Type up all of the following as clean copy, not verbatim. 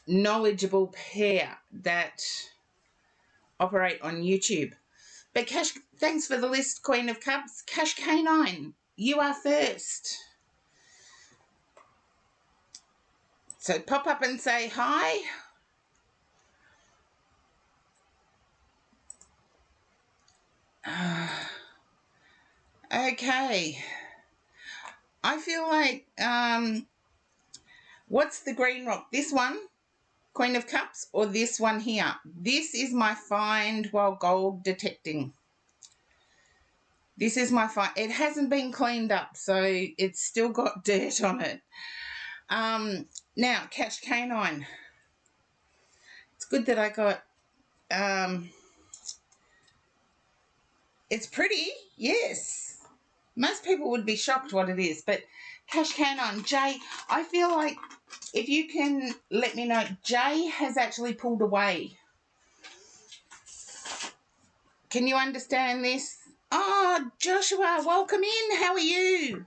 knowledgeable pair that operate on YouTube. But Cash, thanks for the list, Queen of Cups. Cash Canine, you are first. So pop up and say hi. Okay. I feel like, what's the green rock? This one, Queen of Cups, or this one here? This is my find while gold detecting. This is my find. It hasn't been cleaned up, so it's still got dirt on it. Now, Cash Canine. It's good that I got... it's pretty, yes. Most people would be shocked what it is, but Cash Canine, Jay, I feel like if you can let me know, Jay has actually pulled away. Can you understand this? Oh, Joshua, welcome in. How are you?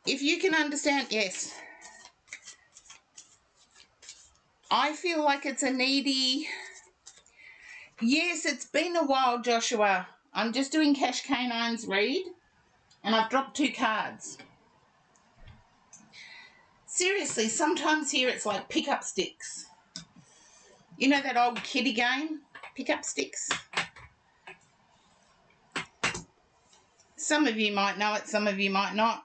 If you can understand, yes. I feel like it's a needy... Yes, it's been a while, Joshua. I'm just doing Cash Canine's read, and I've dropped 2 cards. Seriously, sometimes here it's like pick up sticks. You know that old kiddie game, pick up sticks? Some of you might know it, some of you might not.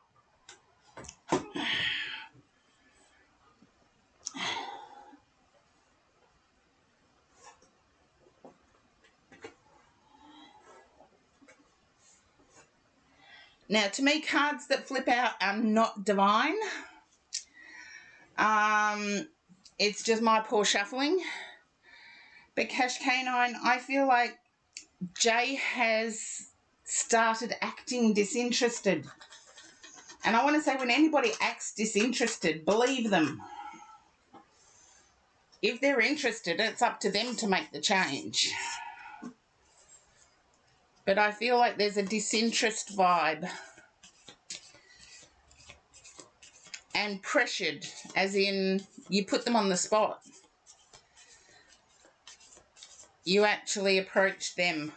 Now, to me, cards that flip out are not divine. It's just my poor shuffling. But Cash Canine, I feel like Jay has started acting disinterested. And I want to say, when anybody acts disinterested, believe them. If they're interested, it's up to them to make the change. But I feel like there's a disinterest vibe. And pressured, as in you put them on the spot. You actually approach them.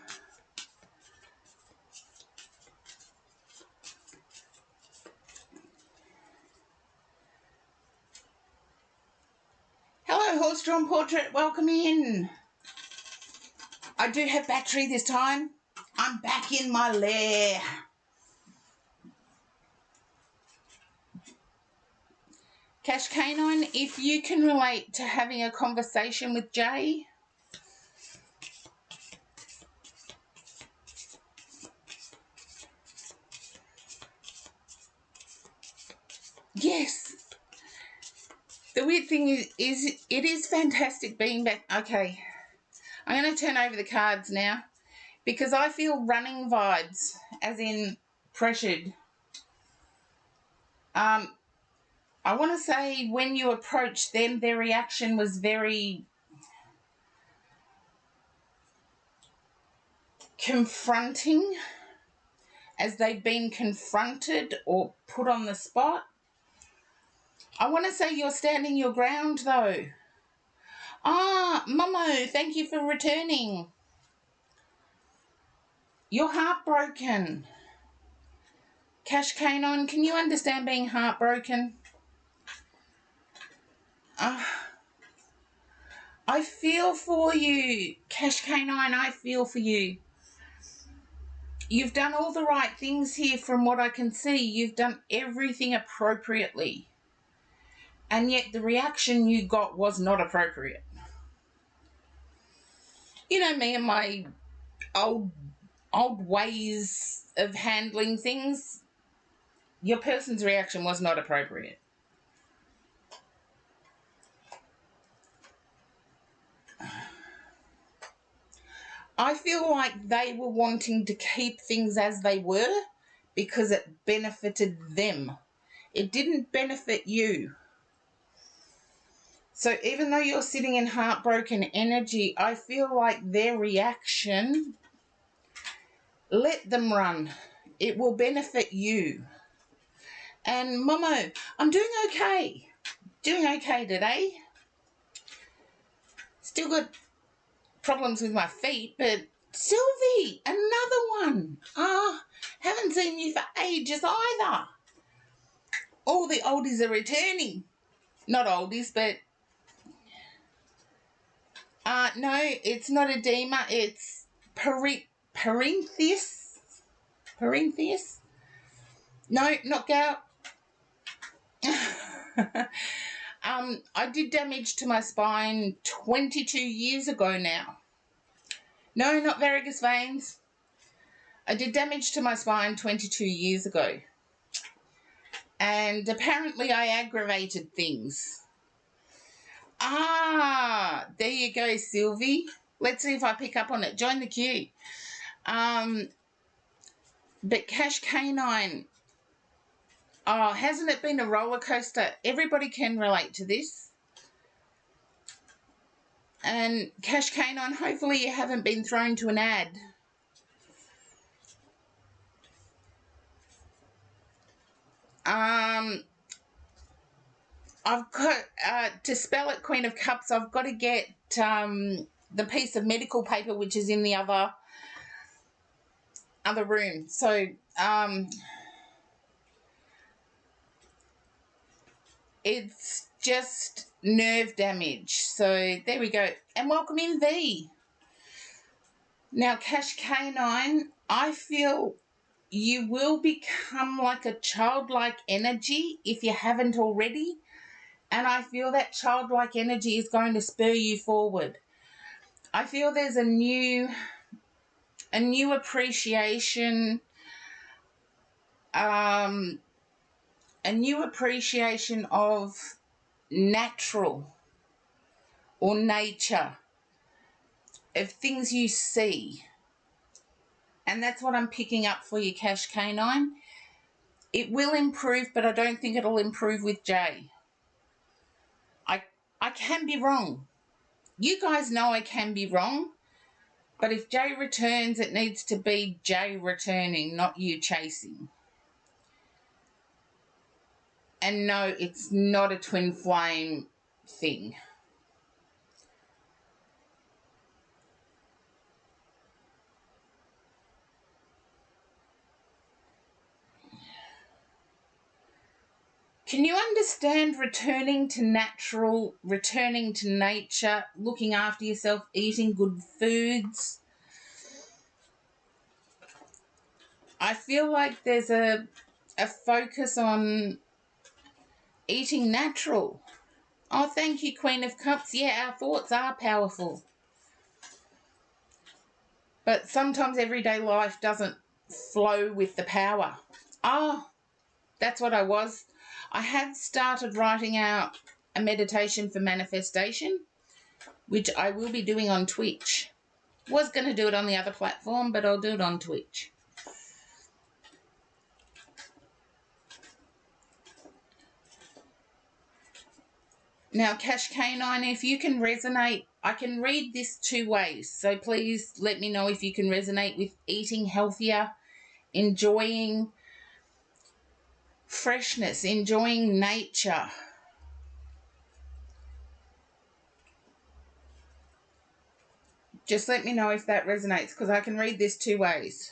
Hello, Horse-Drawn Portrait. Welcome in. I do have battery this time. I'm back in my lair. Cash Canine, if you can relate to having a conversation with Jay. Yes. The weird thing is it is fantastic being back. Okay. I'm going to turn over the cards now because I feel running vibes, as in pressured. I want to say when you approached them, their reaction was very confronting, as they'd been confronted or put on the spot. I want to say you're standing your ground, though. Ah, Momo, thank you for returning. You're heartbroken. Cash Canine, can you understand being heartbroken? I feel for you, Cash Canine, I feel for you. You've done all the right things here from what I can see. You've done everything appropriately. And yet the reaction you got was not appropriate. You know me and my old ways of handling things. Your person's reaction was not appropriate. I feel like they were wanting to keep things as they were because it benefited them. It didn't benefit you. So even though you're sitting in heartbroken energy, I feel like their reaction, let them run. It will benefit you. And Momo, I'm doing okay. Doing okay today. Still got problems with my feet, but Sylvie, another one. Haven't seen you for ages either. All the oldies are returning. Not oldies, but no, it's not edema. It's Perintheus. Perintheus? No, not gout. I did damage to my spine 22 years ago now. No, not varicose veins. I did damage to my spine 22 years ago. And apparently I aggravated things. There you go, Sylvie. Let's see if I pick up on it. Join the queue. But Cash Canine, hasn't it been a roller coaster? Everybody can relate to this. And Cash Canine, hopefully you haven't been thrown to an ad. I've got, to spell it Queen of Cups, I've got to get the piece of medical paper which is in the other room. So it's just nerve damage. So there we go. And welcome in, V. Now, Cash Canine, I feel you will become like a childlike energy if you haven't already. And I feel that childlike energy is going to spur you forward. I feel there's a new appreciation, a new appreciation of natural or nature, of things you see. And that's what I'm picking up for you, Cash Canine. It will improve, but I don't think it'll improve with Jay. I can be wrong. You guys know I can be wrong. But if Jay returns, it needs to be Jay returning, not you chasing. And no, it's not a twin flame thing. Can you understand returning to natural, returning to nature, looking after yourself, eating good foods? I feel like there's a focus on eating natural. Oh, thank you, Queen of Cups. Yeah, our thoughts are powerful. But sometimes everyday life doesn't flow with the power. That's what I was. I had started writing out a meditation for manifestation, which I will be doing on Twitch. Was going to do it on the other platform, but I'll do it on Twitch. Now, Cash Canine, if you can resonate, I can read this two ways. So please let me know if you can resonate with eating healthier, enjoying freshness, enjoying nature. Just let me know if that resonates, because I can read this two ways.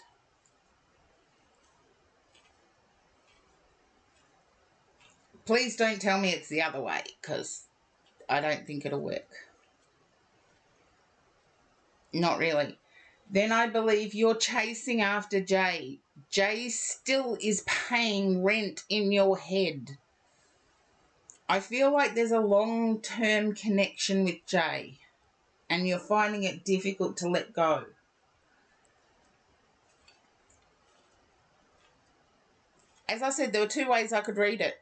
Please don't tell me it's the other way, because I don't think it'll work. Not really. Then I believe you're chasing after Jay. Jay still is paying rent in your head. I feel like there's a long-term connection with Jay, and you're finding it difficult to let go. As I said, there were two ways I could read it.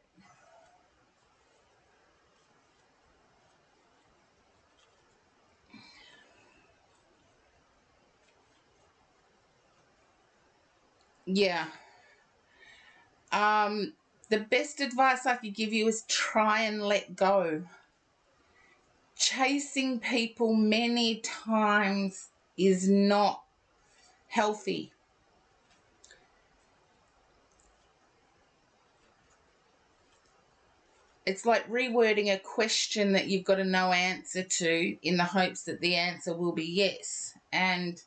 Yeah. The best advice I could give you is try and let go. Chasing people many times is not healthy. it's like rewording a question that you've got a no answer to in the hopes that the answer will be yes. And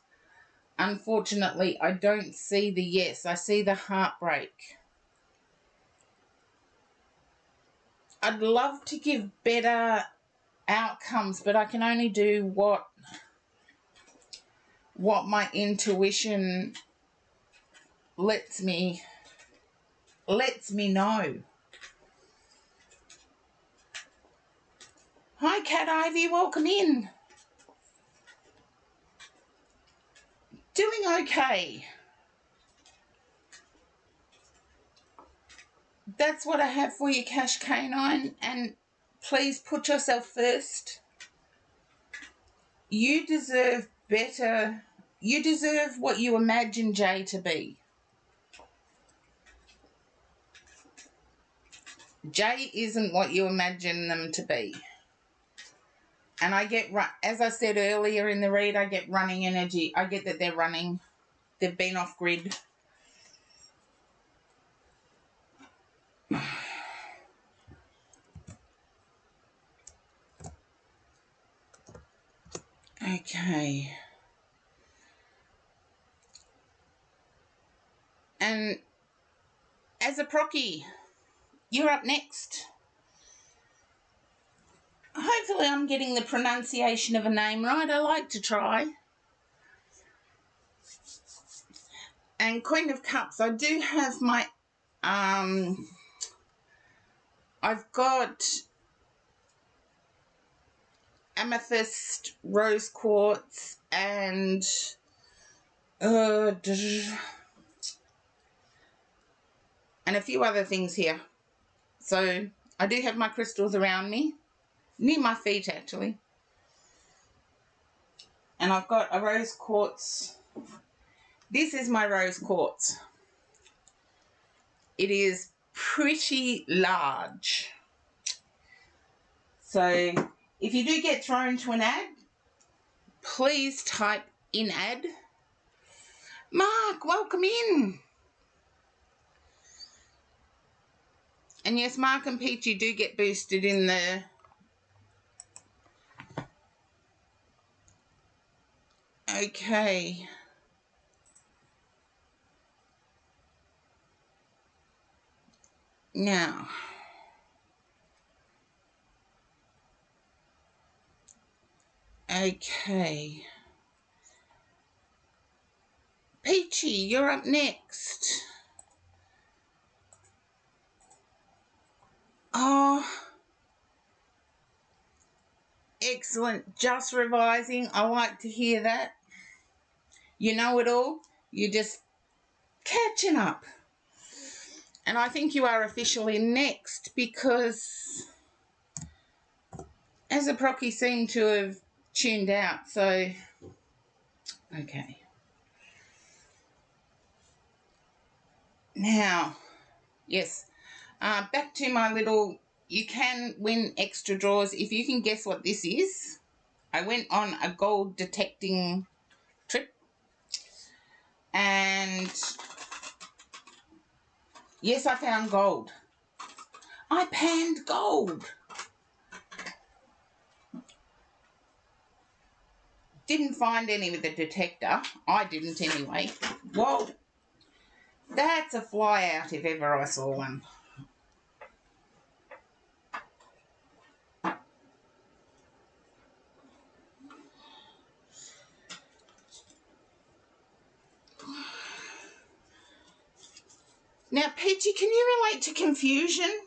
unfortunately, I don't see the yes. I see the heartbreak. I'd love to give better outcomes, but I can only do what my intuition lets me know. Hi, Cat Ivy, welcome in. Doing okay. That's what I have for you, Cash Canine, and please put yourself first. You deserve better. You deserve what you imagine Jay to be. Jay isn't what you imagine them to be. And I get, as I said earlier in the read, I get running energy. I get that they're running. They've been off grid. Okay. And as a procky, you're up next. Hopefully I'm getting the pronunciation of a name right. I like to try. And Queen of Cups, I do have my, I've got amethyst, rose quartz, and a few other things here. So I do have my crystals around me, near my feet actually. And I've got a rose quartz. This is my rose quartz. It is pretty large. So if you do get thrown to an ad, please type in ad. Mark, welcome in. And yes, Mark and Peachy do get boosted in the okay. Now, okay. Peachy, you're up next. Oh, excellent. Just revising. I like to hear that. You know it all. You're just catching up. And I think you are officially next because as a procky seemed to have tuned out. So, okay. Now, yes, back to my little, you can win extra draws if you can guess what this is. I went on a gold detecting trip and yes, I found gold. I panned gold. Didn't find any with the detector. I didn't anyway. Whoa, that's a fly out if ever I saw one. Now, Peachy, can you relate to confusion?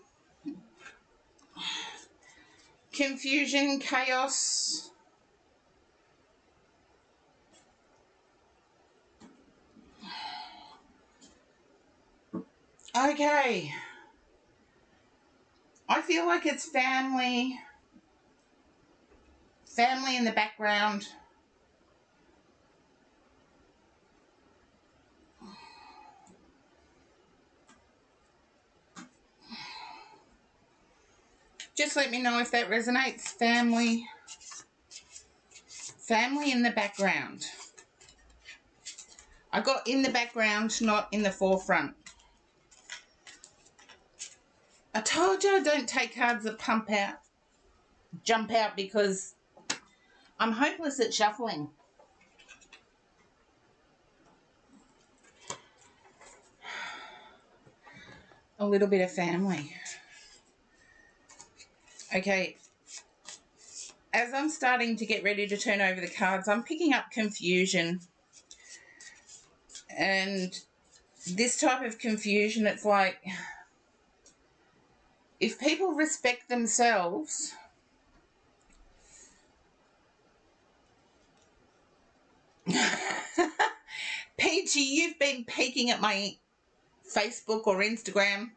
Confusion, chaos. Okay. I feel like it's family in the background. Just let me know if that resonates. Family in the background. I got in the background, not in the forefront. I told you I don't take cards that jump out, because I'm hopeless at shuffling. A little bit of family. Okay. As I'm starting to get ready to turn over the cards, I'm picking up confusion. And this type of confusion, it's like, if people respect themselves, Peachy, you've been peeking at my Facebook or Instagram.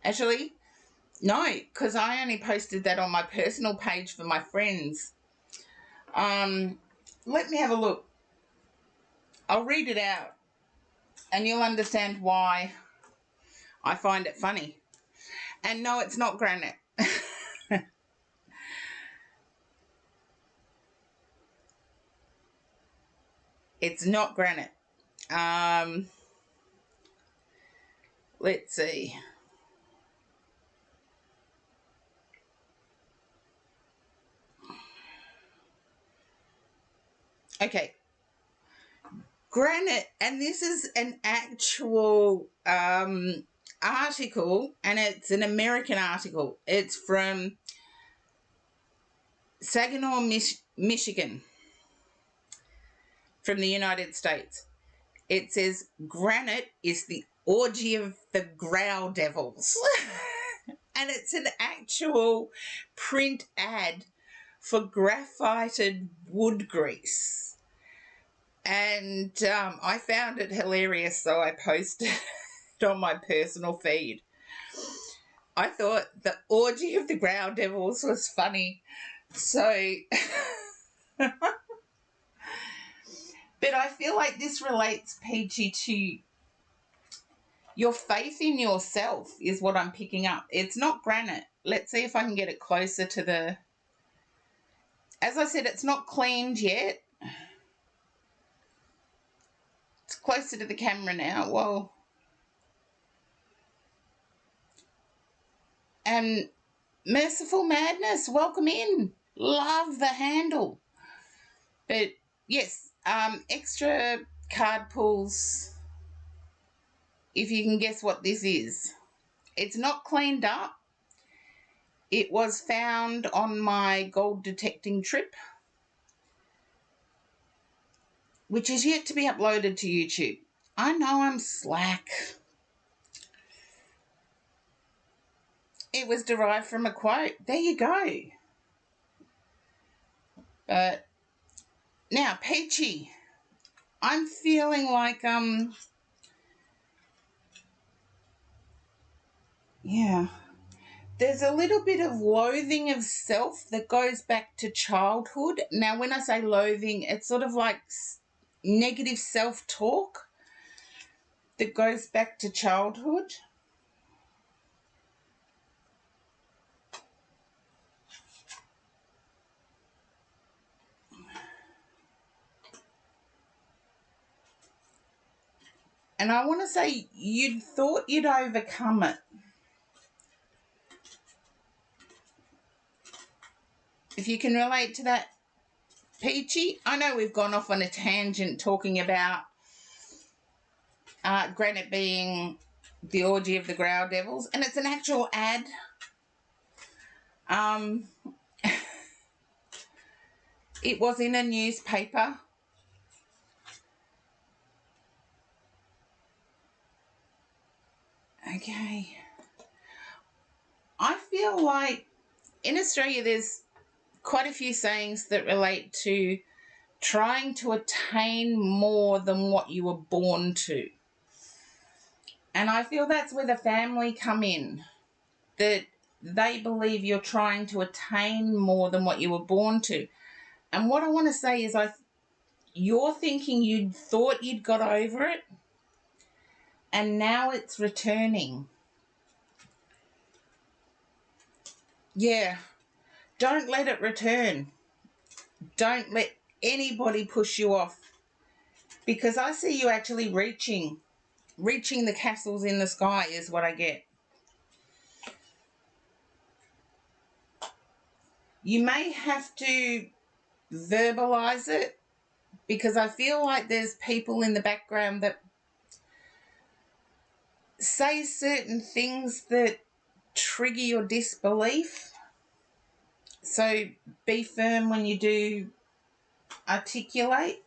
Actually, no, because I only posted that on my personal page for my friends. Let me have a look. I'll read it out and you'll understand why I find it funny. And no, it's not granite. It's not granite. Let's see. Okay. Granite, and this is an actual article, and it's an American article. It's from Saginaw, Michigan, from the United States. It says granite is the orgy of the Growl Devils. And it's an actual print ad for graphited wood grease. And I found it hilarious, so I posted it on my personal feed. I thought the orgy of the Growl Devils was funny. So, but I feel like this relates, Peachy, to your faith in yourself is what I'm picking up. It's not granite. Let's see if I can get it closer to the... As I said, it's not cleaned yet. It's closer to the camera now. Well, and Merciful Madness, welcome in. Love the handle. But yes, extra card pulls, if you can guess what this is. It's not cleaned up. It was found on my gold detecting trip, which is yet to be uploaded to YouTube. I know I'm slack. It was derived from a quote. There you go. But now, Peachy, I'm feeling like yeah, there's a little bit of loathing of self that goes back to childhood. Now, when I say loathing, it's sort of like negative self-talk that goes back to childhood. And I want to say you'd thought you'd overcome it. If you can relate to that, Peachy. I know we've gone off on a tangent talking about granite being the orgy of the Growl Devils, and it's an actual ad. It was in a newspaper. Okay. I feel like in Australia there's quite a few sayings that relate to trying to attain more than what you were born to. And I feel that's where the family come in, that they believe you're trying to attain more than what you were born to. And what I want to say is you're thinking you thought you'd got over it, and now it's returning. Yeah, don't let it return. Don't let anybody push you off, because I see you actually reaching the castles in the sky is what I get. You may have to verbalize it, because I feel like there's people in the background that say certain things that trigger your disbelief. So be firm when you do articulate.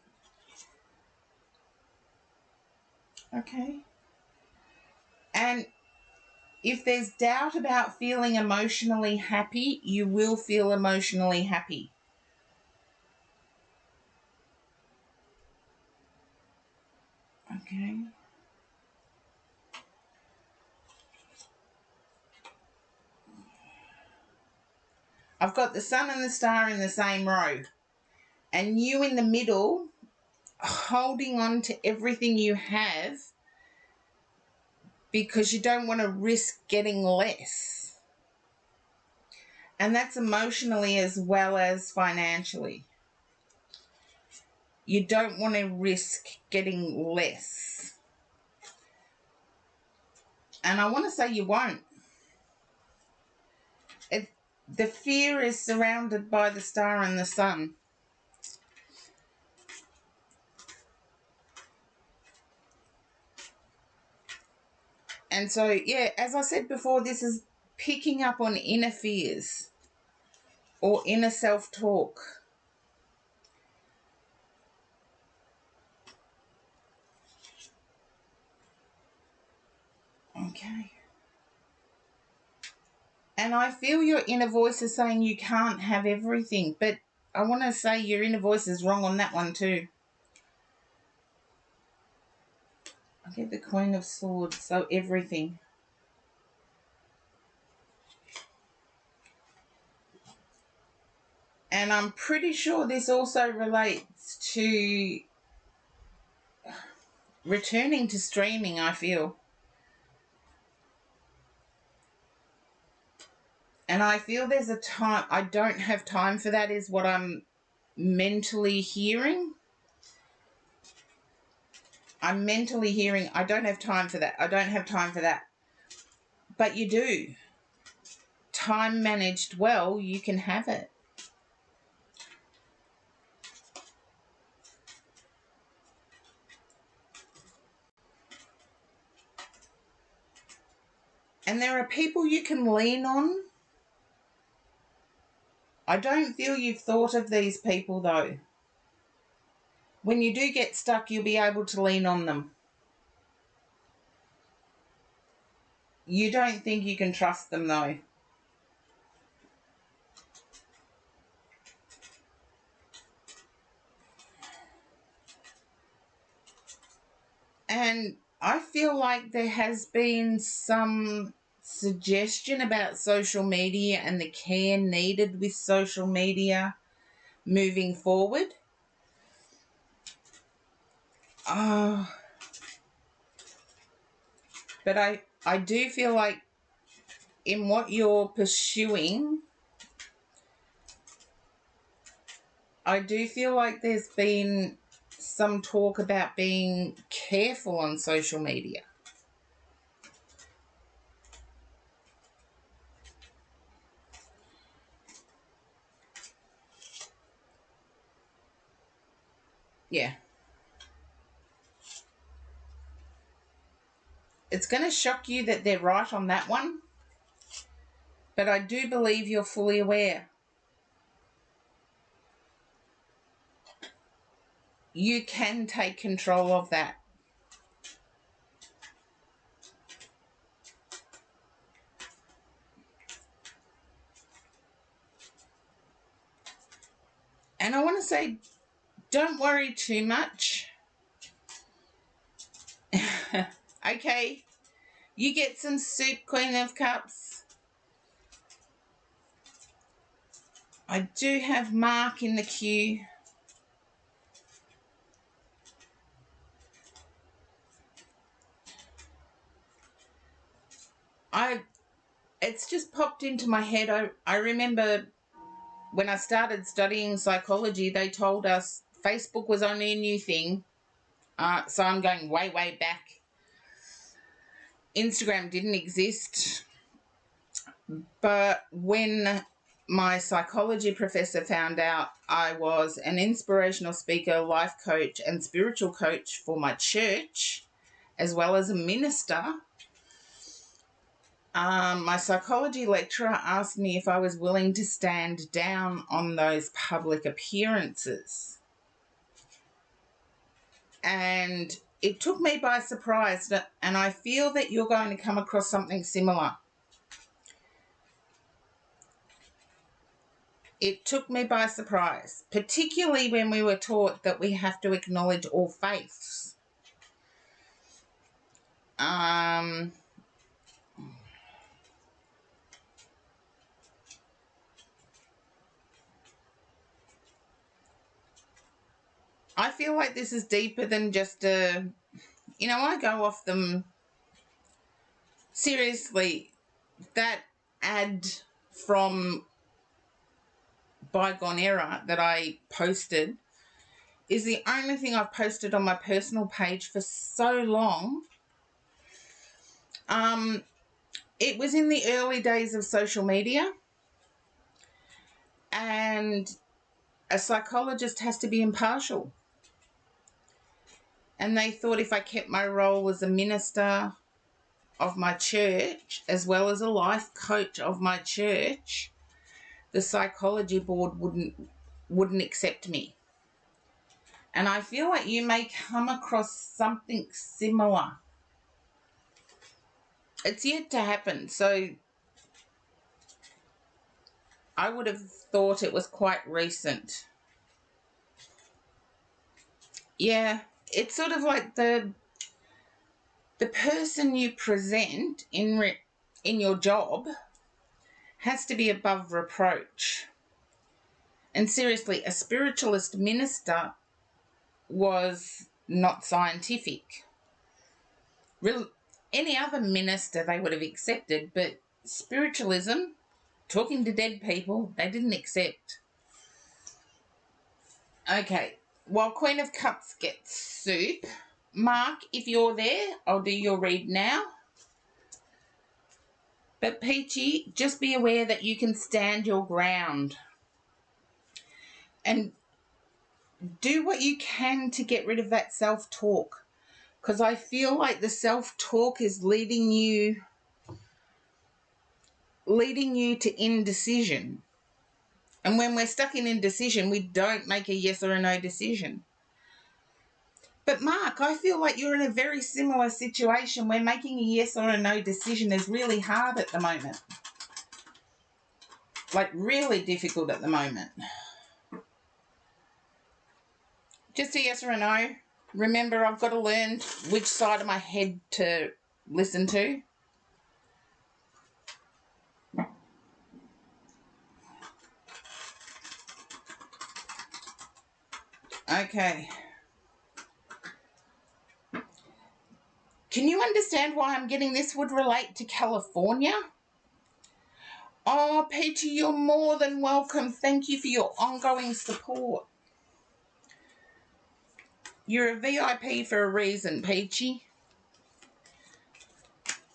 Okay. And if there's doubt about feeling emotionally happy, you will feel emotionally happy. Okay. I've got the sun and the star in the same row, and you in the middle, holding on to everything you have because you don't want to risk getting less. And that's emotionally as well as financially. You don't want to risk getting less. And I want to say you won't. The fear is surrounded by the star and the sun. And so, yeah, as I said before, this is picking up on inner fears or inner self-talk. Okay. And I feel your inner voice is saying you can't have everything, but I want to say your inner voice is wrong on that one too. I get the Queen of Swords, so everything. And I'm pretty sure this also relates to returning to streaming, I feel. And I feel there's a time, I don't have time for that, is what I'm mentally hearing. I'm mentally hearing, I don't have time for that. I don't have time for that. But you do. Time managed well, you can have it. And there are people you can lean on. I don't feel you've thought of these people though. When you do get stuck, you'll be able to lean on them. You don't think you can trust them though. And I feel like there has been some suggestion about social media and the care needed with social media moving forward. But I do feel like in what you're pursuing, I do feel like there's been some talk about being careful on social media. Yeah. It's going to shock you that they're right on that one, but I do believe you're fully aware. You can take control of that. And I want to say, don't worry too much. Okay, you get some soup, Queen of Cups. I do have Mark in the queue. It's just popped into my head. I remember when I started studying psychology, they told us Facebook was only a new thing. So I'm going way, way back. Instagram didn't exist. But when my psychology professor found out I was an inspirational speaker, life coach, and spiritual coach for my church, as well as a minister, my psychology lecturer asked me if I was willing to stand down on those public appearances. And it took me by surprise, and I feel that you're going to come across something similar. It took me by surprise, particularly when we were taught that we have to acknowledge all faiths. I feel like this is deeper than just I go off them. Seriously, that ad from Bygone Era that I posted is the only thing I've posted on my personal page for so long. It was in the early days of social media, and a psychologist has to be impartial. And they thought if I kept my role as a minister of my church, as well as a life coach of my church, the psychology board wouldn't accept me. And I feel like you may come across something similar. It's yet to happen, so I would have thought it was quite recent. Yeah, it's sort of like the person you present in your job has to be above reproach. And seriously, a spiritualist minister was not scientific. Any other minister they would have accepted, but spiritualism, talking to dead people, they didn't accept. Okay, while Queen of Cups gets soup, Mark, if you're there, I'll do your read now. But Peachy, just be aware that you can stand your ground. And do what you can to get rid of that self-talk. Because I feel like the self-talk is leading you to indecision. And when we're stuck in indecision, we don't make a yes or a no decision. But Mark, I feel like you're in a very similar situation where making a yes or a no decision is really hard at the moment. Like really difficult at the moment. Just a yes or a no. Remember, I've got to learn which side of my head to listen to. Okay. Can you understand why I'm getting this would relate to California? Oh, Peachy, you're more than welcome. Thank you for your ongoing support. You're a VIP for a reason, Peachy.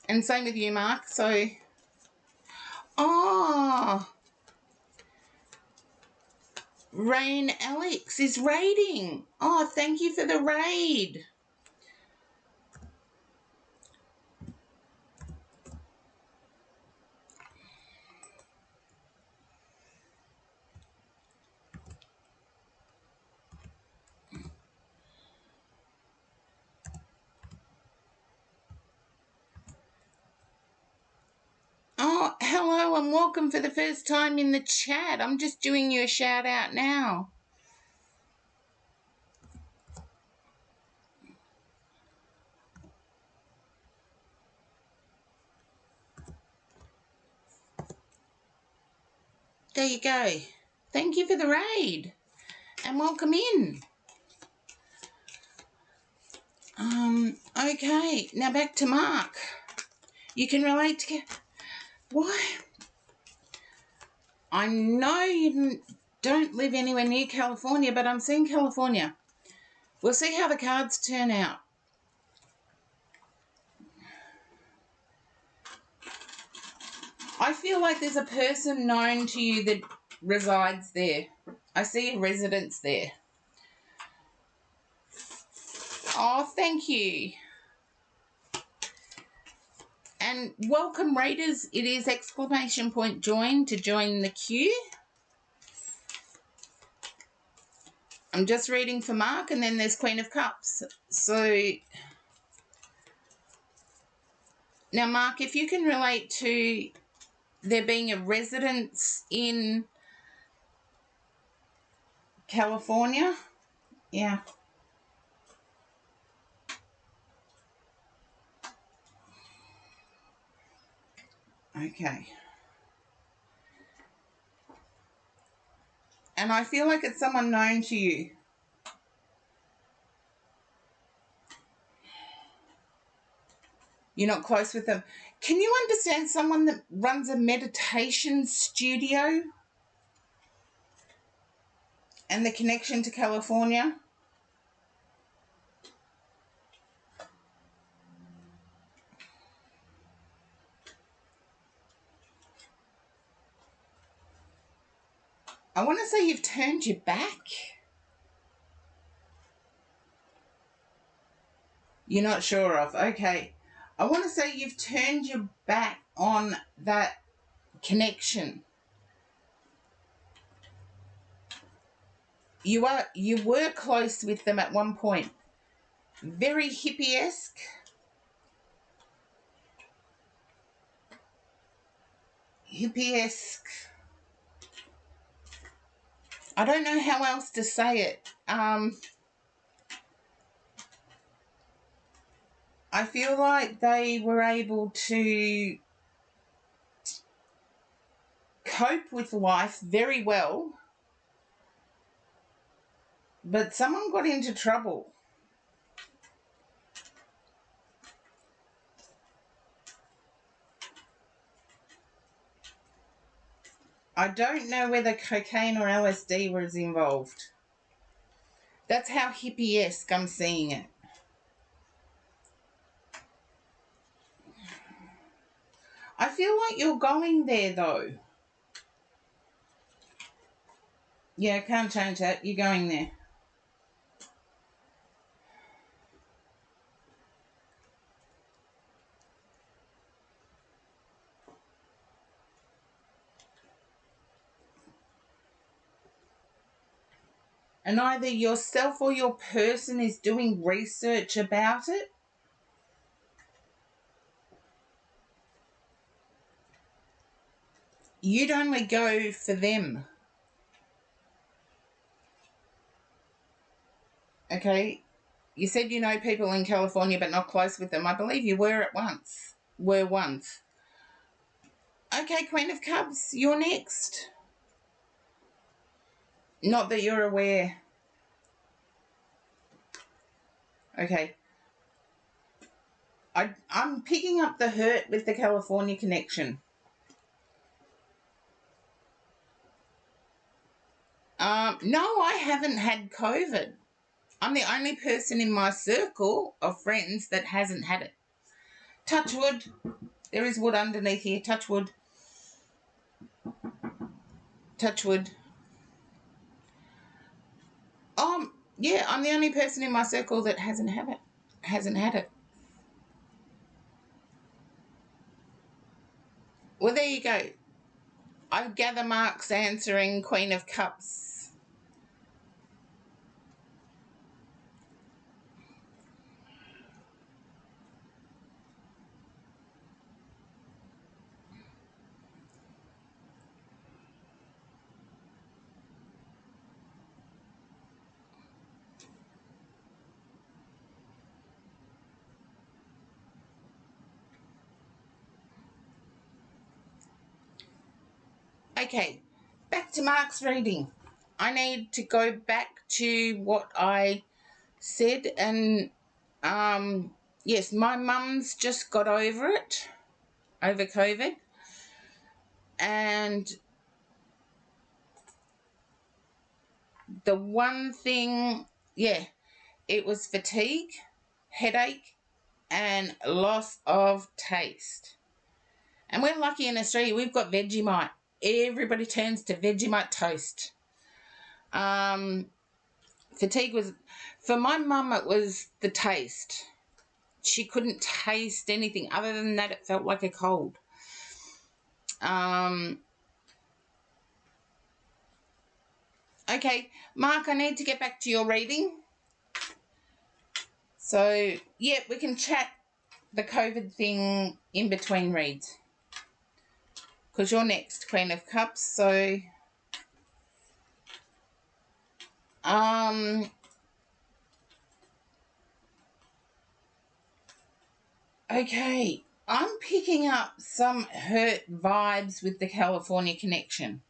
And same with you, Mark. So, Rain Alex is raiding. Oh, thank you for the raid. Oh, hello and welcome for the first time in the chat. I'm just doing you a shout out now. There you go. Thank you for the raid and welcome in. Okay, now back to Mark. You can relate to... Why? I know you don't live anywhere near California, but I'm seeing California. We'll see how the cards turn out. I feel like there's a person known to you that resides there. I see a residence there. Oh, thank you. And welcome, readers. It is !join to join the queue. I'm just reading for Mark, and then there's Queen of Cups. So now, Mark, if you can relate to there being a residence in California, yeah. Okay. And I feel like it's someone known to you. You're not close with them. Can you understand someone that runs a meditation studio and the connection to California? I want to say you've turned your back. You're not sure of. Okay. I want to say you've turned your back on that connection. You were close with them at one point. Very hippie-esque. Hippie-esque. I don't know how else to say it. I feel like they were able to cope with life very well, but someone got into trouble. I don't know whether cocaine or LSD was involved. That's how hippie-esque I'm seeing it. I feel like you're going there, though. Yeah, can't change that. You're going there. And either yourself or your person is doing research about it. You'd only go for them. Okay? You said you know people in California but not close with them. I believe you were once. Okay, Queen of Cups, you're next. Not that you're aware. Okay. I'm picking up the hurt with the California connection. No, I haven't had COVID. I'm the only person in my circle of friends that hasn't had it. Touch wood. There is wood underneath here. Touch wood. Touch wood. Yeah, I'm the only person in my circle that hasn't had it. Well, there you go. I gather Mark's answering Queen of Cups. Okay, back to Mark's reading. I need to go back to what I said, and yes, my mum's just got over it, over COVID, and the one thing, yeah, it was fatigue, headache, and loss of taste. And we're lucky in Australia, we've got Vegemite. Everybody turns to Vegemite toast. Fatigue was, for my mum, it was the taste. She couldn't taste anything. Other than that, it felt like a cold. Okay, Mark, I need to get back to your reading. So, yeah, we can chat the COVID thing in between reads. Because you're next, Queen of Cups. So, okay, I'm picking up some hurt vibes with the California connection.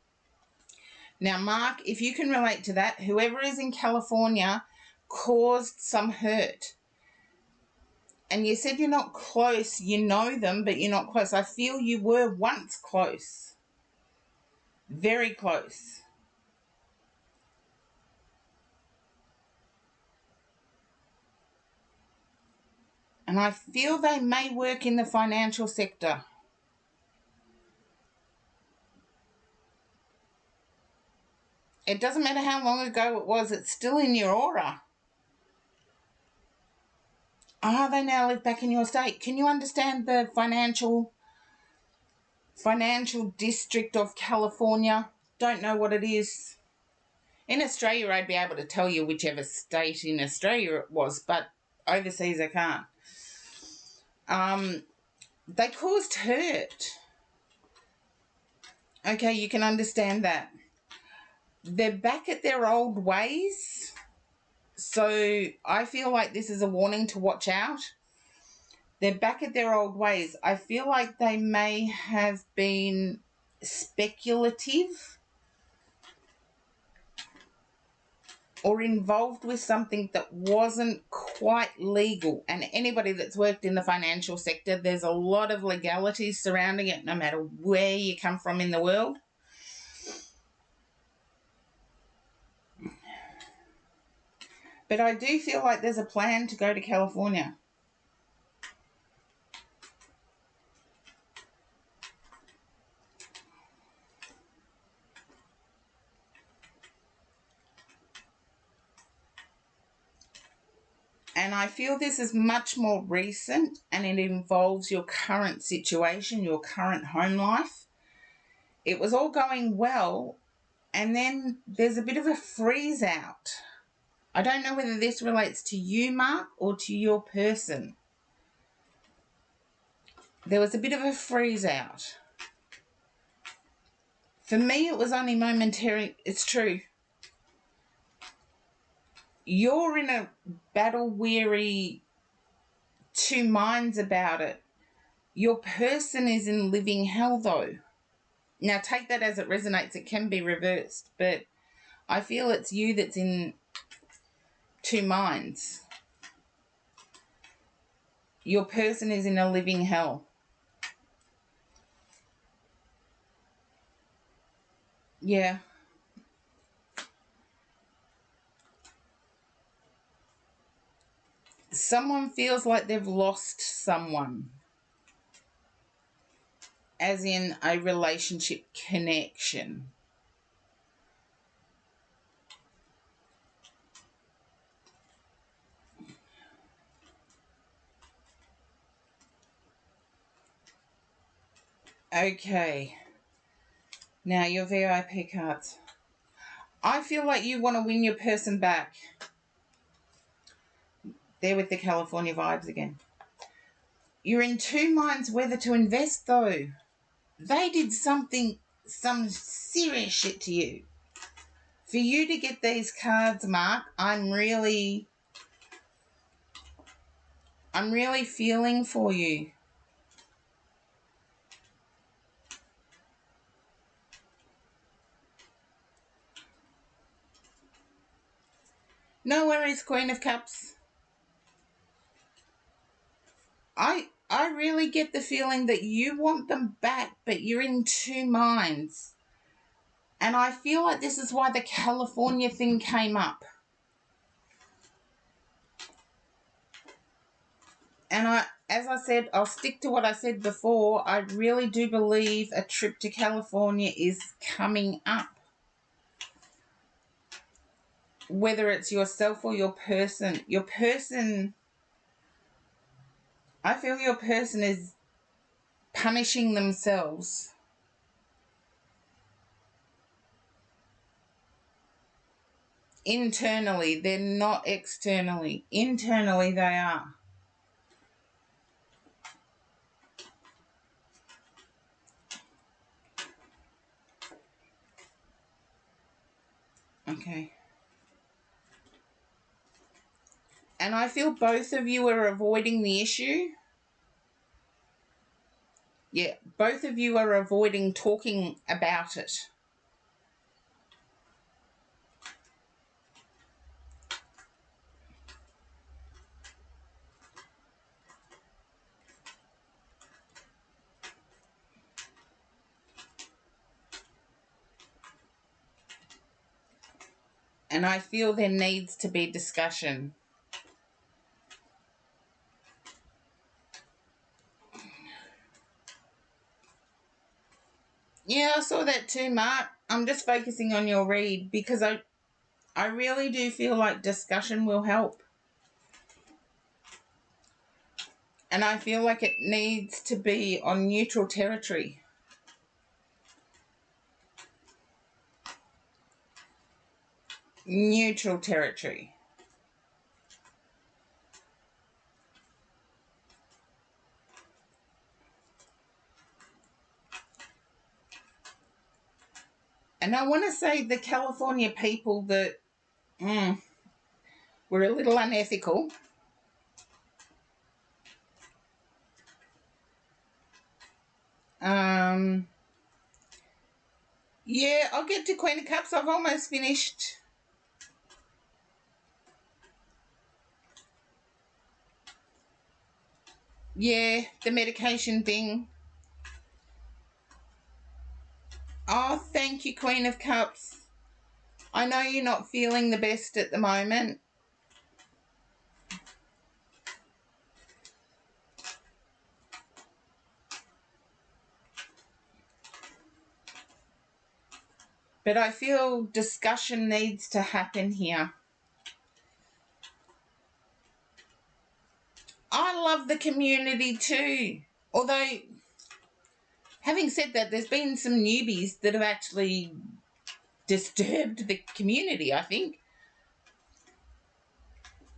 Now, Mark, if you can relate to that, whoever is in California caused some hurt. And you said you're not close. You know them, but you're not close. I feel you were once close. Very close. And I feel they may work in the financial sector. It doesn't matter how long ago it was, it's still in your aura. They now live back in your state. Can you understand the financial district of California? Don't know what it is. In Australia, I'd be able to tell you whichever state in Australia it was, but overseas I can't. They caused hurt. Okay, you can understand that. They're back at their old ways. So I feel like this is a warning to watch out. They're back at their old ways. I feel like they may have been speculative or involved with something that wasn't quite legal. And anybody that's worked in the financial sector, there's a lot of legalities surrounding it, no matter where you come from in the world. But I do feel like there's a plan to go to California. And I feel this is much more recent, and it involves your current situation, your current home life. It was all going well, and then there's a bit of a freeze out. I don't know whether this relates to you, Mark, or to your person. There was a bit of a freeze out. For me, it was only momentary. It's true. You're in a battle-weary two minds about it. Your person is in living hell, though. Now, take that as it resonates. It can be reversed, but I feel it's you that's in two minds. Your person is in a living hell. Yeah. Someone feels like they've lost someone, as in a relationship connection. Okay. Now, your VIP cards. I feel like you want to win your person back. They're with the California vibes again. You're in two minds whether to invest, though. They did some serious shit to you. For you to get these cards, Mark, I'm really feeling for you. No worries, Queen of Cups. I really get the feeling that you want them back, but you're in two minds. And I feel like this is why the California thing came up. And as I said, I'll stick to what I said before. I really do believe a trip to California is coming up. Whether it's yourself or your person, I feel your person is punishing themselves. Internally, they're not externally. Internally, they are. Okay. And I feel both of you are avoiding the issue. Yeah, both of you are avoiding talking about it. And I feel there needs to be discussion. Yeah, I saw that too, Mark. I'm just focusing on your read because I really do feel like discussion will help. And I feel like it needs to be on neutral territory. Neutral territory. And I want to say the California people that were a little unethical. Yeah, I'll get to Queen of Cups. I've almost finished. Yeah, the medication thing. Oh, thank you, Queen of Cups. I know you're not feeling the best at the moment. But I feel discussion needs to happen here. I love the community too. Although, having said that, there's been some newbies that have actually disturbed the community, I think.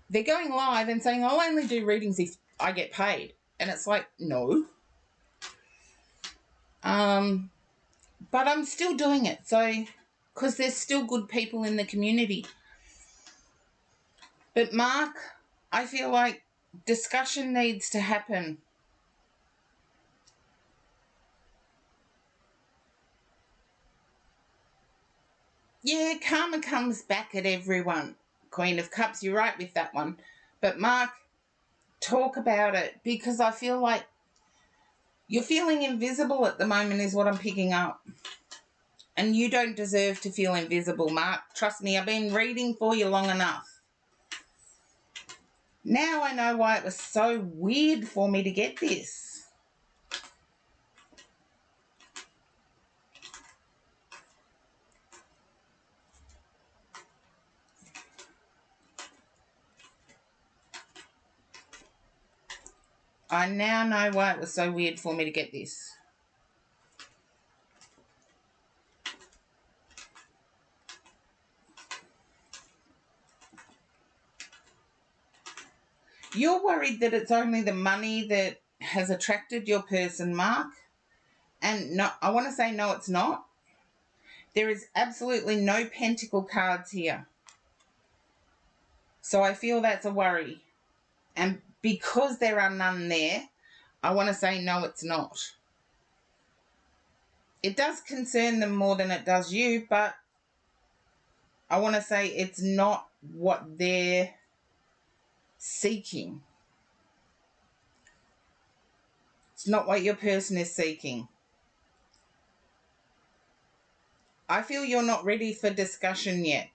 They're going live and saying, I'll only do readings if I get paid. And it's like, no. But I'm still doing it, so, because there's still good people in the community. But Mark, I feel like discussion needs to happen. Yeah, karma comes back at everyone. Queen of Cups, you're right with that one. But Mark, talk about it, because I feel like you're feeling invisible at the moment is what I'm picking up. And you don't deserve to feel invisible, Mark. Trust me, I've been reading for you long enough. Now I know why it was so weird for me to get this. I now know why it was so weird for me to get this. You're worried that it's only the money that has attracted your person, Mark. And no, I want to say no, it's not. There is absolutely no pentacle cards here. So I feel that's a worry. And because there are none there, I want to say no, it's not. It does concern them more than it does you, but I want to say it's not what they're seeking. It's not what your person is seeking. I feel you're not ready for discussion yet.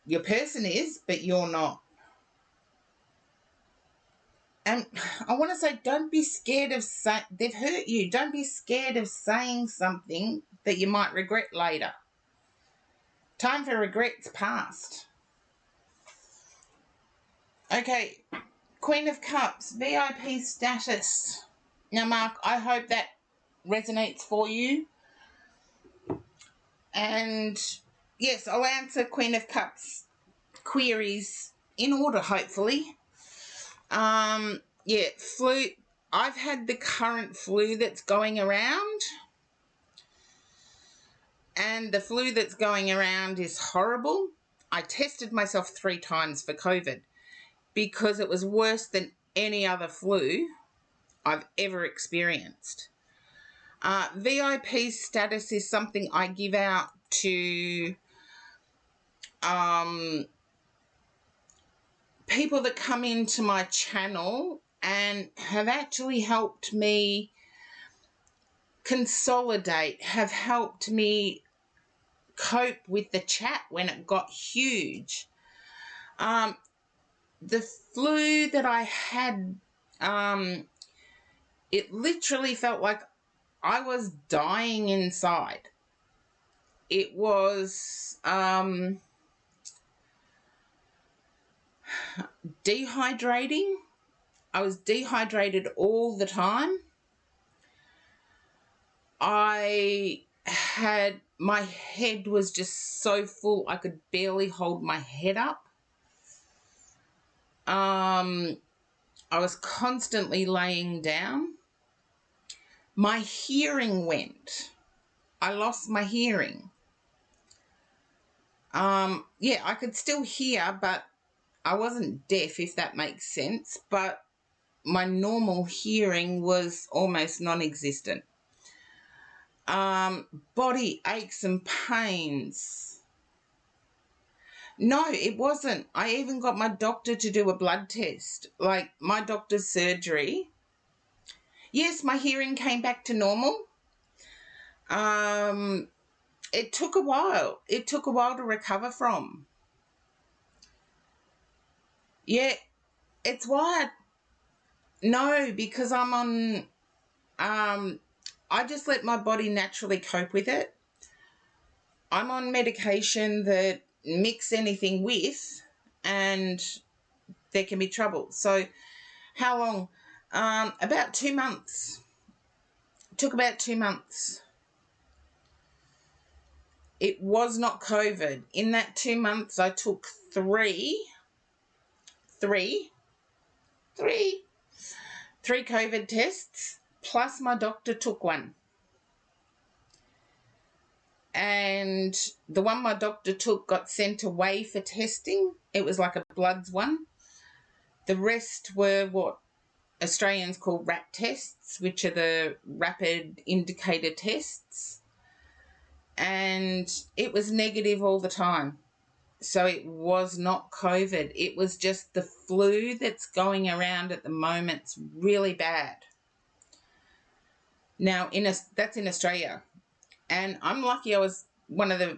Your person is, but you're not. And I want to say, don't be scared of they've hurt you. Don't be scared of saying something that you might regret later. Time for regret's past. Okay, Queen of Cups, VIP status. Now, Mark, I hope that resonates for you. And yes, I'll answer Queen of Cups queries in order, hopefully. Yeah, flu. I've had the current flu that's going around. And the flu that's going around is horrible. I tested myself 3 times for COVID because it was worse than any other flu I've ever experienced. VIP status is something I give out to people that come into my channel and have actually helped me consolidate, have helped me cope with the chat when it got huge. The flu that I had, it literally felt like I was dying inside. It was dehydrating. I was dehydrated all the time. My head was just so full I could barely hold my head up. I was constantly laying down. My hearing went. I lost my hearing. Yeah, I could still hear, but I wasn't deaf, if that makes sense. But my normal hearing was almost non-existent. Body aches and pains. No, it wasn't. I even got my doctor to do a blood test, like my doctor's surgery. Yes, my hearing came back to normal. It took a while. It took a while to recover from. Yeah, it's why no, because I'm on, I just let my body naturally cope with it. I'm on medication that mix anything with, and there can be trouble. So how long? About 2 months. It took about 2 months. It was not COVID. In that 2 months, I took three COVID tests, plus my doctor took one. And the one my doctor took got sent away for testing. It was like a bloods one. The rest were what Australians call RAT tests, which are the rapid indicator tests. And it was negative all the time. So it was not COVID. It was just the flu that's going around at the moment. It's really bad. Now, that's in Australia. And I'm lucky I was one of the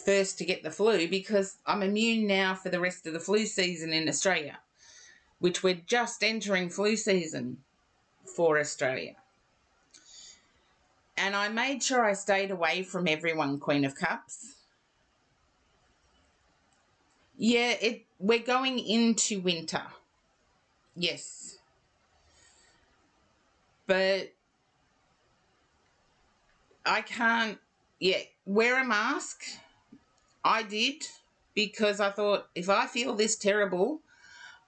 first to get the flu because I'm immune now for the rest of the flu season in Australia, which we're just entering flu season for Australia. And I made sure I stayed away from everyone, Queen of Cups. Yeah, we're going into winter. Yes. But I can't, wear a mask. I did, because I thought, if I feel this terrible,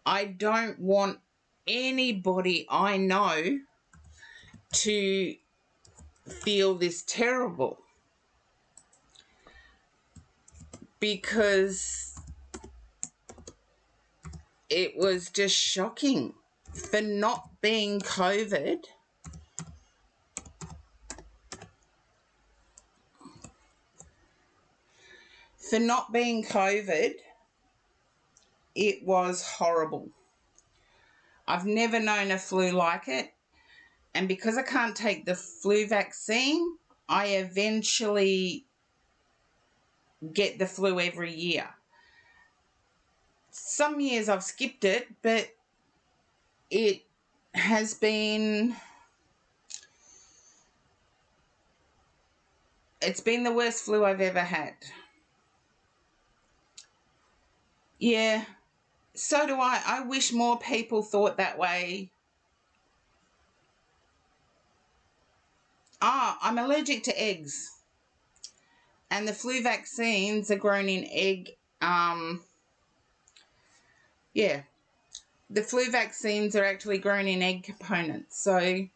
I don't want anybody I know to feel this terrible, because it was just shocking for not being COVID. For not being COVID, it was horrible. I've never known a flu like it. And because I can't take the flu vaccine, I eventually get the flu every year. Some years I've skipped it, but it has been, it's been the worst flu I've ever had. Yeah, so do I. I wish more people thought that way. I'm allergic to eggs. And the flu vaccines are grown in egg. Yeah, the flu vaccines are actually grown in egg components. So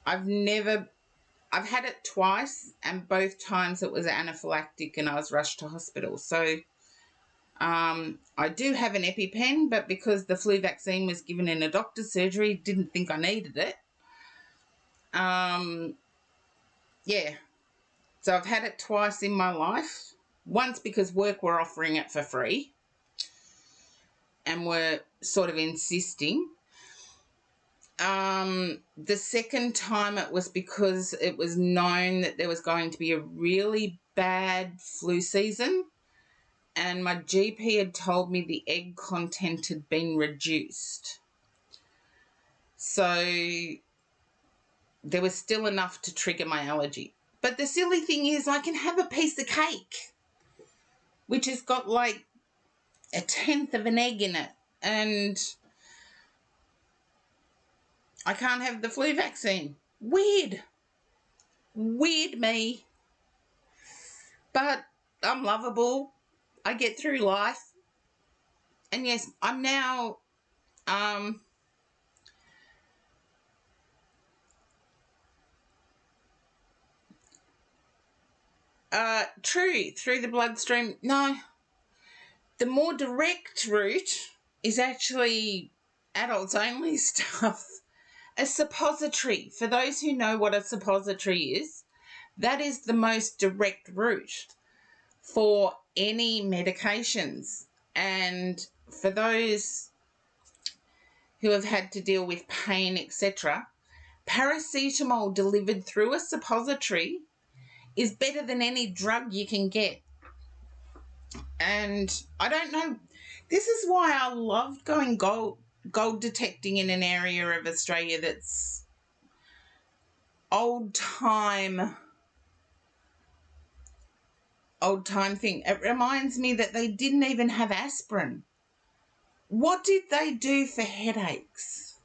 I've had it twice, and both times it was anaphylactic and I was rushed to hospital. So I do have an EpiPen, but because the flu vaccine was given in a doctor's surgery, didn't think I needed it. Yeah, so I've had it twice in my life. Once because work were offering it for free and were sort of insisting. The second time it was because it was known that there was going to be a really bad flu season, and my GP had told me the egg content had been reduced. So there was still enough to trigger my allergy. But the silly thing is I can have a piece of cake which has got like 1/10 of an egg in it, and I can't have the flu vaccine. Weird me. But I'm lovable. I get through life. And yes, I'm now true, through the bloodstream. No, the more direct route is actually adults only stuff. A suppository, for those who know what a suppository is, that is the most direct route for any medications. And for those who have had to deal with pain, etc., paracetamol delivered through a suppository is better than any drug you can get. And I don't know, this is why I loved going gold detecting in an area of Australia that's old time thing. It reminds me that they didn't even have aspirin. What did they do for headaches?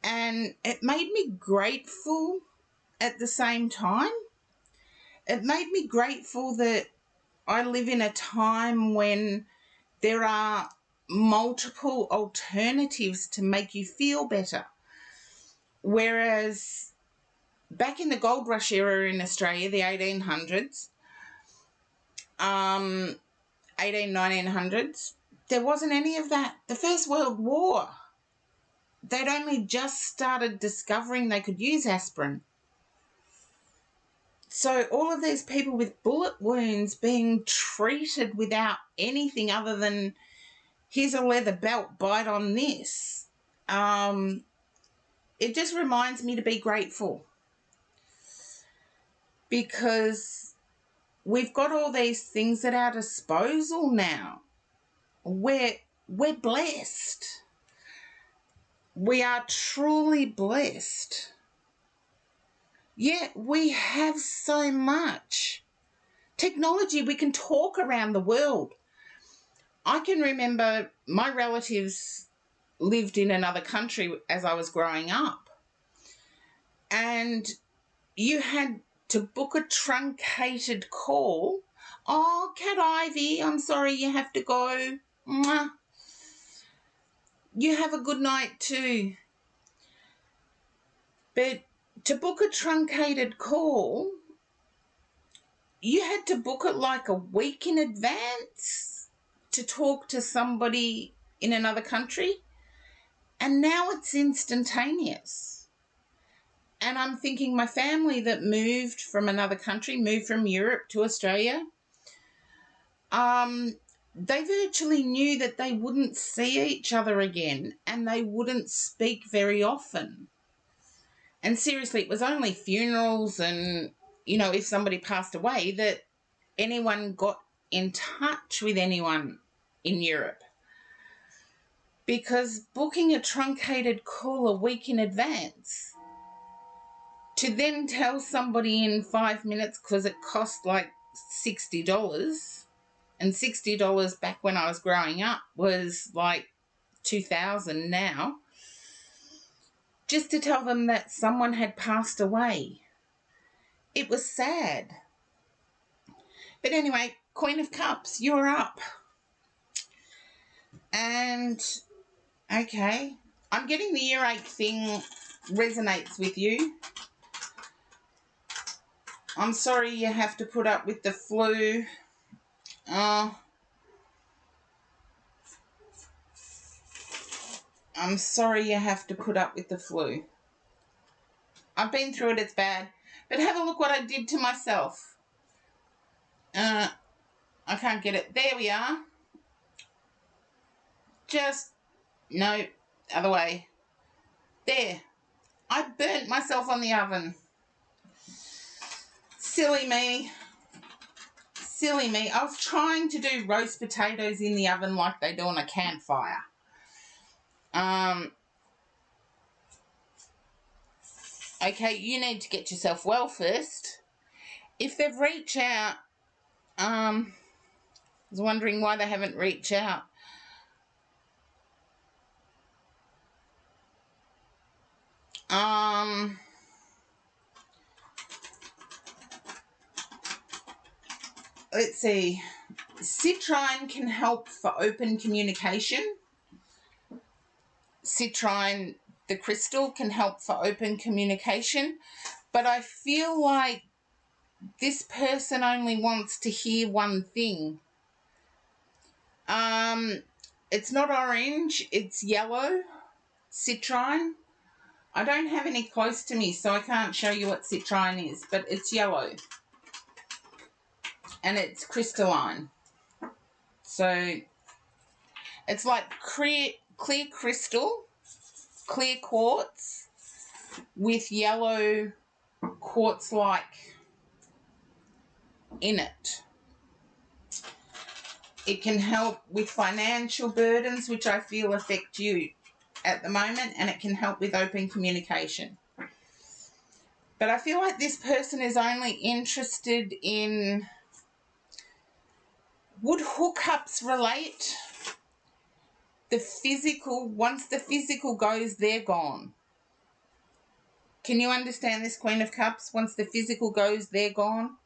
And it made me grateful at the same time. It made me grateful that I live in a time when there are multiple alternatives to make you feel better. Whereas back in the gold rush era in Australia, the 1800s, 1900s, there wasn't any of that. The First World War, they'd only just started discovering they could use aspirin. So all of these people with bullet wounds being treated without anything other than, here's a leather belt, bite on this. It just reminds me to be grateful, because we've got all these things at our disposal now. We're blessed. We are truly blessed. Yeah, we have so much technology. We can talk around the world. I can remember my relatives lived in another country as I was growing up, and you had to book a truncated call. Oh, Cat Ivy, I'm sorry you have to go. Mwah. You have a good night too. But to book a truncated call, you had to book it like a week in advance to talk to somebody in another country. And now it's instantaneous. And I'm thinking my family that moved from another country, moved from Europe to Australia, they virtually knew that they wouldn't see each other again and they wouldn't speak very often. And seriously, it was only funerals and, if somebody passed away that anyone got in touch with anyone in Europe. because booking a truncated call a week in advance to then tell somebody in 5 minutes because it cost like $60, and $60 back when I was growing up was like 2,000 now, just to tell them that someone had passed away. It was sad. But anyway, Queen of Cups, you're up. And, okay, I'm getting the earache thing resonates with you. I'm sorry you have to put up with the flu. I'm sorry you have to put up with the flu. I've been through it, it's bad. But have a look what I did to myself. I can't get it. There we are. Just, no, other way. There. I burnt myself on the oven. Silly me. Silly me. I was trying to do roast potatoes in the oven like they do on a campfire. Okay, you need to get yourself well first. If they've reached out, I was wondering why they haven't reached out. Let's see. Citrine can help for open communication. Citrine, the crystal, can help for open communication. But I feel like this person only wants to hear one thing. It's not orange, it's yellow. Citrine. I don't have any close to me, so I can't show you what citrine is, but it's yellow. And it's crystalline. So it's like clear crystal, clear quartz with yellow quartz-like in it. It can help with financial burdens, which I feel affect you at the moment, and it can help with open communication. But I feel like this person is only interested in... Would hookups relate? The physical, once the physical goes, they're gone. Can you understand this, Queen of Cups? Once the physical goes, they're gone.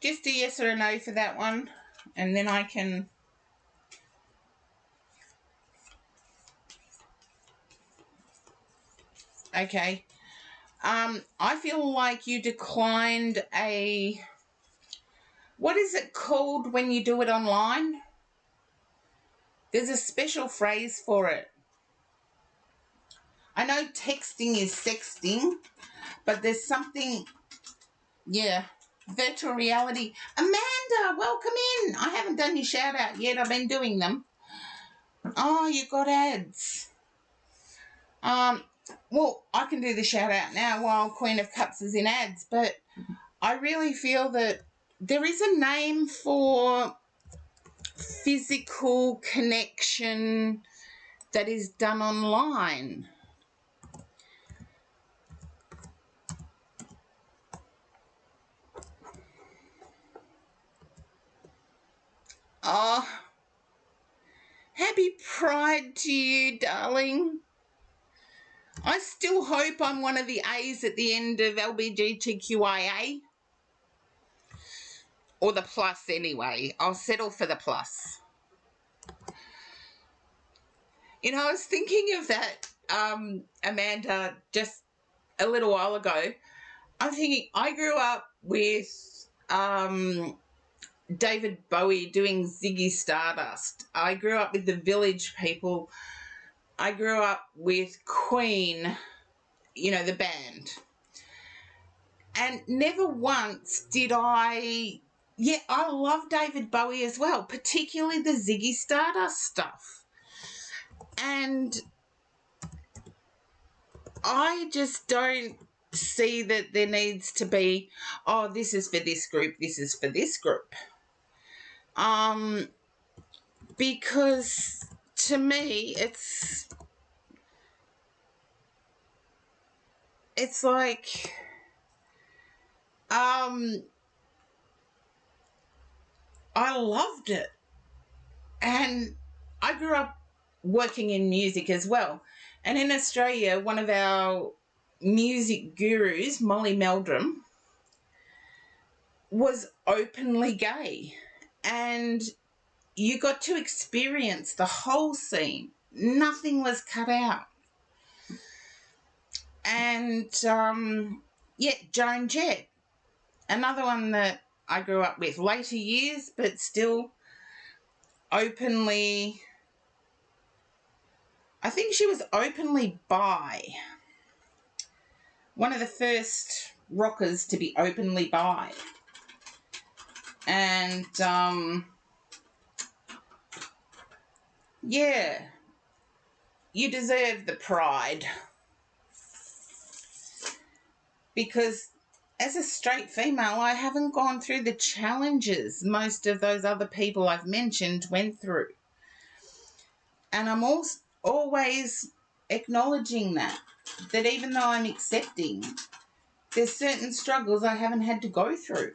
Just a yes or a no for that one, and then I can... Okay. I feel like you declined a... What is it called when you do it online? There's a special phrase for it. I know texting is sexting, but there's something... Yeah. Virtual reality. Amanda, welcome in. I haven't done your shout out yet. I've been doing them. Oh, you got ads. Well, I can do the shout out now while Queen of Cups is in ads, but I really feel that there is a name for physical connection that is done online. Oh, happy Pride to you, darling. I still hope I'm one of the A's at the end of LGBTQIA. Or the plus anyway. I'll settle for the plus. You know, I was thinking of that, Amanda, just a little while ago. I'm thinking, I grew up with David Bowie doing Ziggy Stardust. I grew up with the Village People. I grew up with Queen, you know, the band. And never once did I yeah, I love David Bowie as well, particularly the Ziggy Stardust stuff. And I just don't see that there needs to be, oh, this is for this group, this is for this group. Because to me, it's like, I loved it. And I grew up working in music as well. And in Australia, one of our music gurus, Molly Meldrum, was openly gay. And you got to experience the whole scene. Nothing was cut out. And, yeah, Joan Jett, another one that I grew up with. Later years, but still openly, I think she was openly bi. One of the first rockers to be openly bi. And, yeah, you deserve the pride. Because as a straight female, I haven't gone through the challenges most of those other people I've mentioned went through. And I'm always acknowledging that even though I'm accepting, there's certain struggles I haven't had to go through.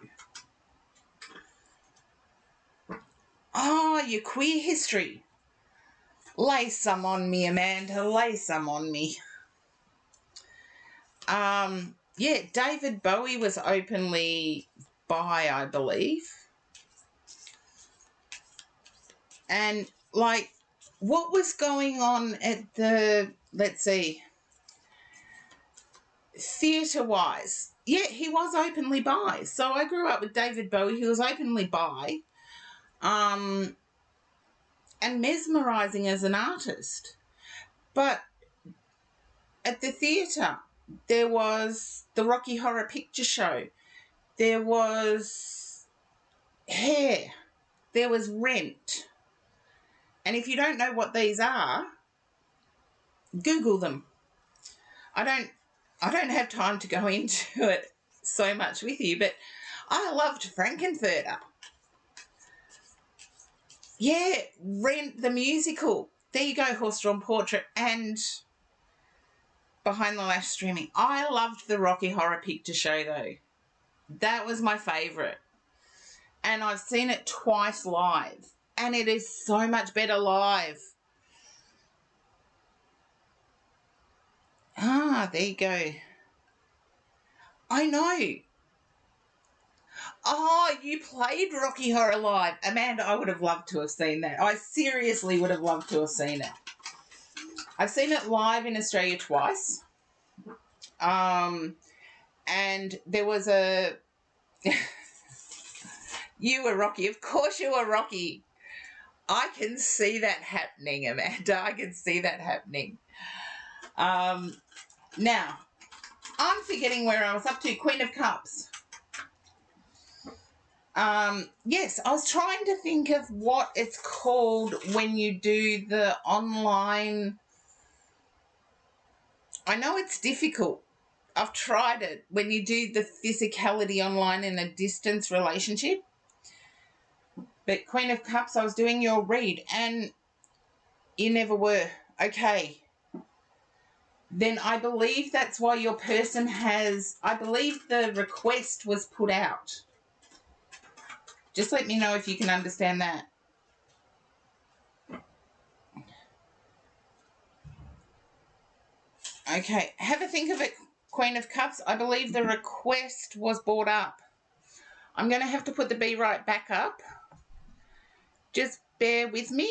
Oh, your queer history. Lay some on me, Amanda. Lay some on me. Yeah, David Bowie was openly bi, I believe. And, like, what was going on at the, let's see, theatre-wise? Yeah, he was openly bi. So I grew up with David Bowie. He was openly bi. And mesmerising as an artist. But at the theatre, there was the Rocky Horror Picture Show. There was Hair. There was Rent. And if you don't know what these are, Google them. I don't have time to go into it so much with you, but I loved Frankenfurter. Yeah, Rent the musical. There you go, Horse-Drawn Portrait and Behind the Lash Streaming. I loved the Rocky Horror Picture Show, though. That was my favourite. And I've seen it twice live. And it is so much better live. Ah, there you go. I know. Oh, you played Rocky Horror Live. Amanda, I would have loved to have seen that. I seriously would have loved to have seen it. I've seen it live in Australia twice. And there was a... You were Rocky. Of course you were Rocky. I can see that happening, Amanda. I can see that happening. Now, I'm forgetting where I was up to. Queen of Cups. Yes, I was trying to think of what it's called when you do the online. I know it's difficult. I've tried it when you do the physicality online in a distance relationship. But Queen of Cups, I was doing your read and you never were. Okay. Then I believe that's why your person has, I believe the request was put out. Just let me know if you can understand that. Okay, have a think of it, Queen of Cups. I believe the request was brought up. I'm going to have to put the Be Right back up. Just bear with me.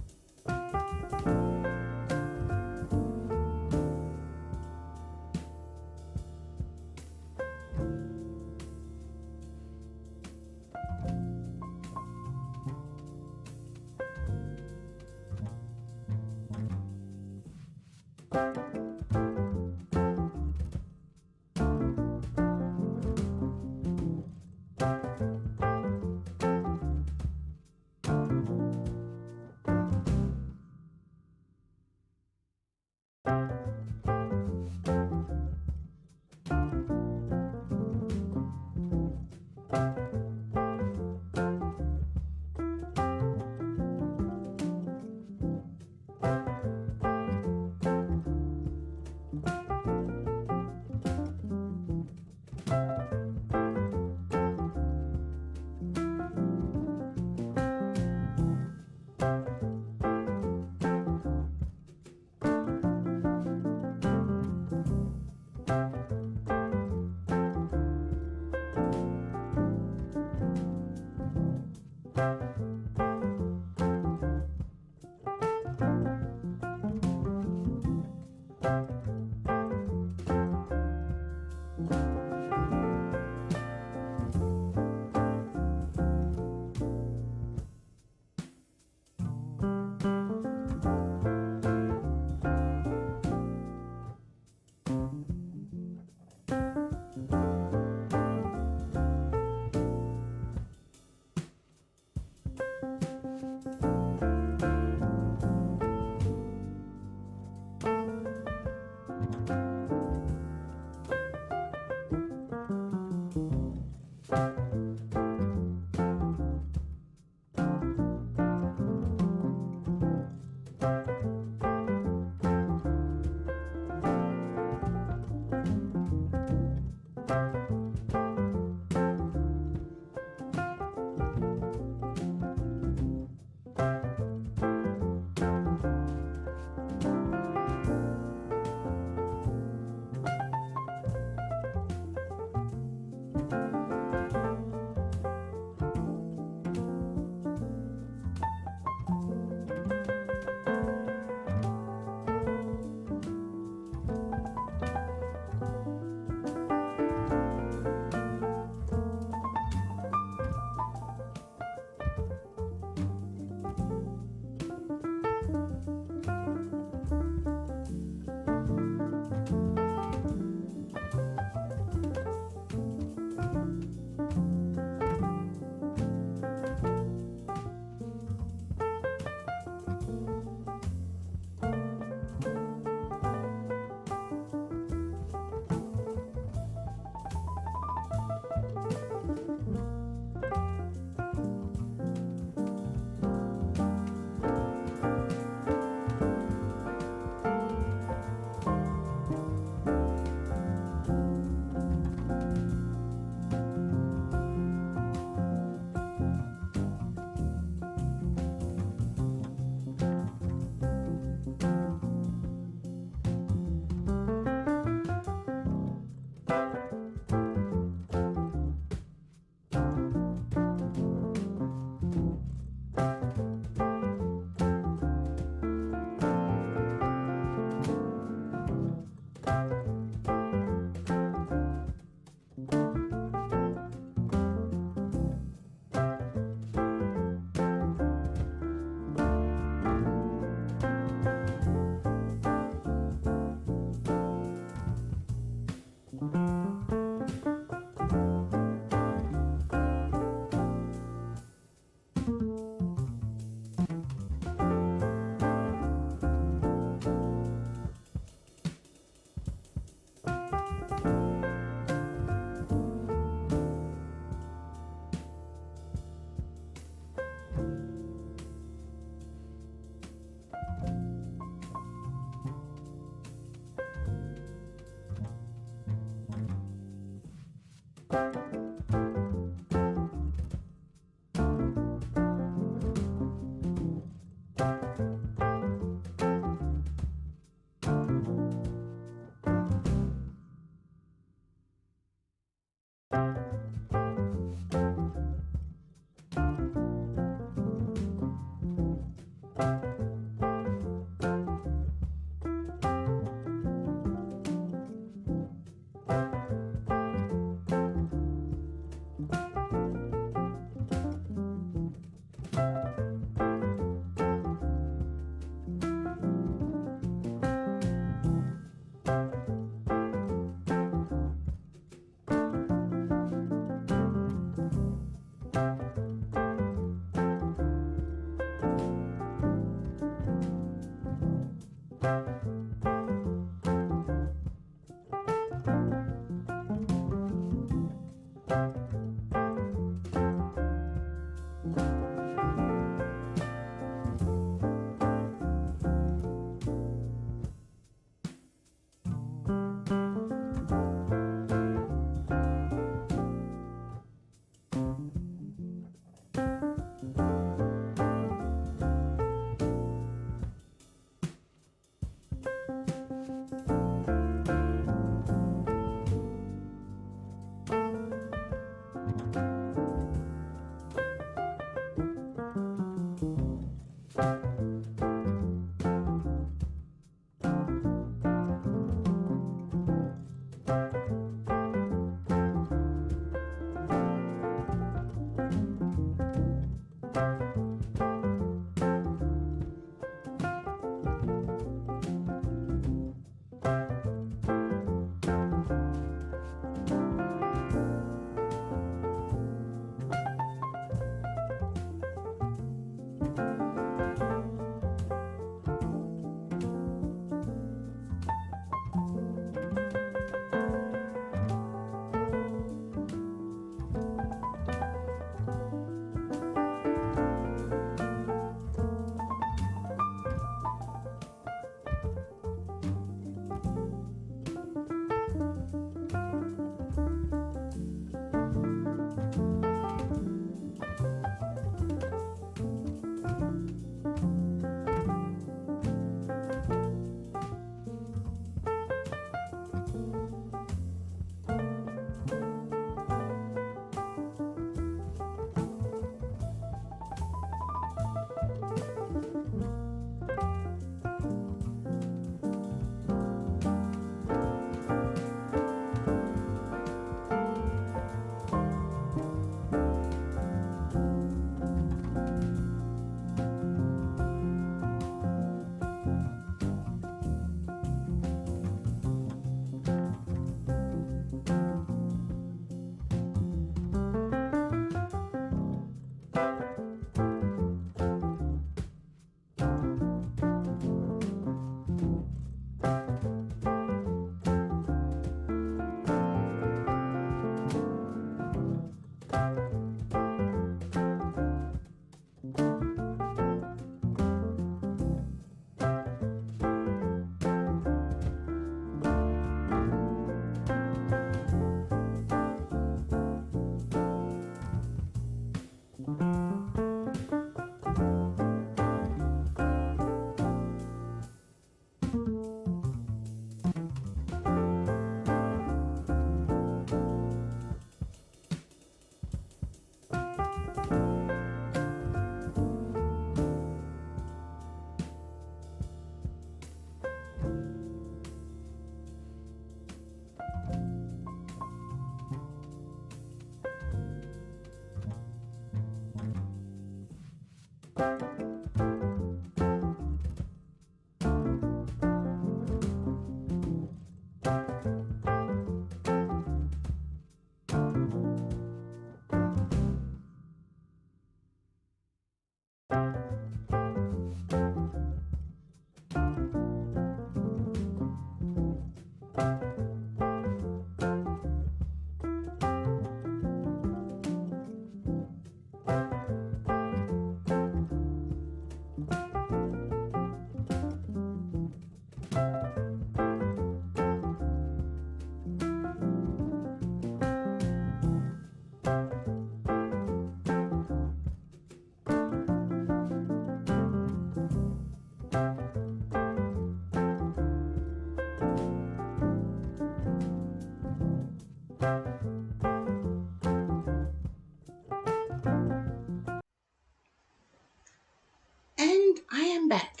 And I am back.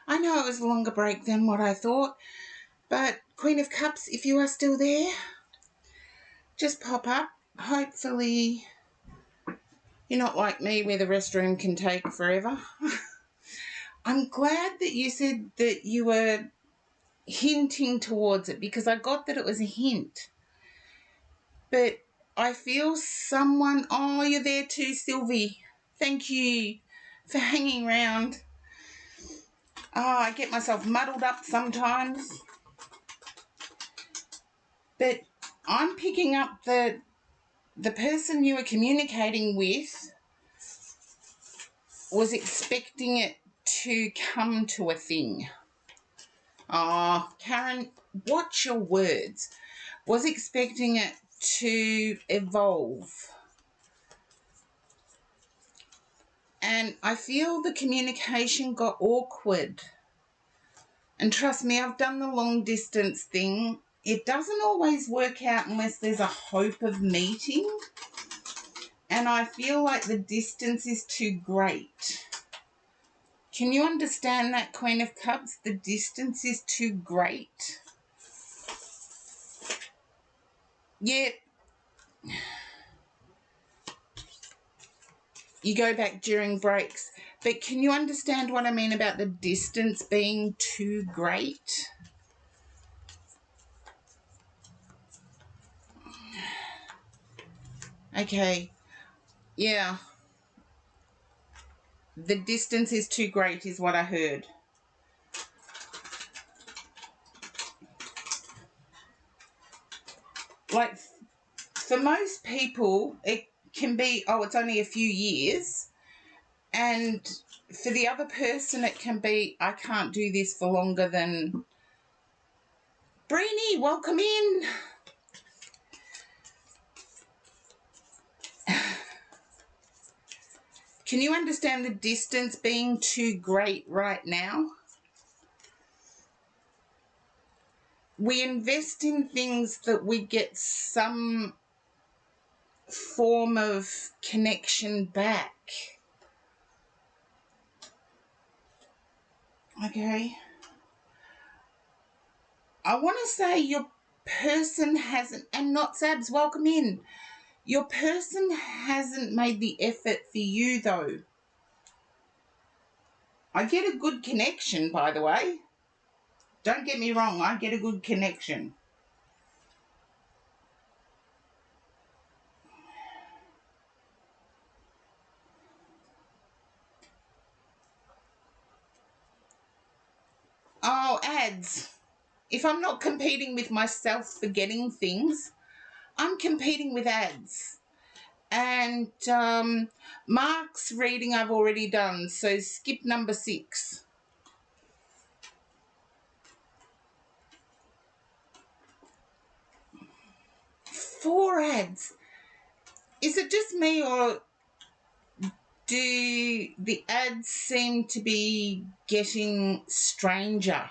I know it was a longer break than what I thought, but Queen of Cups, if you are still there, just pop up. Hopefully you're not like me where the restroom can take forever. I'm glad that you said that you were hinting towards it, because I got that it was a hint. But I feel someone... Oh, you're there too, Sylvie. Thank you for hanging around. I get myself muddled up sometimes. But I'm picking up that the person you were communicating with was expecting it to come to a thing. Oh, Karen, watch your words. Was expecting it to evolve. And I feel the communication got awkward. And trust me, I've done the long distance thing. It doesn't always work out unless there's a hope of meeting. And I feel like the distance is too great. Can you understand that, Queen of Cups? The distance is too great. Yet, you go back during breaks. But can you understand what I mean about the distance being too great? Okay, yeah. The distance is too great is what I heard. Like, for most people, it can be, oh, it's only a few years. And for the other person, it can be, I can't do this for longer than... Breenie, welcome in. Can you understand the distance being too great right now? We invest in things that we get some form of connection back. Okay. I want to say your person hasn't, and not Sabs, welcome in. Your person hasn't made the effort for you, though. I get a good connection, by the way. Don't get me wrong, I get a good connection. Oh, ads. If I'm not competing with myself for getting things, I'm competing with ads. And Mark's reading I've already done, so skip number 6. 4 ads. Is it just me, or do the ads seem to be getting stranger?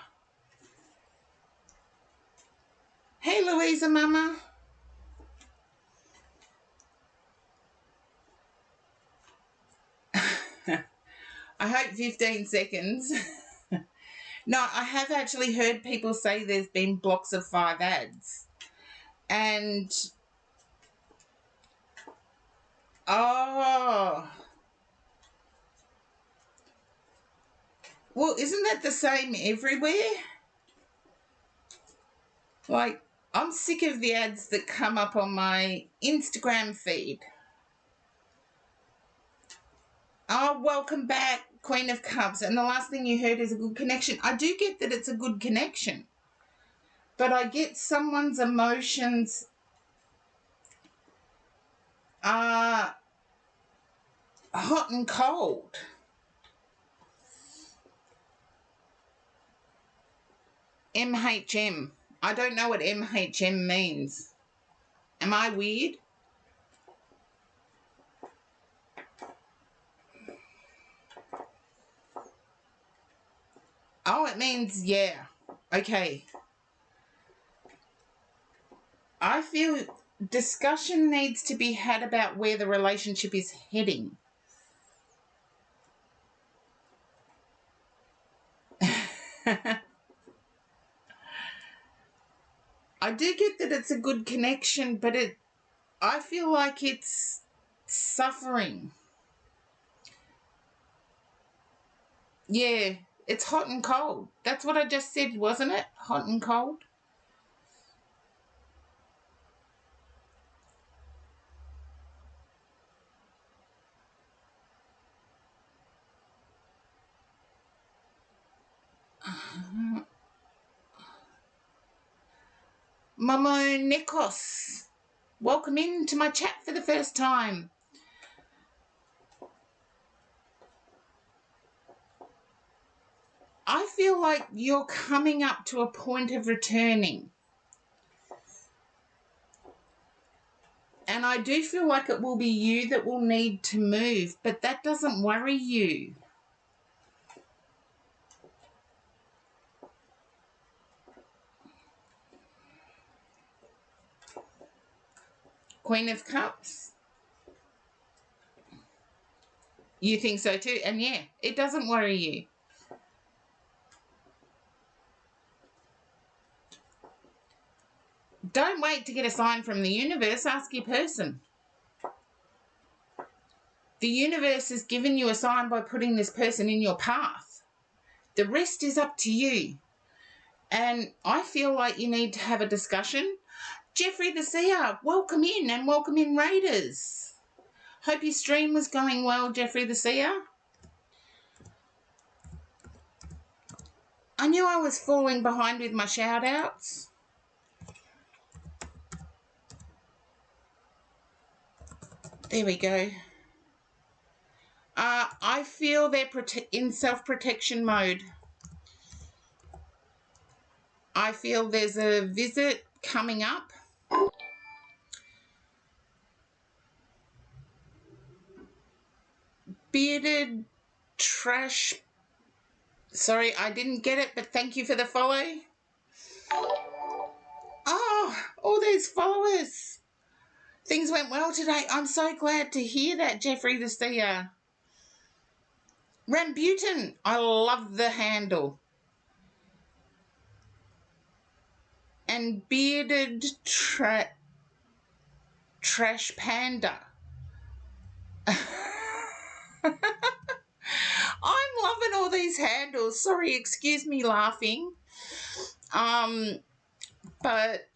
Hey, Louisa Mama. I hope 15 seconds. No, I have actually heard people say there's been blocks of 5 ads. And, oh, well, isn't that the same everywhere? Like, I'm sick of the ads that come up on my Instagram feed. Oh, welcome back, Queen of Cups. And the last thing you heard is a good connection. I do get that it's a good connection. But I get someone's emotions are hot and cold. MHM. I don't know what MHM means. Am I weird? Oh, it means, yeah. Okay. I feel discussion needs to be had about where the relationship is heading. I do get that it's a good connection, but I feel like it's suffering. Yeah, it's hot and cold. That's what I just said, wasn't it? Hot and cold. Momo Nikos, welcome into my chat for the first time. I feel like you're coming up to a point of returning. And I do feel like it will be you that will need to move, but that doesn't worry you. Queen of Cups. You think so too? And yeah, it doesn't worry you. Don't wait to get a sign from the universe. Ask your person. The universe has given you a sign by putting this person in your path. The rest is up to you. And I feel like you need to have a discussion. Jeffrey the Seer, welcome in, and welcome in Raiders. Hope your stream was going well, Jeffrey the Seer. I knew I was falling behind with my shout outs. There we go. I feel they're in self-protection mode. I feel there's a visit coming up. Bearded trash. Sorry, I didn't get it, but thank you for the follow. Oh, all these followers. Things went well today. I'm so glad to hear that, Jeffrey the Seer. Rambutan, I love the handle. And bearded trash panda. I'm loving all these handles. Sorry, excuse me laughing. But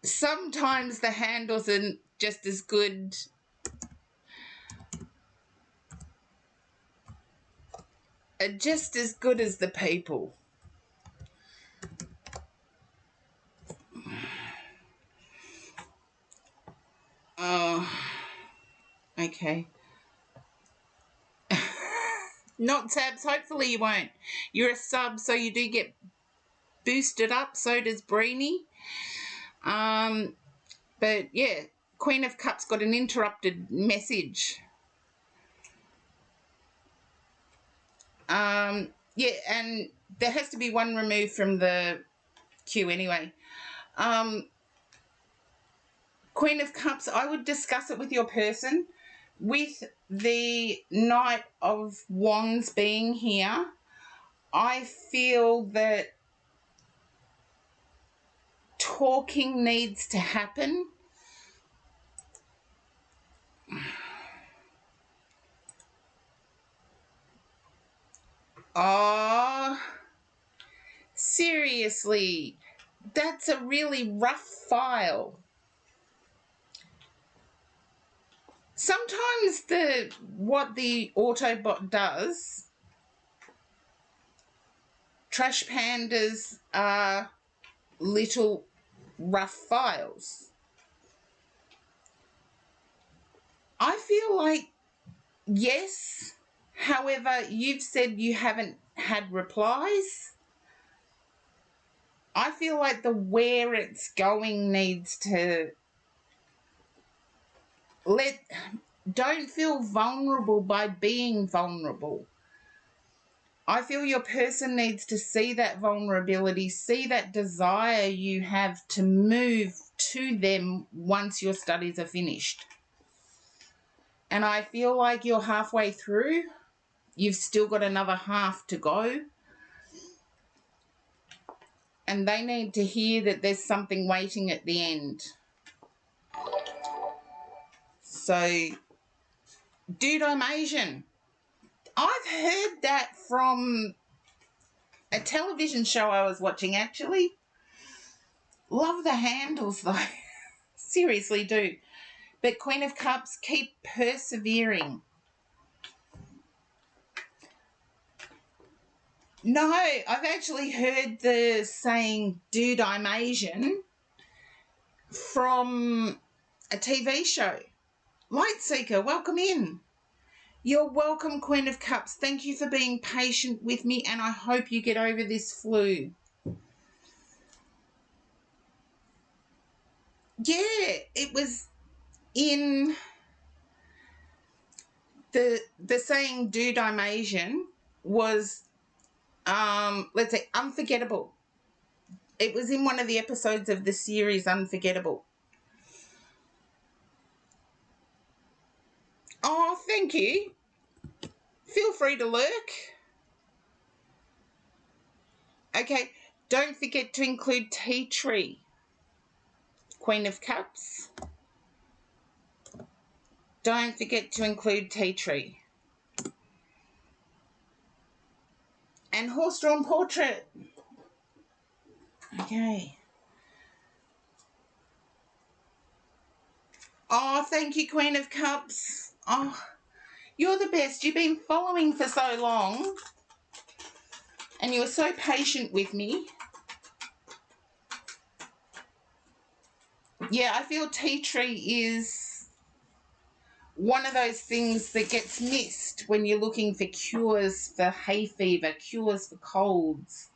sometimes the handles are just as good. Just as good as the people. Oh, okay. Not tabs. Hopefully you won't. You're a sub, so you do get boosted up. So does Breeny. But yeah, Queen of Cups got an interrupted message. Yeah, and there has to be one removed from the queue anyway. Queen of Cups, I would discuss it with your person. With the Knight of Wands being here, I feel that talking needs to happen. Oh, seriously, that's a really rough file. Sometimes what the Autobot does, trash pandas are little rough files. I feel like, yes, however, you've said you haven't had replies. I feel like the where it's going needs to don't feel vulnerable by being vulnerable. I feel your person needs to see that vulnerability, see that desire you have to move to them once your studies are finished. And I feel like you're halfway through. You've still got another half to go. And they need to hear that there's something waiting at the end. So, dude, I'm Asian. I've heard that from a television show I was watching, actually. Love the handles, though. Seriously do. But Queen of Cups, keep persevering. No, I've actually heard the saying, dude, I'm Asian, from a TV show. Lightseeker, welcome in. You're welcome, Queen of Cups. Thank you for being patient with me, and I hope you get over this flu. Yeah, it was in the saying, dude, I'm Asian, was, let's say, unforgettable. It was in one of the episodes of the series Unforgettable. Oh, thank you. Feel free to lurk. Okay, don't forget to include Tea Tree, Queen of Cups. Don't forget to include Tea Tree. And Horse-Drawn Portrait. Okay. Oh, thank you, Queen of Cups. Oh, you're the best. You've been following for so long. And you were so patient with me. Yeah, I feel tea tree is one of those things that gets missed when you're looking for cures for hay fever, cures for colds.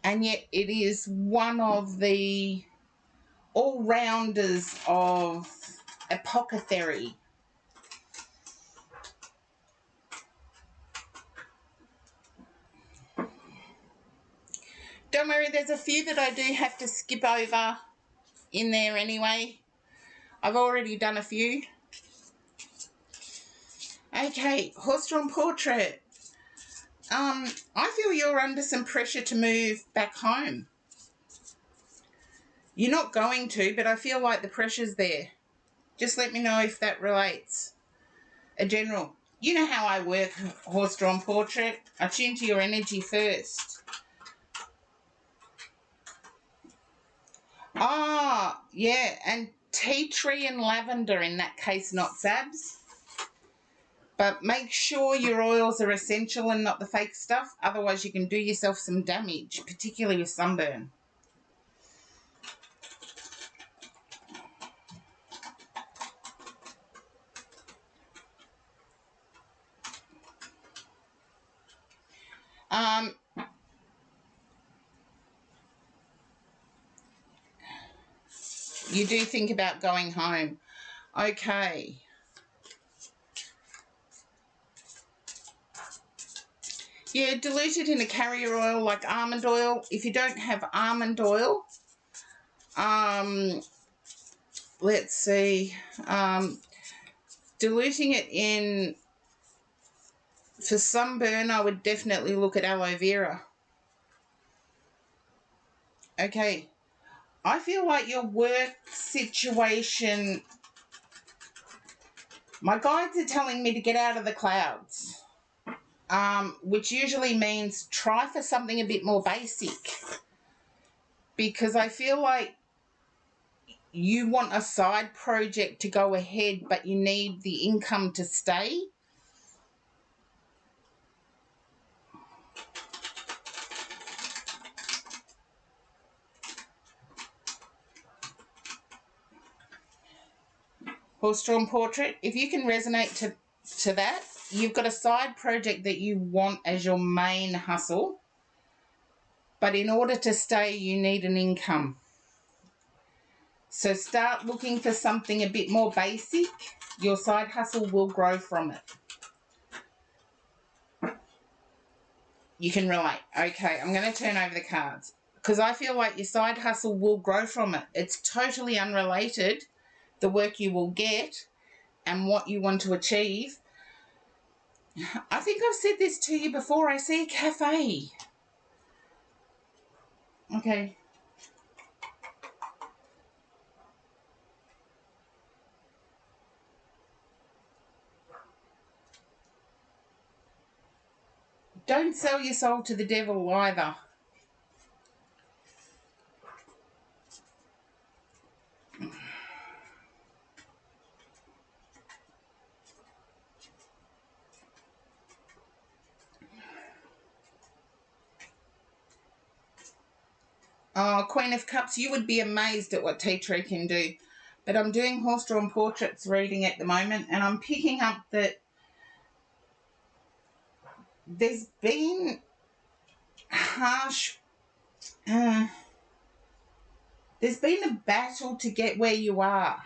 And yet it is one of the all-rounders of apothecary. Don't worry, there's a few that I do have to skip over in there anyway. I've already done a few. Okay, Horse-Drawn Portrait. I feel you're under some pressure to move back home. You're not going to, but I feel like the pressure's there. Just let me know if that relates. A general. You know how I work, Horse-Drawn Portrait. I tune to your energy first. Ah, yeah, and tea tree and lavender in that case, not sabs. But make sure your oils are essential and not the fake stuff. Otherwise, you can do yourself some damage, particularly with sunburn. You do think about going home. Okay. Yeah, dilute it in a carrier oil like almond oil. If you don't have almond oil, let's see, diluting it in, for sunburn, I would definitely look at aloe vera. Okay. I feel like your work situation, my guides are telling me to get out of the clouds, which usually means try for something a bit more basic, because I feel like you want a side project to go ahead, but you need the income to stay. Horse-Drawn Portrait, if you can resonate to that, you've got a side project that you want as your main hustle, but in order to stay, you need an income. So start looking for something a bit more basic. Your side hustle will grow from it. You can relate. Okay, I'm going to turn over the cards because I feel like your side hustle will grow from it. It's totally unrelated, the work you will get and what you want to achieve. I think I've said this to you before. I see a cafe. Okay. Don't sell your soul to the devil either. Oh, Queen of Cups, you would be amazed at what tea tree can do. But I'm doing horse-drawn portraits reading at the moment, and I'm picking up that there's been harsh... there's been a battle to get where you are.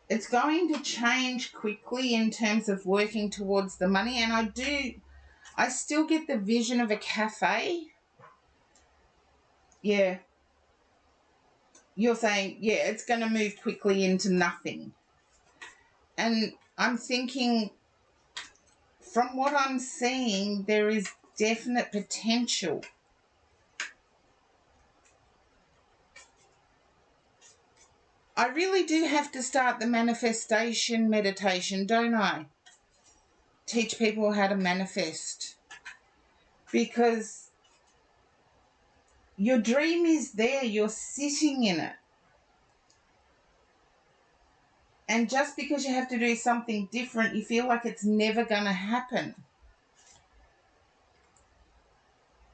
It's going to change quickly in terms of working towards the money, and I still get the vision of a cafe. Yeah. You're saying, yeah, it's going to move quickly into nothing. And I'm thinking, from what I'm seeing, there is definite potential. I really do have to start the manifestation meditation, don't I? Teach people how to manifest. Because your dream is there, you're sitting in it. And just because you have to do something different, you feel like it's never going to happen.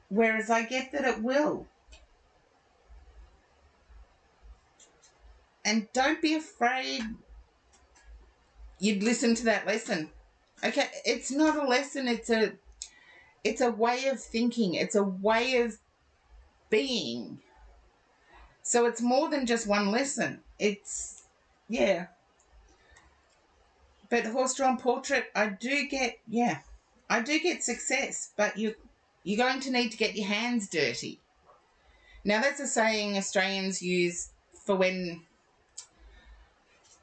Whereas I get that it will. And don't be afraid you'd listen to that lesson. Okay, it's not a lesson, it's a way of thinking, it's a way of being. So it's more than just one lesson. It's, yeah. But horse-drawn portrait, I do get success, but you're going to need to get your hands dirty. Now, that's a saying Australians use for when,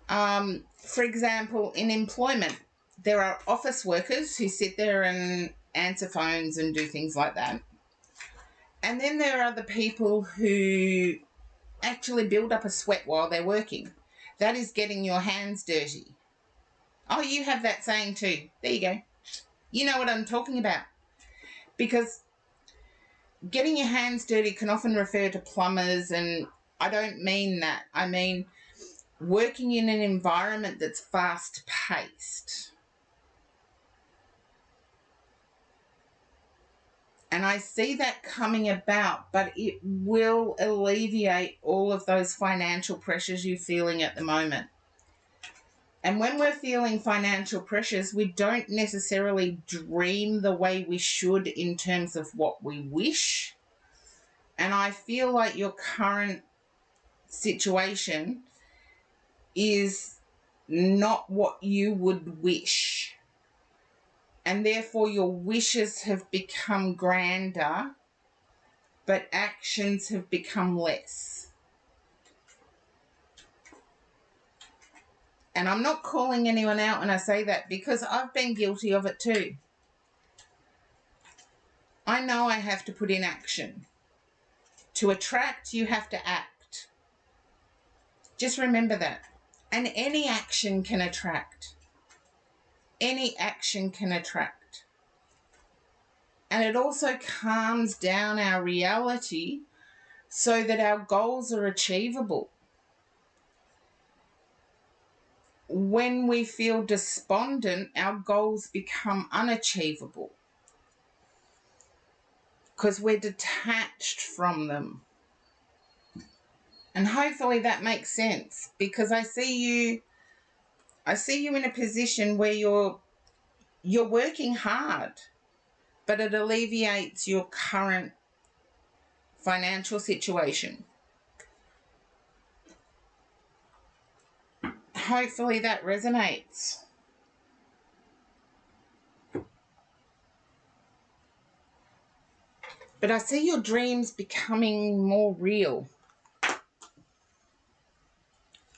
for example, in employment, there are office workers who sit there and answer phones and do things like that. And then there are the people who actually build up a sweat while they're working. That is getting your hands dirty. Oh, you have that saying too. There you go. You know what I'm talking about. Because getting your hands dirty can often refer to plumbers, and I don't mean that. I mean working in an environment that's fast-paced. And I see that coming about, but it will alleviate all of those financial pressures you're feeling at the moment. And when we're feeling financial pressures, we don't necessarily dream the way we should in terms of what we wish. And I feel like your current situation is not what you would wish. And therefore your wishes have become grander, but actions have become less. And I'm not calling anyone out when I say that, because I've been guilty of it too. I know I have to put in action. To attract, you have to act. Just remember that. And any action can attract. Any action can attract. And it also calms down our reality so that our goals are achievable. When we feel despondent, our goals become unachievable because we're detached from them. And hopefully that makes sense, because I see you in a position where you're working hard, but it alleviates your current financial situation. Hopefully that resonates. But I see your dreams becoming more real.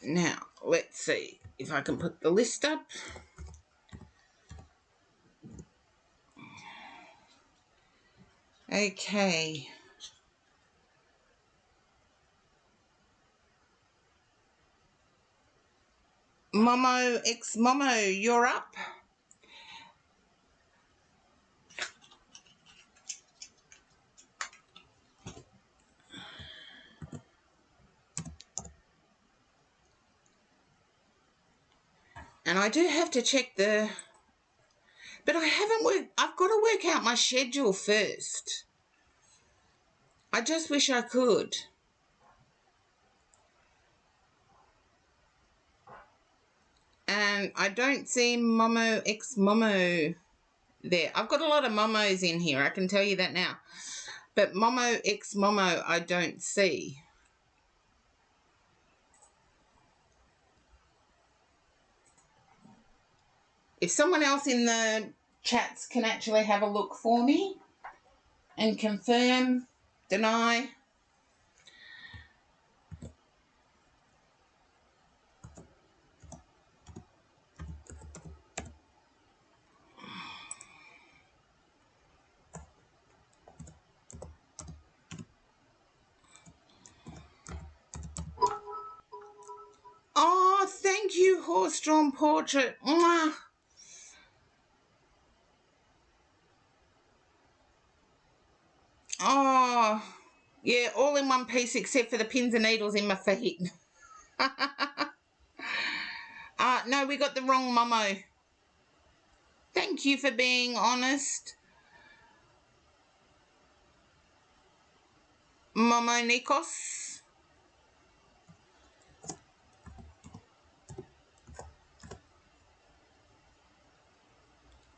Now, let's see if I can put the list up. Okay. Momo X Momo, you're up. And I do have to check but I haven't worked, I've got to work out my schedule first. I just wish I could. And I don't see Momo X Momo there. I've got a lot of Momos in here, I can tell you that now. But Momo X Momo I don't see. If someone else in the chats can actually have a look for me and confirm, deny. Oh, thank you, Horse-Drawn Portrait. Mwah. Oh, yeah, all in one piece except for the pins and needles in my feet. No, we got the wrong Momo. Thank you for being honest. Momo Nikos.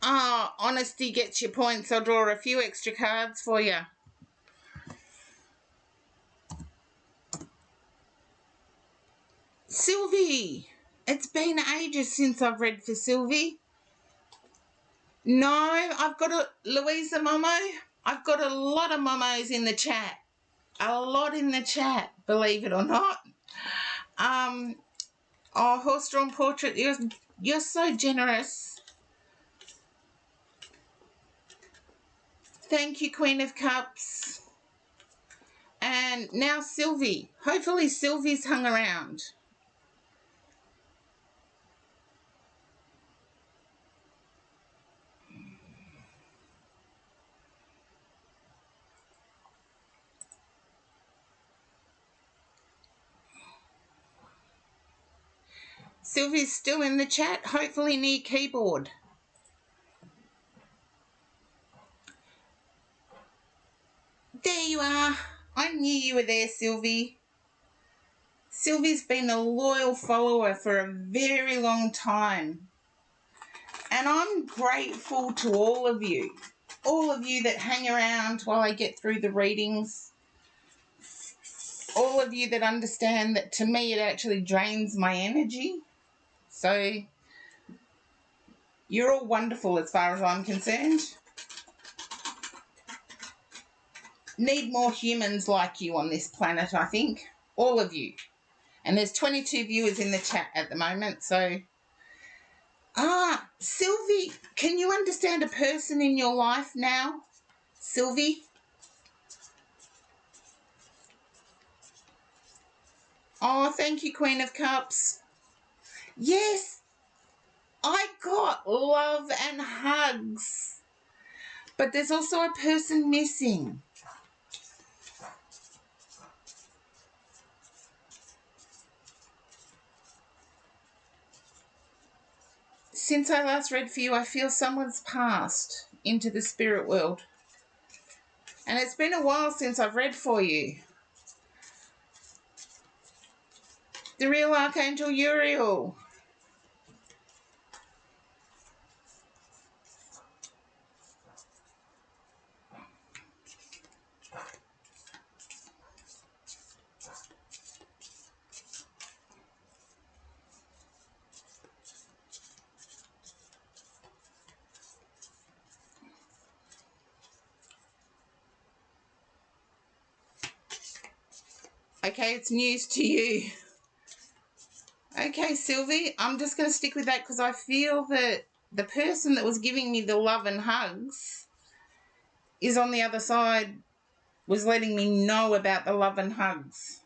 Oh, honesty gets your points. I'll draw a few extra cards for you. Sylvie. It's been ages since I've read for Sylvie. No, I've got a Louisa Momo. I've got a lot of Momos in the chat. A lot in the chat, believe it or not. Oh, Horse-Drawn Portrait, you're so generous. Thank you, Queen of Cups. And now Sylvie. Hopefully Sylvie's hung around. Sylvie's still in the chat, hopefully near keyboard. There you are. I knew you were there, Sylvie. Sylvie's been a loyal follower for a very long time. And I'm grateful to all of you that hang around while I get through the readings, all of you that understand that to me it actually drains my energy. So you're all wonderful as far as I'm concerned. Need more humans like you on this planet, I think. All of you. And there's 22 viewers in the chat at the moment, so... Sylvie, can you understand a person in your life now? Sylvie? Oh, thank you, Queen of Cups. Yes, I got love and hugs. But there's also a person missing. Since I last read for you, I feel someone's passed into the spirit world. And it's been a while since I've read for you. The real Archangel Uriel. Okay, it's news to you. Okay, Sylvie, I'm just going to stick with that because I feel that the person that was giving me the love and hugs is on the other side, was letting me know about the love and hugs.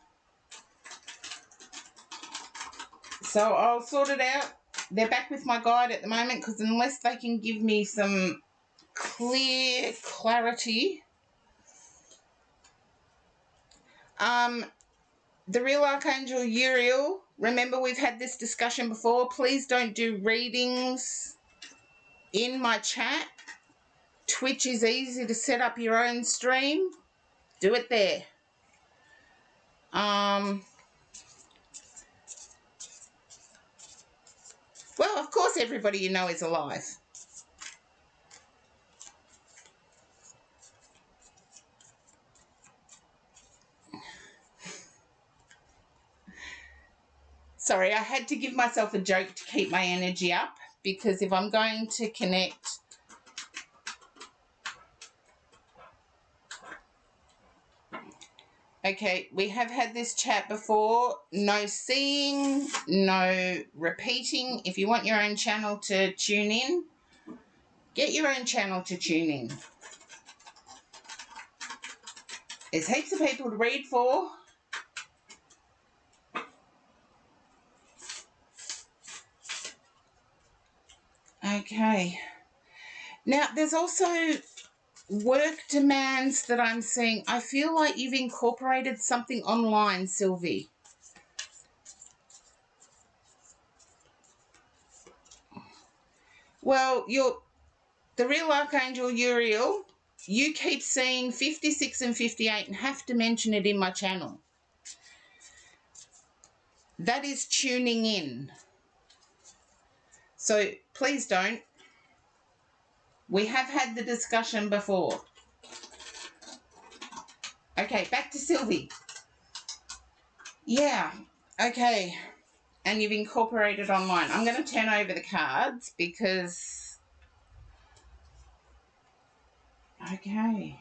So I'll sort it out. They're back with my guide at the moment because unless they can give me some clear clarity... The real Archangel Uriel, remember we've had this discussion before, please don't do readings in my chat. Twitch is easy to set up your own stream. Do it there. Well, of course, everybody you know is alive. Sorry, I had to give myself a joke to keep my energy up, because if I'm going to connect, okay, we have had this chat before. No seeing, no repeating. If you want your own channel to tune in, get your own channel to tune in. There's heaps of people to read for. Okay. Now, there's also work demands that I'm seeing. I feel like you've incorporated something online, Sylvie. Well, the real Archangel Uriel, you keep seeing 56 and 58 and have to mention it in my channel. That is tuning in. So please don't. We have had the discussion before. Okay, back to Sylvie. Yeah, okay. And you've incorporated online. I'm going to turn over the cards because... Okay.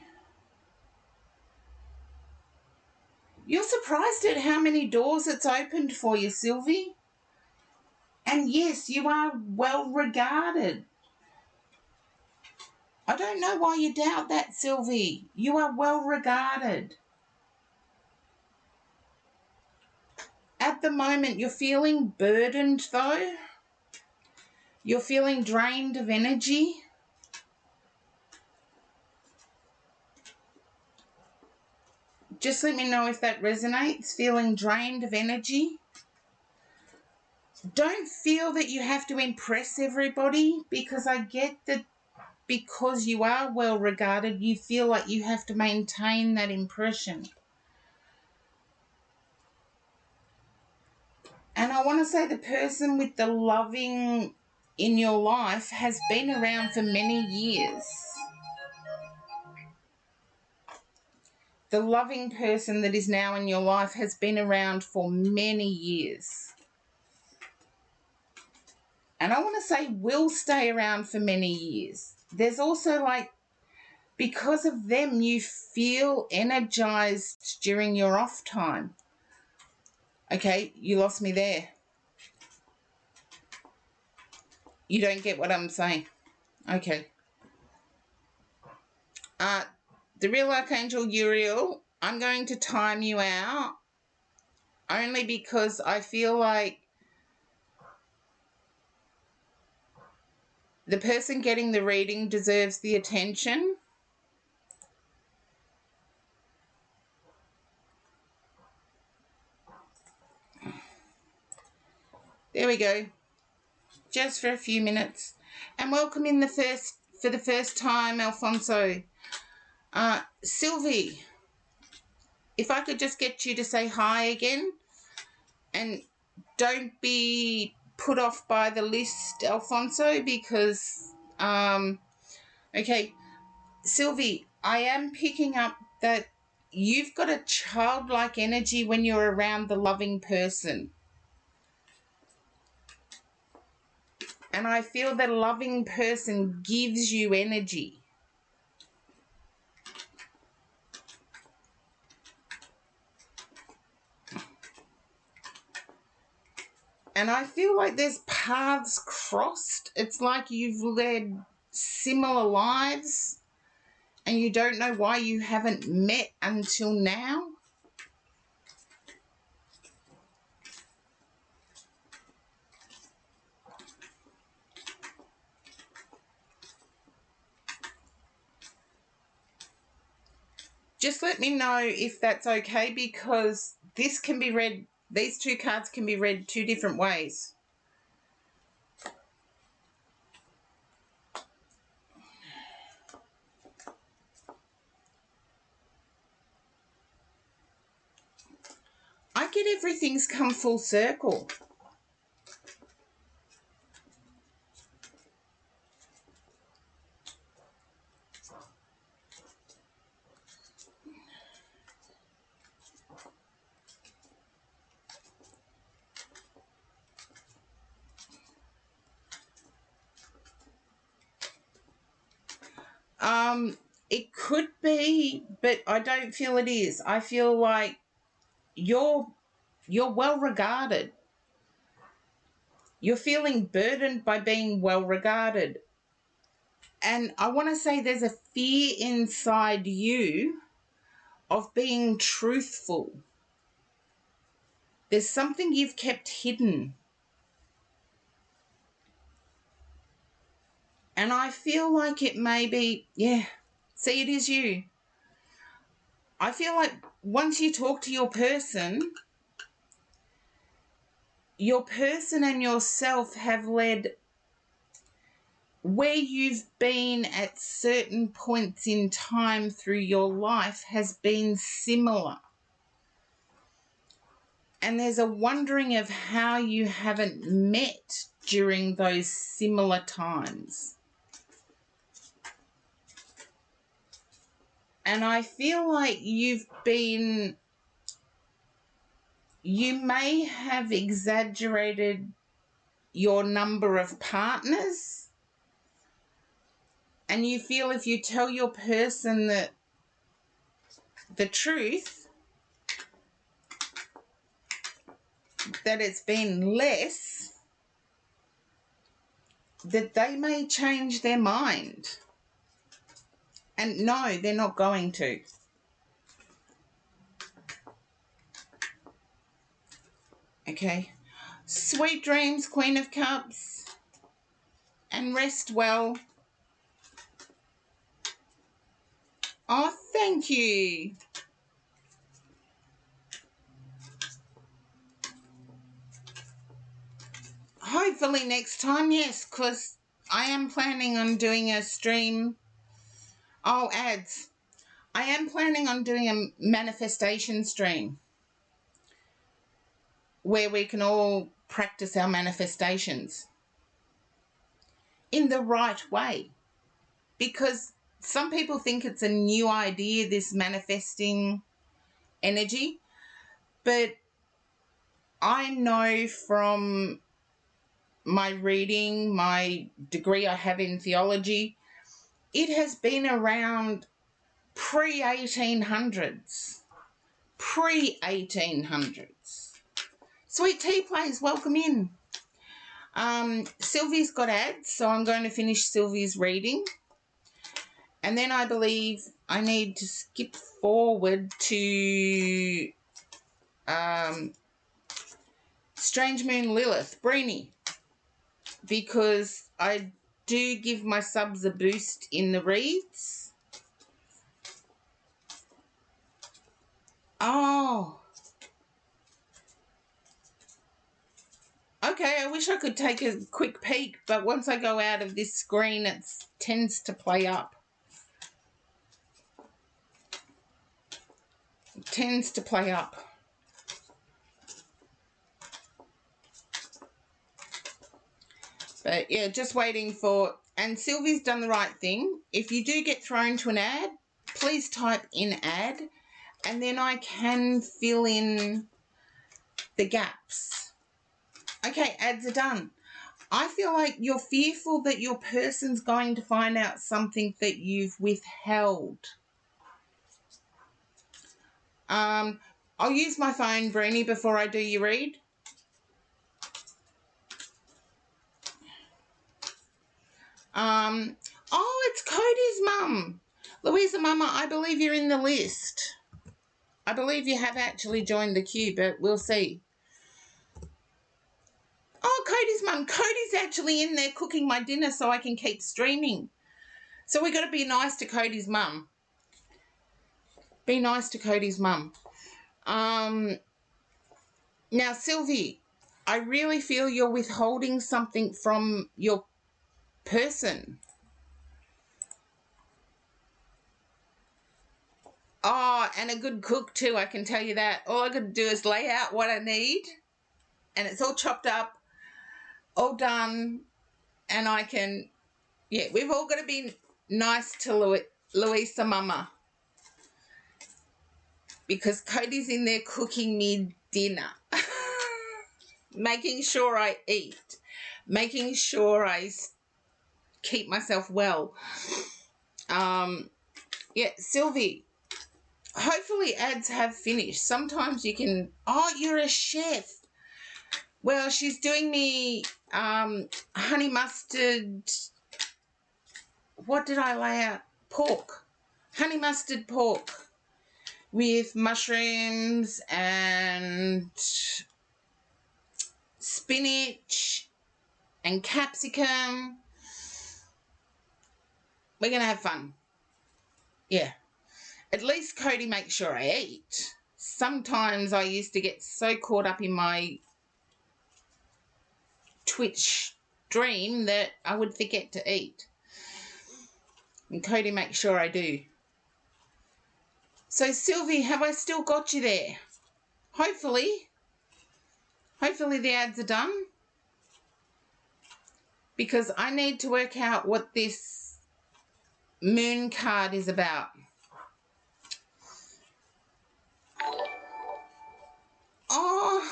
You're surprised at how many doors it's opened for you, Sylvie. And yes, you are well regarded. I don't know why you doubt that, Sylvie. You are well regarded. At the moment, you're feeling burdened, though. You're feeling drained of energy. Just let me know if that resonates. Feeling drained of energy. Don't feel that you have to impress everybody, because I get that because you are well regarded, you feel like you have to maintain that impression. And I want to say the person with the loving in your life has been around for many years. The loving person that is now in your life has been around for many years. And I want to say will stay around for many years. There's also like, because of them, you feel energized during your off time. Okay, you lost me there. You don't get what I'm saying. Okay. The real Archangel Uriel, I'm going to time you out only because I feel like the person getting the reading deserves the attention. There we go. Just for a few minutes. And welcome in for the first time, Alfonso. Sylvie, if I could just get you to say hi again, and don't be put off by the list, Alfonso, because, okay, Sylvie, I am picking up that you've got a childlike energy when you're around the loving person. And I feel that a loving person gives you energy. And I feel like there's paths crossed. It's like you've led similar lives and you don't know why you haven't met until now. Just let me know if that's okay, because this can be read, these two cards can be read two different ways. weird everything's come full circle. It could be, but I don't feel it is. I feel like you're well regarded. You're feeling burdened by being well regarded. And I want to say there's a fear inside you of being truthful. There's something you've kept hidden. And I feel like it may be, yeah, see, it is you. I feel like once you talk to your person and yourself have led where you've been at certain points in time through your life has been similar. And there's a wondering of how you haven't met during those similar times. And I feel like you may have exaggerated your number of partners, and you feel if you tell your person the truth, that it's been less, that they may change their mind. And no, they're not going to. Okay. Sweet dreams, Queen of Cups. And rest well. Oh, thank you. Hopefully next time, yes, because I am planning on doing a stream. Oh, ads. I am planning on doing a manifestation stream where we can all practice our manifestations in the right way. Because some people think it's a new idea, this manifesting energy, but I know from my reading, my degree I have in theology, it has been around pre-1800s. Pre-1800s. Sweet Tea Plays, welcome in. Sylvie's got ads, so I'm going to finish Sylvie's reading. And then I believe I need to skip forward to Strange Moon Lilith, Breenie, because I do give my subs a boost in the reads. Oh. Okay, I wish I could take a quick peek, but once I go out of this screen, it tends to play up. It tends to play up. But yeah, just waiting for, and Sylvie's done the right thing. If you do get thrown to an ad, please type in ad, and then I can fill in the gaps. Okay, ads are done. I feel like you're fearful that your person's going to find out something that you've withheld. I'll use my phone, Breenie, before I do your read. Oh, it's Cody's mum. Louisa Mama, I believe you're in the list. I believe you have actually joined the queue, but we'll see. Oh, Cody's mum. Cody's actually in there cooking my dinner so I can keep streaming. So we've got to be nice to Cody's mum. Be nice to Cody's mum. Now, Sylvie, I really feel you're withholding something from your person. Oh, and a good cook too, I can tell you that. All I got to do is lay out what I need, and it's all chopped up, all done, and I can, yeah, we've all got to be nice to Louisa Mama, because Cody's in there cooking me dinner, making sure I eat, making sure I keep myself well. Yeah, Sylvie, hopefully ads have finished. Sometimes you can, oh, you're a chef. Well, she's doing me honey mustard, what did I lay out? Pork. Honey mustard pork with mushrooms and spinach and capsicum. We're going to have fun. Yeah. At least Cody makes sure I eat. Sometimes I used to get so caught up in my Twitch stream that I would forget to eat. And Cody makes sure I do. So Sylvie, have I still got you there? Hopefully. Hopefully the ads are done. Because I need to work out what this moon card is about. Oh,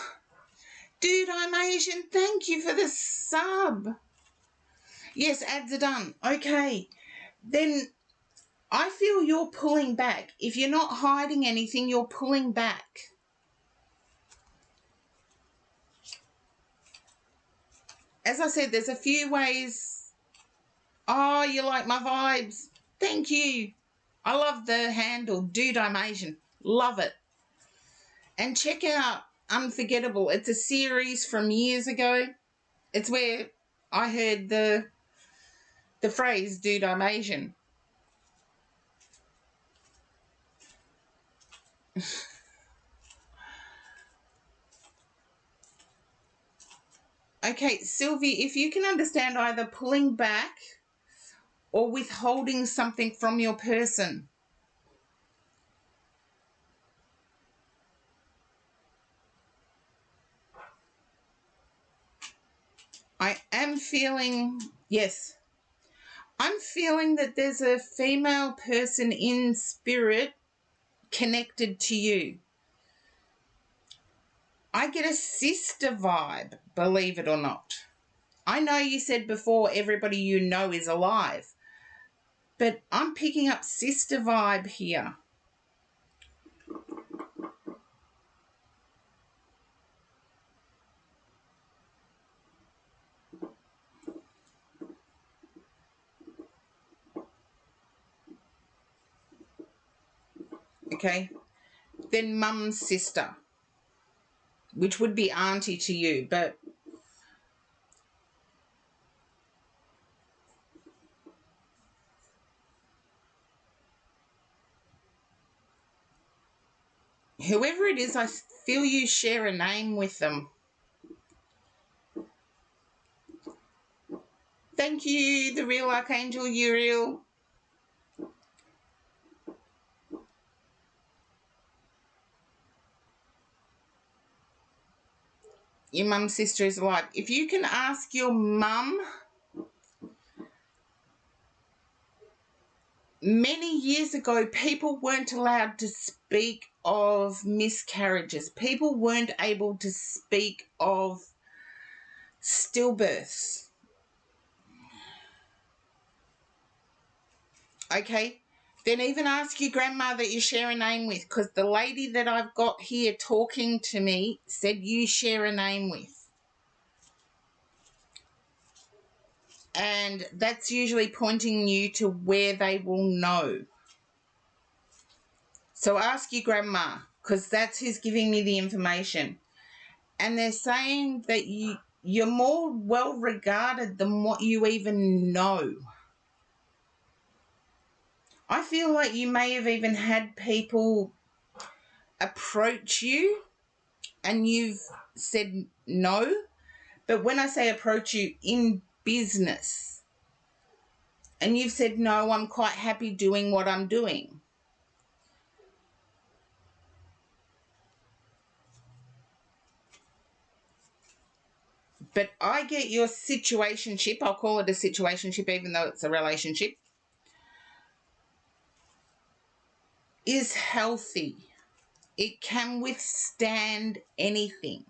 dude, I'm Asian. Thank you for the sub. Yes, ads are done. Okay. Then I feel you're pulling back. If you're not hiding anything, you're pulling back. As I said, there's a few ways. Oh, you like my vibes. Thank you. I love the handle. Dude, I'm Asian. Love it. And check out Unforgettable. It's a series from years ago. It's where I heard the phrase, dude, I'm Asian. Okay, Sylvie, if you can understand either pulling back or withholding something from your person. I am feeling, yes, I'm feeling that there's a female person in spirit connected to you. I get a sister vibe, believe it or not. I know you said before everybody you know is alive, but I'm picking up sister vibe here. Okay, then mum's sister, which would be auntie to you, but whoever it is, I feel you share a name with them. Thank you, the real Archangel Uriel. Your mum's sister is alive. If you can ask your mum, many years ago, people weren't allowed to speak of miscarriages. People weren't able to speak of stillbirths. Okay? Then even ask your grandma that you share a name with, because the lady that I've got here talking to me said you share a name with. And that's usually pointing you to where they will know. So ask your grandma, because that's who's giving me the information. And they're saying that you're more well regarded than what you even know. I feel like you may have even had people approach you and you've said no. But when I say approach you in business, and you've said no, I'm quite happy doing what I'm doing. But I get your situationship, I'll call it a situationship even though it's a relationship, is healthy. It can withstand anything.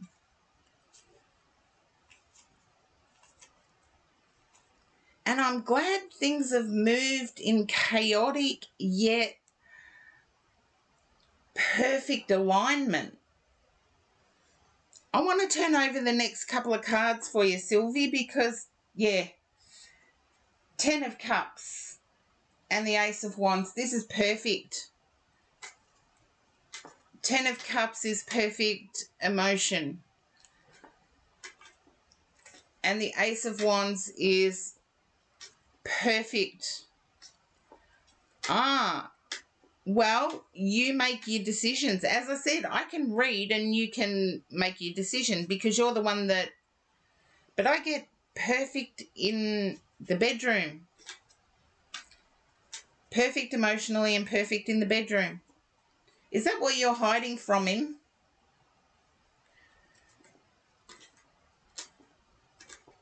And I'm glad things have moved in chaotic yet perfect alignment. I want to turn over the next couple of cards for you, Sylvie, because, yeah, 10 of Cups and the Ace of Wands. This is perfect. 10 of Cups is perfect emotion. And the Ace of Wands is perfect. Well, you make your decisions. As I said, I can read and you can make your decision because you're the one that... But I get perfect in the bedroom. Perfect emotionally and perfect in the bedroom. Is that what you're hiding from him?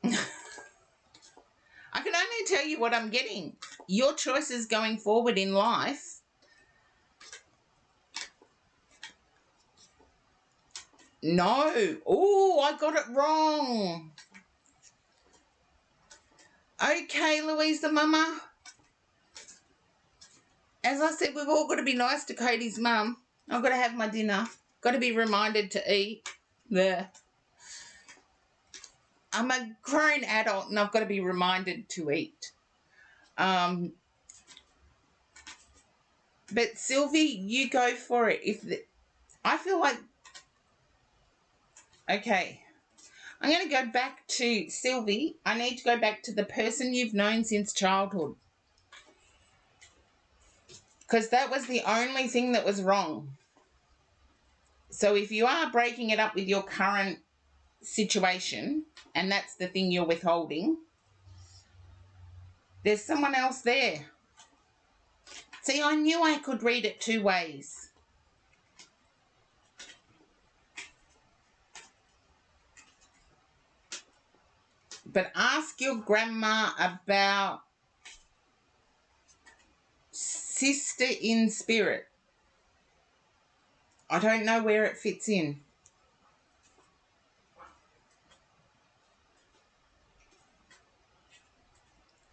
I can only tell you what I'm getting. Your choices going forward in life. No. Oh, I got it wrong. Okay, Louise the mama. As I said, we've all got to be nice to Cody's mum. I've got to have my dinner. Got to be reminded to eat. There. I'm a grown adult and I've got to be reminded to eat. But Sylvie, you go for it. I feel like... Okay. I'm going to go back to Sylvie. I need to go back to the person you've known since childhood. Because that was the only thing that was wrong. So if you are breaking it up with your current situation, and that's the thing you're withholding, there's someone else there. See, I knew I could read it two ways. But ask your grandma about sister in spirit. I don't know where it fits in.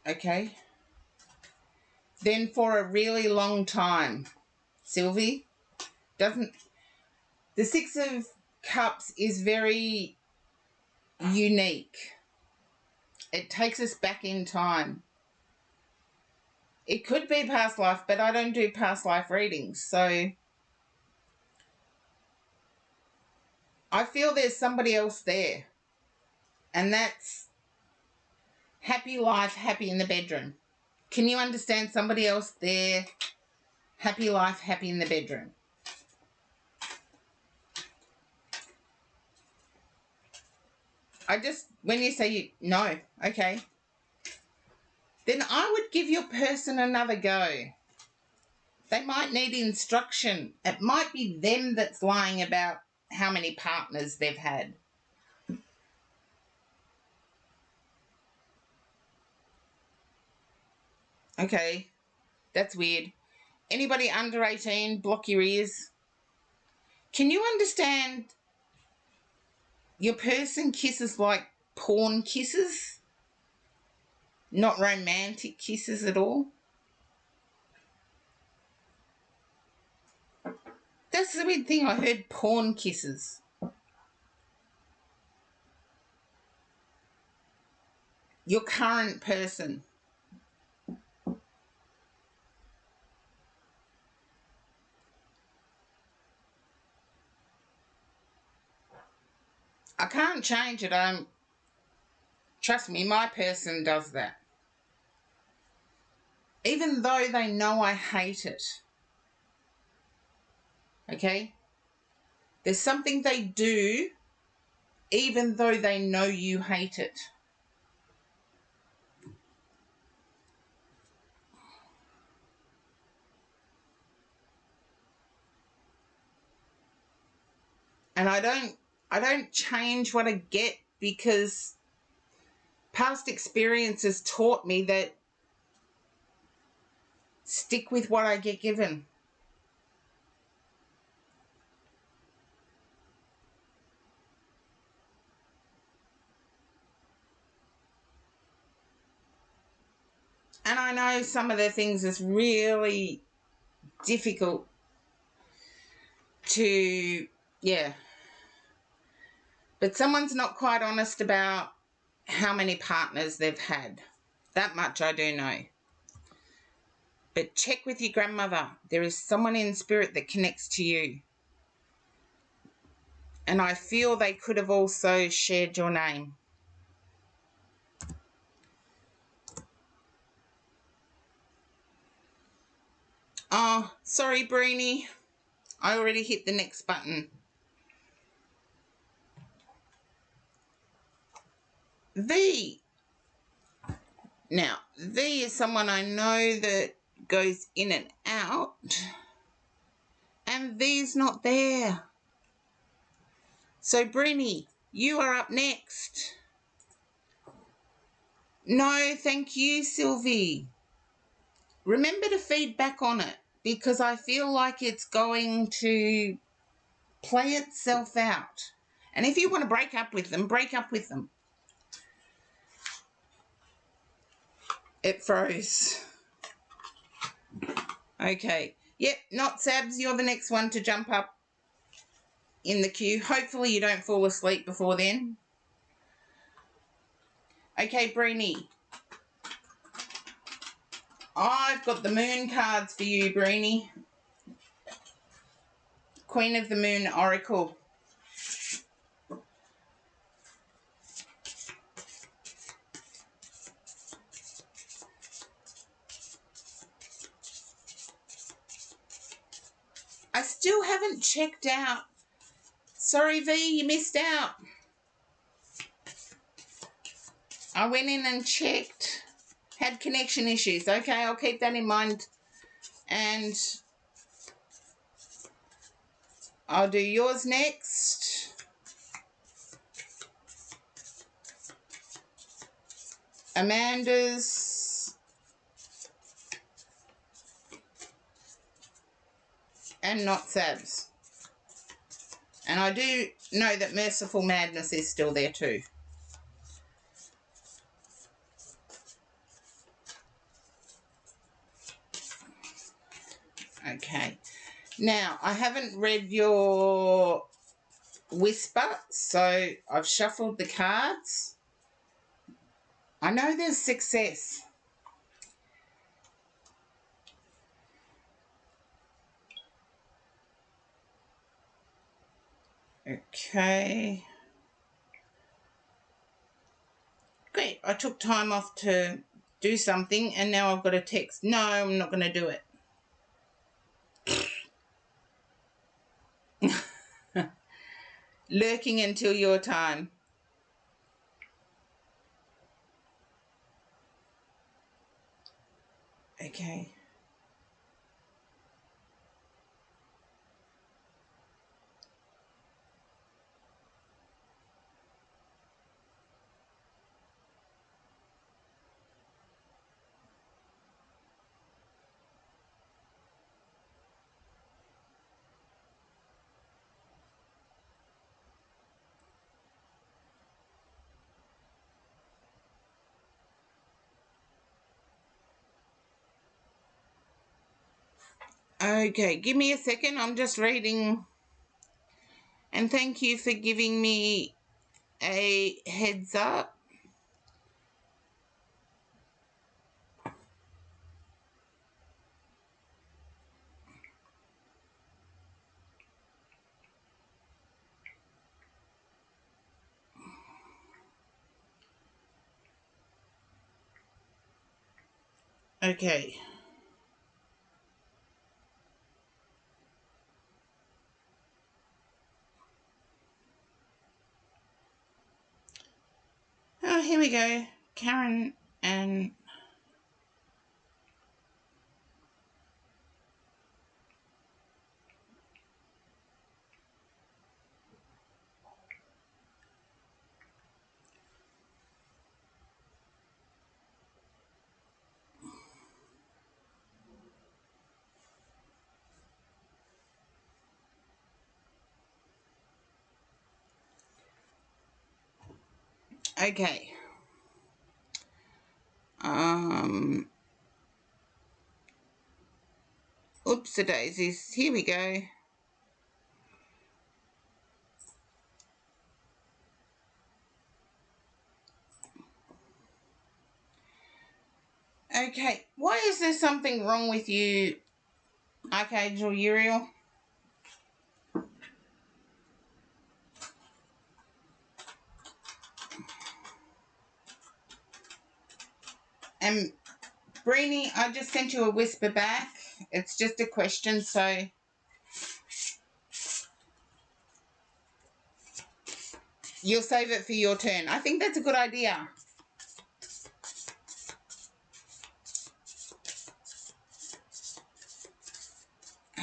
Okay. Then for a really long time, Sylvie, doesn't... The Six of Cups is very unique. It takes us back in time. It could be past life, but I don't do past life readings. So I feel there's somebody else there. And that's happy life, happy in the bedroom. Can you understand somebody else there? Happy life, happy in the bedroom. When you say no, okay. Then I would give your person another go. They might need instruction. It might be them that's lying about how many partners they've had. Okay, that's weird. Anybody under 18, block your ears. Can you understand your person kisses like porn kisses? Not romantic kisses at all? That's the weird thing. I heard porn kisses. Your current person. I can't change it. Trust me, my person does that. Even though they know I hate it. Okay? There's something they do even though they know you hate it. And I don't change what I get because past experiences taught me that stick with what I get given. And I know some of the things is really difficult to, yeah. But someone's not quite honest about how many partners they've had. That much I do know. But check with your grandmother. There is someone in spirit that connects to you. And I feel they could have also shared your name. Oh, sorry, Breenie. I already hit the next button. V. Now, V is someone I know that goes in and out. And V's not there. So, Breenie, you are up next. No, thank you, Sylvie. Remember to feed back on it because I feel like it's going to play itself out. And if you want to break up with them, break up with them. It froze. Okay. Yep, not Sabs. You're the next one to jump up in the queue. Hopefully you don't fall asleep before then. Okay, Breenie. I've got the moon cards for you, Breenie. Queen of the Moon Oracle. I still haven't checked out. Sorry, V, you missed out. I went in and checked. Had connection issues. Okay, I'll keep that in mind. And I'll do yours next. Amanda's. And not Sab's. And I do know that Merciful Madness is still there too. Okay. Now, I haven't read your whisper, so I've shuffled the cards. I know there's success. Okay. Great. I took time off to do something and now I've got a text. No, I'm not going to do it. Lurking until your time. Okay. Okay, give me a second. I'm just reading. And thank you for giving me a heads up. Okay. Oh, here we go. Karen and... Okay. Oops-a-daisies. Here we go. Okay. Why is there something wrong with you, Archangel Uriel? And Breenie, I just sent you a whisper back. It's just a question, so you'll save it for your turn. I think that's a good idea.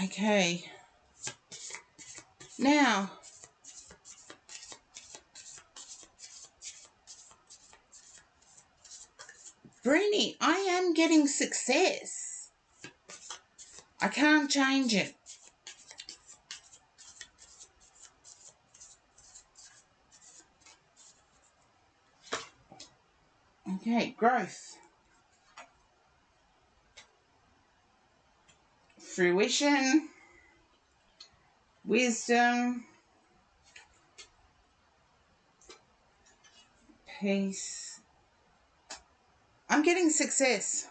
Okay. Now, Breenie, I am getting success. I can't change it. Okay, growth. Fruition. Wisdom. Peace. I'm getting success.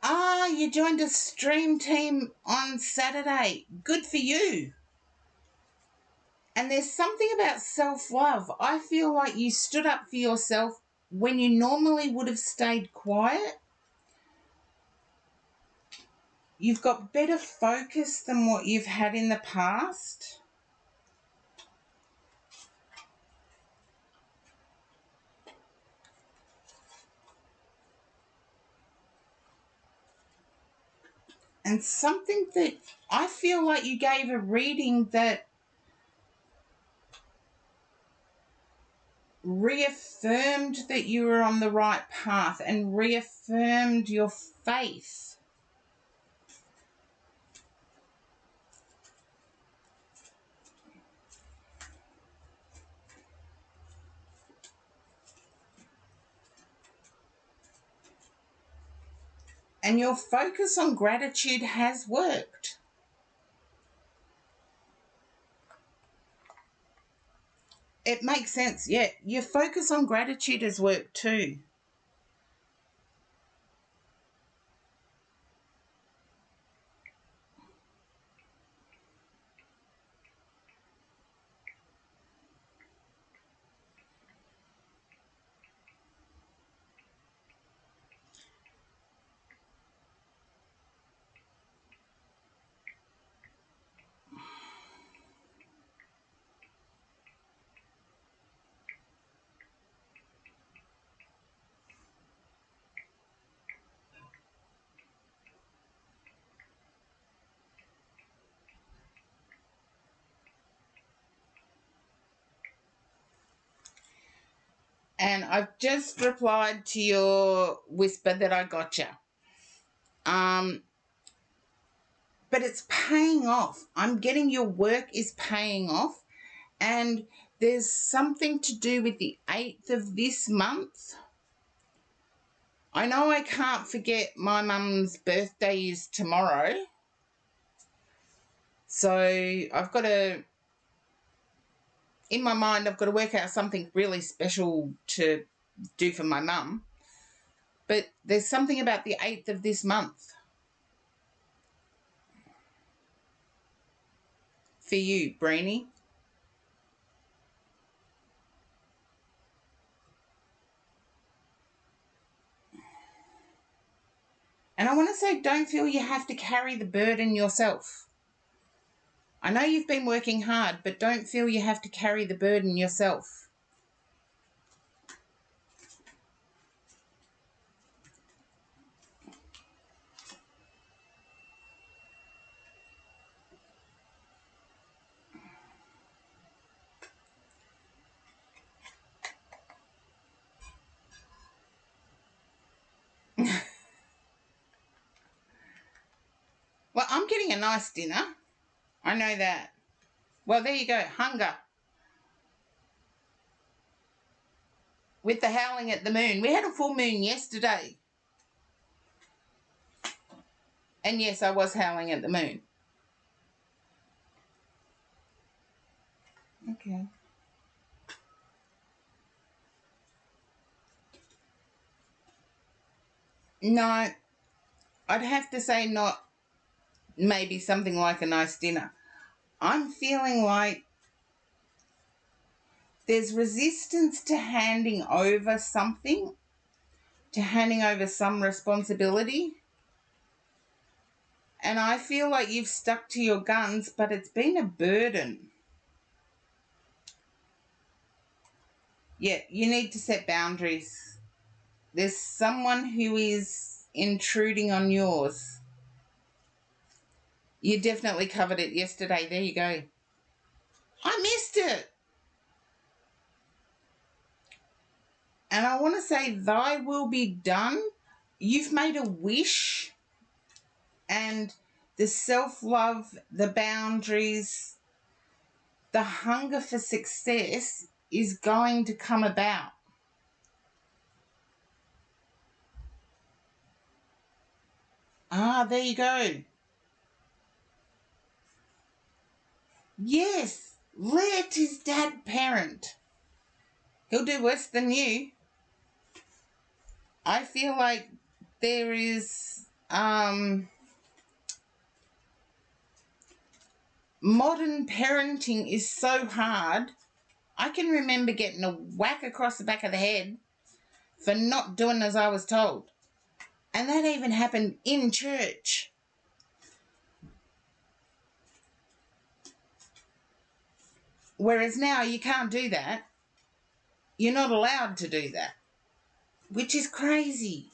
Ah, you joined a stream team on Saturday. Good for you. And there's something about self-love. I feel like you stood up for yourself when you normally would have stayed quiet. You've got better focus than what you've had in the past. And something that I feel like you gave a reading that reaffirmed that you were on the right path and reaffirmed your faith. And your focus on gratitude has worked. It makes sense. Yeah, your focus on gratitude has worked too. And I've just replied to your whisper that I gotcha. But it's paying off. I'm getting your work is paying off. And there's something to do with the 8th of this month. I know I can't forget my mum's birthday is tomorrow. So I've got to, in my mind, I've got to work out something really special to do for my mum. But there's something about the 8th of this month for you, Breenie. And I want to say, don't feel you have to carry the burden yourself. I know you've been working hard, but don't feel you have to carry the burden yourself. Well, I'm getting a nice dinner. I know that. Well, there you go. Hunger. with the howling at the moon. We had a full moon yesterday. And yes, I was howling at the moon. Okay. No, I'd have to say not maybe something like a nice dinner. I'm feeling like there's resistance to handing over something, to handing over some responsibility. And I feel like you've stuck to your guns, but it's been a burden. Yeah, you need to set boundaries. There's someone who is intruding on yours. You definitely covered it yesterday. There you go. I missed it. And I want to say, thy will be done. You've made a wish, and the self-love, the boundaries, the hunger for success is going to come about. Ah, there you go. Yes, let his dad parent. He'll do worse than you. I feel like there is modern parenting is so hard. I can remember getting a whack across the back of the head for not doing as I was told. And that even happened in church. Whereas now you can't do that. You're not allowed to do that, which is crazy.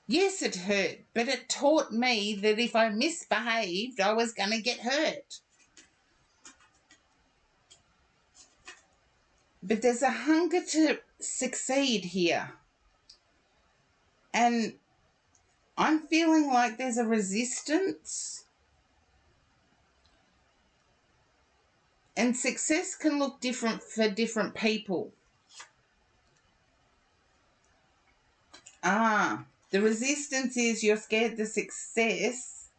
Yes, it hurt, but it taught me that if I misbehaved, I was going to get hurt. But there's a hunger to succeed here. And I'm feeling like there's a resistance. And success can look different for different people. The resistance is you're scared the success.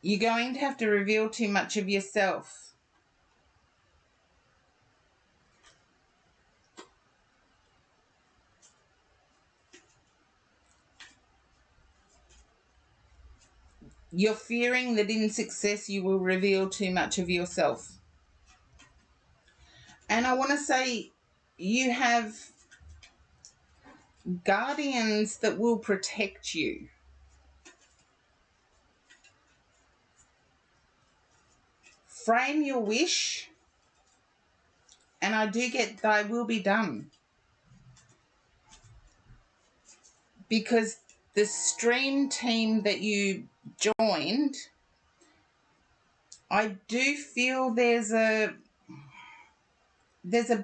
You're going to have to reveal too much of yourself. You're fearing that in success you will reveal too much of yourself. And I want to say you have guardians that will protect you. Frame your wish, and I do get thy will be done. Because the stream team that you joined, I do feel there's a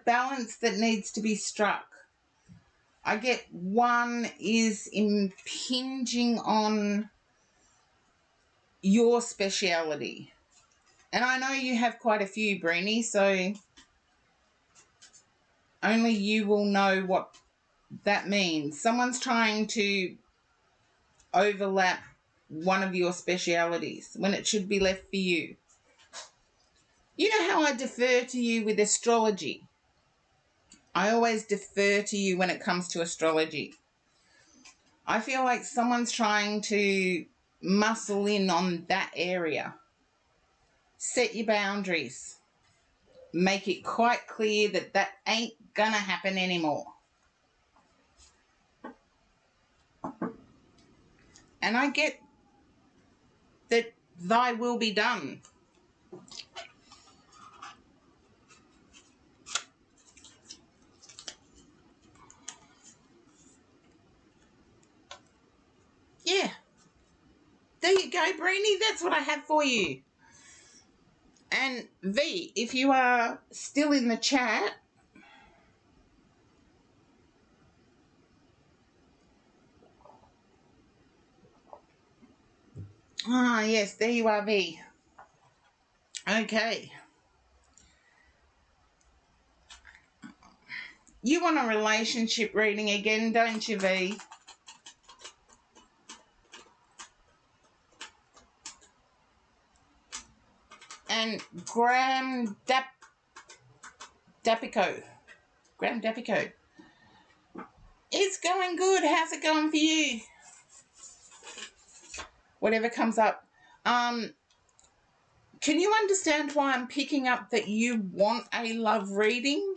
balance that needs to be struck. I get one is impinging on your speciality. And I know you have quite a few, Breenie, so only you will know what that means. Someone's trying to overlap one of your specialities when it should be left for you. You know how I defer to you with astrology? I always defer to you when it comes to astrology. I feel like someone's trying to muscle in on that area. Set your boundaries. Make it quite clear that that ain't gonna happen anymore. And I get that thy will be done. Yeah. There you go, Breenie. That's what I have for you. And V, if you are still in the chat, yes, there you are, V. Okay. You want a relationship reading again, don't you, V? And Graham Dapico. Graham Dapico. It's going good. How's it going for you? Whatever comes up. Can you understand why I'm picking up that you want a love reading,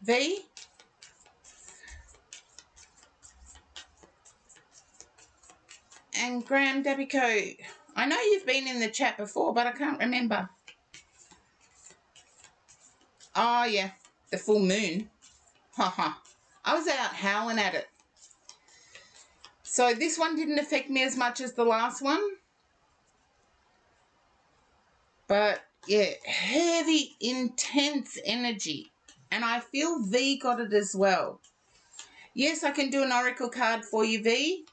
V? And Graham Dapico, I know you've been in the chat before, but I can't remember. Oh, yeah, the full moon. Haha. I was out howling at it. So this one didn't affect me as much as the last one. But, yeah, heavy, intense energy. And I feel V got it as well. Yes, I can do an oracle card for you, V.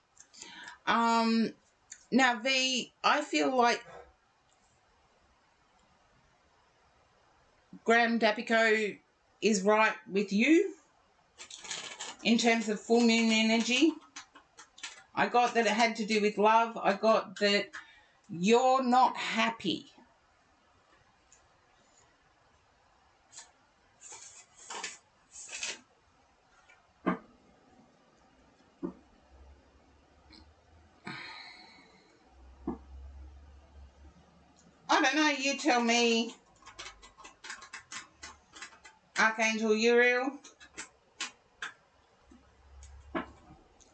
Now, V, I feel like Graham Dapico is right with you in terms of full moon energy. I got that it had to do with love. I got that you're not happy. I don't know, you tell me, Archangel Uriel.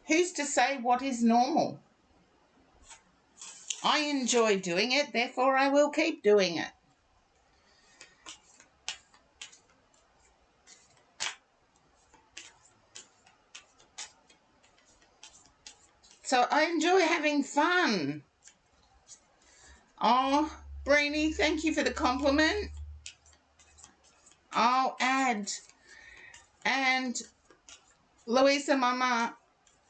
Who's to say what is normal? I enjoy doing it, therefore I will keep doing it. So I enjoy having fun. Oh, Brainy, thank you for the compliment. I'll add. And Louisa Mama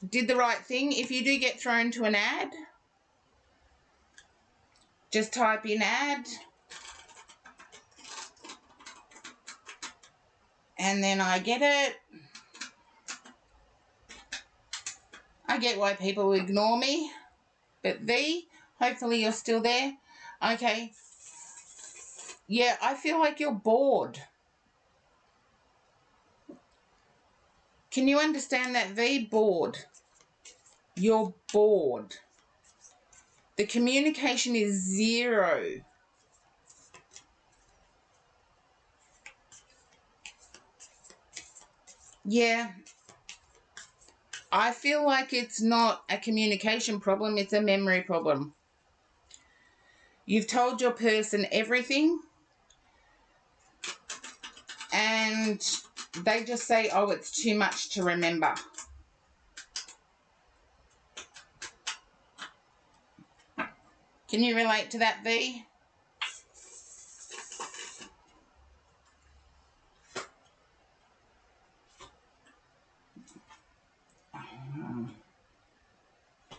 did the right thing. If you do get thrown to an ad, just type in ad. And then I get it. I get why people ignore me. But V, hopefully you're still there. Okay. Yeah, I feel like you're bored. Can you understand that, V? Bored. You're bored. The communication is zero. Yeah. I feel like it's not a communication problem, it's a memory problem. You've told your person everything and they just say, oh, it's too much to remember. Can you relate to that, V?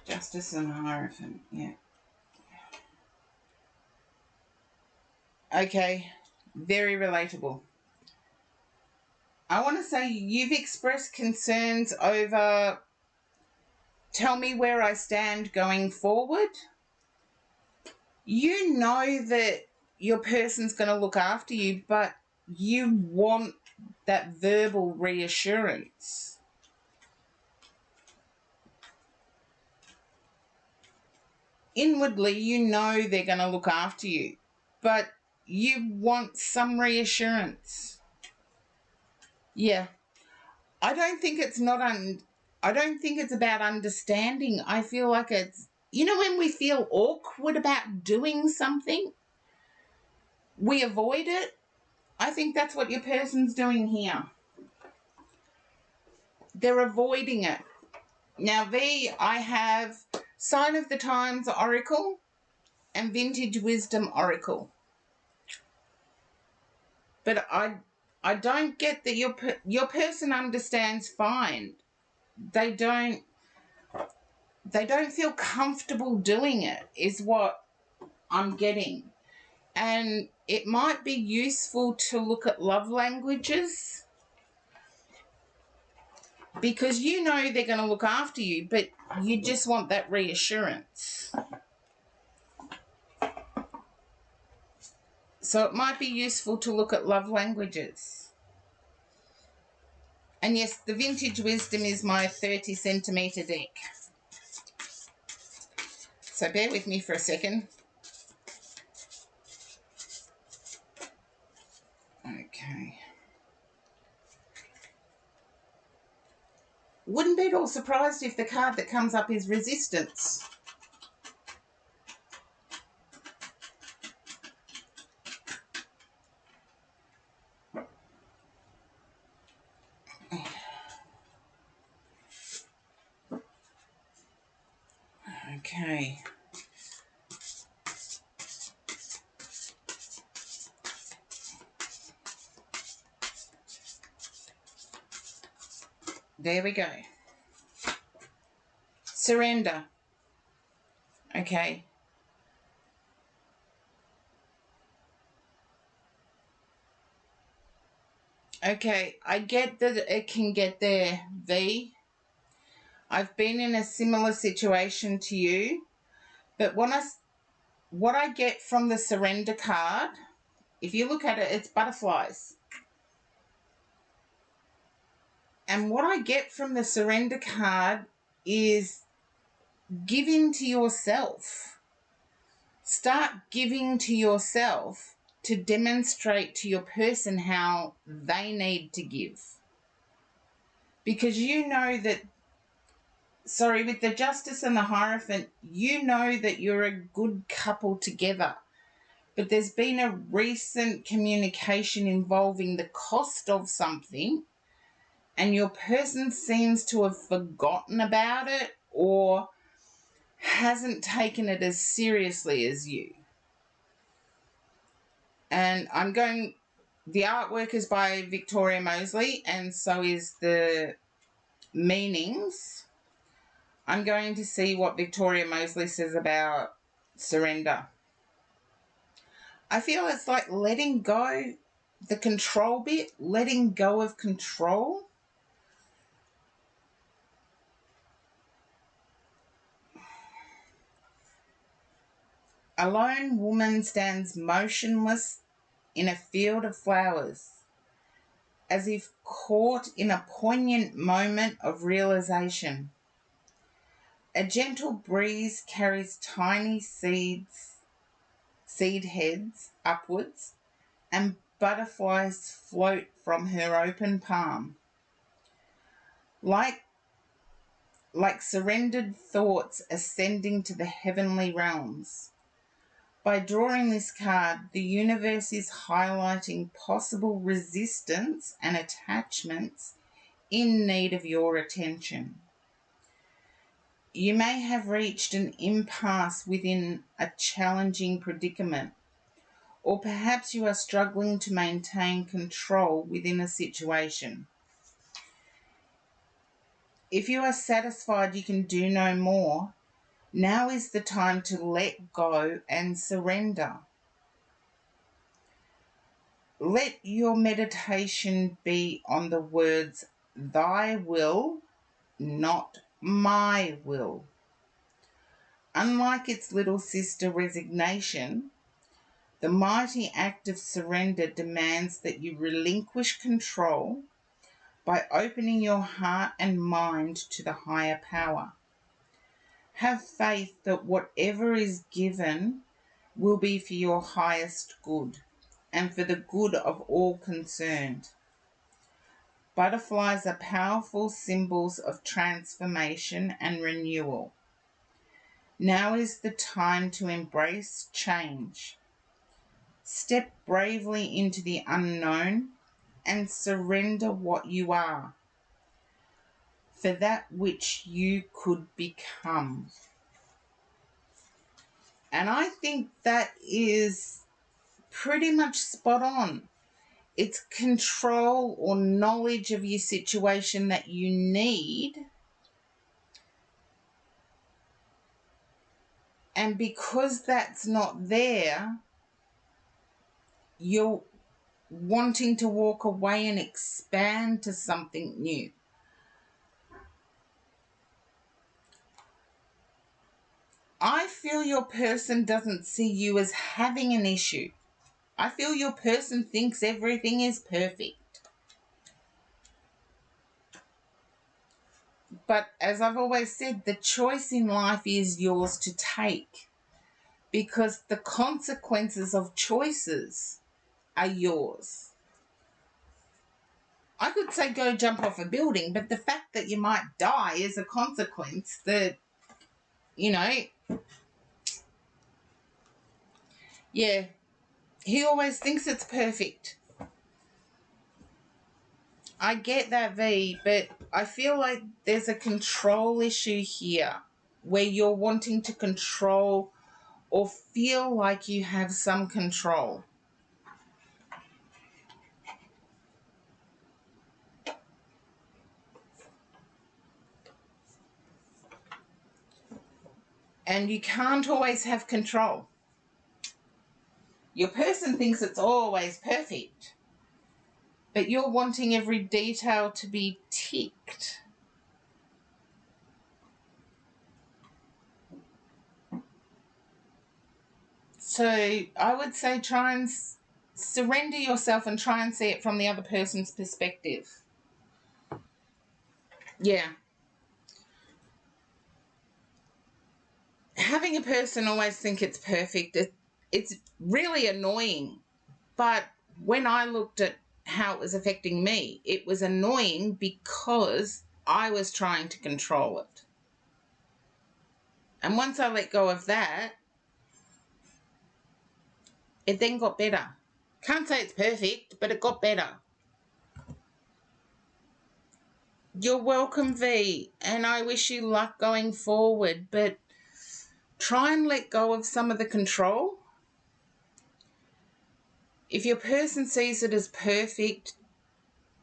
Justice and Hierophant, yeah. Okay, very relatable. I want to say you've expressed concerns over, tell me where I stand going forward. You know that your person's going to look after you, but you want that verbal reassurance. Inwardly, you know they're going to look after you, but you want some reassurance. Yeah. I don't think it's I don't think it's about understanding. I feel like it's, you know, when we feel awkward about doing something, we avoid it. I think that's what your person's doing here. They're avoiding it. Now, V, I have Sign of the Times Oracle and Vintage Wisdom Oracle. But I don't get that your person understands fine. They don't feel comfortable doing it is what I'm getting. And it might be useful to look at love languages because you know they're going to look after you, but you just want that reassurance. So it might be useful to look at love languages. And yes, the Vintage Wisdom is my 30 centimetre deck. So bear with me for a second. Okay. Wouldn't be at all surprised if the card that comes up is Resistance. Okay. There we go. Surrender. Okay. Okay, I get that it can get there, V. I've been in a similar situation to you, but what I get from the surrender card, if you look at it, it's butterflies. And what I get from the surrender card is giving to yourself. Start giving to yourself to demonstrate to your person how they need to give. Because you know that, sorry, with the Justice and the Hierophant, you know that you're a good couple together. But there's been a recent communication involving the cost of something, and your person seems to have forgotten about it or hasn't taken it as seriously as you. And the artwork is by Victoria Mosley, and so is the meanings. I'm going to see what Victoria Mosley says about surrender. I feel it's like letting go, the control bit, letting go of control. A lone woman stands motionless in a field of flowers, as if caught in a poignant moment of realization. A gentle breeze carries tiny seed heads upwards, and butterflies float from her open palm. Like surrendered thoughts ascending to the heavenly realms. By drawing this card, the universe is highlighting possible resistance and attachments in need of your attention. You may have reached an impasse within a challenging predicament, or perhaps you are struggling to maintain control within a situation. If you are satisfied you can do no more, now is the time to let go and surrender. Let your meditation be on the words, "Thy will, not my will." Unlike its little sister, resignation, the mighty act of surrender demands that you relinquish control by opening your heart and mind to the higher power. Have faith that whatever is given will be for your highest good and for the good of all concerned. Butterflies are powerful symbols of transformation and renewal. Now is the time to embrace change. Step bravely into the unknown and surrender what you are for that which you could become. And I think that is pretty much spot on. It's control or knowledge of your situation that you need. And because that's not there, you're wanting to walk away and expand to something new. feel your person doesn't see you as having an issue. I feel your person thinks everything is perfect. But as I've always said, the choice in life is yours to take, because the consequences of choices are yours. I could say go jump off a building, but the fact that you might die is a consequence that, you know, yeah, he always thinks it's perfect. I get that, V, but I feel like there's a control issue here where you're wanting to control or feel like you have some control. And you can't always have control. Your person thinks it's always perfect, but you're wanting every detail to be ticked. So I would say try and surrender yourself and try and see it from the other person's perspective. Yeah. Having a person always think it's perfect, it's really annoying. But when I looked at how it was affecting me, it was annoying because I was trying to control it. And once I let go of that, it then got better. Can't say it's perfect, but it got better. You're welcome, V, and I wish you luck going forward, but try and let go of some of the control. If your person sees it as perfect,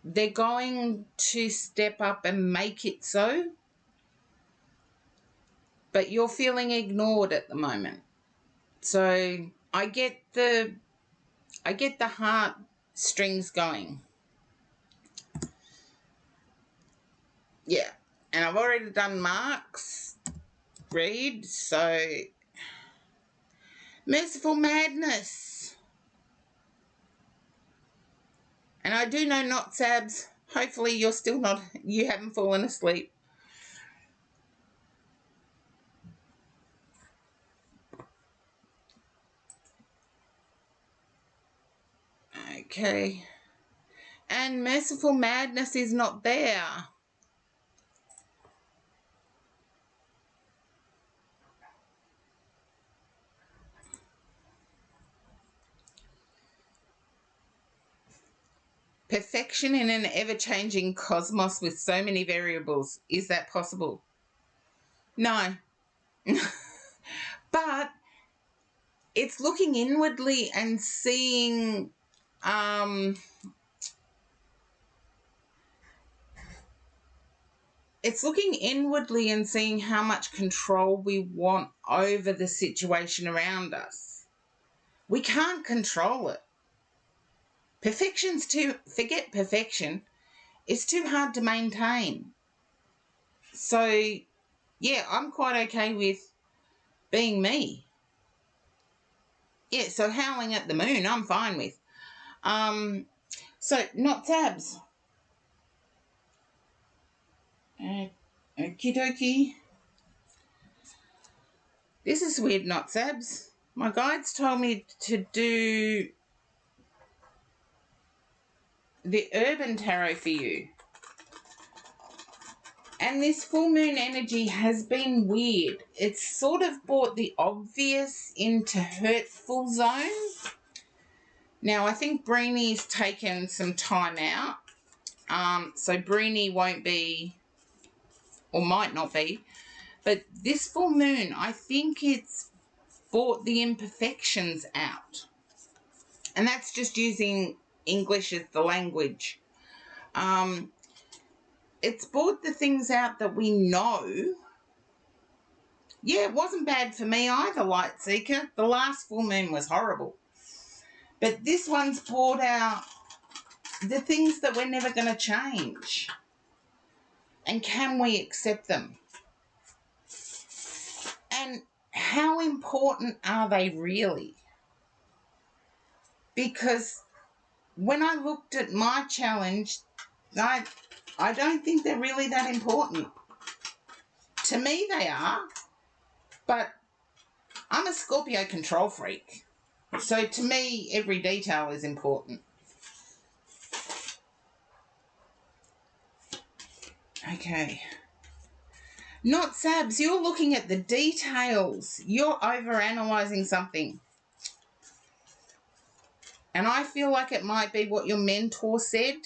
they're going to step up and make it so, but you're feeling ignored at the moment. So I get the heart strings going. Yeah. And I've already done Mark's read, so Merciful Madness. And I do know not Sabs. Hopefully you haven't fallen asleep. Okay. And Merciful Madness is not there. Perfection in an ever-changing cosmos with so many variables. Is that possible? No. But it's looking inwardly and seeing it's looking inwardly and seeing how much control we want over the situation around us. We can't control it. Forget perfection. It's too hard to maintain. So, yeah, I'm quite okay with being me. Yeah, so howling at the moon, I'm fine with. So, not tabs. Okie dokie. This is weird, not Sabs. My guides told me to do the Urban Tarot for you. And this full moon energy has been weird. It's sort of brought the obvious into hurtful zone. Now, I think Breenie's taken some time out. So Breenie won't be, or might not be. But this full moon, I think it's brought the imperfections out. And that's just using English as the language. It's brought the things out that we know. Yeah, it wasn't bad for me either, Light Seeker. The last full moon was horrible. But this one's brought out the things that we're never going to change. And can we accept them? And how important are they really? Because when I looked at my challenge, I don't think they're really that important. To me, they are, but I'm a Scorpio control freak. So to me, every detail is important. Okay. Not Sabs, you're looking at the details. You're overanalyzing something. And I feel like it might be what your mentor said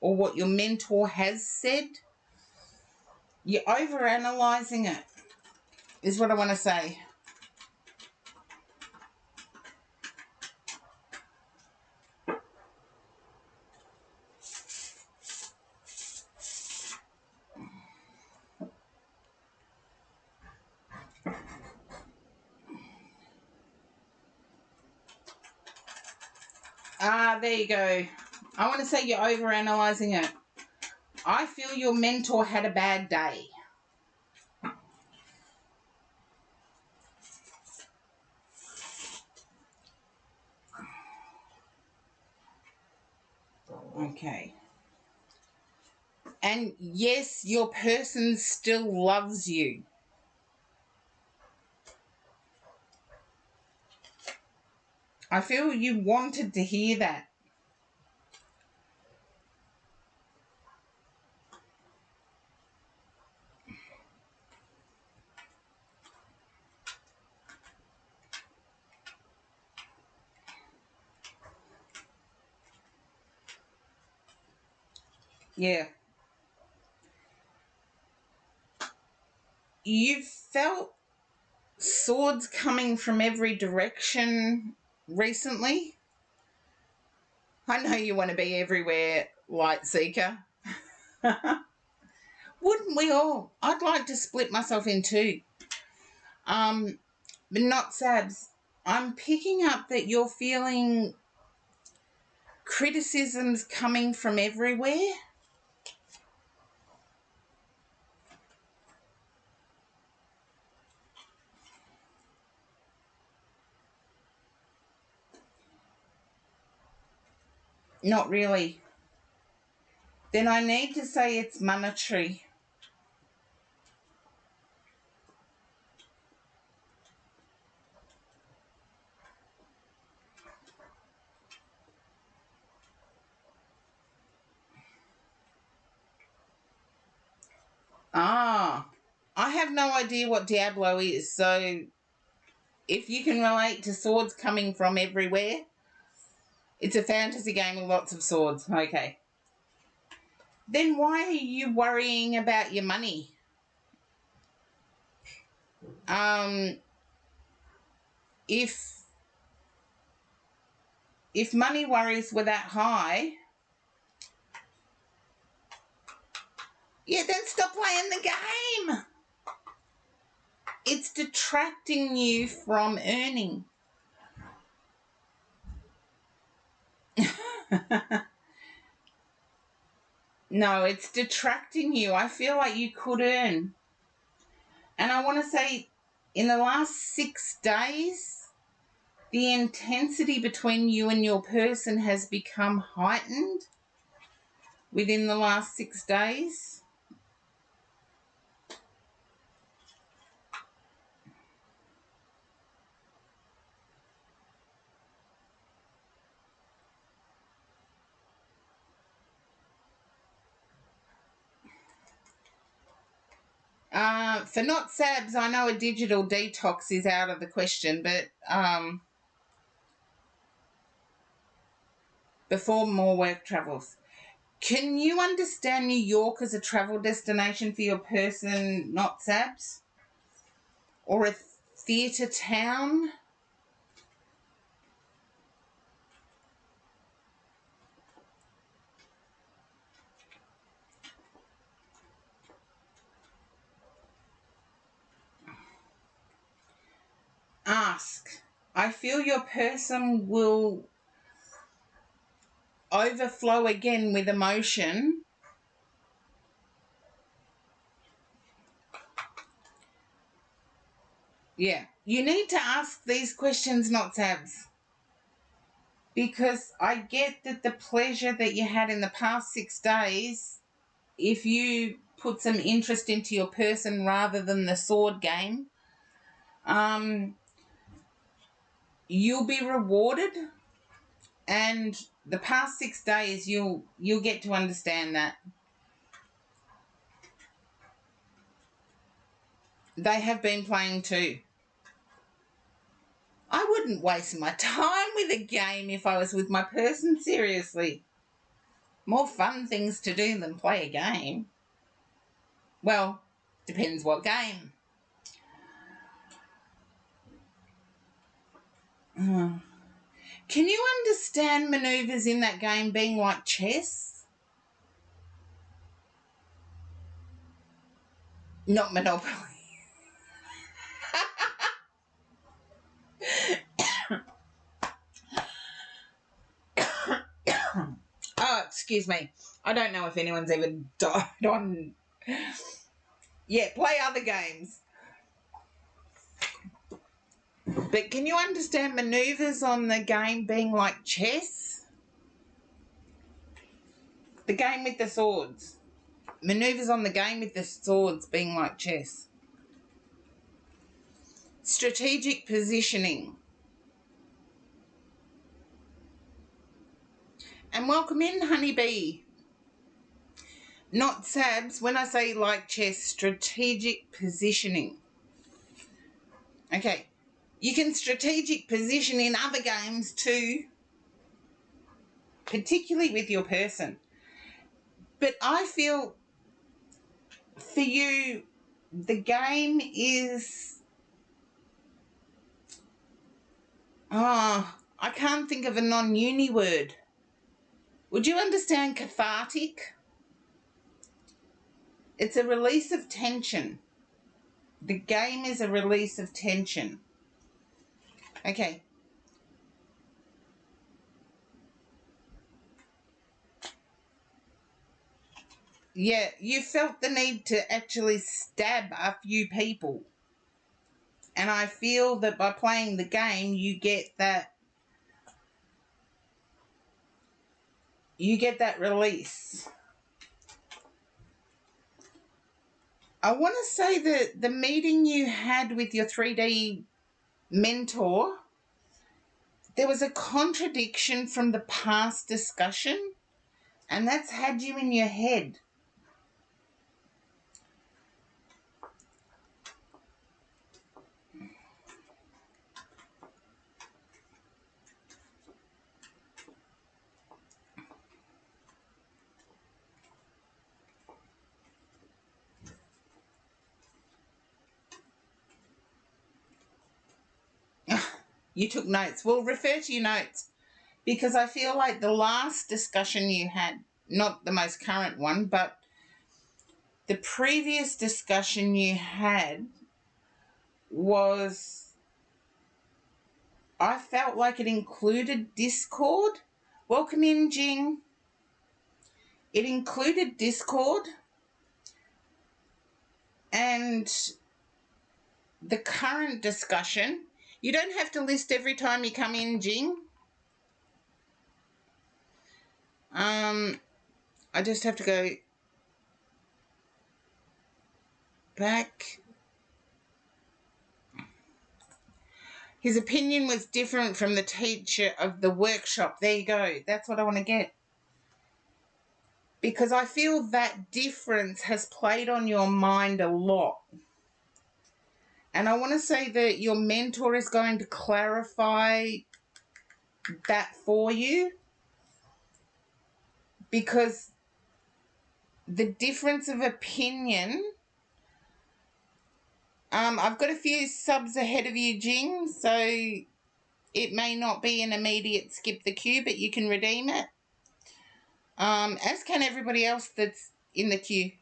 or what your mentor has said. You're overanalyzing it, is what I want to say. There you go. I want to say you're overanalyzing it. I feel your mentor had a bad day. Okay. And yes, your person still loves you. I feel you wanted to hear that. Yeah. You've felt swords coming from every direction recently. I know you want to be everywhere, Light Seeker. Wouldn't we all? I'd like to split myself in two. But not Sabs. I'm picking up that you're feeling criticisms coming from everywhere. Not really. Then I need to say it's monetary. I have no idea what Diablo is, so if you can relate to swords coming from everywhere, it's a fantasy game with lots of swords. Okay. Then why are you worrying about your money? If money worries were that high, yeah, then stop playing the game. It's detracting you from earning. No, it's detracting you. I feel like you could earn. And I want to say, in the last 6 days, the intensity between you and your person has become heightened within the last 6 days. For not Sabs, I know a digital detox is out of the question, but before more work travels. Can you understand New York as a travel destination for your person, not Sabs? Or a theatre town? Ask. I feel your person will overflow again with emotion. Yeah. you need to ask these questions, not Sabs. Because I get that the pleasure that you had in the past 6 days, if you put some interest into your person rather than the sword game, you'll be rewarded, and the past 6 days you'll get to understand that they have been playing too. I wouldn't waste my time with a game if I was with my person, seriously. More fun things to do than play a game. Well, depends what game. Can you understand maneuvers in that game being like chess? Not Monopoly. Oh, excuse me. I don't know if anyone's ever died on... Yeah, play other games. But can you understand maneuvers on the game being like chess? The game with the swords. Maneuvers on the game with the swords being like chess. Strategic positioning. And welcome in, Honeybee. Not Sabs. When I say like chess, strategic positioning. Okay. You can strategic position in other games too, particularly with your person. But I feel for you, the game is... I can't think of a non-uni word. Would you understand cathartic? It's a release of tension. The game is a release of tension. Okay. Yeah, you felt the need to actually stab a few people. And I feel that by playing the game, you get that release. I want to say that the meeting you had with your 3D mentor, there was a contradiction from the past discussion, and that's had you in your head. You took notes. Well, refer to your notes, because I feel like the last discussion you had, not the most current one, but the previous discussion you had was, I felt like it included Discord. Welcome in, Jing. It included Discord, and the current discussion, you don't have to list every time you come in, Jing. I just have to go back. His opinion was different from the teacher of the workshop. There you go. That's what I want to get. Because I feel that difference has played on your mind a lot. And I want to say that your mentor is going to clarify that for you. Because the difference of opinion... I've got a few subs ahead of you, Jing, so it may not be an immediate skip the queue, but you can redeem it. As can everybody else that's in the queue.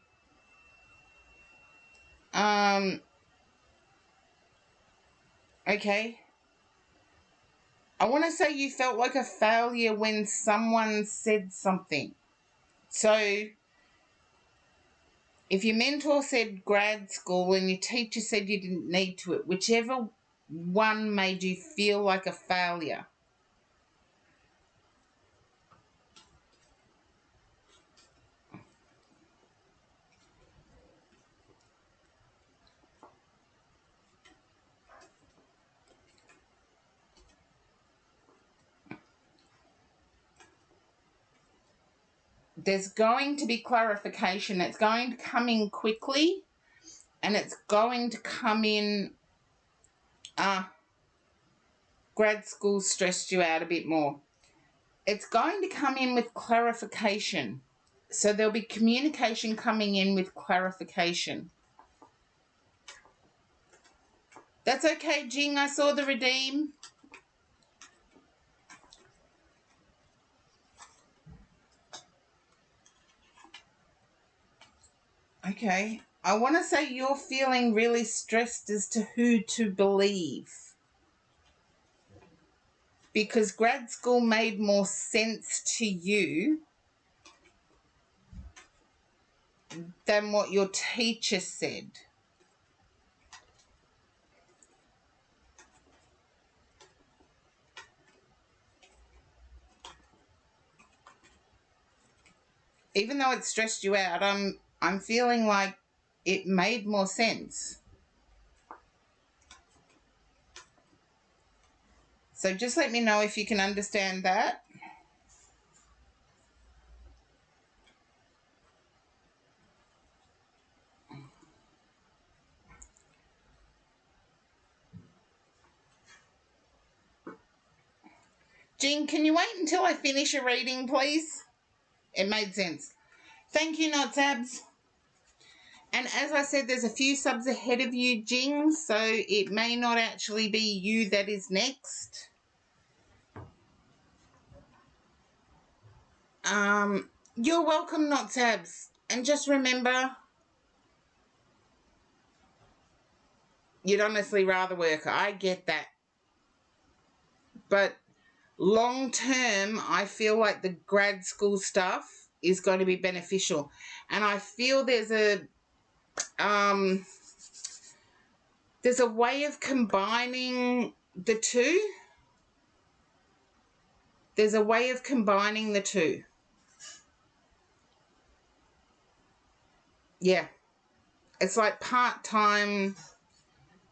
Okay. I want to say you felt like a failure when someone said something. So if your mentor said grad school and your teacher said you didn't need to it, whichever one made you feel like a failure. There's going to be clarification. It's going to come in quickly, and it's going to come in, grad school stressed you out a bit more. It's going to come in with clarification. So there'll be communication coming in with clarification. That's okay, Jing. I saw the redeem. Okay. I want to say you're feeling really stressed as to who to believe. Because grad school made more sense to you than what your teacher said. Even though it stressed you out, I'm feeling like it made more sense. So just let me know if you can understand that. Jean, can you wait until I finish a reading, please? It made sense. Thank you, Not Sabs. And as I said, there's a few subs ahead of you, Jing, so it may not actually be you that is next. You're welcome, Not Sabs. And just remember, you'd honestly rather work. I get that. But long term, I feel like the grad school stuff is going to be beneficial. And I feel there's a way of combining the two. There's a way of combining the two. Yeah. It's like part-time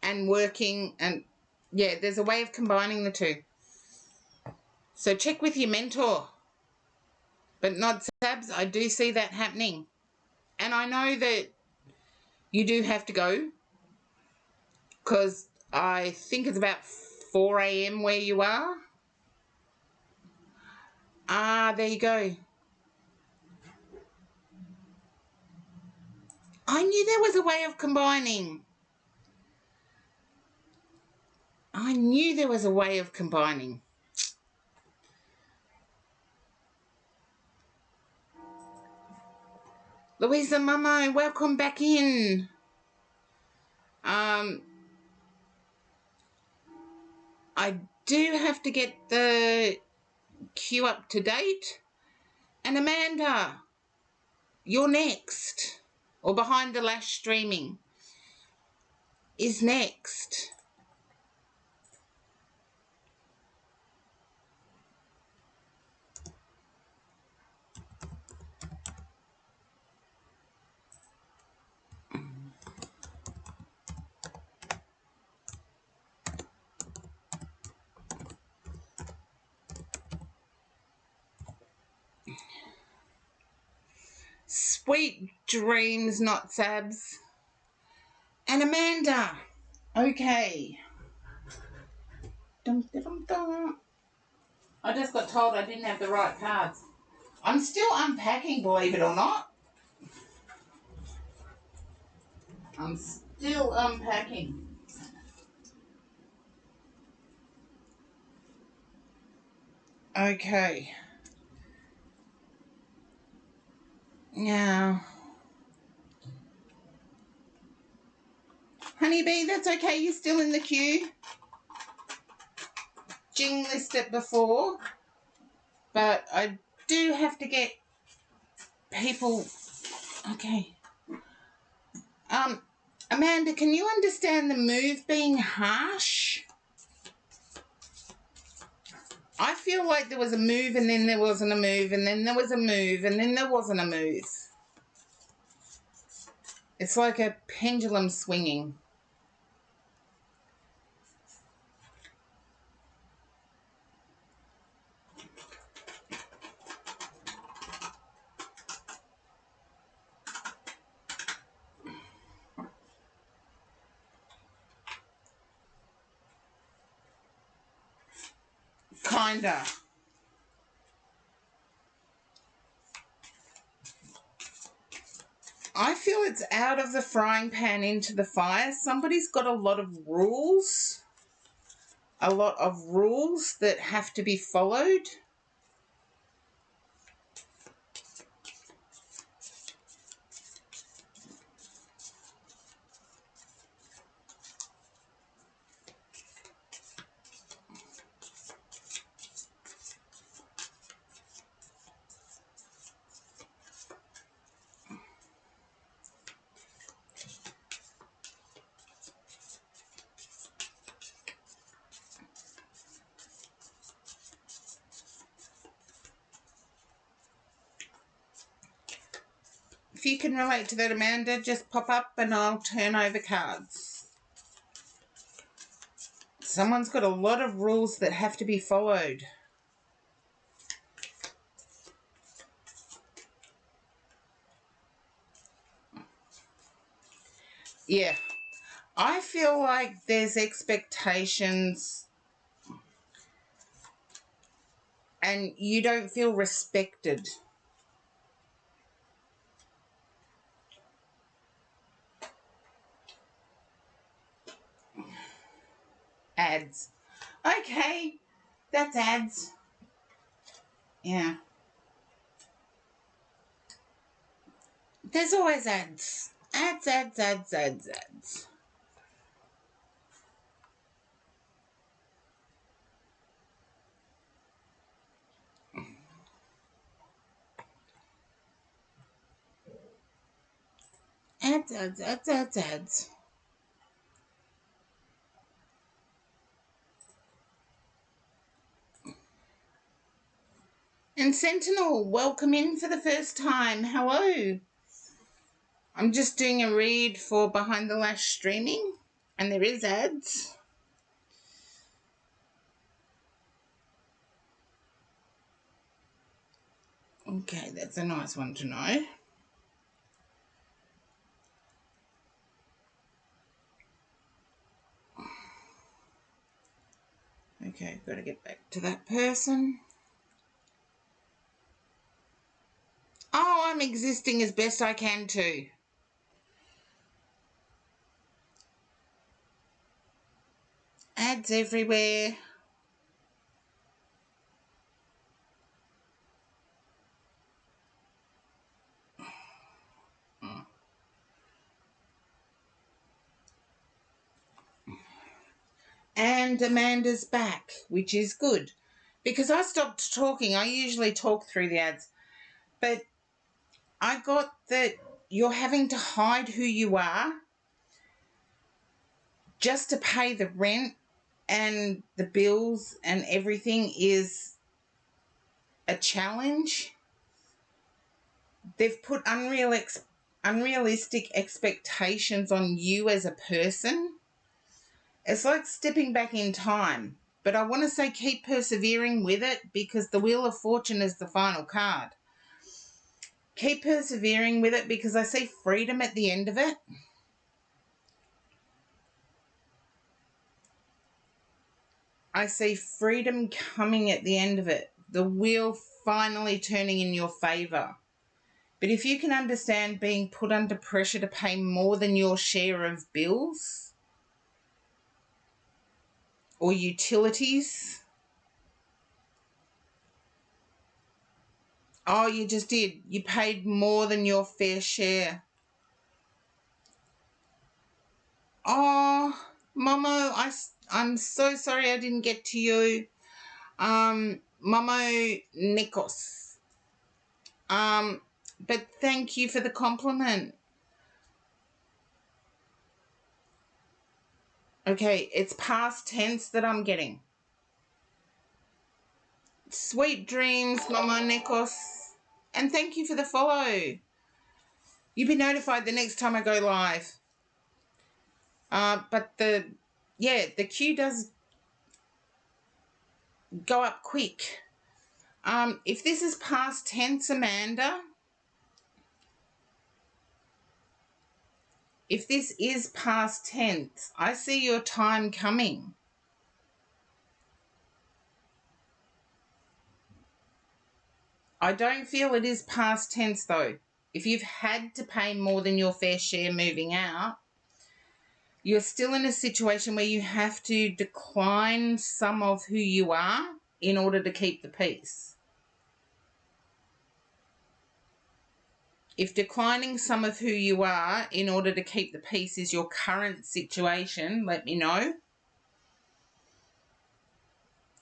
and working, and yeah, there's a way of combining the two. So check with your mentor. But Not Sabs, I do see that happening. And I know that you do have to go, because I think it's about 4 a.m. where you are. There you go. I knew there was a way of combining. I knew there was a way of combining. Louisa Mamo, welcome back in. I do have to get the queue up to date. And Amanda, you're next. Or Behind the Lash Streaming is next. Sweet dreams, Not Sabs. And Amanda, okay. Dum, dum, dum. I just got told I didn't have the right cards. I'm still unpacking, believe it or not. I'm still unpacking. Okay. Now, Honeybee, that's okay. You're still in the queue. Jing listed before, but I do have to get people. Okay. Amanda, can you understand the move being harsh? I feel like there was a move and then there wasn't a move and then there was a move and then there wasn't a move. It's like a pendulum swinging. Kinda. I feel it's out of the frying pan into the fire. Somebody's got a lot of rules. A lot of rules that have to be followed. If you can relate to that, Amanda, just pop up and I'll turn over cards. Someone's got a lot of rules that have to be followed. Yeah. I feel like there's expectations and you don't feel respected. Ads. Okay, that's ads. Yeah. There's always ads. Ads, ads, ads, ads, ads. Ads, ads, ads, ads, ads. And Sentinel, welcome in for the first time. Hello. I'm just doing a read for Behind the Lash Streaming, and there is ads. Okay, that's a nice one to know. Okay, got to get back to that person. Oh, I'm existing as best I can too. Ads everywhere. And Amanda's back, which is good. Because I stopped talking. I usually talk through the ads. But I got that you're having to hide who you are just to pay the rent and the bills and everything is a challenge. They've put unrealistic expectations on you as a person. It's like stepping back in time. But I want to say keep persevering with it because the Wheel of Fortune is the final card. Keep persevering with it because I see freedom at the end of it. I see freedom coming at the end of it. The wheel finally turning in your favour. But if you can understand being put under pressure to pay more than your share of bills or utilities. Oh, you just did. You paid more than your fair share. Oh, Momo, I'm so sorry I didn't get to you. Momo Nikos. But thank you for the compliment. Okay, it's past tense that I'm getting. Sweet dreams, Mama Nikos. And thank you for the follow. You'll be notified the next time I go live. But the queue does go up quick. If this is past tense, Amanda, if this is past tense, I see your time coming. I don't feel it is past tense though. If you've had to pay more than your fair share moving out, you're still in a situation where you have to decline some of who you are in order to keep the peace. If declining some of who you are in order to keep the peace is your current situation, let me know.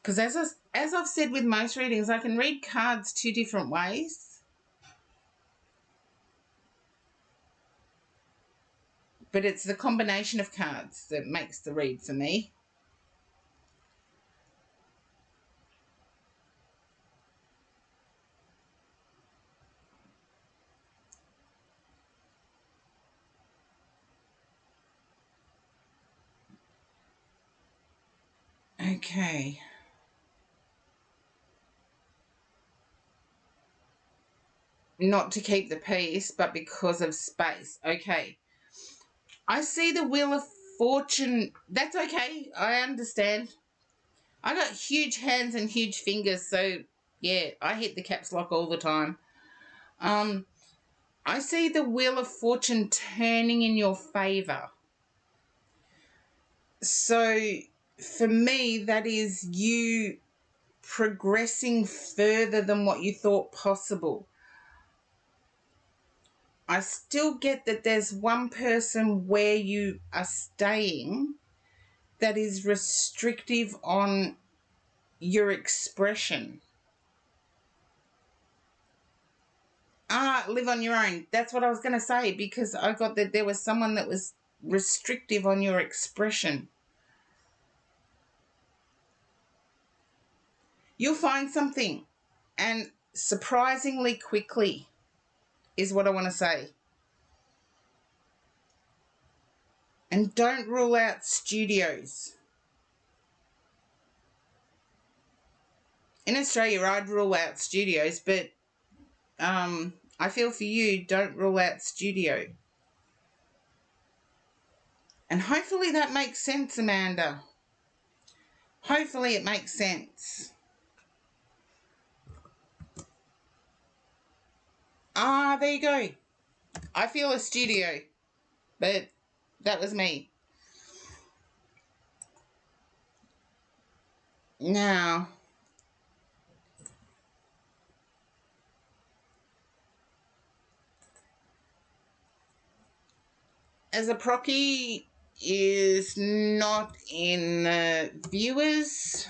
Because as I've said with most readings, I can read cards two different ways. But it's the combination of cards that makes the read for me. Okay. Not to keep the peace, but because of space. Okay. I see the Wheel of Fortune. That's okay. I understand. I got huge hands and huge fingers, so yeah, I hit the caps lock all the time. I see the Wheel of Fortune turning in your favor. So for me, that is you progressing further than what you thought possible. I still get that there's one person where you are staying that is restrictive on your expression. Live on your own. That's what I was going to say, because I got that there was someone that was restrictive on your expression. You'll find something, and surprisingly quickly is what I want to say. And don't rule out studios. In Australia, I'd rule out studios, but I feel for you, don't rule out studio. And hopefully that makes sense, Amanda. Hopefully it makes sense. There you go. I feel a studio, but that was me. Now, as a procky is not in the viewers,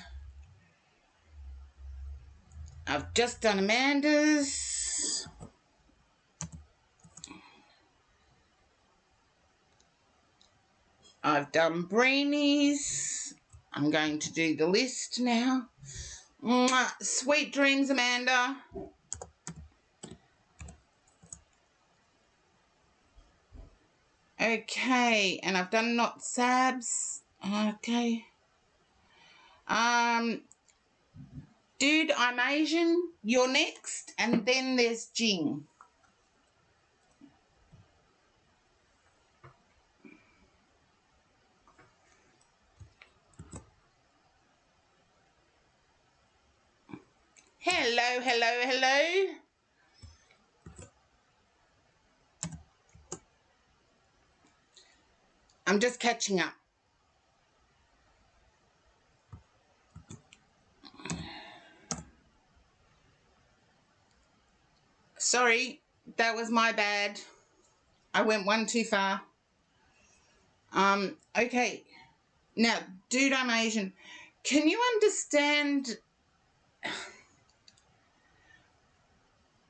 I've just done Amanda's. I've done Breeny's. I'm going to do the list now. Mwah. Sweet dreams, Amanda. Okay, and I've done Not Sabs. Okay. Dude, I'm Asian. You're next, and then there's Jing. Hello, hello, hello. I'm just catching up. Sorry, that was my bad. I went one too far. Okay. Now, dude, I'm Asian. Can you understand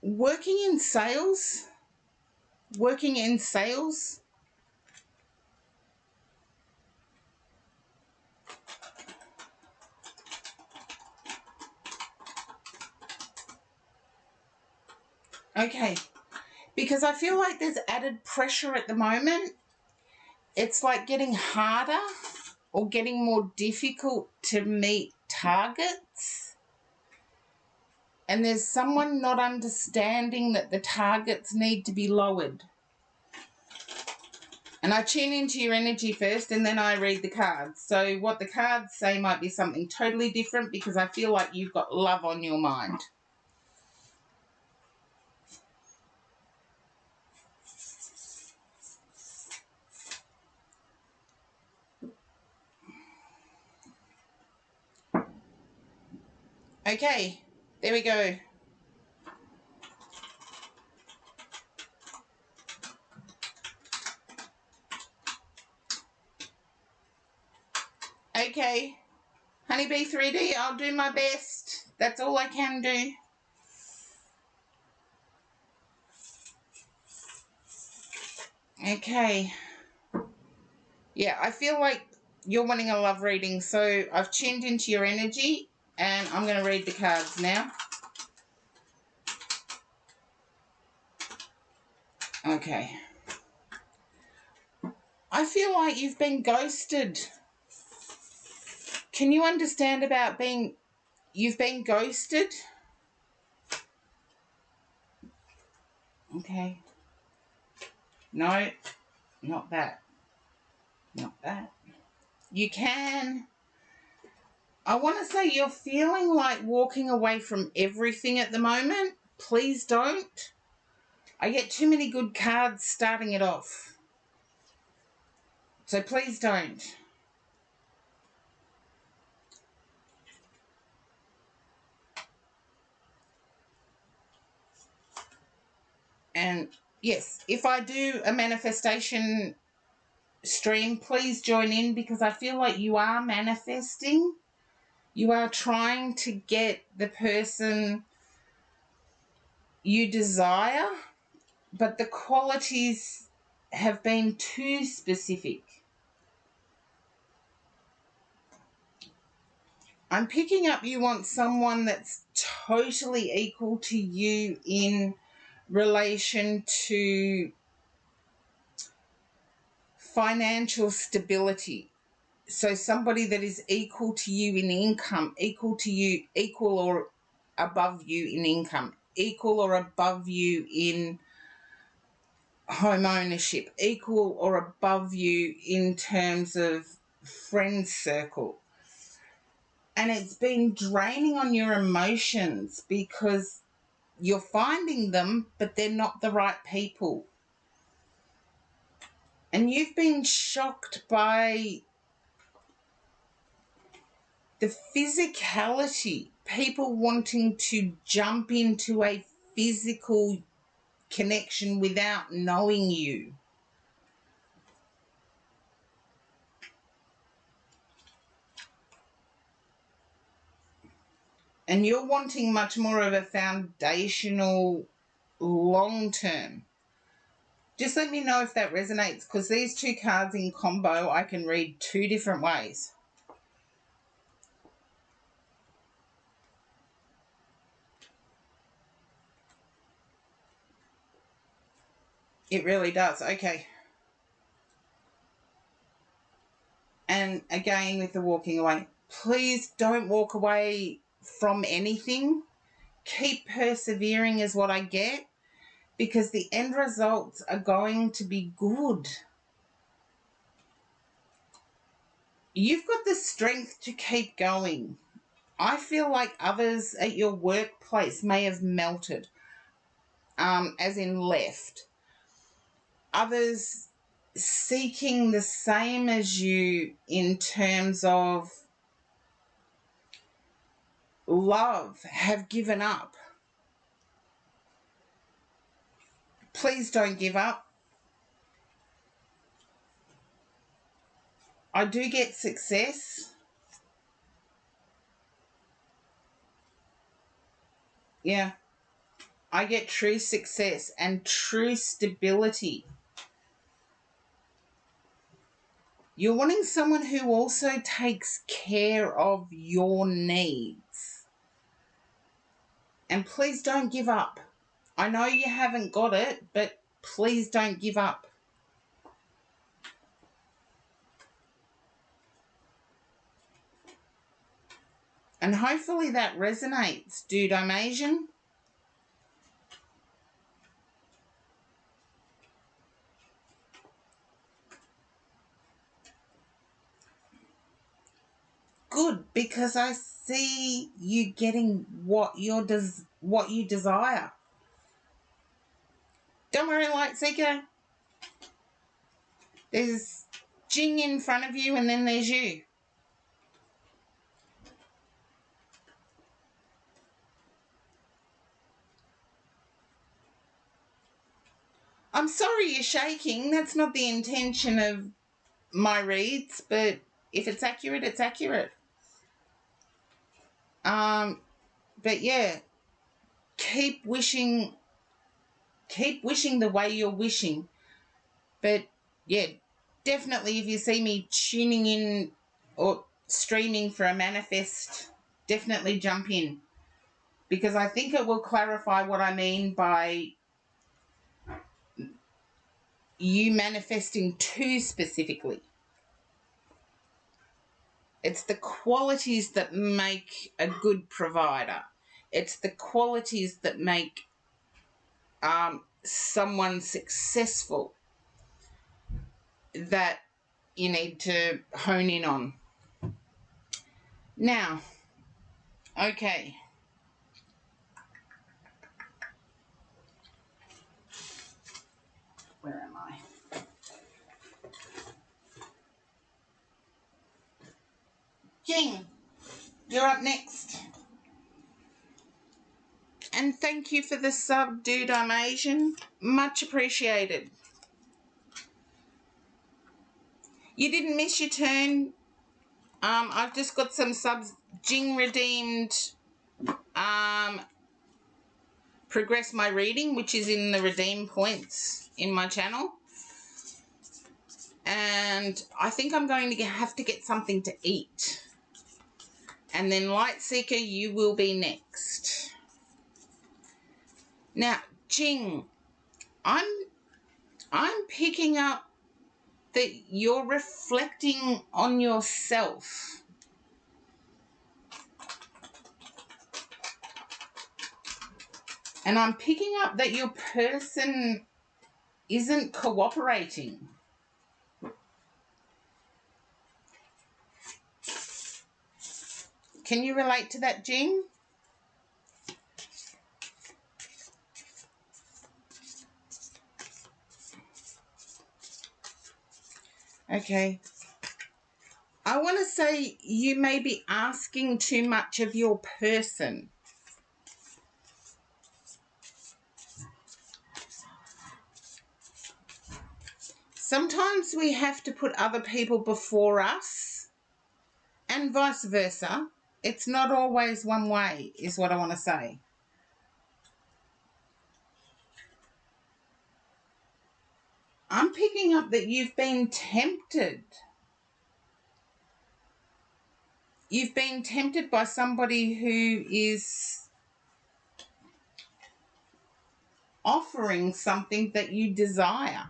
working in sales? Working in sales? Okay, because I feel like there's added pressure at the moment. It's like getting harder or getting more difficult to meet targets. And there's someone not understanding that the targets need to be lowered. And I tune into your energy first and then I read the cards. So what the cards say might be something totally different because I feel like you've got love on your mind. Okay, there we go. Okay, Honeybee 3D, I'll do my best. That's all I can do. Okay. Yeah, I feel like you're wanting a love reading, so I've tuned into your energy and I'm going to read the cards now. Okay. I feel like you've been ghosted. Can you understand about you've been ghosted? Okay. No, not that. Not that. You can. I want to say you're feeling like walking away from everything at the moment. Please don't. I get too many good cards starting it off. So please don't. And yes, if I do a manifestation stream, please join in because I feel like you are manifesting. You are trying to get the person you desire, but the qualities have been too specific. I'm picking up you want someone that's totally equal to you in relation to financial stability. So somebody that is equal to you in income, equal or above you in income, equal or above you in home ownership, equal or above you in terms of friend circle. And it's been draining on your emotions because you're finding them, but they're not the right people. And you've been shocked by the physicality, people wanting to jump into a physical connection without knowing you. And you're wanting much more of a foundational long term. Just let me know if that resonates because these two cards in combo I can read two different ways. It really does. Okay. And again with the walking away, please don't walk away from anything. Keep persevering is what I get because the end results are going to be good. You've got the strength to keep going. I feel like others at your workplace may have melted, as in left. Others seeking the same as you in terms of love have given up. Please don't give up. I do get success. Yeah. I get true success and true stability. You're wanting someone who also takes care of your needs. And please don't give up. I know you haven't got it, but please don't give up. And hopefully that resonates, dude. I'm Asian. Good, because I see you getting what you desire. Don't worry, Light Seeker. There's Jing in front of you, and then there's you. I'm sorry you're shaking. That's not the intention of my reads, but if it's accurate, it's accurate. But yeah, keep wishing the way you're wishing. But yeah, definitely if you see me tuning in or streaming for a manifest, definitely jump in, because I think it will clarify what I mean by you manifesting too specifically. It's the qualities that make a good provider. It's the qualities that make someone successful that you need to hone in on. Now, okay. Where am I? Jing, you're up next. And thank you for the sub, dude. I'm Asian. Much appreciated. You didn't miss your turn. I've just got some subs. Jing redeemed Progress My Reading, which is in the redeem points in my channel. And I think I'm going to have to get something to eat. And then Light Seeker, you will be next. Now, Jing, I'm picking up that you're reflecting on yourself. And I'm picking up that your person isn't cooperating. Can you relate to that, Jing? Okay. I want to say you may be asking too much of your person. Sometimes we have to put other people before us and vice versa. It's not always one way, is what I want to say. I'm picking up that you've been tempted. You've been tempted by somebody who is offering something that you desire.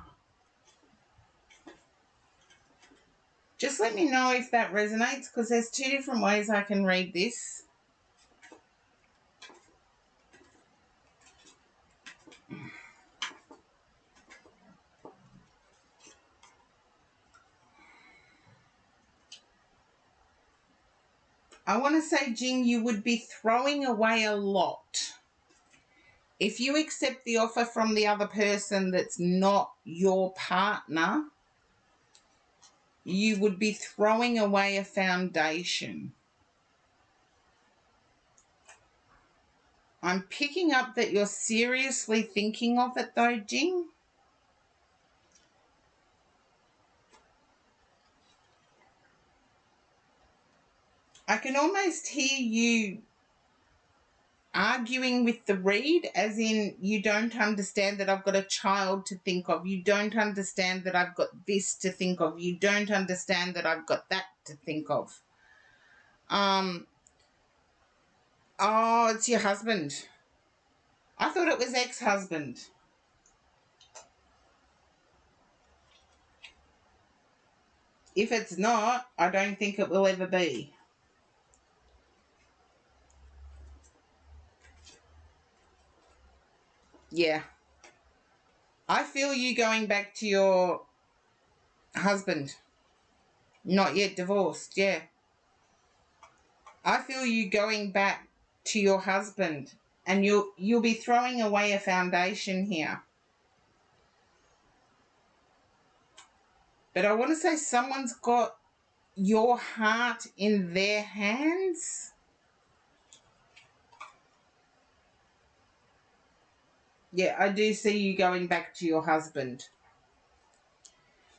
Just let me know if that resonates, because there's two different ways I can read this. I want to say, Jing, you would be throwing away a lot. If you accept the offer from the other person that's not your partner, you would be throwing away a foundation. I'm picking up that you're seriously thinking of it though, Jing. I can almost hear you arguing with the read, as in you don't understand that I've got a child to think of. You don't understand that I've got this to think of. You don't understand that I've got that to think of. Oh, it's your husband. I thought it was ex-husband. If it's not, I don't think it will ever be. Yeah. I feel you going back to your husband. Not yet divorced, yeah. I feel you going back to your husband, and you'll be throwing away a foundation here. But I want to say someone's got your heart in their hands. Yeah, I do see you going back to your husband.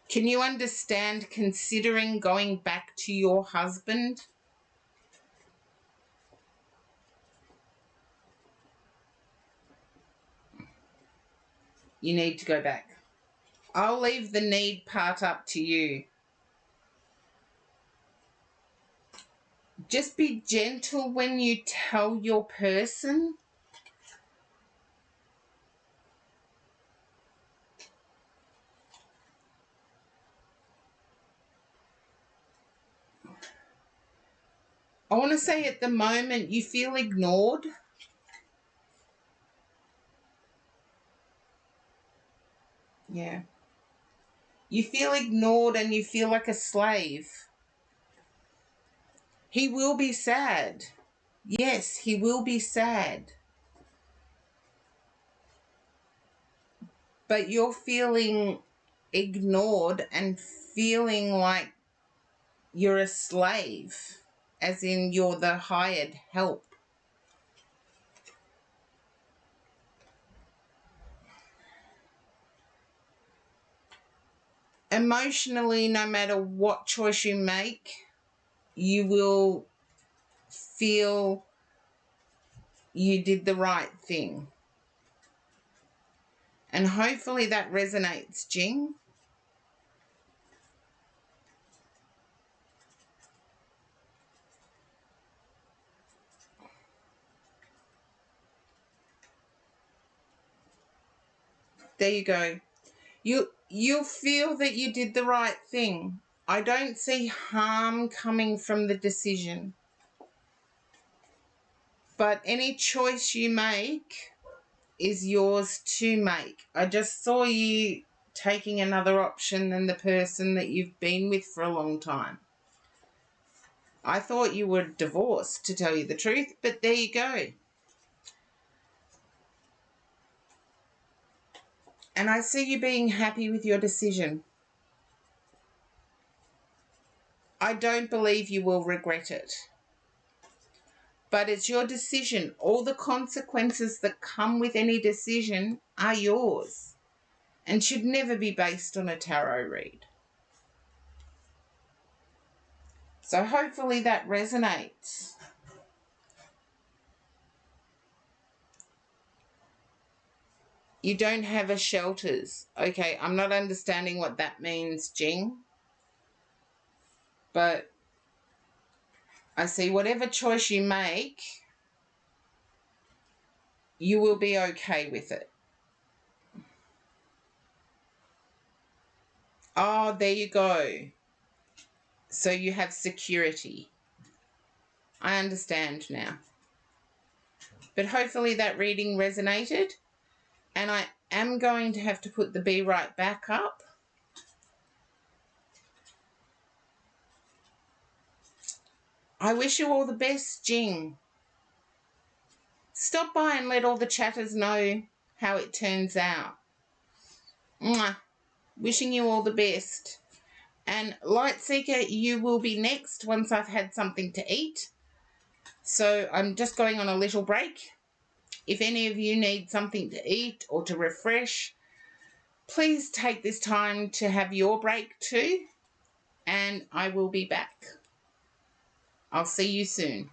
Can you understand considering going back to your husband? You need to go back. I'll leave the need part up to you. Just be gentle when you tell your person. I want to say at the moment you feel ignored. Yeah. You feel ignored and you feel like a slave. He will be sad. Yes, he will be sad. But you're feeling ignored and feeling like you're a slave, as in you're the hired help. Emotionally, no matter what choice you make, you will feel you did the right thing. And hopefully that resonates, Jing. There you go. You'll feel that you did the right thing. I don't see harm coming from the decision. But any choice you make is yours to make. I just saw you taking another option than the person that you've been with for a long time. I thought you were divorced, to tell you the truth, but there you go. And I see you being happy with your decision. I don't believe you will regret it. But it's your decision. All the consequences that come with any decision are yours and should never be based on a tarot read. So hopefully that resonates. You don't have a shelters. Okay, I'm not understanding what that means, Jing. But I see whatever choice you make, you will be okay with it. Oh, there you go. So you have security. I understand now. But hopefully that reading resonated. And I am going to have to put the Be Right back up. I wish you all the best, Jing. Stop by and let all the chatters know how it turns out. Mwah. Wishing you all the best. And Lightseeker, you will be next once I've had something to eat. So I'm just going on a little break. If any of you need something to eat or to refresh, please take this time to have your break too. And I will be back. I'll see you soon.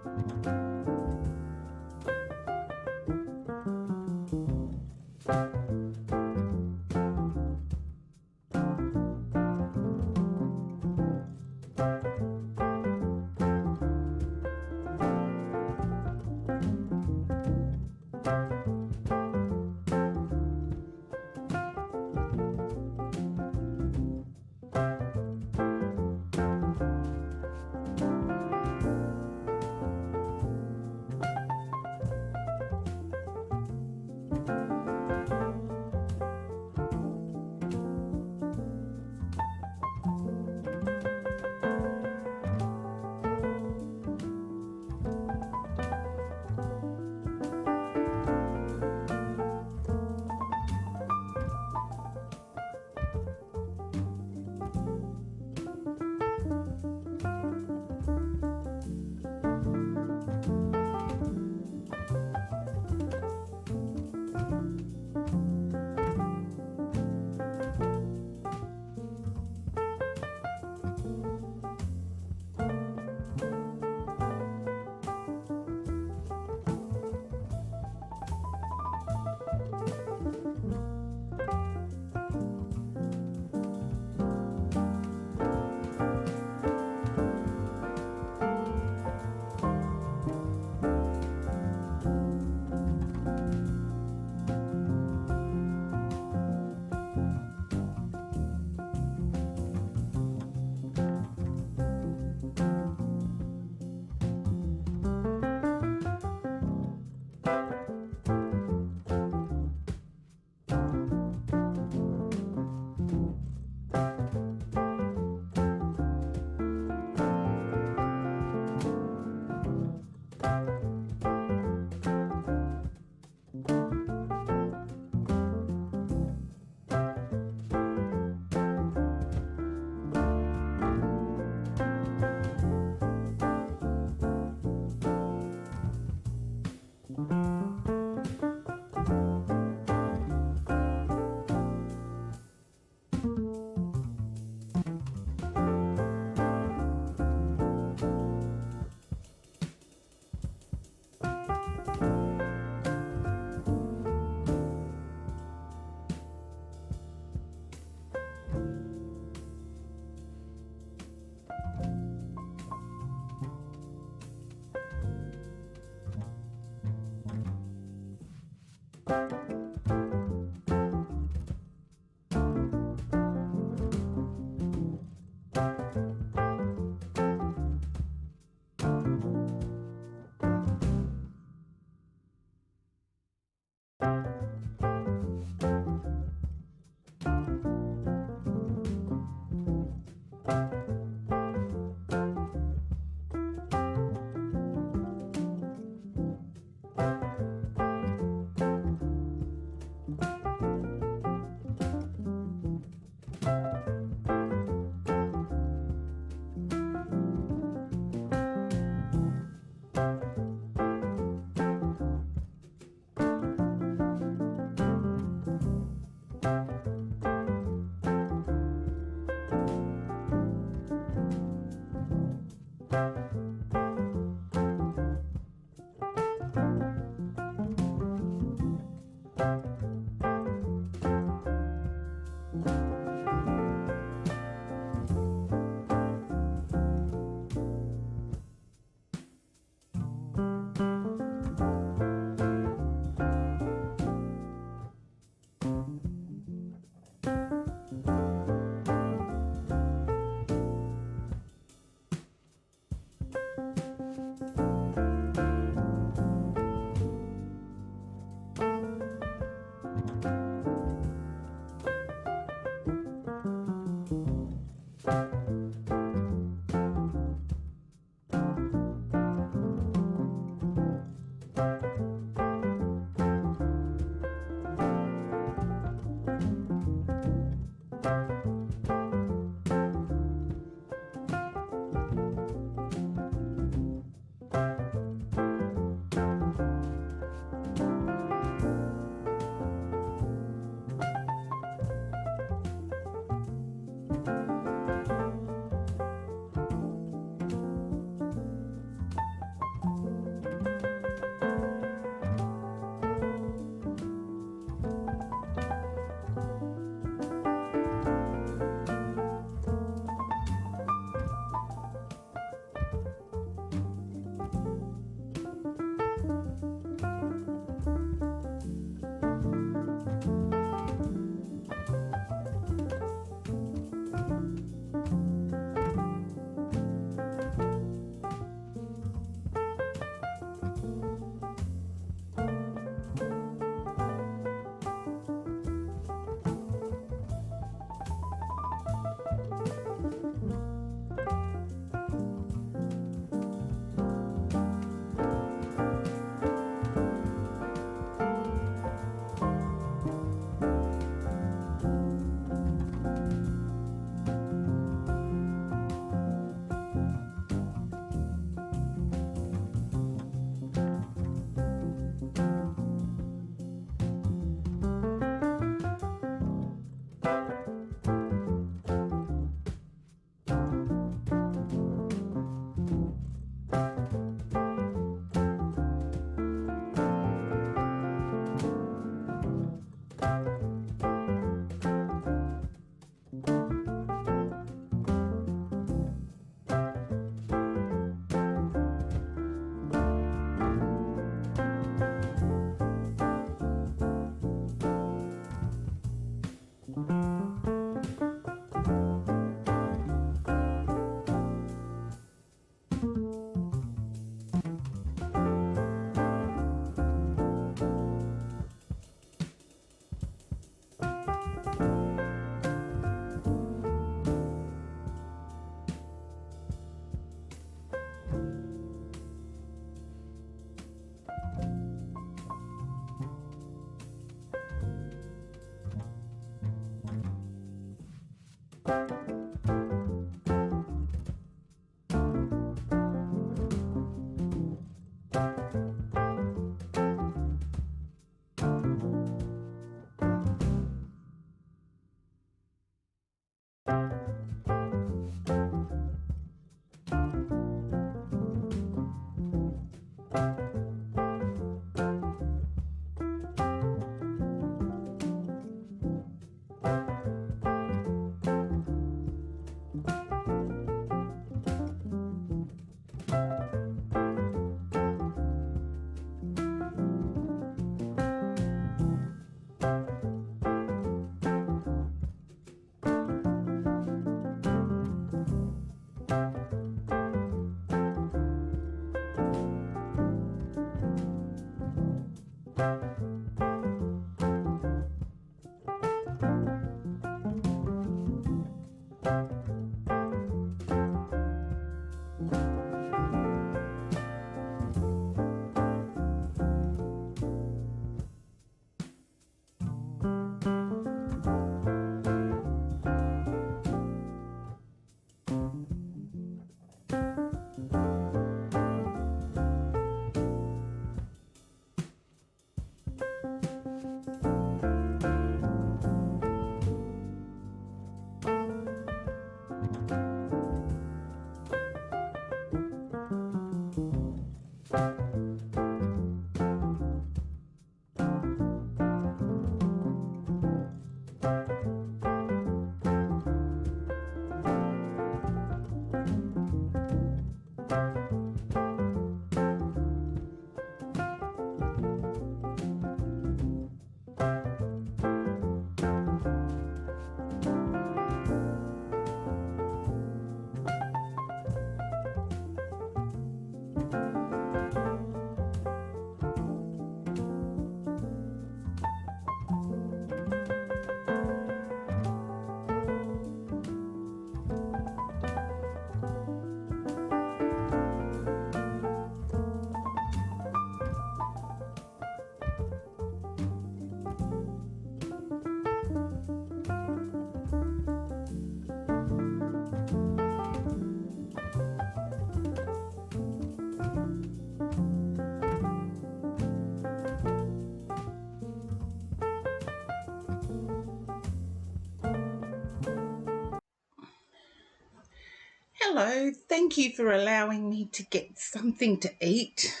Hello, thank you for allowing me to get something to eat.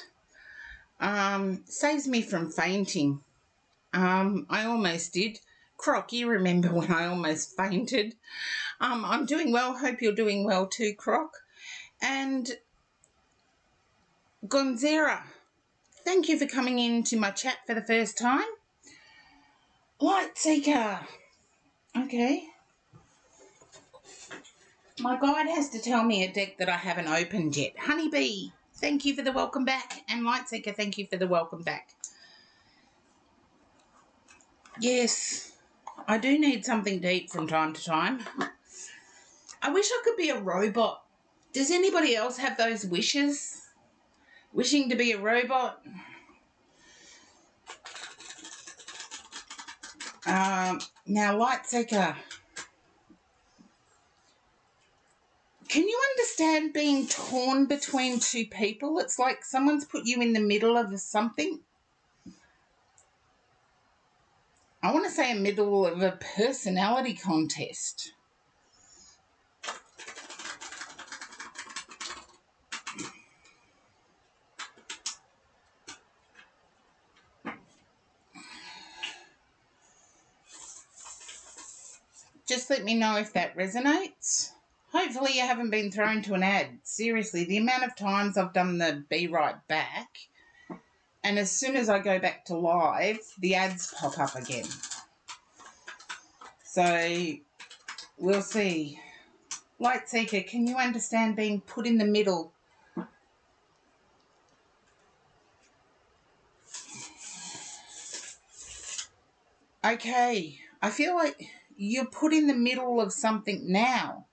Saves me from fainting. I almost did. Croc, you remember when I almost fainted? I'm doing well. Hope you're doing well too, Croc. And Gonzera, thank you for coming into my chat for the first time. Lightseeker. Okay. My guide has to tell me a deck that I haven't opened yet. Honeybee, thank you for the welcome back. And Lightseeker, thank you for the welcome back. Yes, I do need something to eat from time to time. I wish I could be a robot. Does anybody else have those wishes? Wishing to be a robot? Now, Lightseeker, can you understand being torn between two people? It's like someone's put you in the middle of something. I want to say a middle of a personality contest. Just let me know if that resonates. Hopefully you haven't been thrown to an ad. Seriously, the amount of times I've done the Be Right Back, and as soon as I go back to live, the ads pop up again. So we'll see. Lightseeker, can you understand being put in the middle? Okay, I feel like you're put in the middle of something now.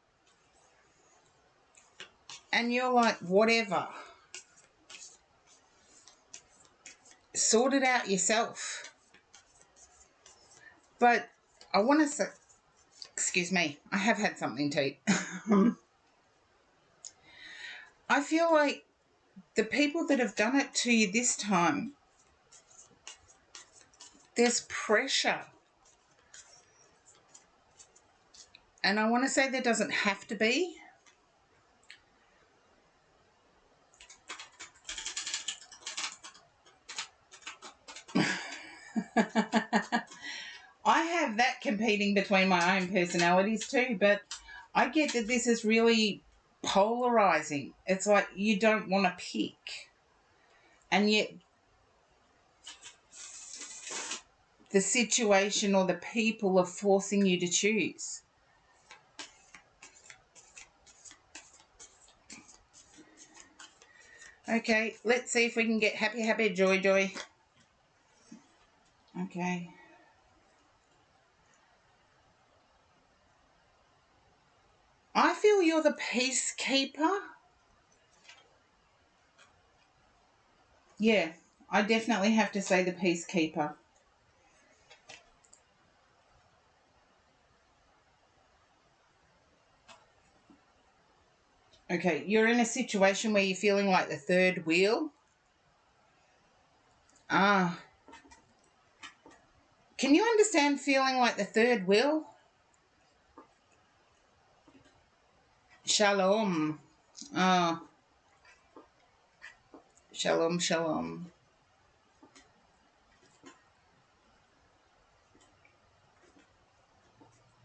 And you're like, whatever. Sort it out yourself. But I want to say, excuse me, I have had something to eat. I feel like the people that have done it to you this time, there's pressure. And I want to say there doesn't have to be. I have that competing between my own personalities too, but I get that this is really polarizing. It's like you don't want to pick. And yet the situation or the people are forcing you to choose. Okay, let's see if we can get happy, happy, joy, joy. Okay. I feel you're the peacekeeper. Yeah, I definitely have to say the peacekeeper. Okay, you're in a situation where you're feeling like the third wheel. Can you understand feeling like the third wheel? Shalom. Shalom, shalom.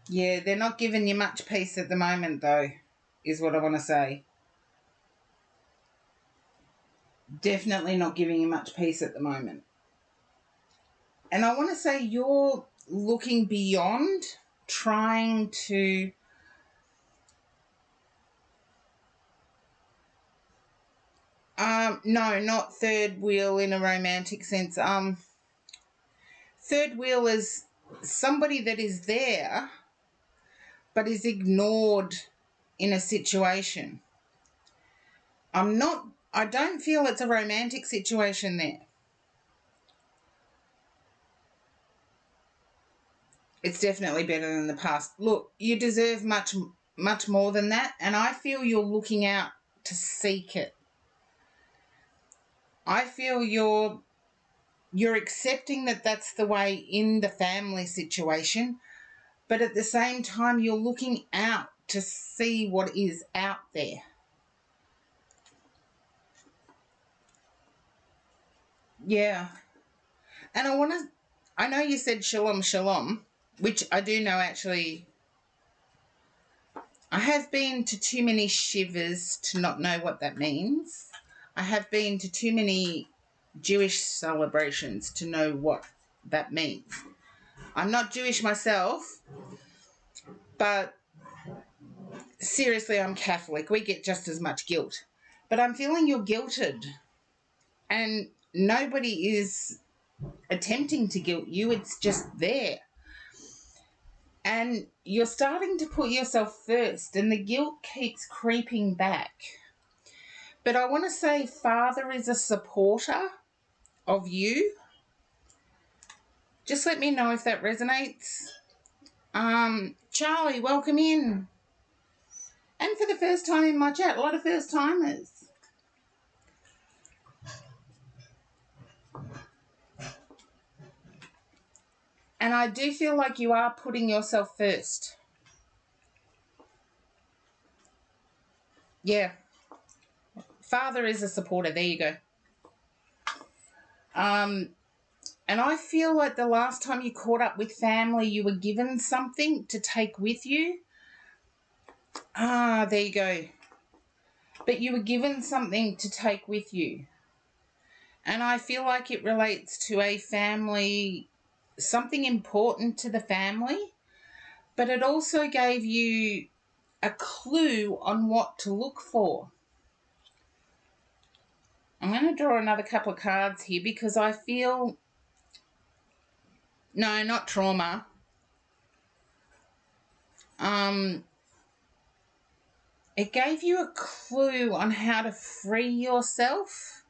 Yeah, they're not giving you much peace at the moment, though, is what I want to say. Definitely not giving you much peace at the moment. And I want to say you're looking beyond trying to no, not third wheel in a romantic sense. Third wheel is somebody that is there but is ignored in a situation. I don't feel it's a romantic situation there. It's definitely better than the past. Look, you deserve much, much more than that, and I feel you're looking out to seek it. I feel you're accepting that that's the way in the family situation, but at the same time you're looking out to see what is out there. Yeah. And I know you said shalom, shalom, which I do know actually. I have been to too many shivers to not know what that means. I have been to too many Jewish celebrations to know what that means. I'm not Jewish myself, but seriously, I'm Catholic. We get just as much guilt. But I'm feeling you're guilted, and nobody is attempting to guilt you, it's just there. And you're starting to put yourself first, and the guilt keeps creeping back. But I want to say Father is a supporter of you. Just let me know if that resonates. Charlie, welcome in. And for the first time in my chat, a lot of first timers. And I do feel like you are putting yourself first. Yeah. Father is a supporter. There you go. And I feel like the last time you caught up with family, you were given something to take with you. There you go. But you were given something to take with you. And I feel like it relates to a family, something important to the family, but it also gave you a clue on what to look for. I'm going to draw another couple of cards here because I feel, no, not trauma. It gave you a clue on how to free yourself.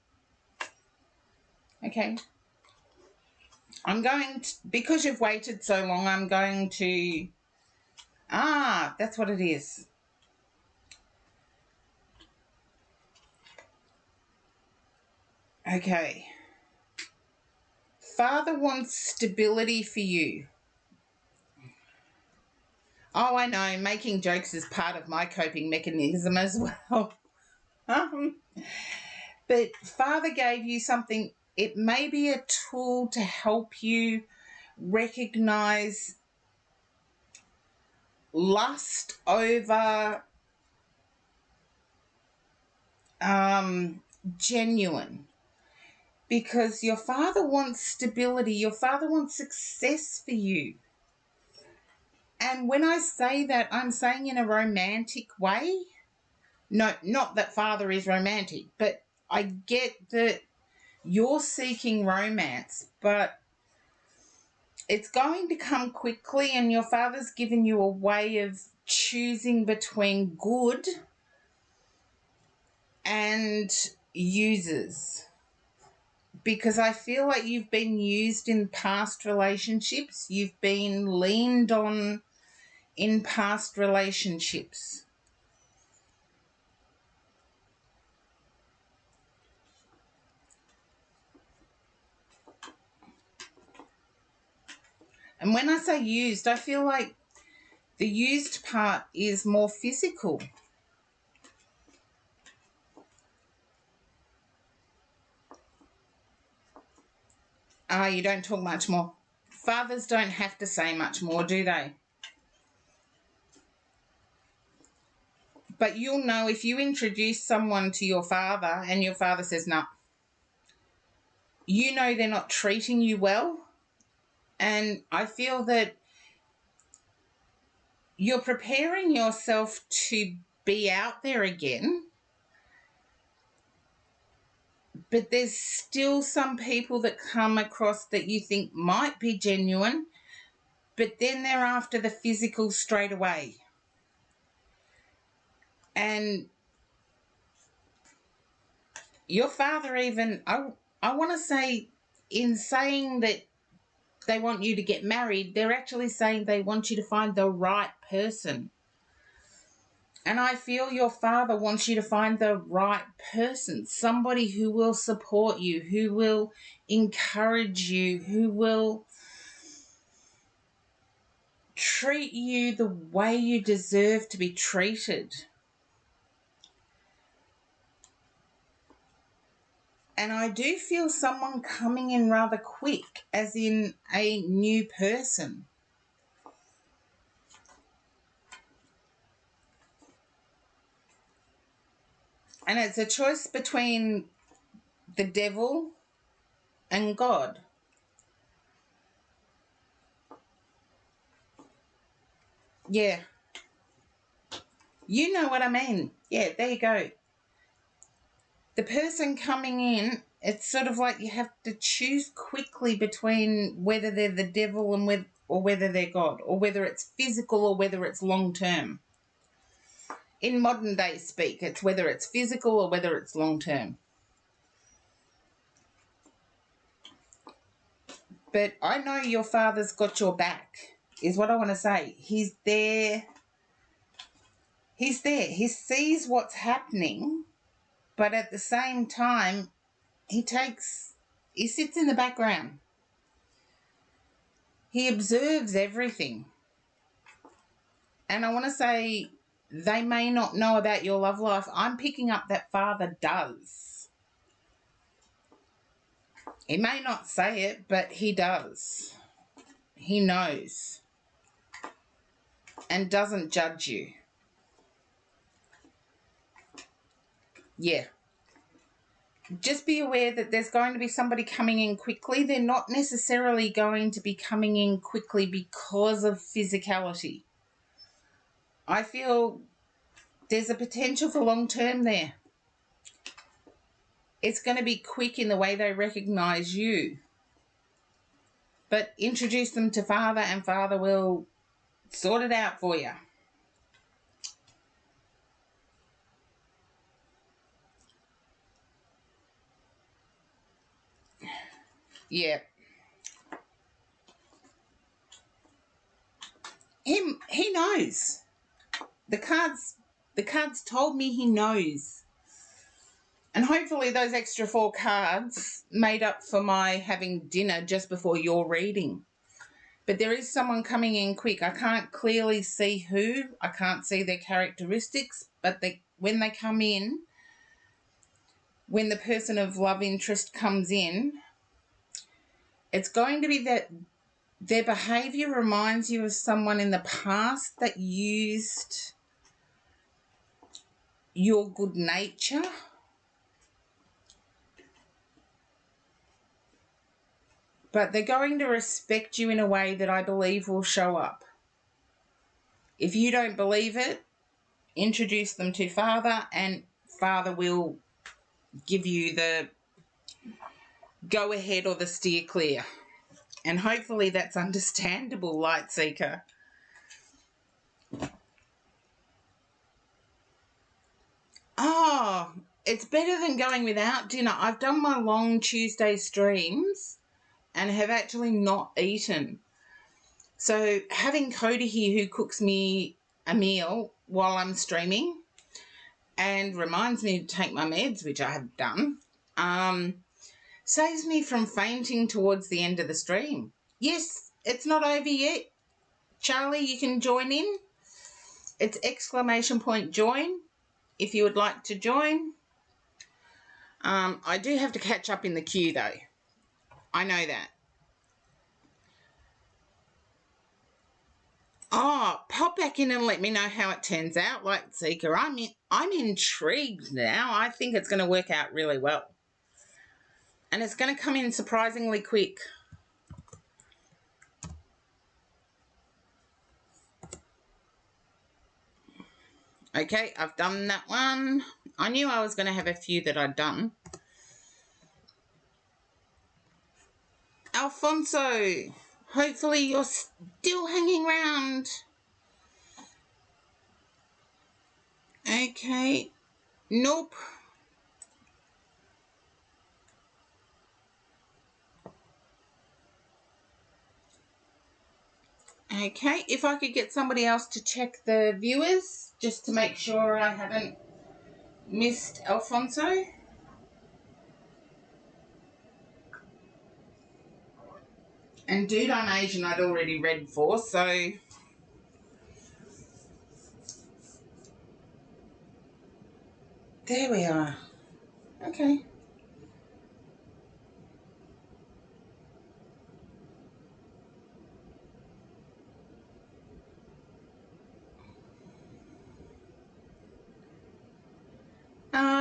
Okay. I'm going to, because you've waited so long, I'm going to, that's what it is. Okay. Father wants stability for you. Oh, I know, making jokes is part of my coping mechanism as well. But Father gave you something, it may be a tool to help you recognize lust over genuine. Because your Father wants stability, your Father wants success for you. And when I say that, I'm saying in a romantic way. No, not that Father is romantic, but I get that you're seeking romance, but it's going to come quickly, and your Father's given you a way of choosing between good and users. Because I feel like you've been used in past relationships, you've been leaned on in past relationships. And when I say used, I feel like the used part is more physical. You don't talk much more. Fathers don't have to say much more, do they? But you'll know if you introduce someone to your father and your father says, no, you know they're not treating you well. And I feel that you're preparing yourself to be out there again, but there's still some people that come across that you think might be genuine, but then they're after the physical straight away. And your father even, I want to say, in saying that they want you to get married, they're actually saying they want you to find the right person. And I feel your father wants you to find the right person, somebody who will support you, who will encourage you, who will treat you the way you deserve to be treated. And I do feel someone coming in rather quick, as in a new person. And it's a choice between the devil and God. Yeah. You know what I mean. Yeah, there you go. The person coming in, it's sort of like you have to choose quickly between whether they're the devil and or whether they're God, or whether it's physical or whether it's long term. In modern day speak, it's whether it's physical or whether it's long term. But I know your father's got your back, is what I want to say. He's there. He's there. He sees what's happening, but at the same time, he sits in the background. He observes everything. And I want to say, they may not know about your love life. I'm picking up that father does. He may not say it, but he does. He knows. And doesn't judge you. Yeah. Just be aware that there's going to be somebody coming in quickly. They're not necessarily going to be coming in quickly because of physicality. I feel there's a potential for long term there. It's going to be quick in the way they recognise you. But introduce them to Father and Father will sort it out for you. Yeah. He knows. The cards told me he knows. And hopefully those extra 4 cards made up for my having dinner just before your reading. But there is someone coming in quick. I can't clearly see who. I can't see their characteristics. But when they come in, when the person of love interest comes in, it's going to be that their behaviour reminds you of someone in the past that used your good nature. But they're going to respect you in a way that I believe will show up. If you don't believe it, introduce them to Father and Father will give you the go ahead or the steer clear. And hopefully that's understandable, Light Seeker. Oh, it's better than going without dinner. I've done my long Tuesday streams and have actually not eaten. So having Cody here who cooks me a meal while I'm streaming and reminds me to take my meds, which I have done, saves me from fainting towards the end of the stream. Yes, it's not over yet. Charlie, you can join in. It's !join if you would like to join. I do have to catch up in the queue though. I know that. Oh, pop back in and let me know how it turns out, Light Seeker. I'm intrigued now. I think it's going to work out really well. And it's going to come in surprisingly quick. Okay, I've done that one. I knew I was going to have a few that I'd done. Alfonso, hopefully you're still hanging around. Okay, nope. Okay, if I could get somebody else to check the viewers, just to make sure I haven't missed Alfonso. And Dude, I'm Asian I'd already read for, so... There we are. Okay.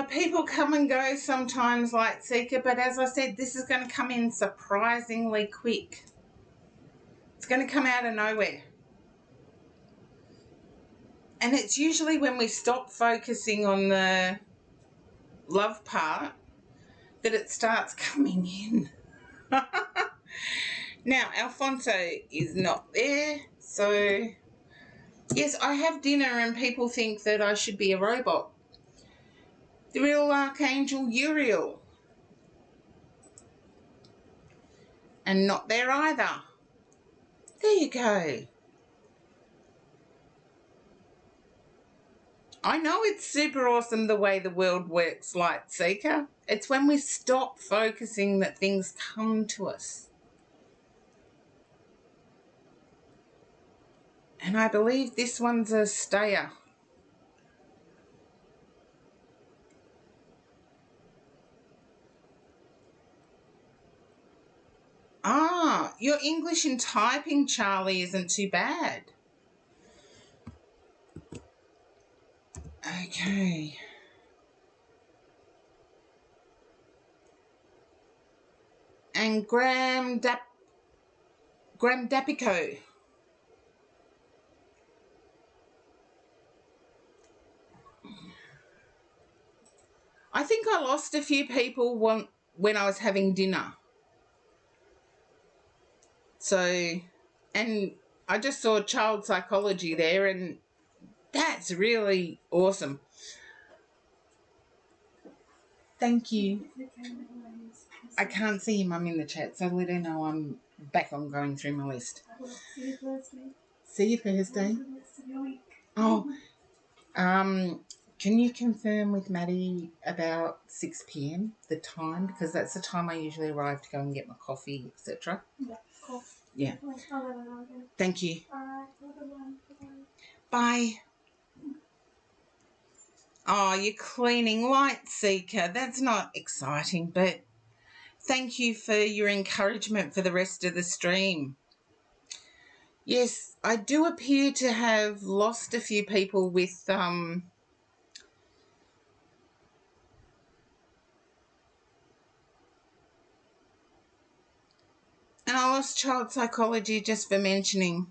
People come and go sometimes, Lightseeker, but as I said, this is going to come in surprisingly quick. It's going to come out of nowhere. And it's usually when we stop focusing on the love part that it starts coming in. Now, Alfonso is not there, so... Yes, I have dinner and people think that I should be a robot. The real Archangel Uriel. And not there either. There you go. I know it's super awesome the way the world works, Lightseeker. It's when we stop focusing that things come to us. And I believe this one's a stayer. Ah, your English in typing, Charlie, isn't too bad. Okay. And Graham Dapico. I think I lost a few people when I was having dinner. So, and I just saw child psychology there, and that's really awesome. Thank you. I can't see your mum in the chat, so let her know I'm back on going through my list. See you Thursday. Oh, can you confirm with Maddie about 6 p.m. the time? Because that's the time I usually arrive to go and get my coffee, etc. Yeah, cool. Yeah. I'll let her know again. Thank you. Alright, bye. Oh, you're cleaning, Lightseeker. That's not exciting, but thank you for your encouragement for the rest of the stream. Yes, I do appear to have lost a few people with and I lost child psychology just for mentioning.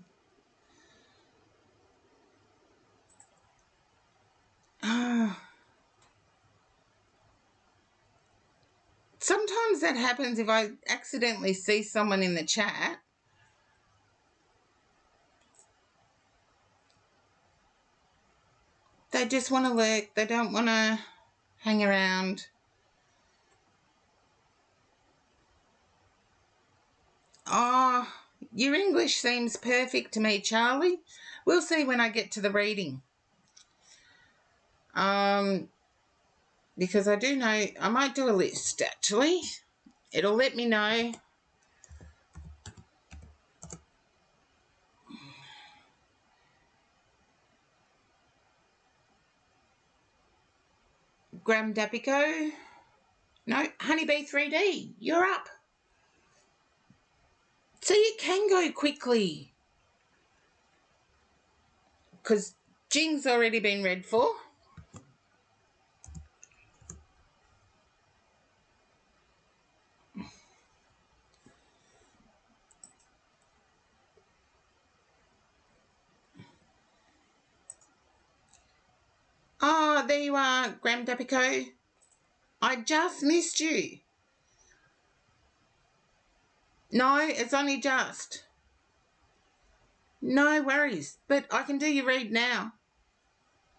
Sometimes that happens if I accidentally see someone in the chat. They just want to lurk. They don't want to hang around. Oh, your English seems perfect to me, Charlie. We'll see when I get to the reading. Because I do know I might do a list, actually. It'll let me know. Graham Dapico. No, Honeybee 3D, you're up. So you can go quickly. Because Jing's already been read for. Oh, there you are, Gram Dapico. I just missed you. No, it's only just. No worries. But I can do your read now.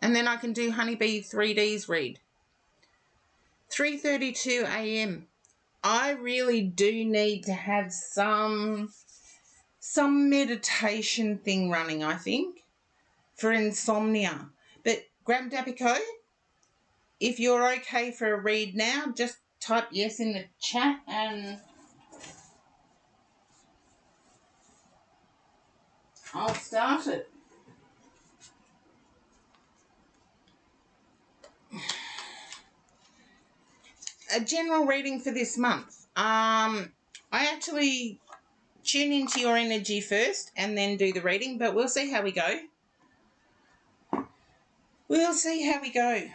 And then I can do Honeybee 3D's read. 3:32 a.m. I really do need to have some meditation thing running, I think, for insomnia. But Gram Dapico, if you're okay for a read now, just type yes in the chat and I'll start it. A general reading for this month. I actually tune into your energy first and then do the reading, but we'll see how we go. We'll see how we go.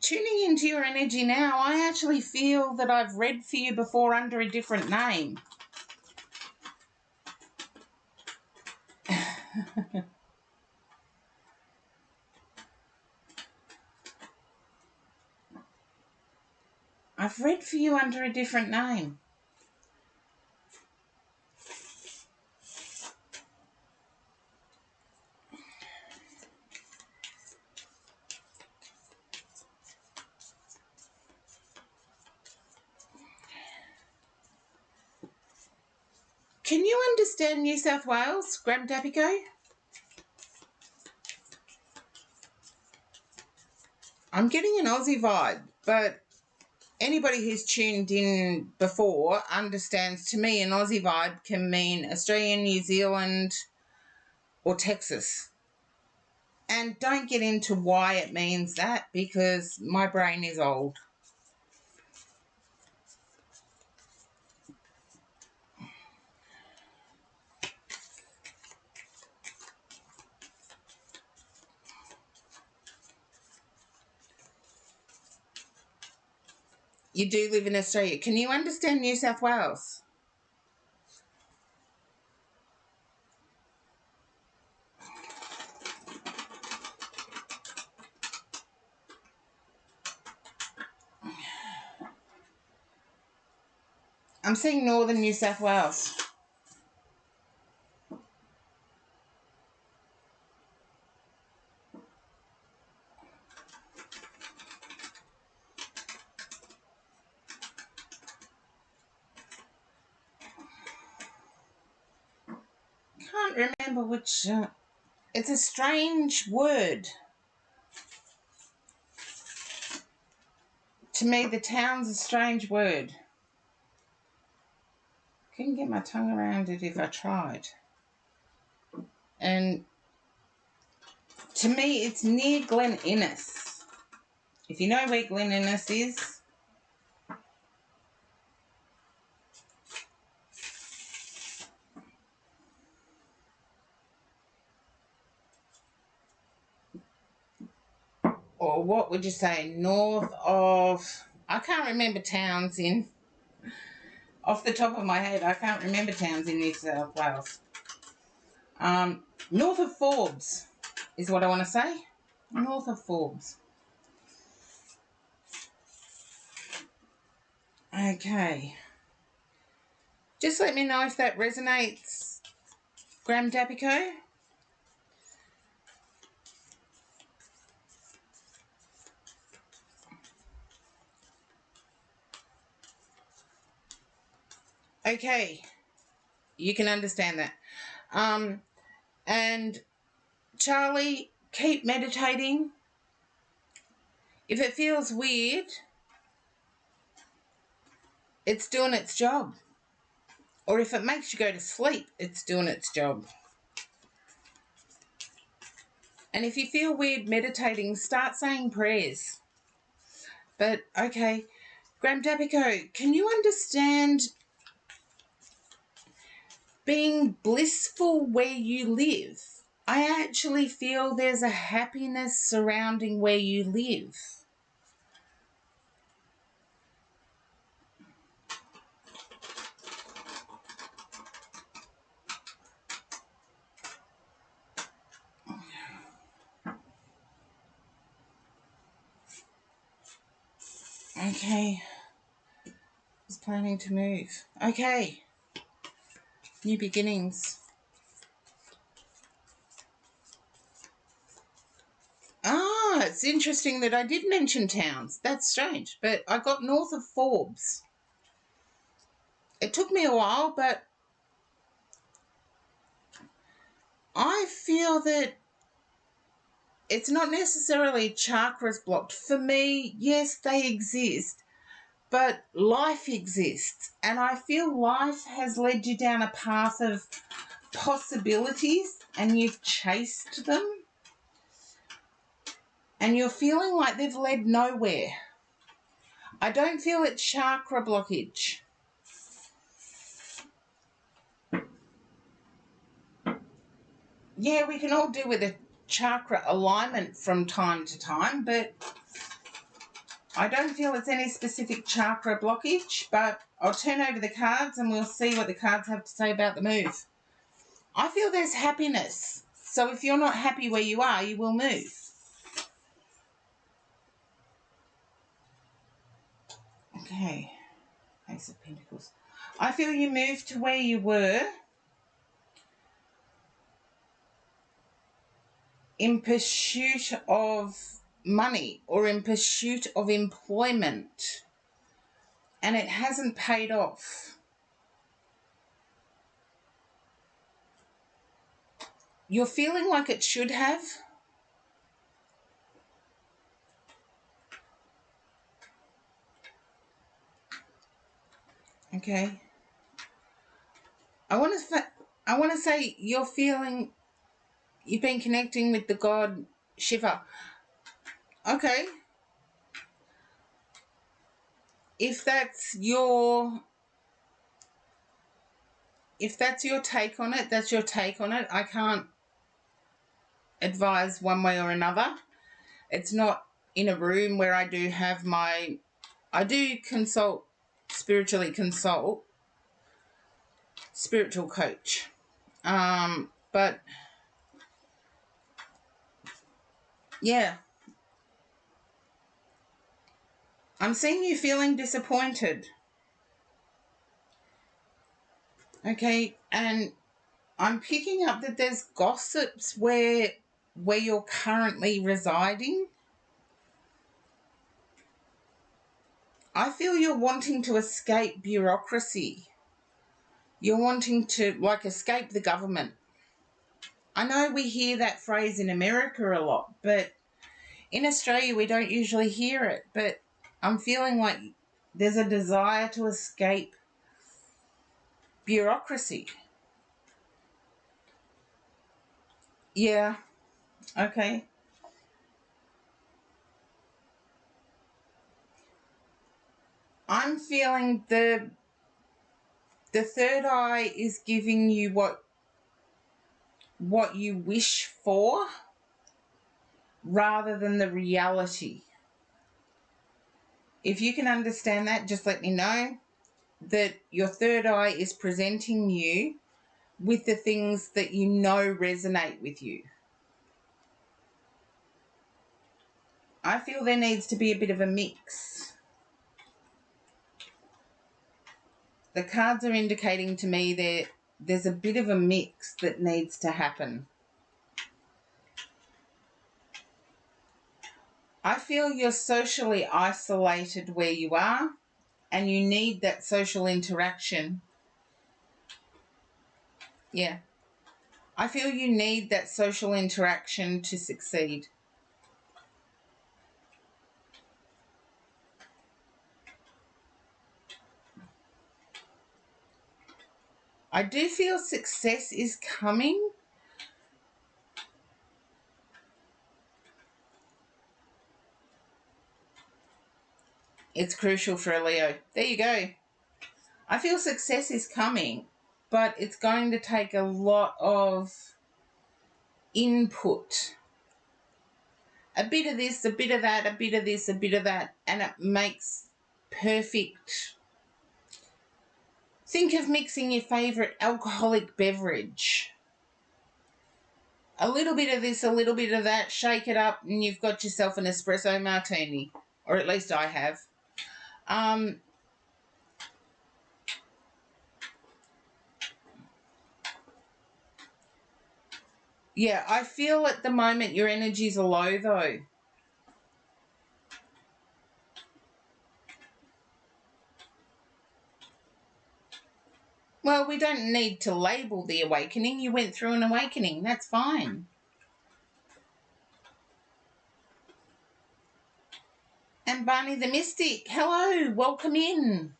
Tuning into your energy now, I actually feel that I've read for you before under a different name. I've read for you under a different name. Can you understand New South Wales, Gram Dapico? I'm getting an Aussie vibe, but anybody who's tuned in before understands, to me, an Aussie vibe can mean Australia, New Zealand, or Texas. And don't get into why it means that, because my brain is old. You do live in Australia. Can you understand New South Wales? I'm seeing northern New South Wales. Can't remember which. It's a strange word. To me, the town's a strange word. Couldn't get my tongue around it if I tried. And to me, it's near Glen Innes. If you know where Glen Innes is, or what would you say, north of, I can't remember towns in, off the top of my head, I can't remember towns in New South Wales. North of Forbes is what I want to say. North of Forbes. Okay. Just let me know if that resonates, Gram Dapico. Okay. You can understand that. And Charlie, keep meditating. If it feels weird, it's doing its job. Or if it makes you go to sleep, it's doing its job. And if you feel weird meditating, start saying prayers. But, okay, Gram Dapico, can you understand being blissful where you live? I actually feel there's a happiness surrounding where you live. Okay. Is planning to move. Okay. New beginnings. Ah, it's interesting that I did mention towns. That's strange. But I got north of Forbes. It took me a while, but I feel that it's not necessarily chakras blocked. For me, yes, they exist, but life exists. And I feel life has led you down a path of possibilities and you've chased them. And you're feeling like they've led nowhere. I don't feel it's chakra blockage. Yeah, we can all do with a chakra alignment from time to time, but I don't feel it's any specific chakra blockage, but I'll turn over the cards and we'll see what the cards have to say about the move. I feel there's happiness. So if you're not happy where you are, you will move. Okay. Ace of Pentacles. I feel you moved to where you were in pursuit of money or in pursuit of employment, and it hasn't paid off. You're feeling like it should have. Okay. I want to say you're feeling you've been connecting with the god Shiva. Okay. If that's your take on it, that's your take on it. I can't advise one way or another. It's not in a room where I do consult, spiritual coach. But yeah, I'm seeing you feeling disappointed. Okay, and I'm picking up that there's gossips where you're currently residing. I feel you're wanting to escape bureaucracy. You're wanting to, like, escape the government. I know we hear that phrase in America a lot, but in Australia we don't usually hear it. But I'm feeling like there's a desire to escape bureaucracy. Yeah, okay. I'm feeling the third eye is giving you what you wish for rather than the reality. If you can understand that, just let me know that your third eye is presenting you with the things that you know resonate with you. I feel there needs to be a bit of a mix. The cards are indicating to me there's a bit of a mix that needs to happen. I feel you're socially isolated where you are and you need that social interaction. Yeah. I feel you need that social interaction to succeed. I do feel success is coming. It's crucial for a Leo. There you go. I feel success is coming, but it's going to take a lot of input. A bit of this, a bit of that, a bit of this, a bit of that, and it makes perfect. Think of mixing your favourite alcoholic beverage. A little bit of this, a little bit of that, shake it up, and you've got yourself an espresso martini. Or at least I have. Yeah, I feel at the moment your energies are low though. Well, we don't need to label the awakening. You went through an awakening. That's fine. And Barney the Mystic, hello, welcome in.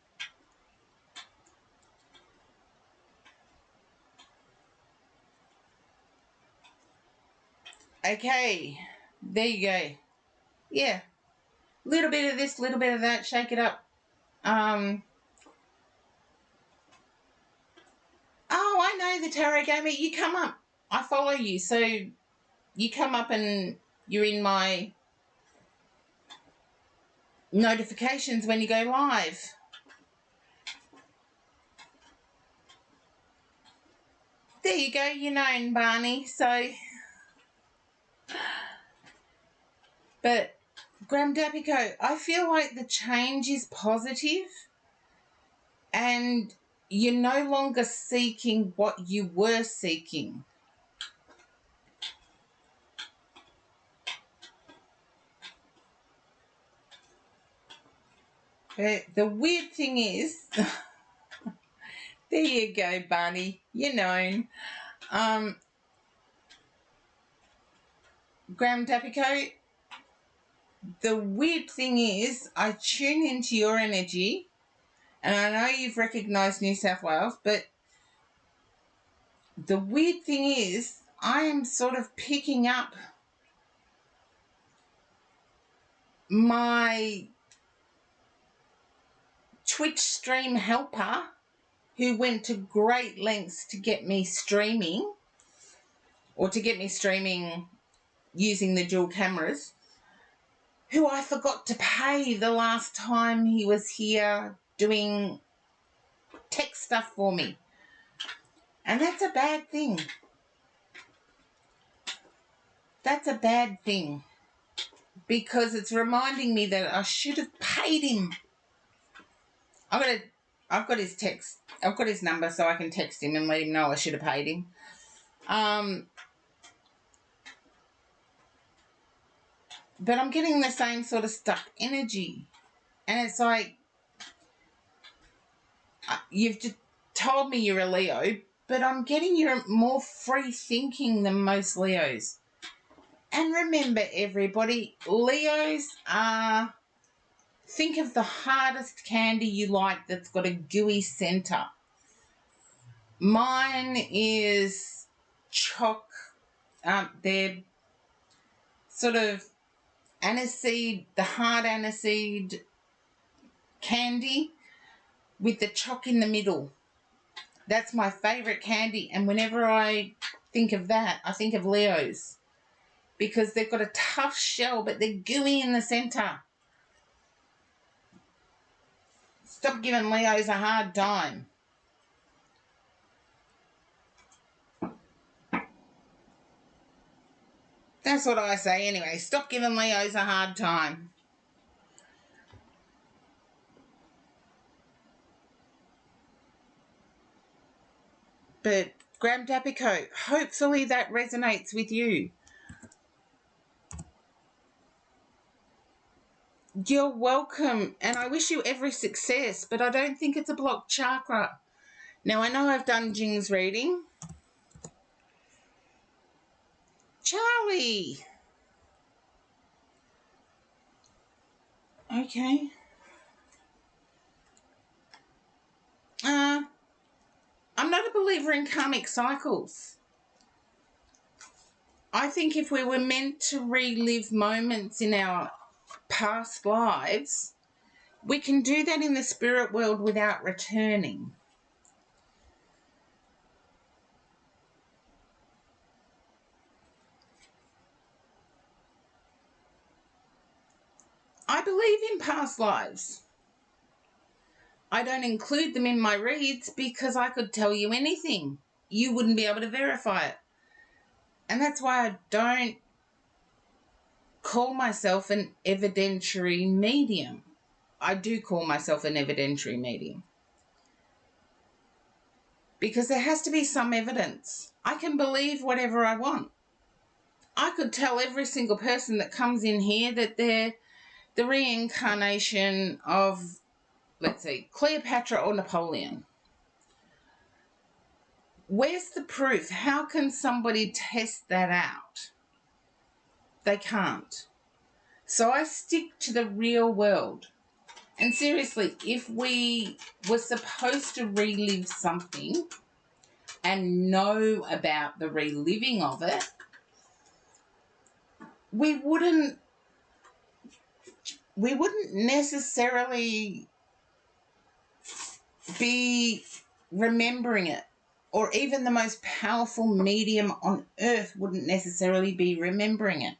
Okay, there you go. Yeah, little bit of this, little bit of that, shake it up. Oh, I know the Tarot Gamer. You come up. I follow you, so you come up and you're in my notifications when you go live. There you go, you're known, Barney. So, but Graham Dapico, I feel like the change is positive and you're no longer seeking what you were seeking. But the weird thing is, there you go, Barney, you're known. Graham Dapico, the weird thing is I tune into your energy, and I know you've recognised New South Wales, but the weird thing is I am sort of picking up my Twitch stream helper who went to great lengths to get me streaming, or to get me streaming using the dual cameras, who I forgot to pay the last time he was here doing tech stuff for me. And that's a bad thing. That's a bad thing, because it's reminding me that I should have paid him. I've got his text. I've got his number, so I can text him and let him know I should have paid him. But I'm getting the same sort of stuck energy. And it's like, you've just told me you're a Leo, but I'm getting you're more free thinking than most Leos. And remember, everybody, Leos are, think of the hardest candy you like that's got a gooey centre. Mine is choc. They're sort of aniseed, the hard aniseed candy with the choc in the middle. That's my favourite candy, and whenever I think of that, I think of Leos, because they've got a tough shell, but they're gooey in the centre. Stop giving Leos a hard time. That's what I say anyway. Stop giving Leos a hard time. But Graham Dapico, hopefully that resonates with you. You're welcome, and I wish you every success, but I don't think it's a blocked chakra. Now, I know I've done Jing's reading. Charlie. Okay. I'm not a believer in karmic cycles. I think if we were meant to relive moments in our past lives, we can do that in the spirit world without returning. I believe in past lives. I don't include them in my reads because I could tell you anything. You wouldn't be able to verify it. And that's why I don't call myself an evidentiary medium. I do call myself an evidentiary medium. Because there has to be some evidence. I can believe whatever I want. I could tell every single person that comes in here that they're the reincarnation of, let's see, Cleopatra or Napoleon. Where's the proof? How can somebody test that out? They can't. So I stick to the real world. And seriously, if we were supposed to relive something and know about the reliving of it, we wouldn't necessarily be remembering it, or even the most powerful medium on earth wouldn't necessarily be remembering it.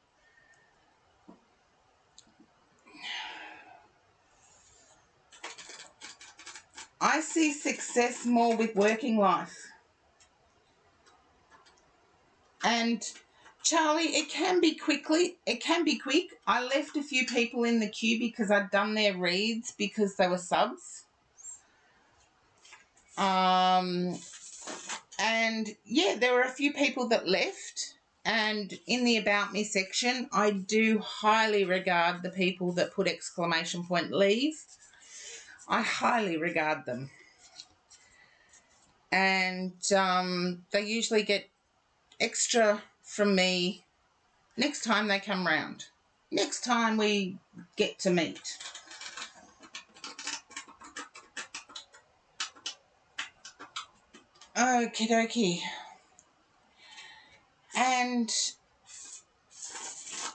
I see success more with working life. And Charlie, it can be quick. I left a few people in the queue because I'd done their reads because they were subs. And yeah, there were a few people that left. And in the About Me section, I do highly regard the people that put exclamation point leave. I highly regard them. And they usually get extra from me next time they come round. Next time we get to meet. Okie dokie. And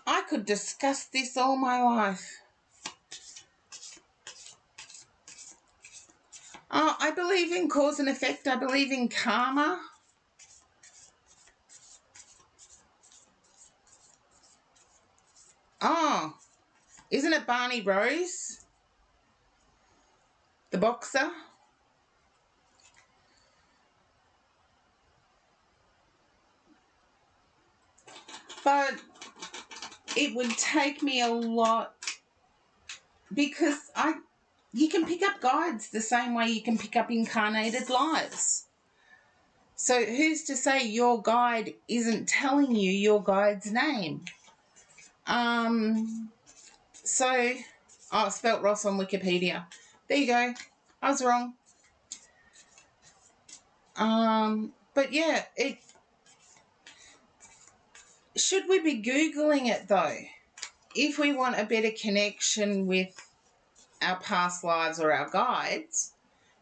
I could discuss this all my life. I believe in cause and effect. I believe in karma. Oh, isn't it Barney Rose? The boxer? But it would take me a lot because you can pick up guides the same way you can pick up incarnated lives. So who's to say your guide isn't telling you your guide's name? Spelt Ross on Wikipedia. There you go. I was wrong. But yeah, should we be Googling it though? If we want a better connection with our past lives or our guides,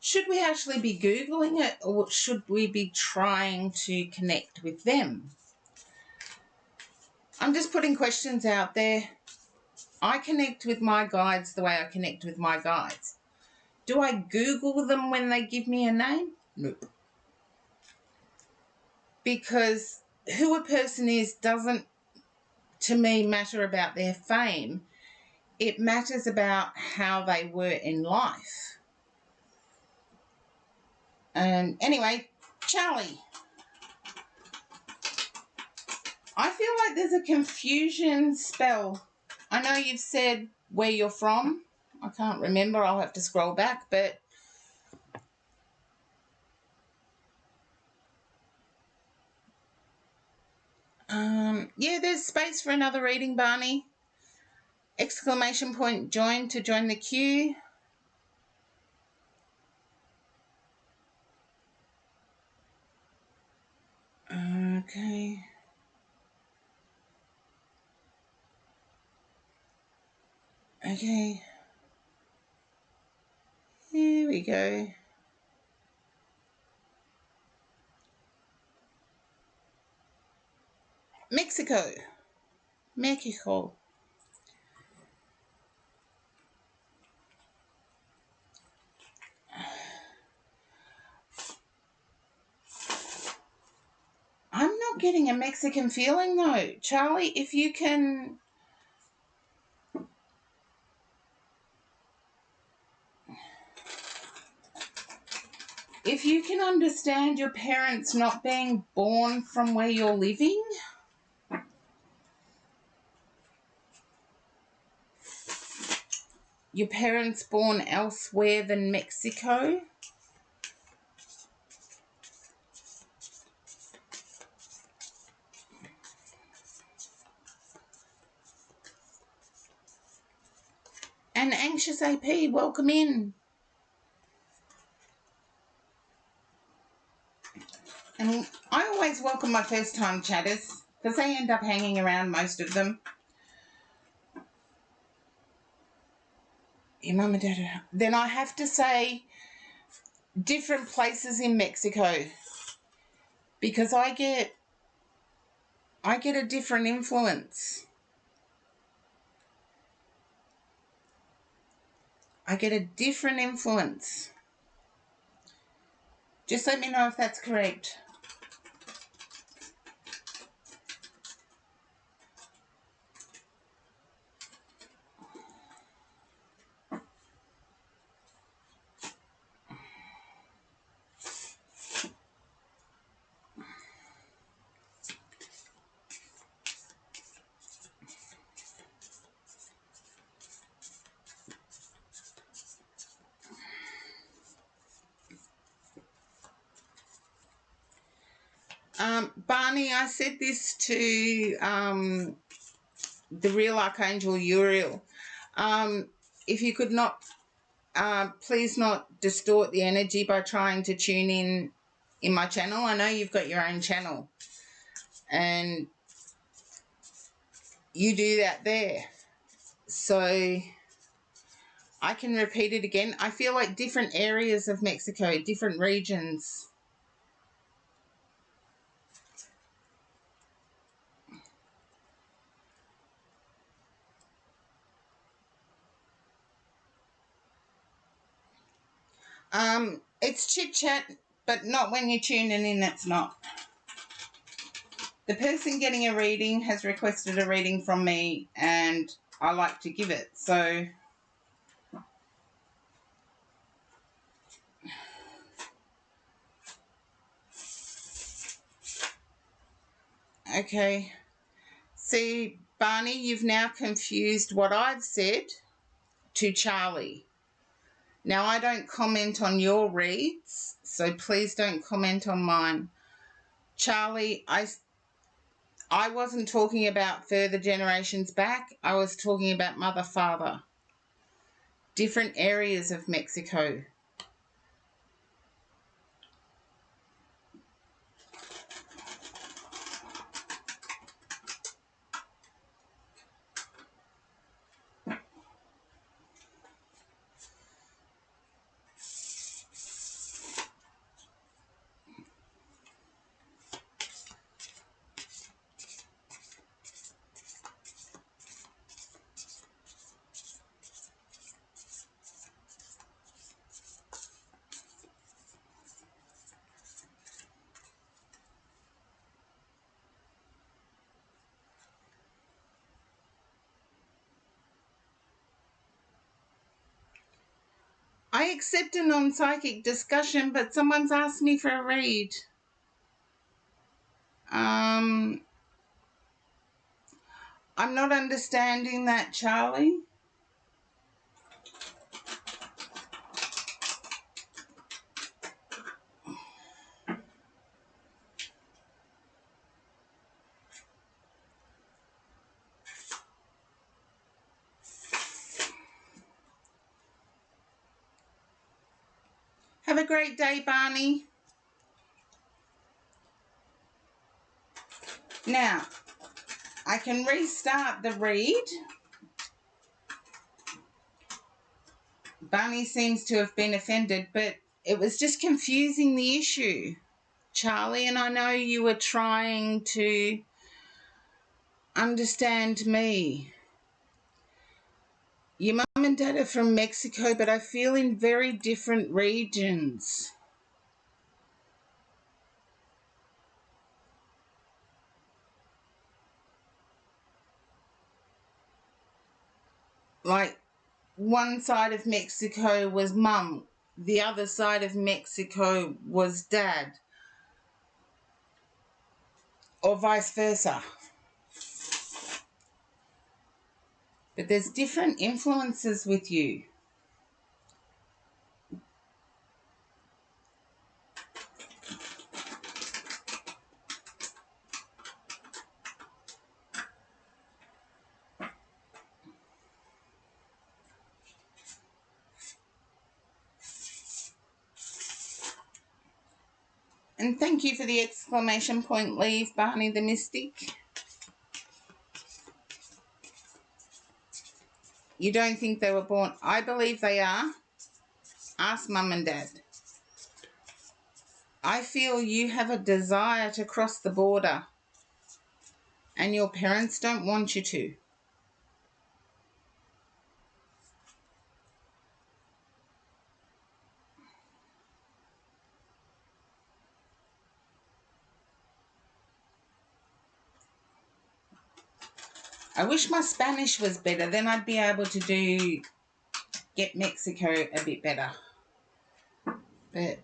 should we actually be Googling it, or should we be trying to connect with them? I'm just putting questions out there. I connect with my guides the way I connect with my guides. Do I Google them when they give me a name? Nope. Because who a person is doesn't, to me, matter about their fame. It matters about how they were in life. And anyway, Charlie, I feel like there's a confusion spell. I know you've said where you're from. I can't remember. I'll have to scroll back, but yeah, there's space for another reading, Barney. Exclamation point join to join the queue. Okay. Okay. Here we go. Mexico. I'm not getting a Mexican feeling though. Charlie, if you can... If you can understand your parents not being born from where you're living, your parents born elsewhere than Mexico? And Anxious AP, welcome in. And I always welcome my first-time chatters because they end up hanging around, most of them. Your mum and dad are... Then I have to say different places in Mexico because I get a different influence. I get a different influence. Just let me know if that's correct. Barney, I said this to the real Archangel Uriel. If you could not, please not distort the energy by trying to tune in my channel. I know you've got your own channel and you do that there. So I can repeat it again. I feel like different areas of Mexico, different regions. It's chit chat, but not when you're tuning in. It's not. The person getting a reading has requested a reading from me, and I like to give it. So okay. See, Barney, you've now confused what I've said to Charlie. Now, I don't comment on your reads, so please don't comment on mine. Charlie, I wasn't talking about further generations back. I was talking about mother, father. Different areas of Mexico. I accept a non-psychic discussion, but someone's asked me for a read. I'm not understanding that, Charlie. Have a great day, Barney. Now, I can restart the read. Barney seems to have been offended, but it was just confusing the issue, Charlie, and I know you were trying to understand me. Your mum and dad are from Mexico, but I feel in very different regions. Like, one side of Mexico was mum, the other side of Mexico was dad, or vice versa. But there's different influences with you. And thank you for the exclamation point, Leave, Barney the Mystic. You don't think they were born? I believe they are. Ask Mum and Dad. I feel you have a desire to cross the border and your parents don't want you to. I wish my Spanish was better, then I'd be able to get Mexico a bit better. But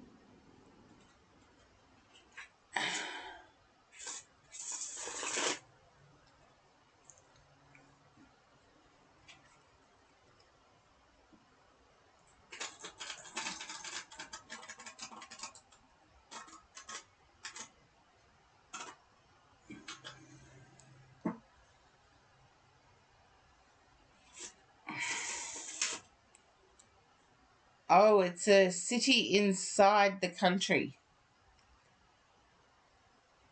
oh, it's a city inside the country.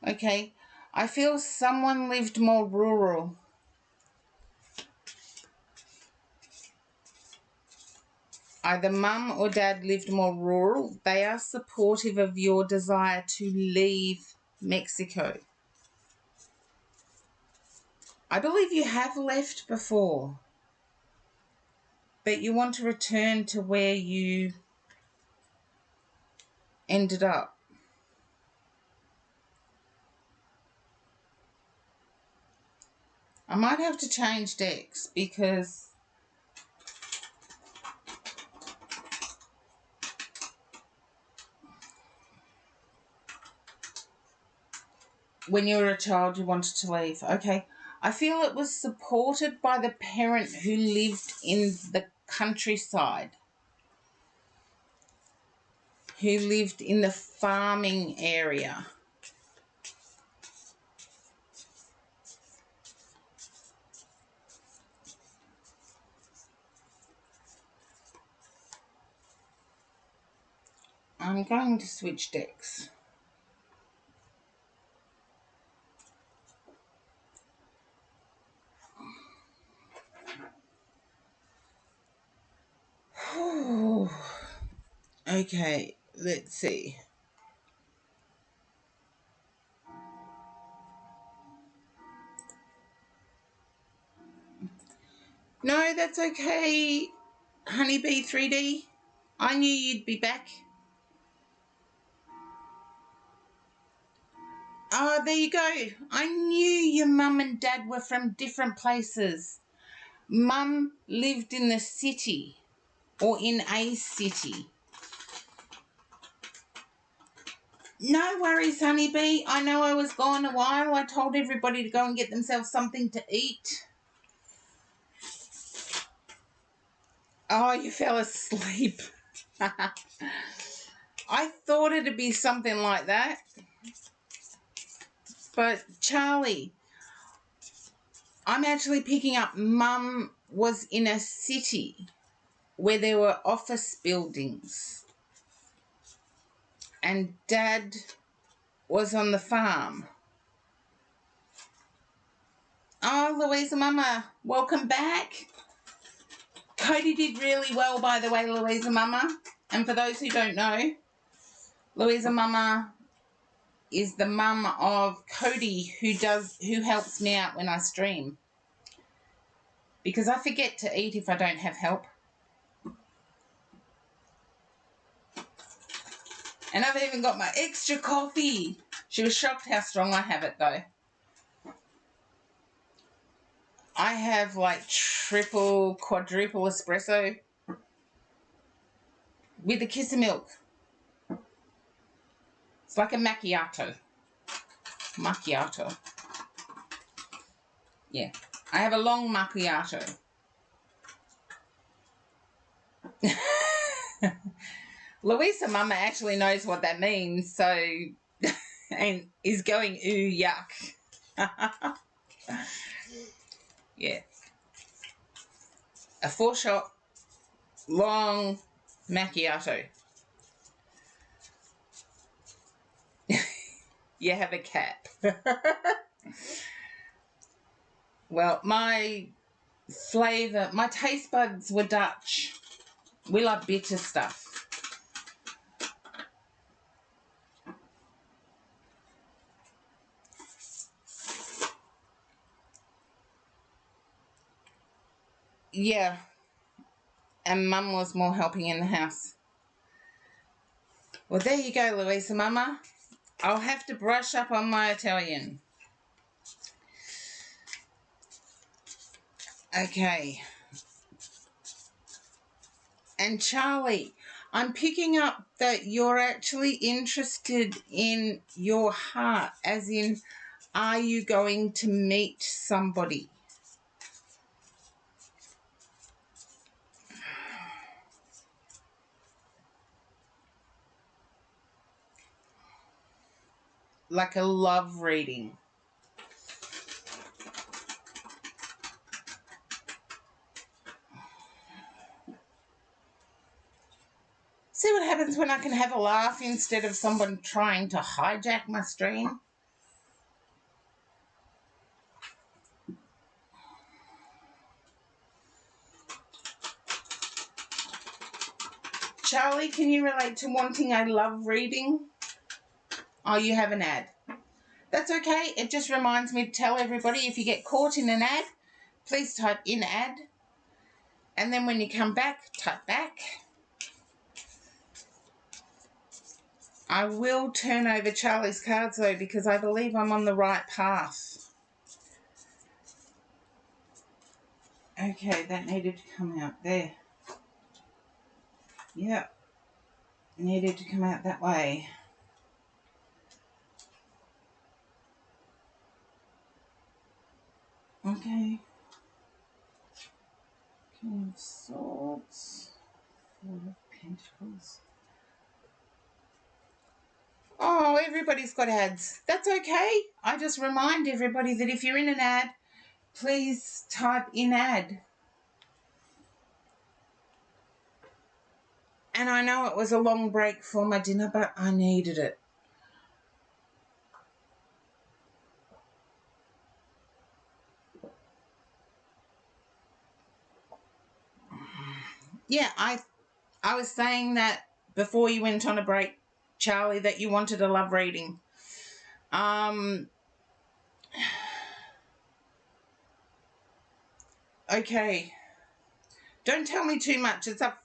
Okay. I feel someone lived more rural. Either Mum or Dad lived more rural. They are supportive of your desire to leave Mexico. I believe you have left before, but you want to return to where you ended up. I might have to change decks because when you were a child you wanted to leave. Okay. I feel it was supported by the parent who lived in the countryside, who lived in the farming area. I'm going to switch decks. Okay, let's see. No, that's okay, Honeybee 3D. I knew you'd be back. Oh, there you go. I knew your mum and dad were from different places. Mum lived in the city or in a city. No worries, Honeybee. I know I was gone a while. I told everybody to go and get themselves something to eat. Oh, you fell asleep. I thought it'd be something like that. But Charlie, I'm actually picking up Mum was in a city where there were office buildings and Dad was on the farm. Oh, Louisa Mama, welcome back. Cody did really well, by the way, Louisa Mama. And for those who don't know, Louisa Mama is the mum of Cody who helps me out when I stream. Because I forget to eat if I don't have help. And I've even got my extra coffee. She was shocked how strong I have it though. I have like triple, quadruple espresso with a kiss of milk. It's like a macchiato. Macchiato. Yeah. I have a long macchiato. Louisa Mama actually knows what that means, so and is going, ooh, yuck. Yeah. A 4-shot long macchiato. You have a cap. Well, my flavour, my taste buds were Dutch. We like bitter stuff. Yeah. And Mum was more helping in the house. Well, there you go, Louisa Mama. I'll have to brush up on my Italian. Okay. And Charlie, I'm picking up that you're actually interested in your heart, as in, are you going to meet somebody? Like a love reading. See what happens when I can have a laugh instead of someone trying to hijack my stream? Charlie, can you relate to wanting a love reading? Oh, you have an ad. That's okay. It just reminds me to tell everybody, if you get caught in an ad, please type in ad. And then when you come back, type back. I will turn over Charlie's cards though, because I believe I'm on the right path. Okay, that needed to come out there. Yep. Needed to come out that way. Okay. King of Swords. Four of Pentacles. Oh, everybody's got ads. That's okay. I just remind everybody that if you're in an ad, please type in ad. And I know it was a long break for my dinner, but I needed it. Yeah, I was saying that before you went on a break, Charlie, that you wanted a love reading. Okay. Don't tell me too much. It's up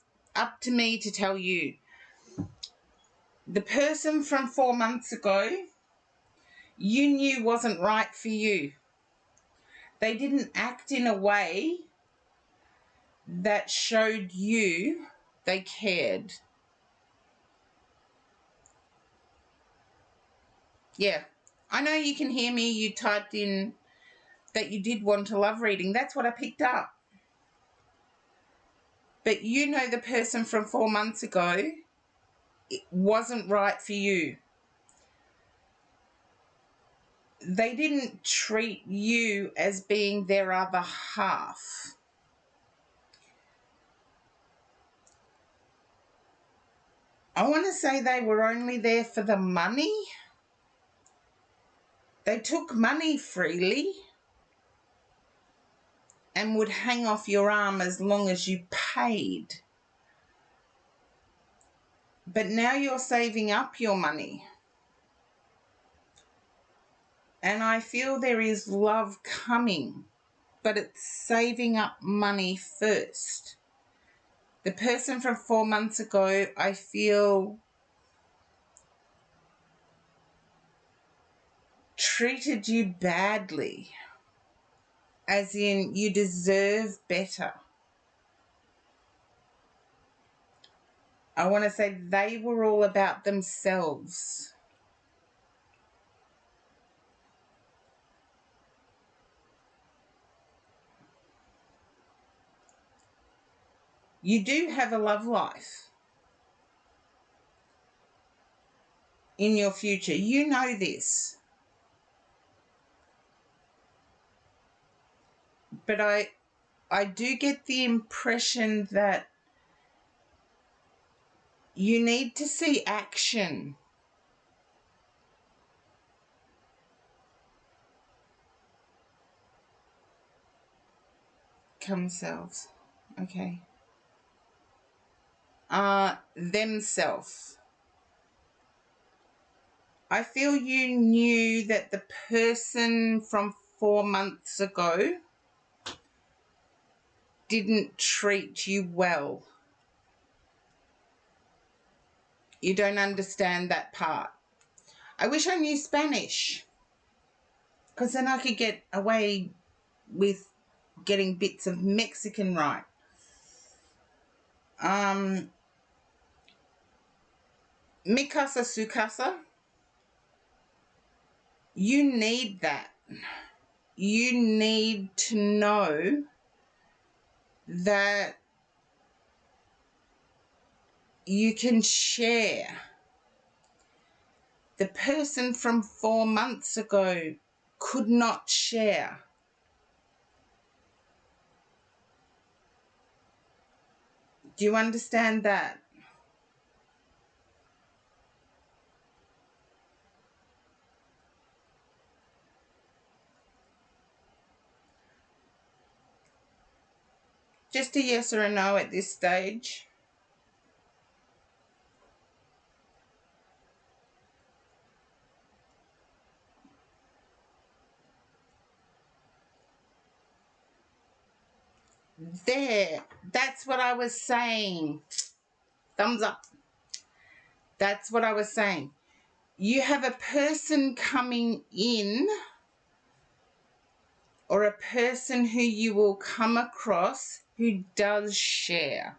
to me to tell you. The person from 4 months ago, you knew wasn't right for you. They didn't act in a way that showed you they cared. Yeah. I know you can hear me. You typed in that you did want a love reading. That's what I picked up. But you know the person from 4 months ago, it wasn't right for you. They didn't treat you as being their other half. I want to say they were only there for the money. They took money freely and would hang off your arm as long as you paid. But now you're saving up your money. And I feel there is love coming, but it's saving up money first. The person from 4 months ago, I feel, treated you badly, as in you deserve better. I want to say they were all about themselves. You do have a love life. in your future. You know this. But I do get the impression that you need to see action. Themselves. Okay. Themselves. I feel you knew that the person from 4 months ago didn't treat you well. You don't understand that part. I wish I knew Spanish, because then I could get away with getting bits of Mexican right. Mi casa, su casa. You need that. You need to know that you can share. The person from 4 months ago could not share. Do you understand that? Just a yes or a no at this stage. There, that's what I was saying. Thumbs up. That's what I was saying. You have a person coming in, or a person who you will come across who does share.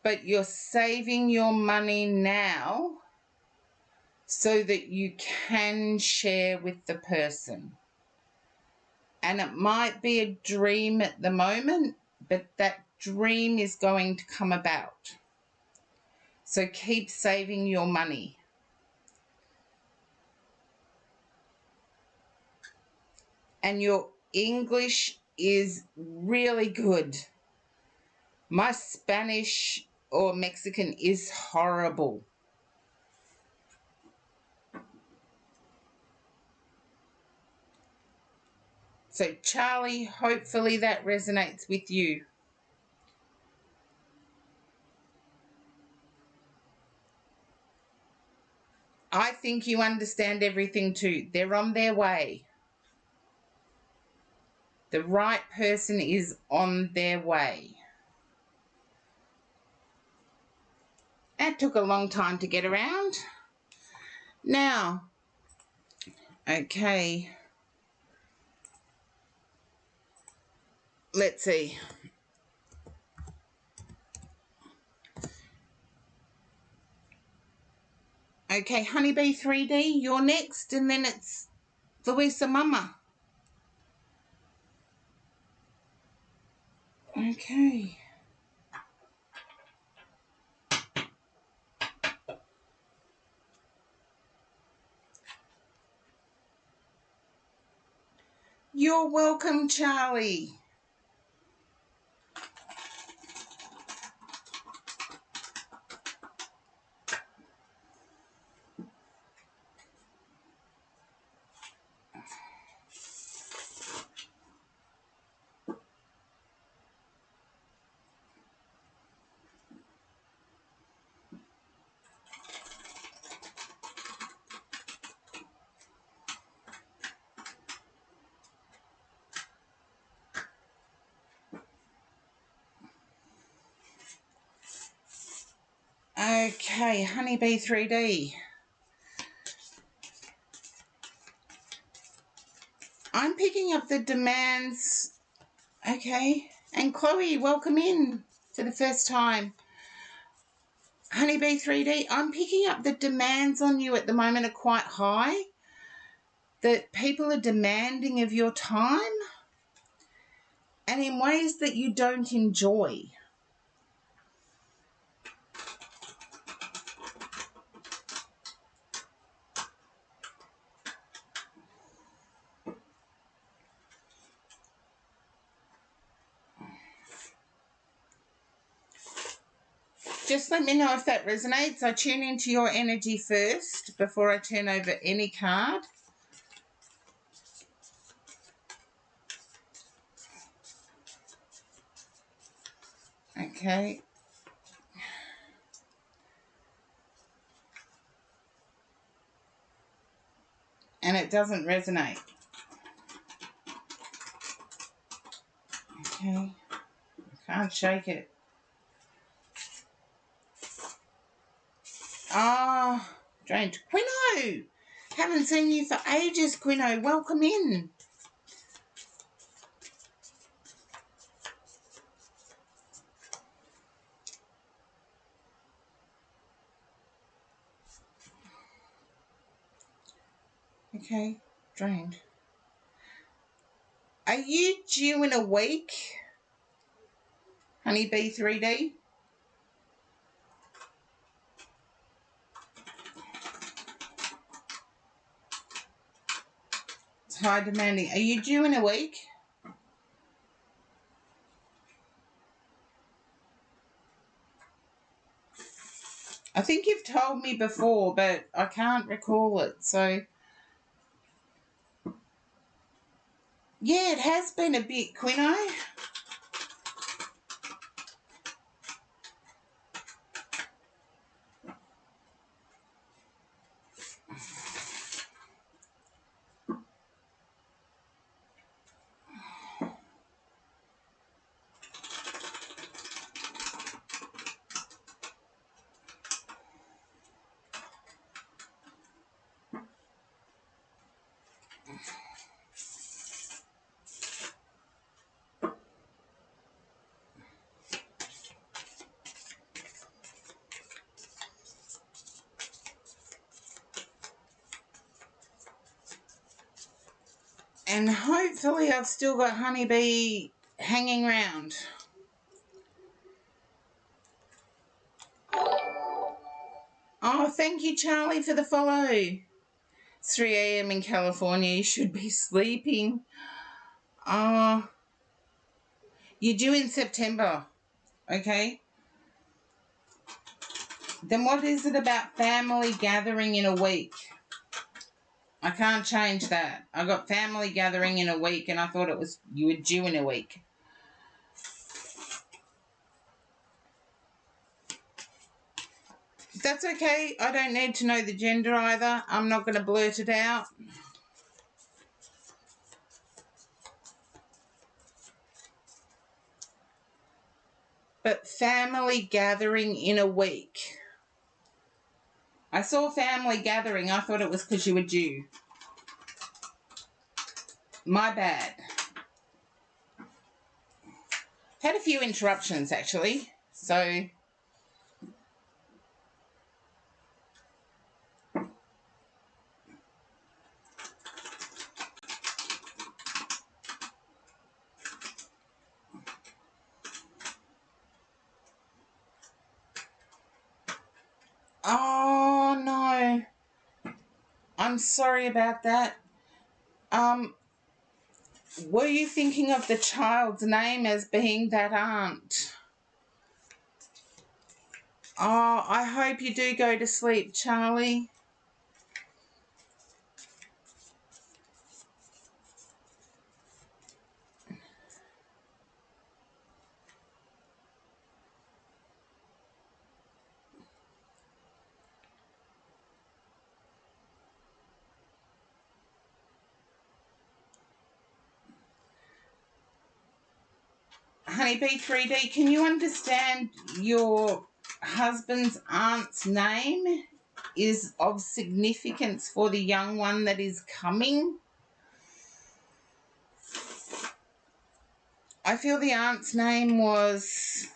But you're saving your money now so that you can share with the person. And it might be a dream at the moment, but that dream is going to come about. So keep saving your money. And your English is really good. My Spanish or Mexican is horrible. So Charlie, hopefully that resonates with you. I think you understand everything too. They're on their way. The right person is on their way. That took a long time to get around. Now, okay. Let's see. Okay, Honeybee 3D, you're next, and then it's Louisa Mama. Okay. You're welcome, Charlie. Okay, Honeybee 3D. I'm picking up the demands. Okay, and Chloe, welcome in for the first time. Honeybee 3D, I'm picking up the demands on you at the moment are quite high. That people are demanding of your time. and in ways that you don't enjoy. Just let me know if that resonates. I tune into your energy first before I turn over any card. Okay. And it doesn't resonate. Okay. I can't shake it. Ah, drained. Quino! Haven't seen you for ages, Quino. Welcome in. Okay, drained. Are you due in a week, Honeybee 3D? It's high demanding. Are you due in a week? I think you've told me before, but I can't recall it. So, yeah, it has been a bit, Quino. And hopefully I've still got Honeybee hanging around. Oh, thank you, Charlie, for the follow. It's 3 a.m. in California. You should be sleeping. Oh, you're due in September, okay? Then what is it about family gathering in a week? I can't change that. I got family gathering in a week and I thought it was you were due in a week. That's okay. I don't need to know the gender either. I'm not going to blurt it out. But family gathering in a week. I saw family gathering. I thought it was because you were due. My bad. Had a few interruptions, actually. So, oh, no. I'm sorry about that. Were you thinking of the child's name as being that aunt? Oh, I hope you do go to sleep, Charlie. Honeybee 3D, can you understand your husband's aunt's name is of significance for the young one that is coming? I feel the aunt's name was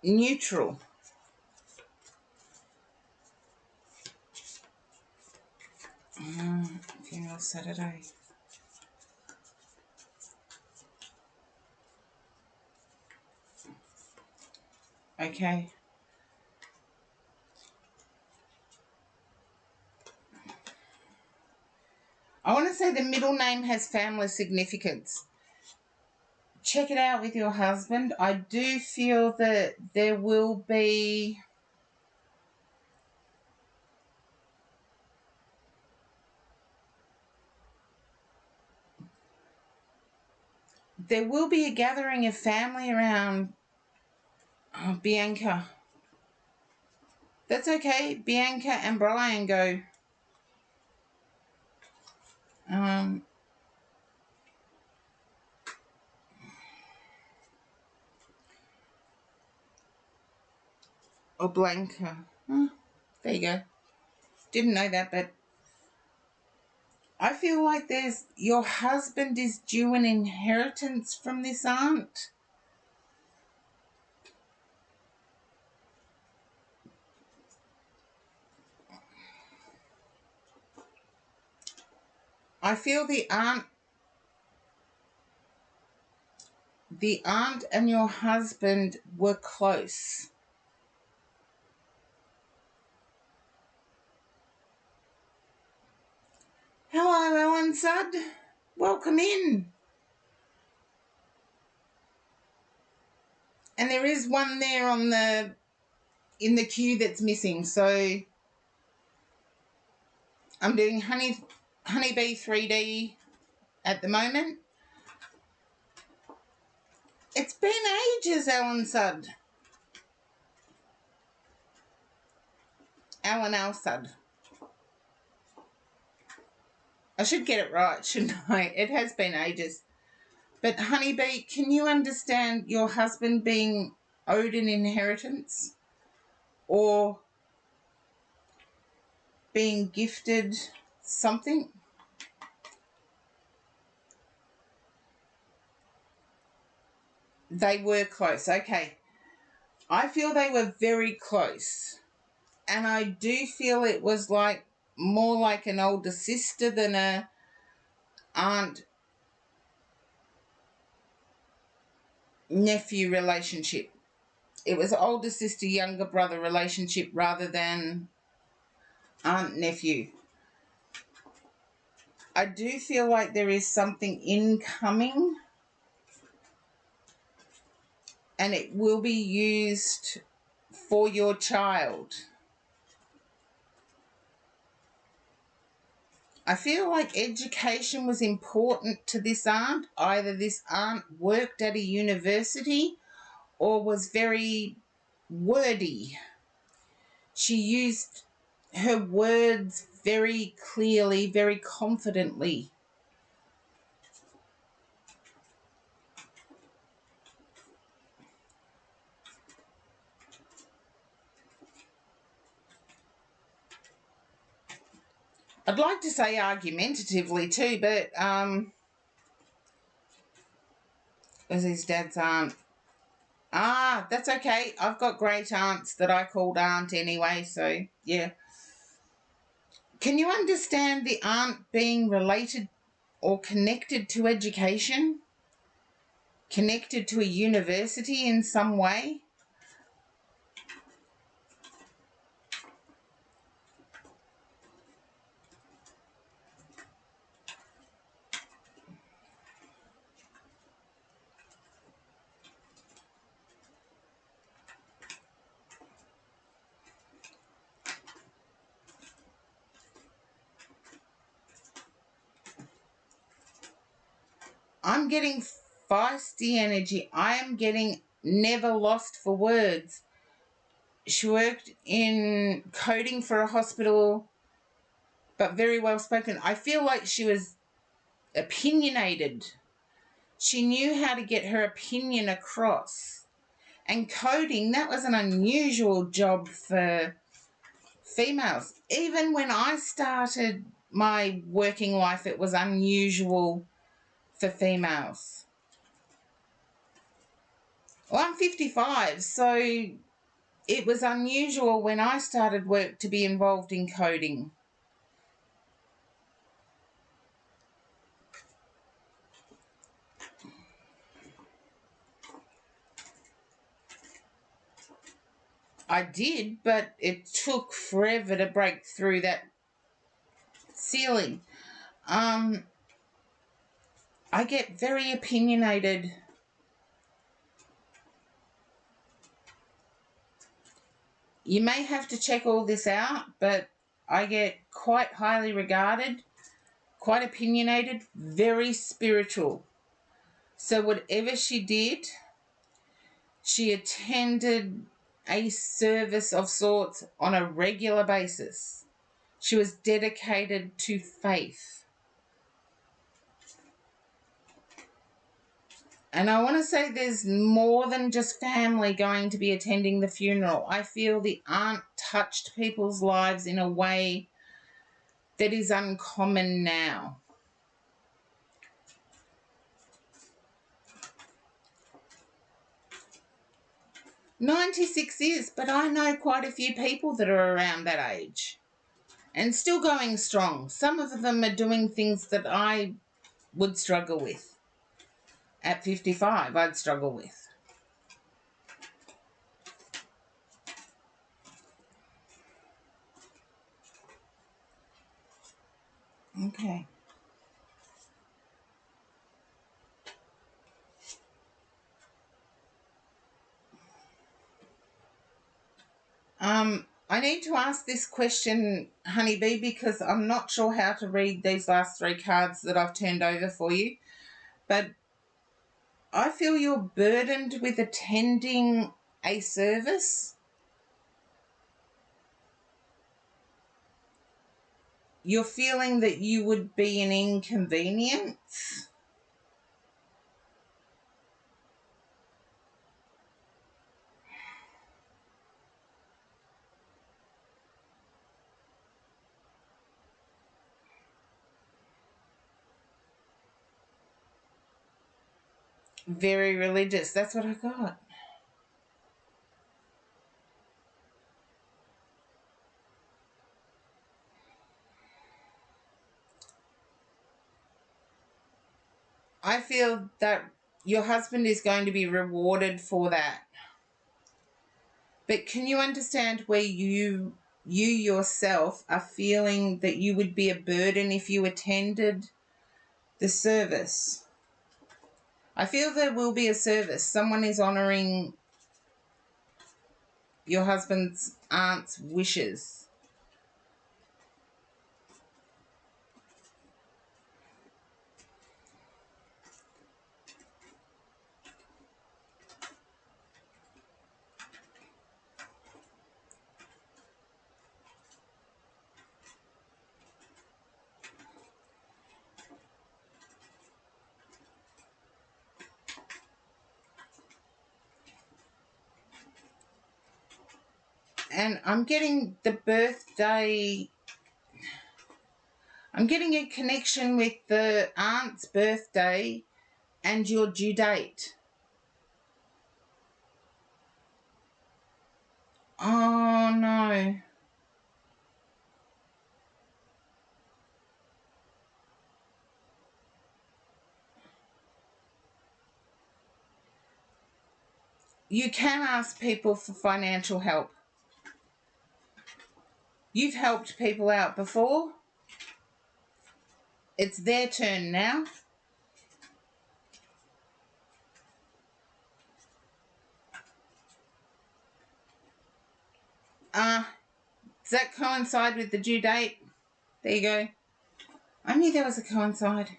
neutral. Funeral Saturday. Okay. I want to say the middle name has family significance. Check it out with your husband. I do feel that there will be a gathering of family around Bianca. That's okay. Bianca and Brian go. Or Blanca. There you go. Didn't know that, but I feel like your husband is due an inheritance from this aunt. I feel the aunt and your husband were close. Hello, Ellen Sud. Welcome in. And there is one there in the queue that's missing. So I'm doing Honeybee 3D at the moment. It's been ages, Ellen Sud. Alan Al-Sud. I should get it right, shouldn't I? It has been ages. But Honeybee, can you understand your husband being owed an inheritance or being gifted something? They were close. Okay. I feel they were very close. And I do feel it was more like an older sister than a aunt nephew relationship. It was older sister, younger brother relationship rather than aunt nephew. I do feel like there is something incoming and it will be used for your child. I feel like education was important to this aunt. Either this aunt worked at a university or was very wordy. She used her words very clearly, very confidently. I'd like to say argumentatively too, but was his dad's aunt. Ah, that's okay. I've got great aunts that I called aunt anyway, so yeah. Can you understand the aunt being related or connected to education? Connected to a university in some way? I'm getting feisty energy. I am getting never lost for words. She worked in coding for a hospital, but very well spoken. I feel like she was opinionated. She knew how to get her opinion across. And coding, that was an unusual job for females. Even when I started my working life, it was unusual for females. Well, I'm 55, so it was unusual when I started work to be involved in coding. I did, but it took forever to break through that ceiling. I get very opinionated. You may have to check all this out, but I get quite highly regarded, quite opinionated, very spiritual. So whatever she did, she attended a service of sorts on a regular basis. She was dedicated to faith. And I want to say there's more than just family going to be attending the funeral. I feel the aunt touched people's lives in a way that is uncommon now. "96 years, but I know quite a few people that are around that age and still going strong. Some of them are doing things that I would struggle with. At 55, I'd struggle with. Okay. I need to ask this question, Honeybee, because I'm not sure how to read these last three cards that I've turned over for you. But I feel you're burdened with attending a service. You're feeling that you would be an inconvenience. Very religious. That's what I got. I feel that your husband is going to be rewarded for that. But can you understand where you yourself are feeling that you would be a burden if you attended the service? I feel there will be a service. Someone is honouring your husband's aunt's wishes. And I'm getting the birthday. I'm getting a connection with the aunt's birthday and your due date. Oh no. You can ask people for financial help. You've helped people out before. It's their turn now. Does that coincide with the due date? There you go. I knew there was a coincide.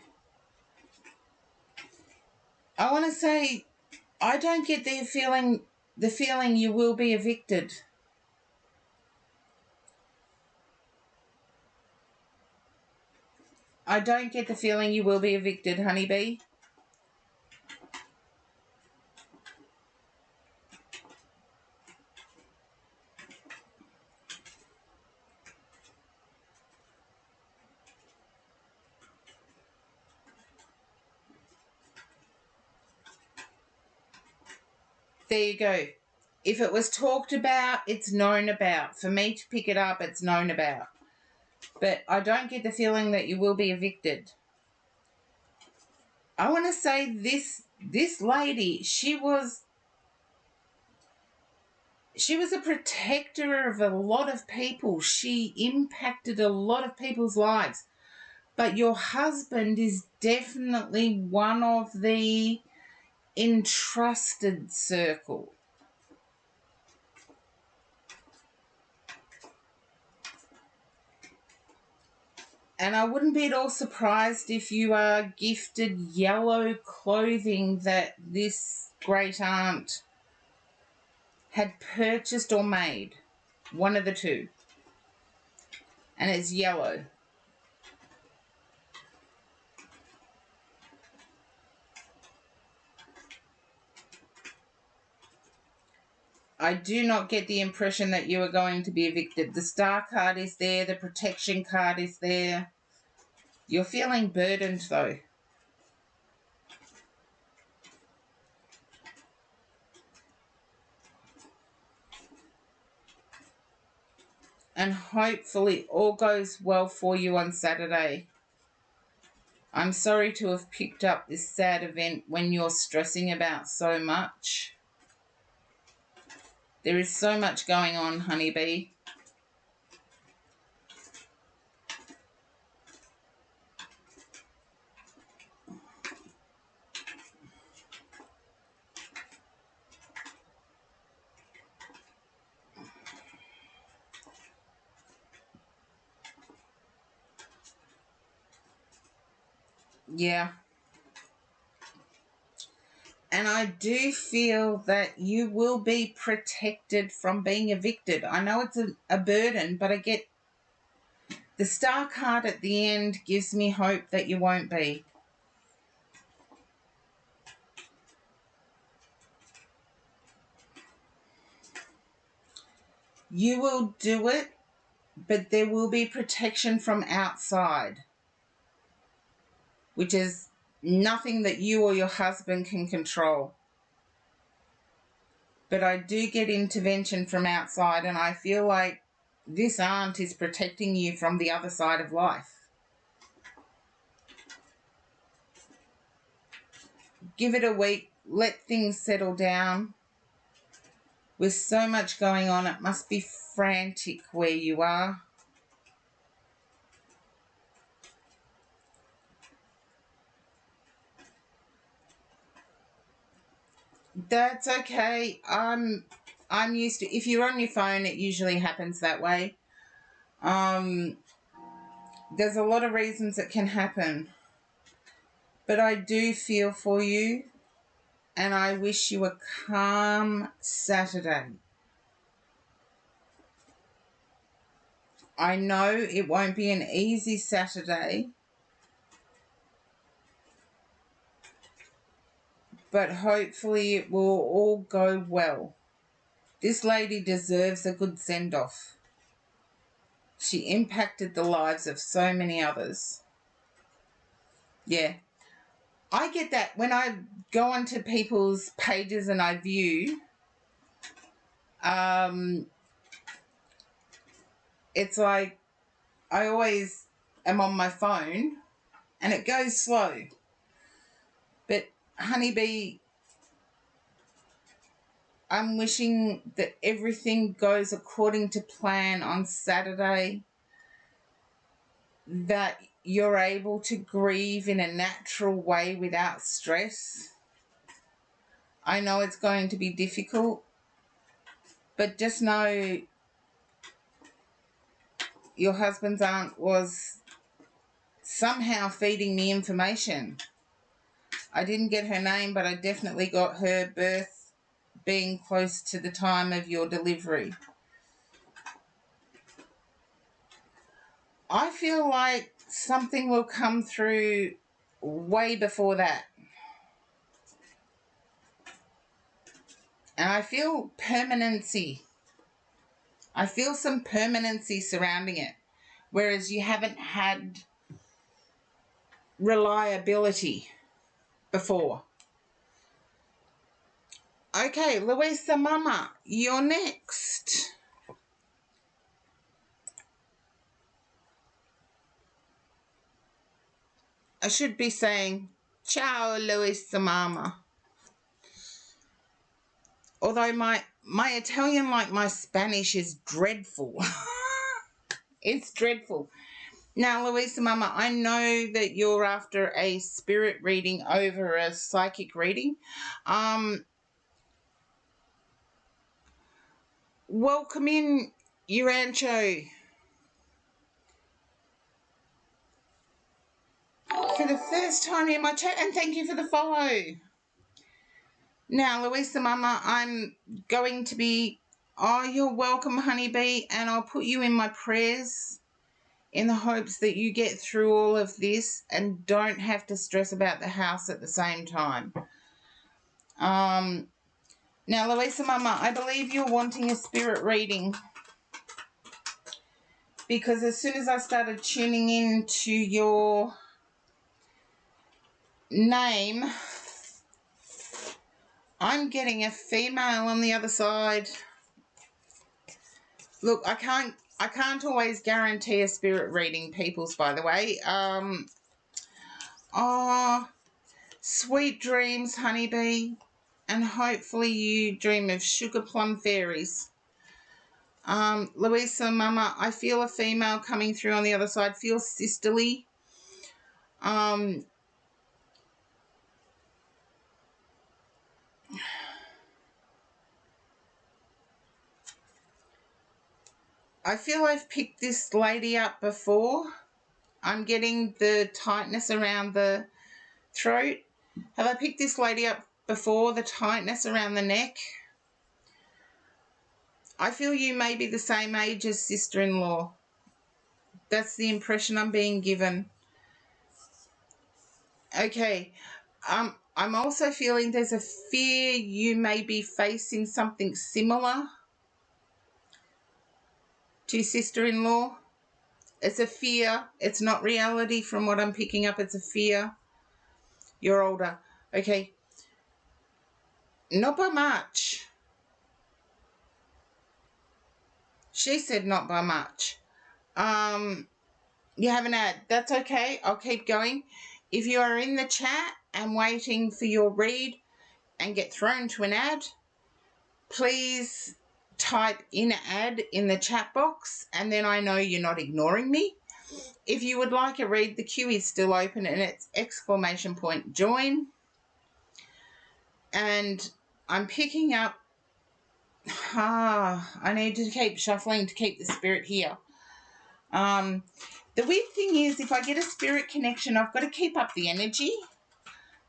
I want to say I don't get the feeling you will be evicted. I don't get the feeling you will be evicted, Honeybee. There you go. If it was talked about, it's known about. For me to pick it up, it's known about. But I don't get the feeling that you will be evicted. I want to say this lady, she was she was a protector of a lot of people. She impacted a lot of people's lives. But your husband is definitely one of the entrusted circle. And I wouldn't be at all surprised if you are gifted yellow clothing that this great aunt had purchased or made. One of the two. And it's yellow. I do not get the impression that you are going to be evicted. The star card is there. The protection card is there. You're feeling burdened, though. And hopefully all goes well for you on Saturday. I'm sorry to have picked up this sad event when you're stressing about so much. There is so much going on, honeybee. Yeah. And I do feel that you will be protected from being evicted. I know it's a burden, but I get the star card at the end gives me hope that you won't be. You will do it, but there will be protection from outside, which is nothing that you or your husband can control. But I do get intervention from outside, and I feel like this aunt is protecting you from the other side of life. Give it a week, let things settle down. With so much going on, it must be frantic where you are. That's okay. I'm used to, if you're on your phone, it usually happens that way. There's a lot of reasons it can happen. But I do feel for you, and I wish you a calm Saturday. I know it won't be an easy Saturday, but hopefully it will all go well. This lady deserves a good send-off. She impacted the lives of so many others. Yeah. I get that when I go onto people's pages and I view, it's like I always am on my phone and it goes slow. But honeybee, I'm wishing that everything goes according to plan on Saturday, that you're able to grieve in a natural way without stress. I know it's going to be difficult, but just know your husband's aunt was somehow feeding me information. I didn't get her name, but I definitely got her birth being close to the time of your delivery. I feel like something will come through way before that. And I feel permanency. I feel some permanency surrounding it, whereas you haven't had reliability before. Okay, Louisa Mama, you're next. I should be saying, ciao, Louisa Mama. Although my Italian, like my Spanish, is dreadful. It's dreadful. Now, Louisa Mama, I know that you're after a spirit reading over a psychic reading. Welcome in, Urancho, for the first time in my chat, and thank you for the follow. Now, Louisa Mama, I'm going to be... Oh, you're welcome, Honeybee, and I'll put you in my prayers in the hopes that you get through all of this and don't have to stress about the house at the same time. Now, Louisa Mama, I believe you're wanting a spirit reading, because as soon as I started tuning in to your name, I'm getting a female on the other side. Look, I can't always guarantee a spirit reading, peoples, by the way. Oh, sweet dreams, Honeybee, and hopefully you dream of sugar plum fairies. Louisa Mama, I feel a female coming through on the other side. Feel sisterly. I feel I've picked this lady up before. I'm getting the tightness around the throat. Have I picked this lady up before? The tightness around the neck. I feel you may be the same age as sister-in-law. That's the impression I'm being given. Okay. I'm also feeling there's a fear you may be facing something similar to sister-in-law. It's a fear. It's not reality from what I'm picking up. It's a fear. You're older. Okay. Not by much. She said not by much. You have an ad. That's okay. I'll keep going. If you are in the chat and waiting for your read and get thrown to an ad, please type in ad in the chat box, and then I know you're not ignoring me. If you would like a read, the queue is still open and it's !join. And I'm picking up... I need to keep shuffling to keep the spirit here. The weird thing is, if I get a spirit connection, I've got to keep up the energy.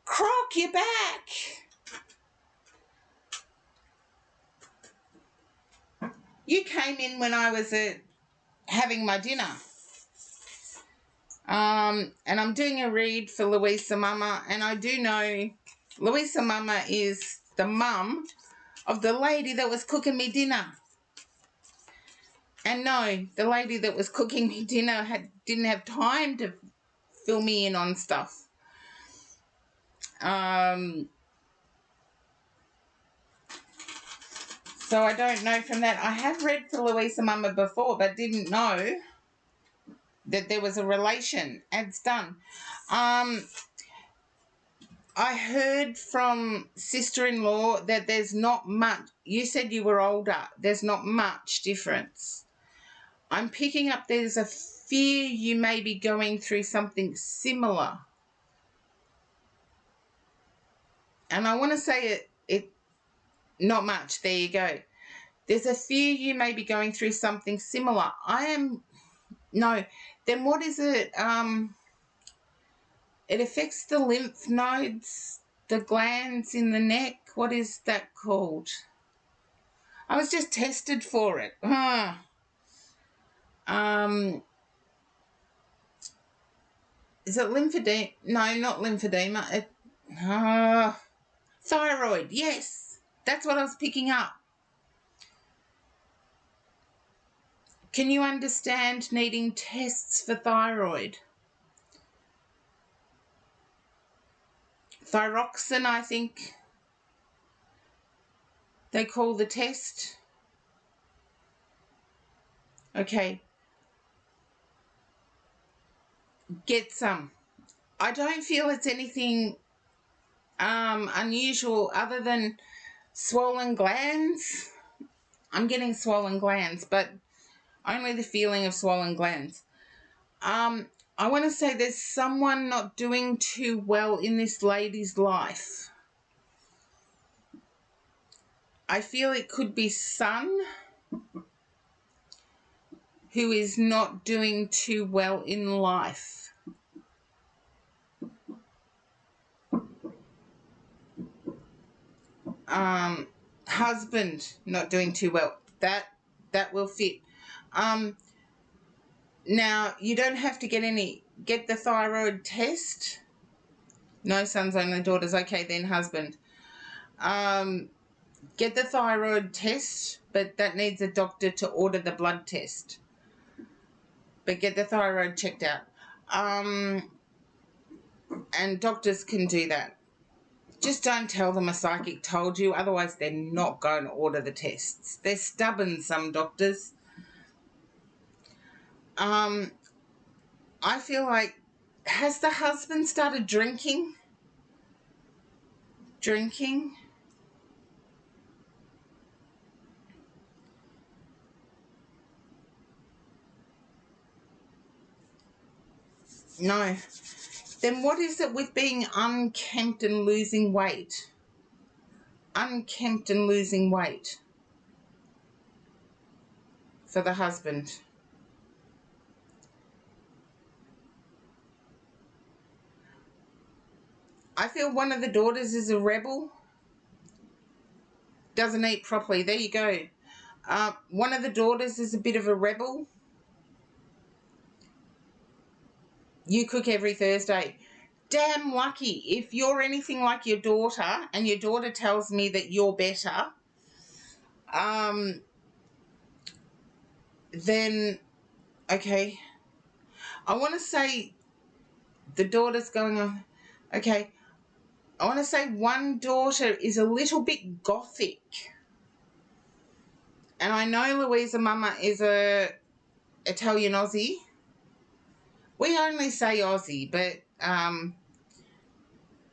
Croc, you're back. You came in when I was having my dinner. And I'm doing a read for Louisa Mama, and I do know Louisa Mama is the mum of the lady that was cooking me dinner. And no, the lady that was cooking me dinner didn't have time to fill me in on stuff. So I don't know from that. I have read for Louisa Mama before, but didn't know that there was a relation. It's done. I heard from sister-in-law that there's not much. You said you were older. There's not much difference. I'm picking up there's a fear you may be going through something similar. And I want to say it not much. There you go. There's a fear you may be going through something similar. No. Then what is it? It affects the lymph nodes, the glands in the neck. What is that called? I was just tested for it. Is it lymphedema? No, not lymphedema. Thyroid. Yes, that's what I was picking up. Can you understand needing tests for thyroid? Thyroxine, I think they call the test. Okay. Get some. I don't feel it's anything unusual other than Swollen glands. I'm getting swollen glands, but only the feeling of swollen glands. I want to say there's someone not doing too well in this lady's life. I feel it could be son who is not doing too well in life. Husband not doing too well. That will fit. Now you don't have to get the thyroid test. No sons, only daughters. Okay, then husband. Get the thyroid test, but that needs a doctor to order the blood test. But get the thyroid checked out. And doctors can do that. Just don't tell them a psychic told you, otherwise they're not going to order the tests. They're stubborn, some doctors. I feel like, has the husband started drinking? Drinking? No. Then what is it with being unkempt and losing weight? Unkempt and losing weight for the husband. I feel one of the daughters is a rebel. Doesn't eat properly. There you go. One of the daughters is a bit of a rebel. You cook every Thursday. Damn lucky. If you're anything like your daughter and your daughter tells me that you're better, then, okay. I want to say the daughter's going on. Okay. I want to say one daughter is a little bit gothic. And I know Louisa Mama is a Italian Aussie. We only say Aussie, but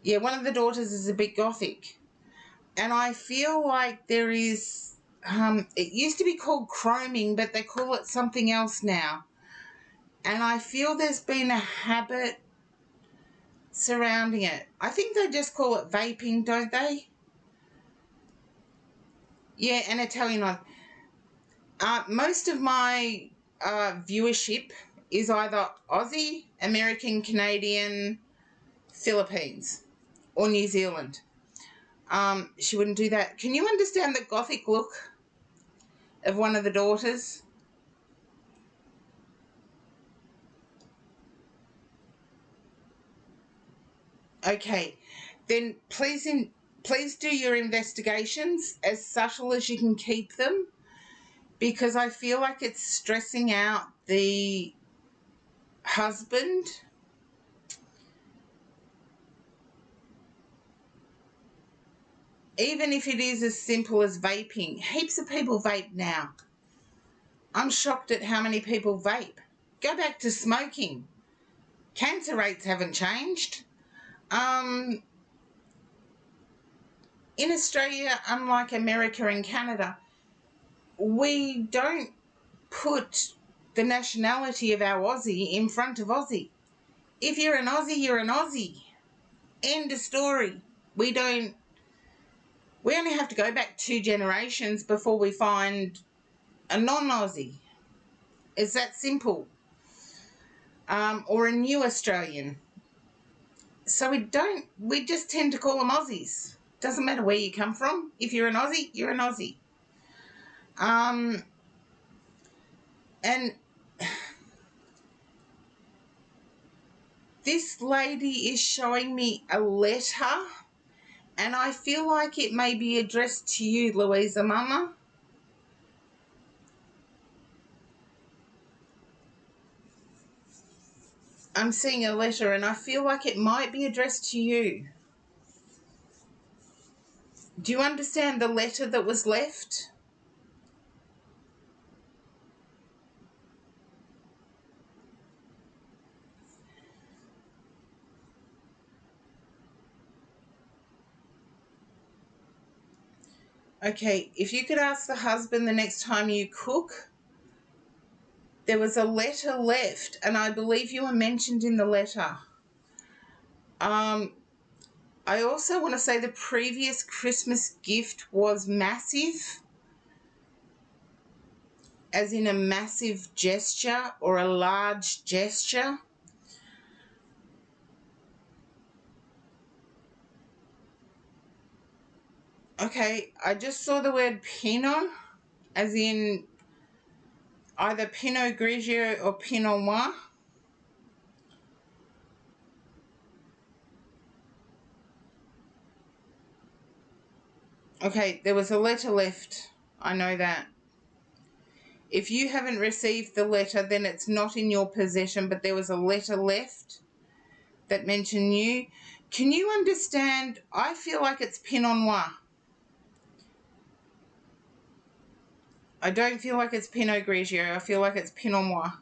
yeah, one of the daughters is a bit gothic. And I feel like there is, it used to be called chroming, but they call it something else now. And I feel there's been a habit surrounding it. I think they just call it vaping, don't they? Yeah, and Italian. Most of my viewership is either Aussie, American, Canadian, Philippines, or New Zealand. She wouldn't do that. Can you understand the gothic look of one of the daughters? Okay, then please do your investigations as subtle as you can keep them, because I feel like it's stressing out the husband. Even if it is as simple as vaping, heaps of people vape now. I'm shocked at how many people vape. Go back to smoking. Cancer rates haven't changed. In Australia, unlike America and Canada, we don't put the nationality of our Aussie in front of Aussie. If you're an Aussie, you're an Aussie. End of story. We only have to go back 2 generations before we find a non-Aussie. It's that simple. Or a new Australian. So we just tend to call them Aussies. Doesn't matter where you come from. If you're an Aussie, you're an Aussie. And this lady is showing me a letter, and I feel like it may be addressed to you, Louisa Mama. I'm seeing a letter, and I feel like it might be addressed to you. Do you understand the letter that was left? Okay, if you could ask the husband the next time you cook, there was a letter left, and I believe you were mentioned in the letter. I also want to say the previous Christmas gift was massive, as in a massive gesture or a large gesture. Okay, I just saw the word Pinot, as in either Pinot Grigio or Pinot Noir. Okay, there was a letter left. I know that. If you haven't received the letter, then it's not in your possession, but there was a letter left that mentioned you. Can you understand? I feel like it's Pinot Noir. I don't feel like it's Pinot Grigio. I feel like it's Pinot Noir.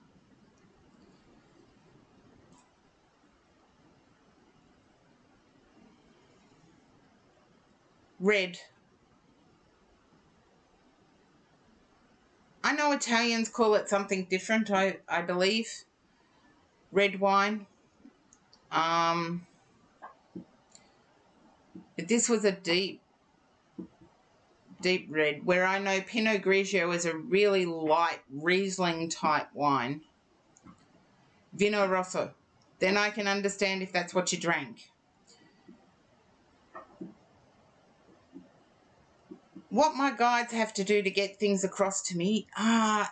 Red. I know Italians call it something different, I believe. Red wine. But this was a deep red, where I know Pinot Grigio is a really light Riesling type wine. Vino Rosso. Then I can understand if that's what you drank. What my guides have to do to get things across to me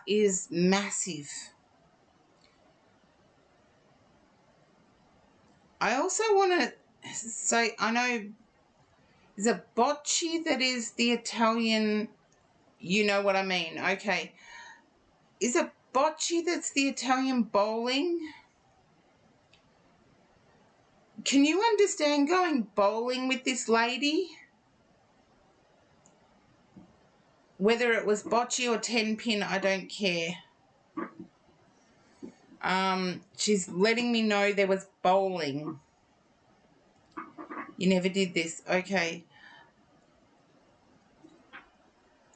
is massive. I also want to say, I know, is it bocce that is the Italian, you know what I mean, okay. Is it bocce that's the Italian bowling? Can you understand going bowling with this lady? Whether it was bocce or 10 pin, I don't care. She's letting me know there was bowling. You never did this. Okay.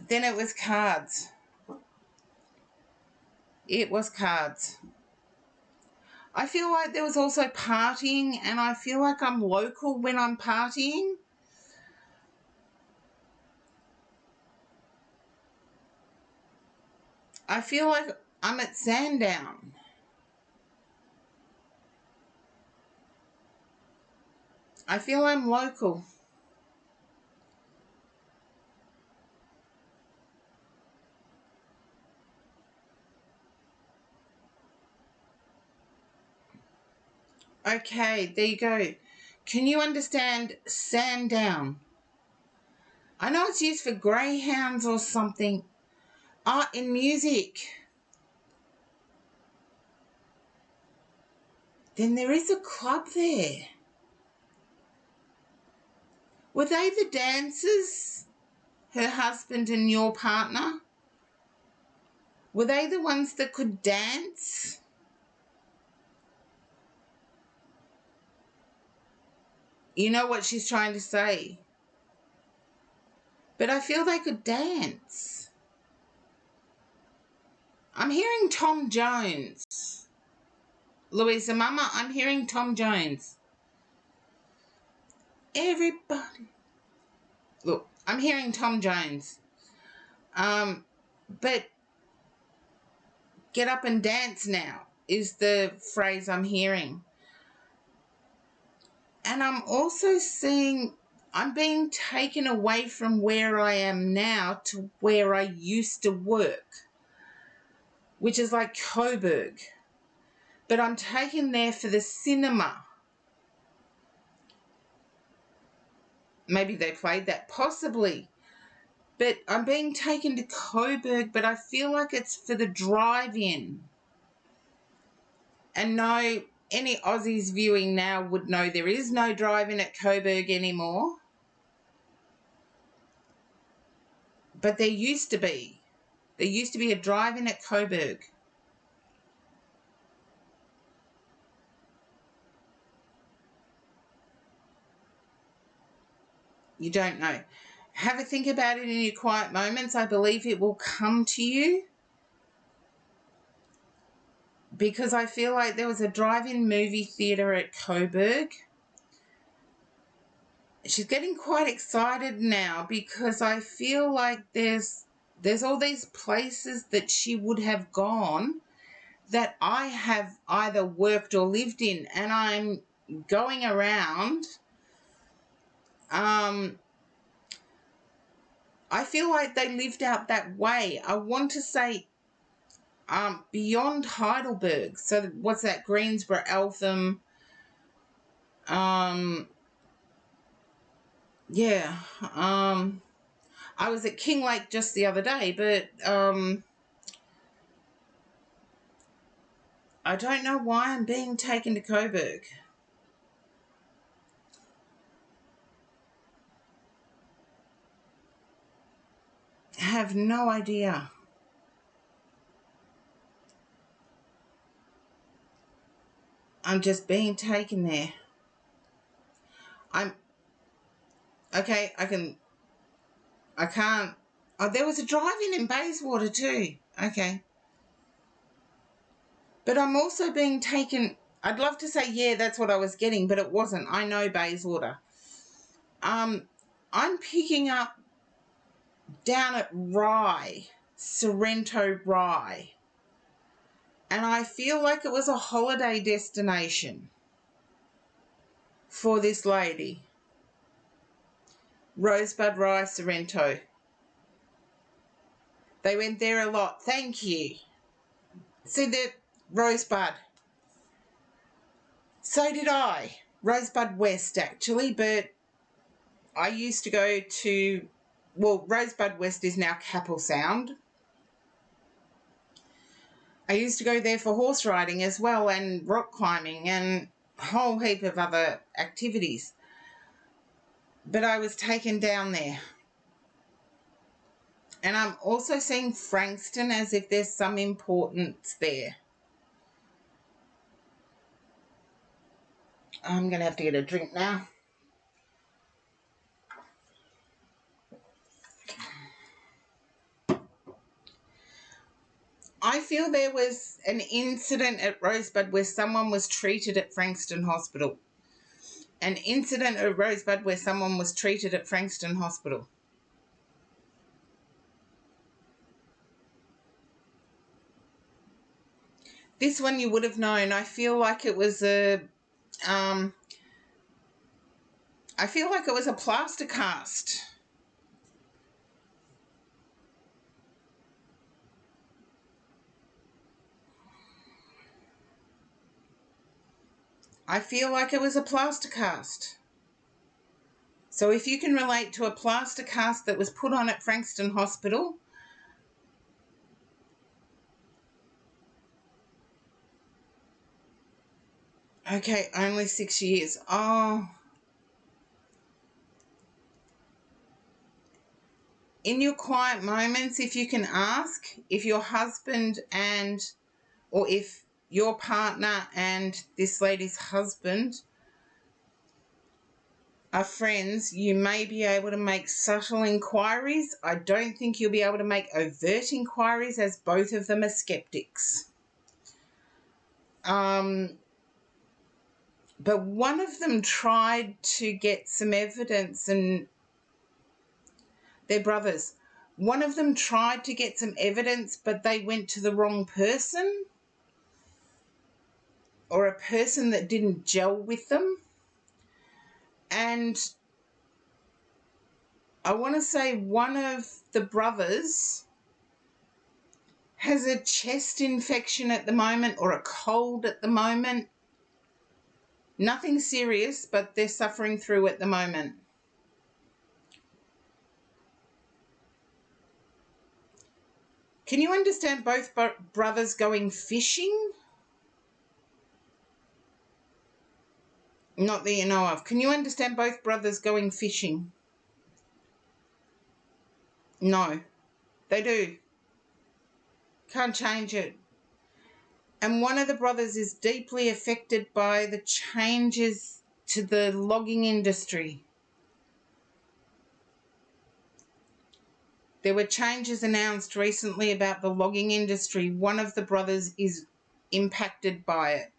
Then it was cards. It was cards. I feel like there was also partying, and I feel like I'm local when I'm partying. I feel like I'm at Sandown. I feel I'm local. Okay, there you go. Can you understand Sandown? I know it's used for greyhounds or something. In music. Then there is a club there. Were they the dancers? Her husband and your partner? Were they the ones that could dance? You know what she's trying to say. But I feel they could dance. I'm hearing Tom Jones. Louisa, Mama, I'm hearing Tom Jones. Everybody. Look, I'm hearing Tom Jones. But get up and dance now is the phrase I'm hearing. And I'm also seeing I'm being taken away from where I am now to where I used to work, which is like Coburg. But I'm taken there for the cinema. Maybe they played that, possibly. But I'm being taken to Coburg, but I feel like it's for the drive-in. And no, any Aussies viewing now would know there is no drive-in at Coburg anymore. But there used to be. There used to be a drive-in at Coburg. You don't know. Have a think about it in your quiet moments. I believe it will come to you, because I feel like there was a drive-in movie theatre at Coburg. She's getting quite excited now because I feel like there's all these places that she would have gone that I have either worked or lived in, and I'm going around. I feel like they lived out that way. I want to say beyond Heidelberg. So what's that? Greensboro, Eltham. Yeah. I was at Kinglake just the other day, but I don't know why I'm being taken to Coburg. I have no idea. I'm just being taken there. Okay, I can't. Oh, there was a drive-in in Bayswater too. Okay. But I'm also being taken. I'd love to say, yeah, that's what I was getting, but it wasn't. I know Bayswater. I'm picking up down at Rye, Sorrento Rye. And I feel like it was a holiday destination for this lady. Rosebud Rye, Sorrento. They went there a lot. Thank you. See the Rosebud. So did I. Rosebud West, actually, but I used to go to, well, Rosebud West is now Capel Sound. I used to go there for horse riding as well, and rock climbing and a whole heap of other activities. But I was taken down there. And I'm also seeing Frankston as if there's some importance there. I'm going to have to get a drink now. I feel there was an incident at Rosebud where someone was treated at Frankston Hospital. An incident at Rosebud where someone was treated at Frankston Hospital. This one you would have known. I feel like it was a plaster cast. I feel like it was a plaster cast. So if you can relate to a plaster cast that was put on at Frankston Hospital, okay, only 6 years. Oh. In your quiet moments, if you can ask if your husband or if your partner and this lady's husband are friends, you may be able to make subtle inquiries. I don't think you'll be able to make overt inquiries, as both of them are skeptics. But one of them tried to get some evidence, and they're brothers. One of them tried to get some evidence, but they went to the wrong person, or a person that didn't gel with them. And I want to say one of the brothers has a chest infection at the moment, or a cold at the moment. Nothing serious, but they're suffering through at the moment. Can you understand both brothers going fishing? Not that you know of. Can you understand both brothers going fishing? No. They do. Can't change it. And one of the brothers is deeply affected by the changes to the logging industry. There were changes announced recently about the logging industry. One of the brothers is impacted by it.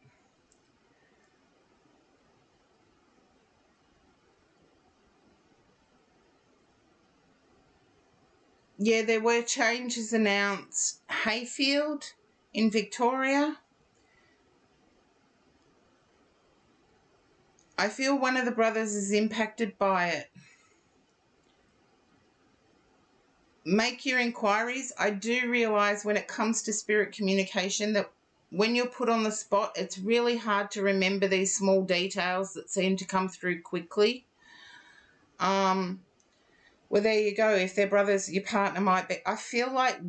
Yeah, there were changes announced. Hayfield in Victoria. I feel one of the brothers is impacted by it. Make your inquiries. I do realise when it comes to spirit communication that when you're put on the spot, it's really hard to remember these small details that seem to come through quickly. Well, there you go. If they're brothers, your partner might be. I feel like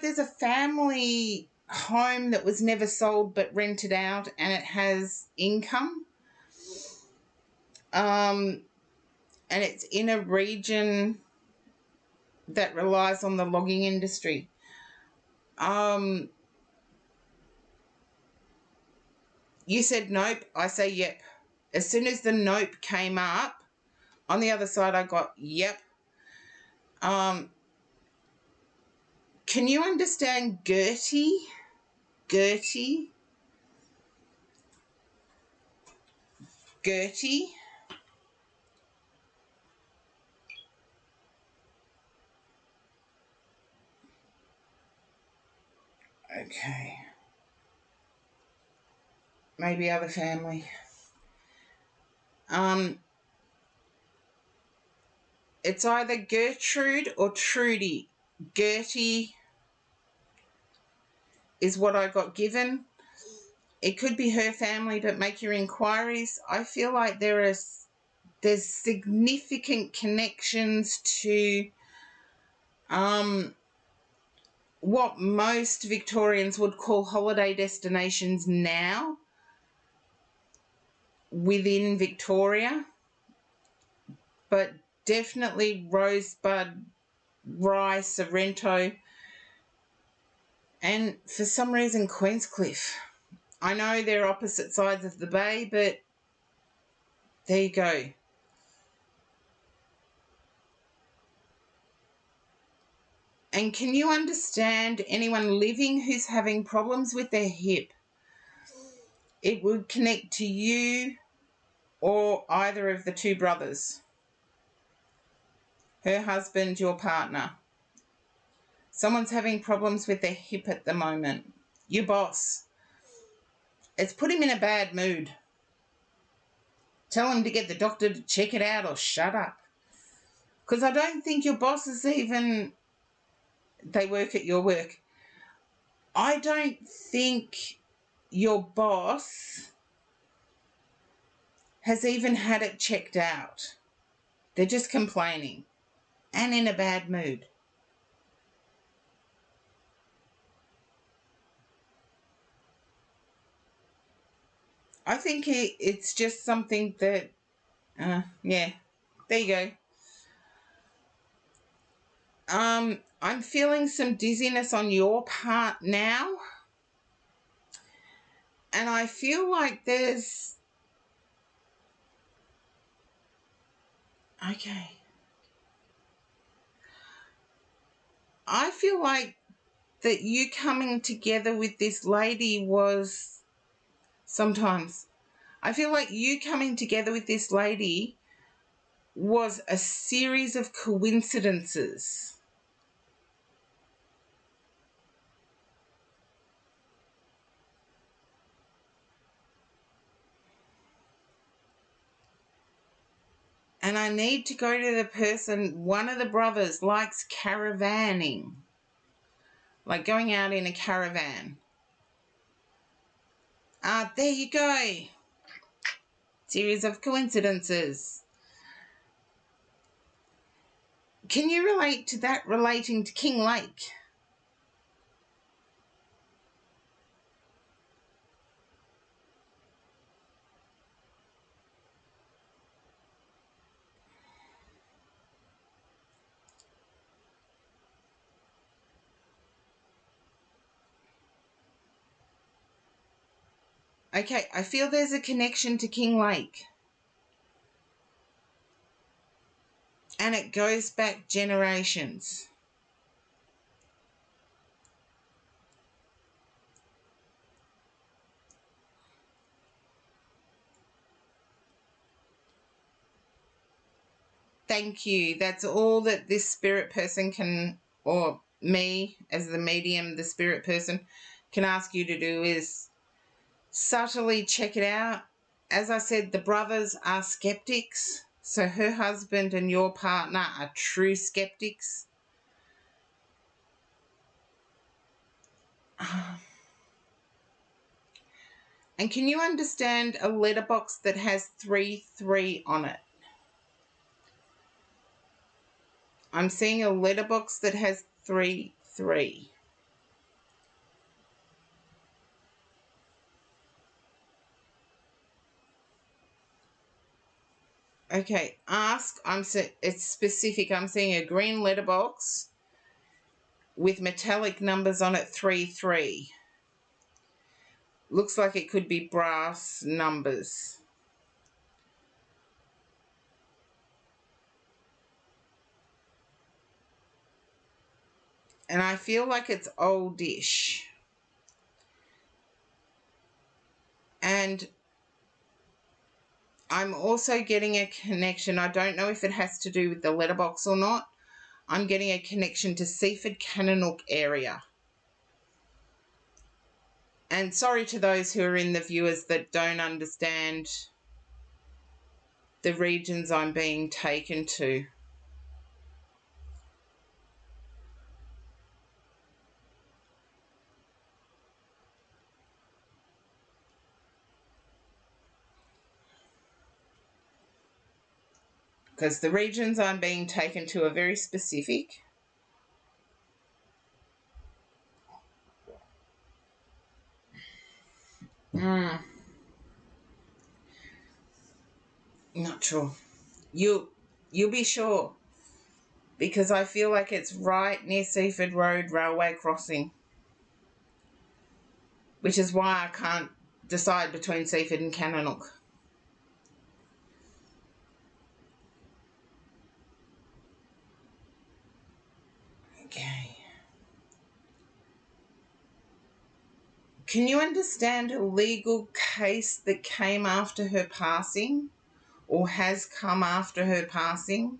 there's a family home that was never sold but rented out and it has income. And it's in a region that relies on the logging industry. You said nope. I say yep. As soon as the nope came up, on the other side I got yep. Can you understand Gertie? Gertie? Gertie? Okay. Maybe other family. It's either Gertrude or Trudy. Gertie is what I got given. It could be her family, but make your inquiries. I feel like there's significant connections to what most Victorians would call holiday destinations now within Victoria, but definitely Rosebud, Rye, Sorrento, and for some reason Queenscliff. I know they're opposite sides of the bay, but there you go. And can you understand anyone living who's having problems with their hip? It would connect to you or either of the two brothers. Her husband, your partner. Someone's having problems with their hip at the moment. Your boss. It's put him in a bad mood. Tell him to get the doctor to check it out or shut up. Because I don't think your boss is even... They work at your work. I don't think your boss has even had it checked out. They're just complaining and in a bad mood. I think it's just something that, yeah, there you go. I'm feeling some dizziness on your part now. And I feel like there's... Okay. I feel like that you coming together with this lady was... Sometimes. I feel like you coming together with this lady was a series of coincidences. And I need to go to the person, one of the brothers likes caravanning. Like going out in a caravan. There you go. Series of coincidences. Can you relate to that relating to Kinglake? Okay, I feel there's a connection to Kinglake. And it goes back generations. Thank you. That's all that this spirit person can, or me as the medium, the spirit person, can ask you to do is subtly check it out. As I said, the brothers are skeptics. So her husband and your partner are true skeptics. And can you understand a letterbox that has 33 on it? I'm seeing a letterbox that has 33. Okay, it's specific. I'm seeing a green letterbox with metallic numbers on it, 33. Looks like it could be brass numbers. And I feel like it's oldish. And I'm also getting a connection. I don't know if it has to do with the letterbox or not. I'm getting a connection to Seaford Cannonook area. And sorry to those who are in the viewers that don't understand the regions I'm being taken to. Because the regions I'm being taken to are very specific. Not sure. You'll be sure. Because I feel like it's right near Seaford Road railway crossing. Which is why I can't decide between Seaford and Cannonook. Okay. Can you understand a legal case that came after her passing or has come after her passing?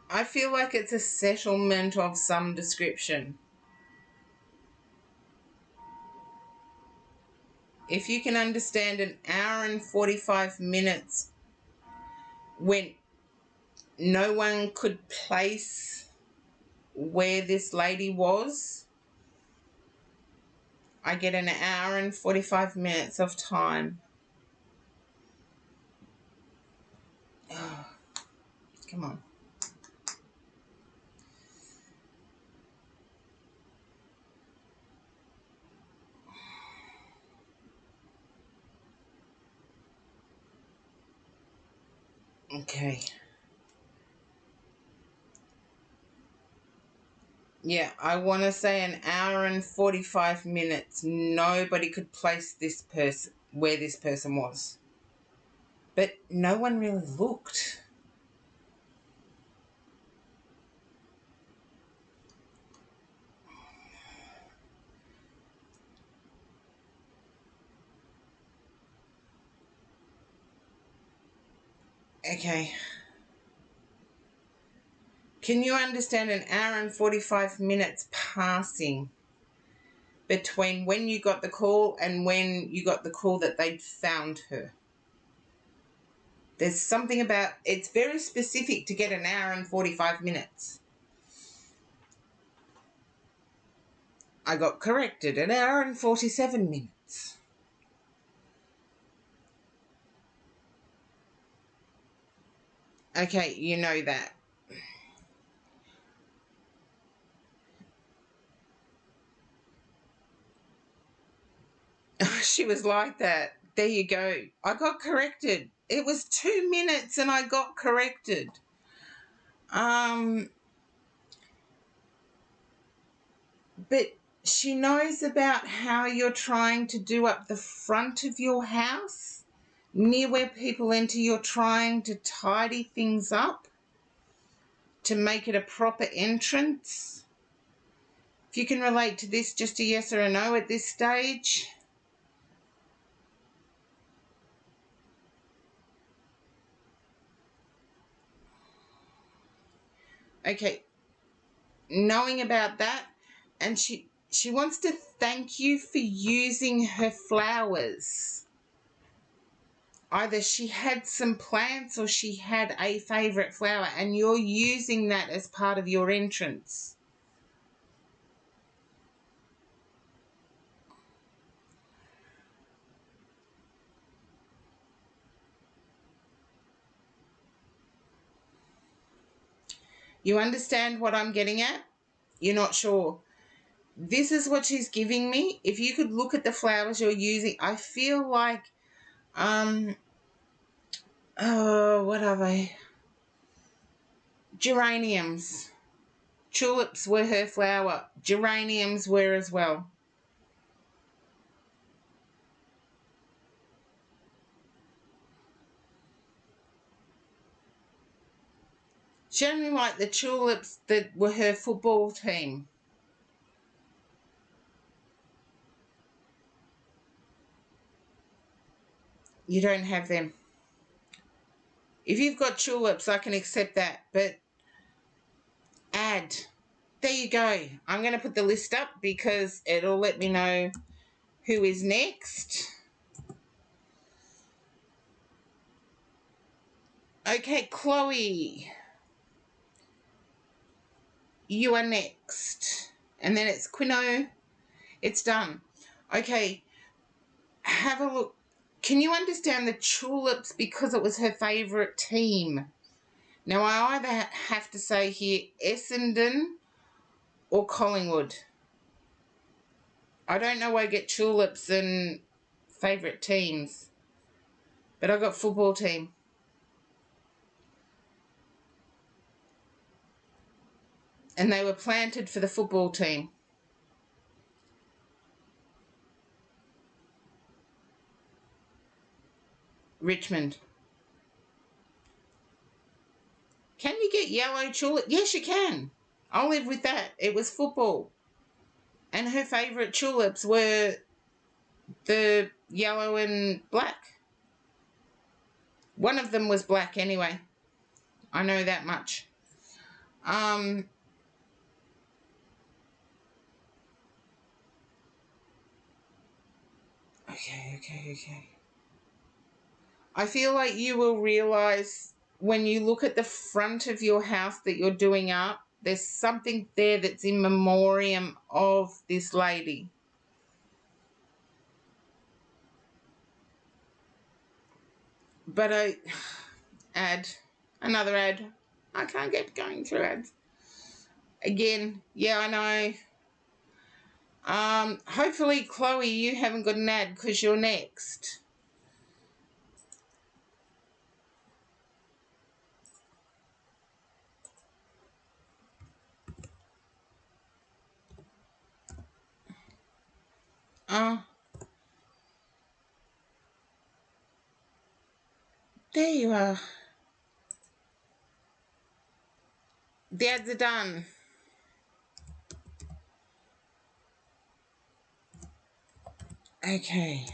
I feel like it's a settlement of some description. If you can understand an hour and 45 minutes when no one could place where this lady was, I get an hour and 45 minutes of time. Oh, come on. Okay. Yeah, I want to say an hour and 45 minutes. Nobody could place this person where this person was. But no one really looked. Okay. Can you understand an hour and 45 minutes passing between when you got the call and when you got the call that they'd found her? There's something about, it's very specific to get an hour and 45 minutes. I got corrected, an hour and 47 minutes. Okay, you know that. She was like that. There you go. I got corrected. It was 2 minutes and I got corrected. But she knows about how you're trying to do up the front of your house, near where people enter. You're trying to tidy things up to make it a proper entrance. If you can relate to this, just a yes or a no at this stage. Okay, knowing about that, and she wants to thank you for using her flowers. Either she had some plants or she had a favourite flower and you're using that as part of your entrance. You understand what I'm getting at? You're not sure. This is what she's giving me. If you could look at the flowers you're using, I feel like, what are they? Geraniums. Tulips were her flower. Geraniums were as well. She only liked the tulips that were her football team. You don't have them. If you've got tulips, I can accept that, but add. There you go. I'm going to put the list up because it'll let me know who is next. Okay, Chloe. You are next. And then it's Quino. It's done. Okay, have a look. Can you understand the tulips because it was her favourite team? Now, I either have to say here Essendon or Collingwood. I don't know where I get tulips and favourite teams, but I got football team. And they were planted for the football team. Richmond. Can you get yellow tulip? Yes, you can. I'll live with that. It was football. And her favourite tulips were the yellow and black. One of them was black anyway. I know that much. Okay. I feel like you will realise when you look at the front of your house that you're doing up, there's something there that's in memoriam of this lady. But another ad. I can't get going through ads. Again, yeah, I know. Hopefully, Chloe, you haven't got an ad because you're next. There you are. The ads are done. Okay.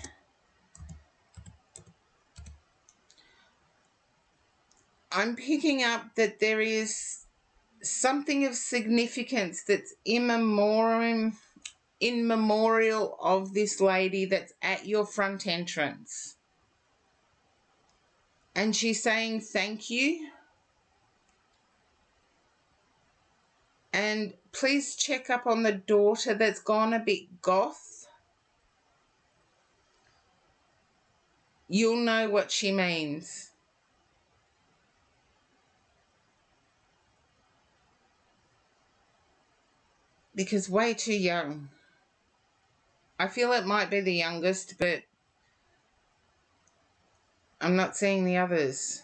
I'm picking up that there is something of significance that's in memorial of this lady that's at your front entrance. And she's saying thank you. And please check up on the daughter that's gone a bit goth. You'll know what she means. Because way too young. I feel it might be the youngest, but I'm not seeing the others.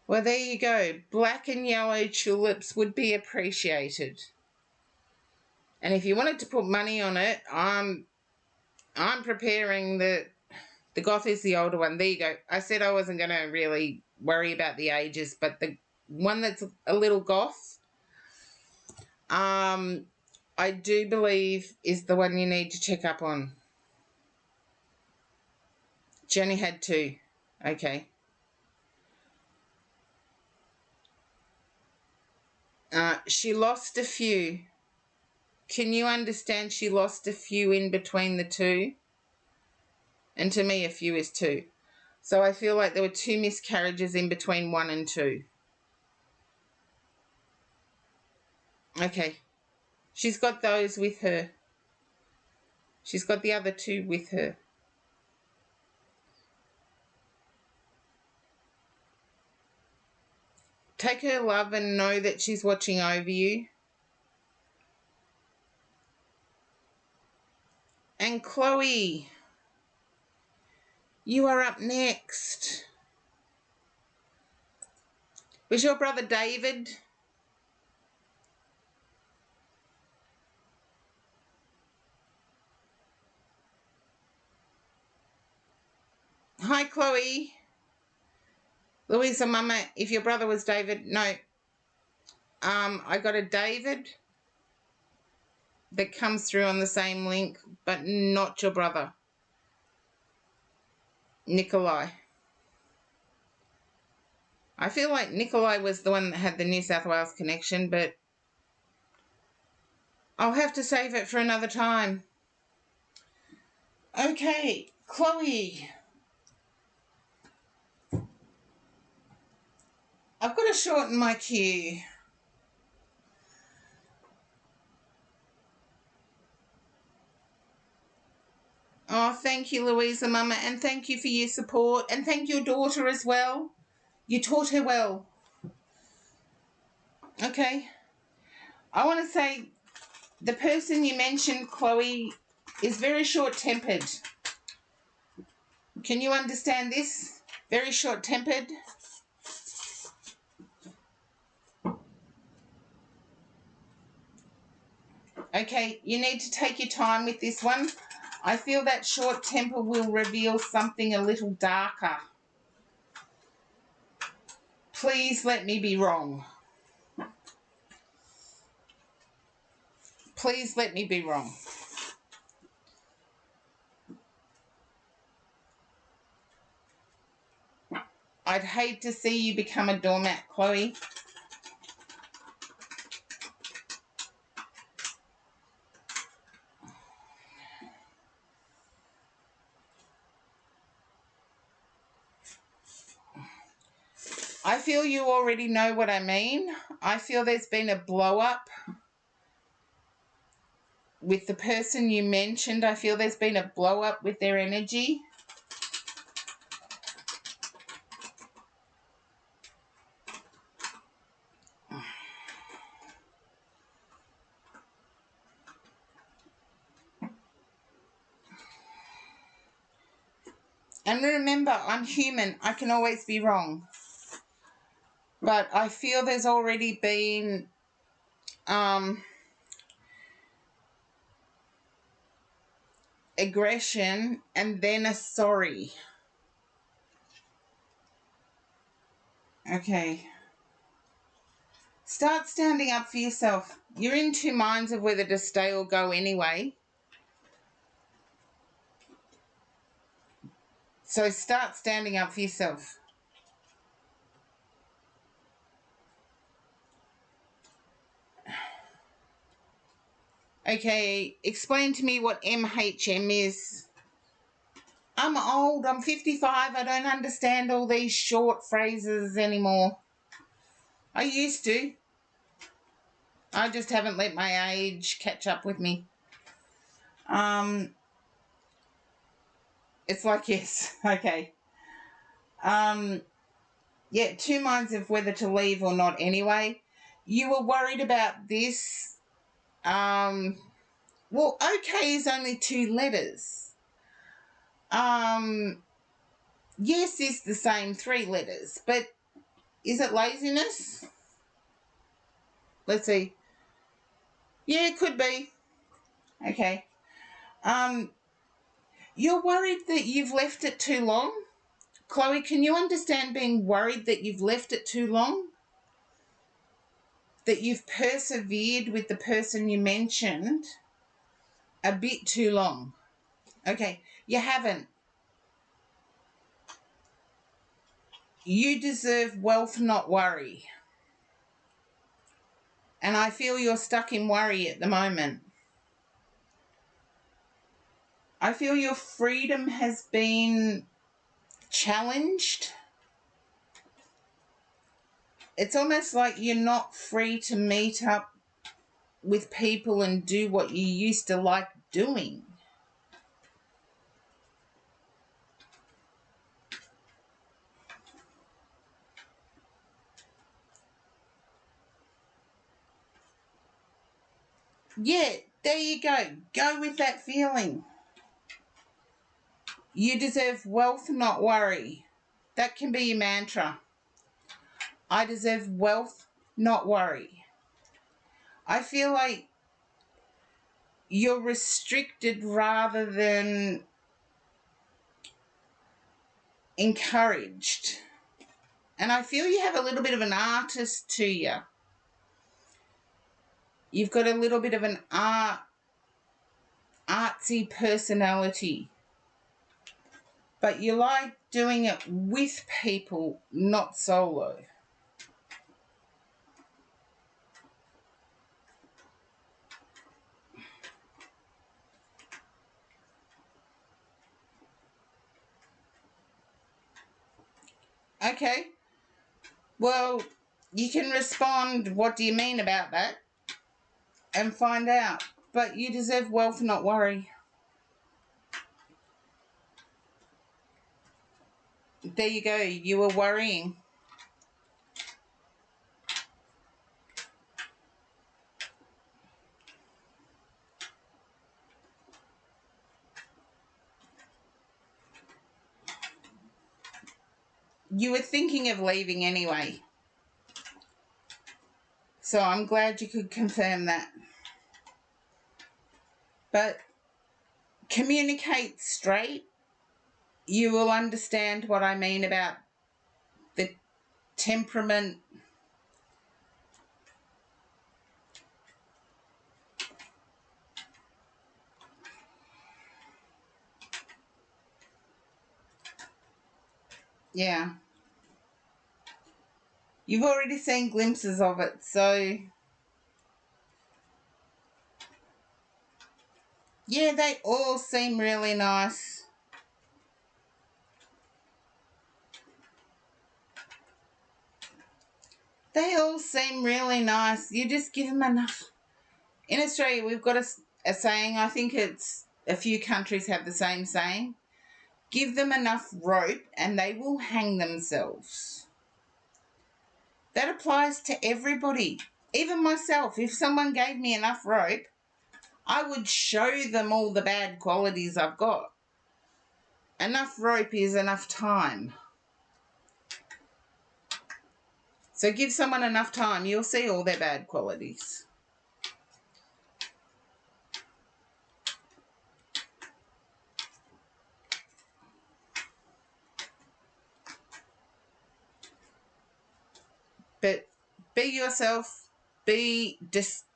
Well, there you go. Black and yellow tulips would be appreciated. And if you wanted to put money on it, I'm preparing the goth is the older one. There you go. I said I wasn't going to really worry about the ages, but the one that's a little goth, I do believe is the one you need to check up on. Jenny had two. Okay. She lost a few. Can you understand she lost a few in between the two? And to me, a few is two. So I feel like there were two miscarriages in between 1 and 2. Okay. She's got those with her. She's got the other 2 with her. Take her love and know that she's watching over you. And Chloe, you are up next. Was your brother David? Hi, Chloe. Louisa, Mama, if your brother was David, no. I got a David that comes through on the same link, but not your brother. Nikolai. I feel like Nikolai was the one that had the New South Wales connection, but I'll have to save it for another time. Okay, Chloe. I've got to shorten my queue. Oh, thank you, Louisa, Mama, and thank you for your support, and thank your daughter as well. You taught her well. Okay. I want to say the person you mentioned, Chloe, is very short-tempered. Can you understand this? Very short-tempered. Okay, you need to take your time with this one. I feel that short temper will reveal something a little darker. Please let me be wrong. Please let me be wrong. I'd hate to see you become a doormat, Chloe. I feel you already know what I mean. I feel there's been a blow-up with the person you mentioned. I feel there's been a blow-up with their energy. And remember, I'm human. I can always be wrong. But I feel there's already been aggression and then a sorry. Okay. Start standing up for yourself. You're in two minds of whether to stay or go anyway. So start standing up for yourself. Okay, explain to me what MHM is. I'm old, I'm 55, I don't understand all these short phrases anymore. I used to. I just haven't let my age catch up with me. It's like, yes, okay. Yeah, two minds of whether to leave or not anyway. You were worried about this. Well, okay is only 2 letters. Yes is the same 3 letters, but is it laziness? Let's see. Yeah, it could be. Okay. You're worried that you've left it too long? Chloe, can you understand being worried that you've left it too long? That you've persevered with the person you mentioned a bit too long? Okay, you haven't. You deserve wealth, not worry. And I feel you're stuck in worry at the moment. I feel your freedom has been challenged. It's almost like you're not free to meet up with people and do what you used to like doing. Yeah, there you go. Go with that feeling. You deserve wealth, not worry. That can be your mantra. I deserve wealth, not worry. I feel like you're restricted rather than encouraged. And I feel you have a little bit of an artist to you. You've got a little bit of an artsy personality. But you like doing it with people, not solo. Okay. Well, you can respond, what do you mean about that? And find out. But you deserve wealth, not worry. There you go. You were worrying. You were thinking of leaving anyway. So I'm glad you could confirm that. But communicate straight. You will understand what I mean about the temperament. Yeah. You've already seen glimpses of it, so yeah, they all seem really nice. They all seem really nice. You just give them enough. In Australia, we've got a saying, I think it's a few countries have the same saying. Give them enough rope and they will hang themselves. That applies to everybody. Even myself, if someone gave me enough rope, I would show them all the bad qualities I've got. Enough rope is enough time. So give someone enough time, you'll see all their bad qualities. But be yourself, just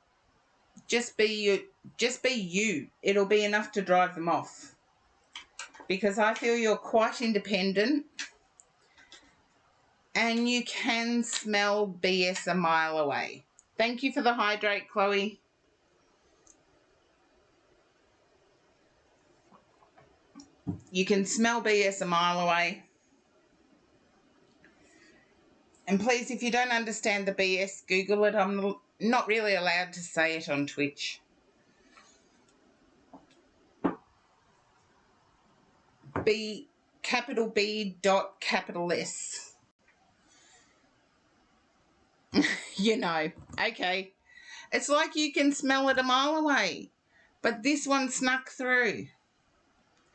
be you. It'll be enough to drive them off. Because I feel you're quite independent and you can smell BS a mile away. Thank you for the hydrate, Chloe. You can smell BS a mile away. And please, if you don't understand the BS, Google it. I'm not really allowed to say it on Twitch. Capital B dot capital S. You know, okay. It's like you can smell it a mile away, but this one snuck through.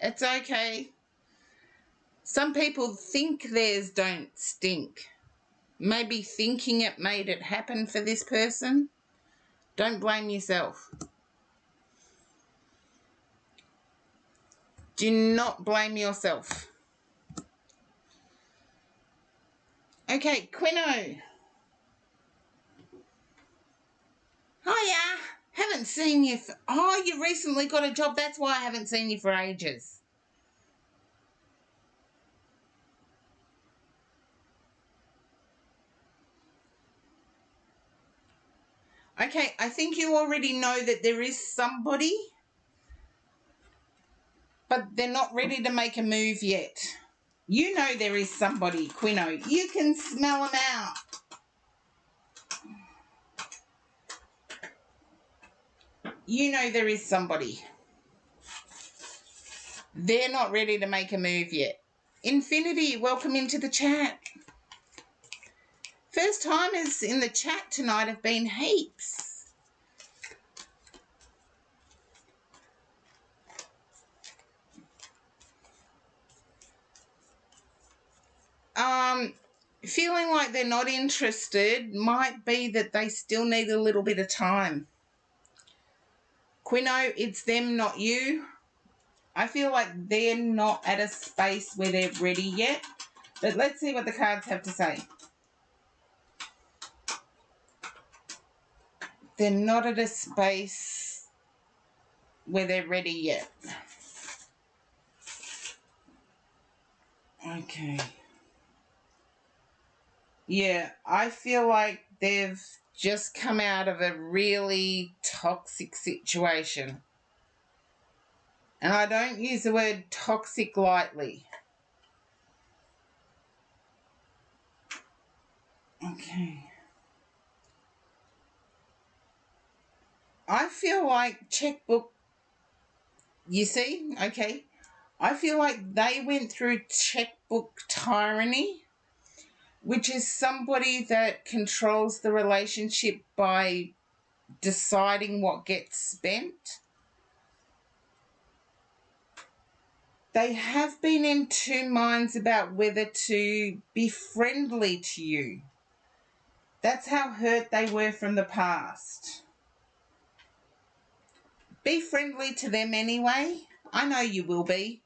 It's okay. Some people think theirs don't stink. Maybe thinking it made it happen for this person. Don't blame yourself. Do not blame yourself. Okay, Quino. Hiya. Haven't seen you for... Oh, you recently got a job. That's why I haven't seen you for ages. Okay, I think you already know that there is somebody, but they're not ready to make a move yet. You know there is somebody, Quino. You can smell them out. You know there is somebody. They're not ready to make a move yet. Infinity, welcome into the chat. First timers in the chat tonight have been heaps. Feeling like they're not interested might be that they still need a little bit of time. Quino, it's them, not you. I feel like they're not at a space where they're ready yet. But let's see what the cards have to say. They're not at a space where they're ready yet. Okay. Yeah, I feel like they've just come out of a really toxic situation. And I don't use the word toxic lightly. Okay. I feel like checkbook, you see, okay. I feel like they went through checkbook tyranny, which is somebody that controls the relationship by deciding what gets spent. They have been in two minds about whether to be friendly to you. That's how hurt they were from the past. Be friendly to them anyway. I know you will be.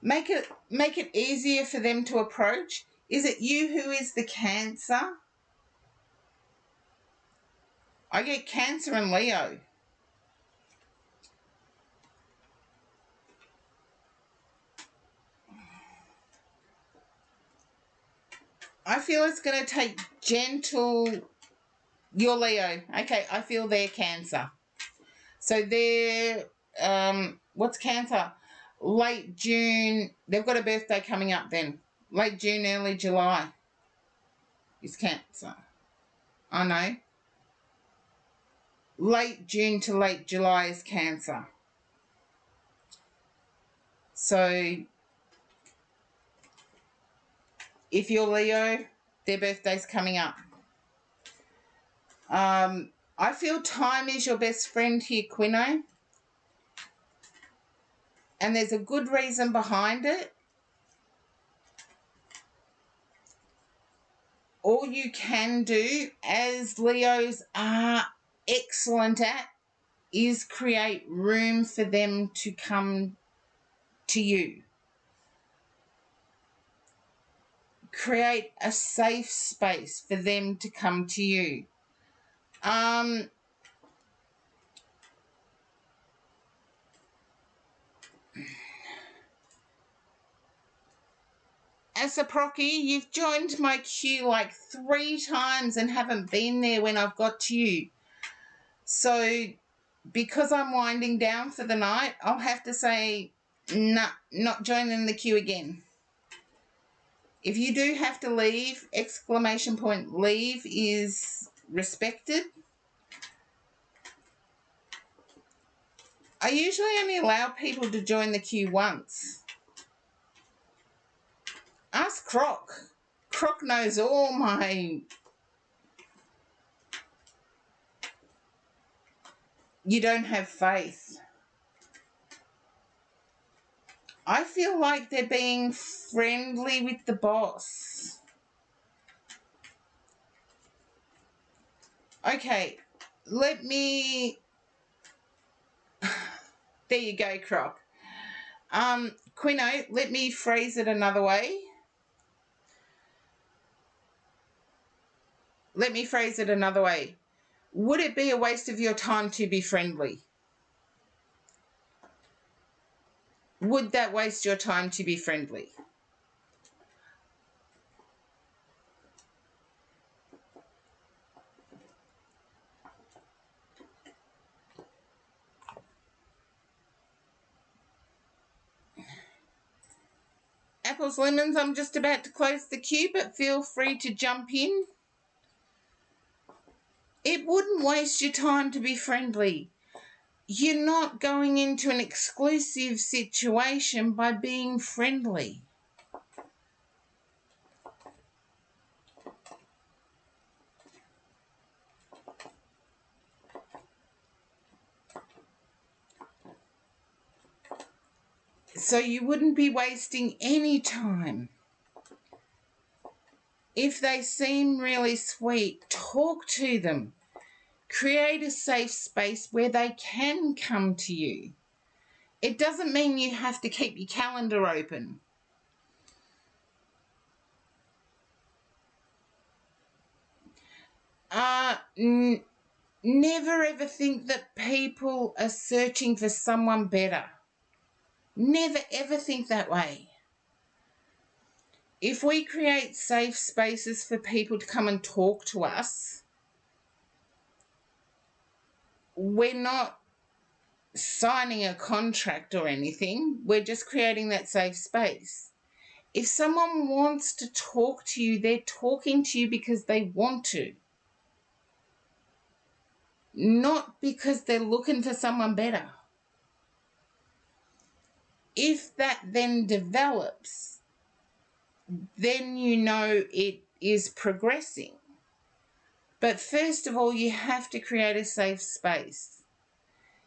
Make it easier for them to approach. Is it you who is the Cancer? I get Cancer and Leo. I feel it's going to take gentle... You're Leo. Okay, I feel they're Cancer. So they're... what's Cancer? Late June. They've got a birthday coming up then. Late June, early July is Cancer. I know. Late June to late July is Cancer. So if you're Leo, their birthday's coming up. I feel time is your best friend here, Quino. And there's a good reason behind it. All you can do, as Leos are excellent at, is create room for them to come to you. Create a safe space for them to come to you. As a procky, you've joined my queue like 3 times and haven't been there when I've got to you. So because I'm winding down for the night, I'll have to say, nah, not joining the queue again. If you do have to leave, exclamation point leave is respected. I usually only allow people to join the queue once. Ask Croc. Croc knows all my... You don't have faith. I feel like they're being friendly with the boss. Okay, let me... There you go, Croc. Quino, let me phrase it another way. Let me phrase it another way. Would it be a waste of your time to be friendly? Would that waste your time to be friendly? Apples, lemons, I'm just about to close the queue, but feel free to jump in. It wouldn't waste your time to be friendly. You're not going into an exclusive situation by being friendly. So you wouldn't be wasting any time. If they seem really sweet, talk to them. Create a safe space where they can come to you. It doesn't mean you have to keep your calendar open. Never ever think that people are searching for someone better. Never ever think that way. If we create safe spaces for people to come and talk to us, we're not signing a contract or anything. We're just creating that safe space. If someone wants to talk to you, they're talking to you because they want to, not because they're looking for someone better. If that then develops, then you know it is progressing. But first of all, you have to create a safe space,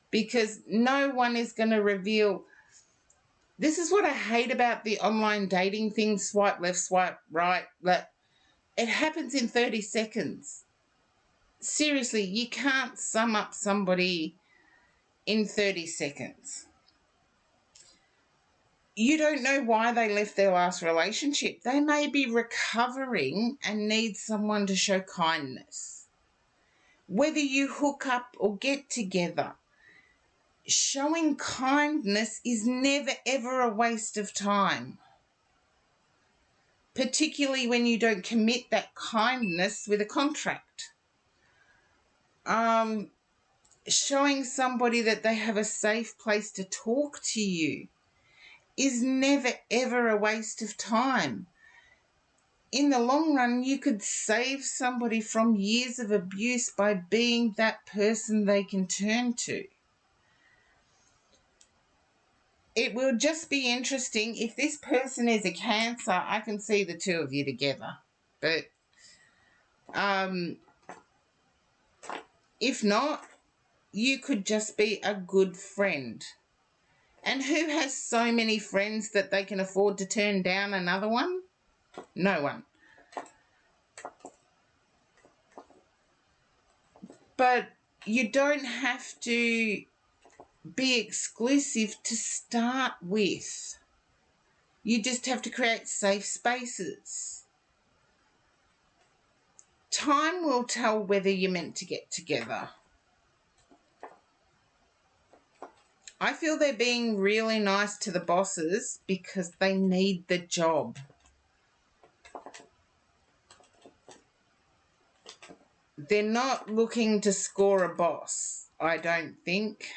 because no one is going to reveal. This is what I hate about the online dating thing, swipe left, swipe right. It happens in 30 seconds. Seriously, you can't sum up somebody in 30 seconds. You don't know why they left their last relationship. They may be recovering and need someone to show kindness. Whether you hook up or get together, showing kindness is never ever a waste of time. Particularly when you don't commit that kindness with a contract. Showing somebody that they have a safe place to talk to you is never ever a waste of time. In the long run, you could save somebody from years of abuse by being that person they can turn to. It will just be interesting. If this person is a Cancer, I can see the two of you together. But if not, you could just be a good friend. And who has so many friends that they can afford to turn down another one? No one. But you don't have to be exclusive to start with. You just have to create safe spaces. Time will tell whether you're meant to get together. I feel they're being really nice to the bosses because they need the job. They're not looking to score a boss, I don't think.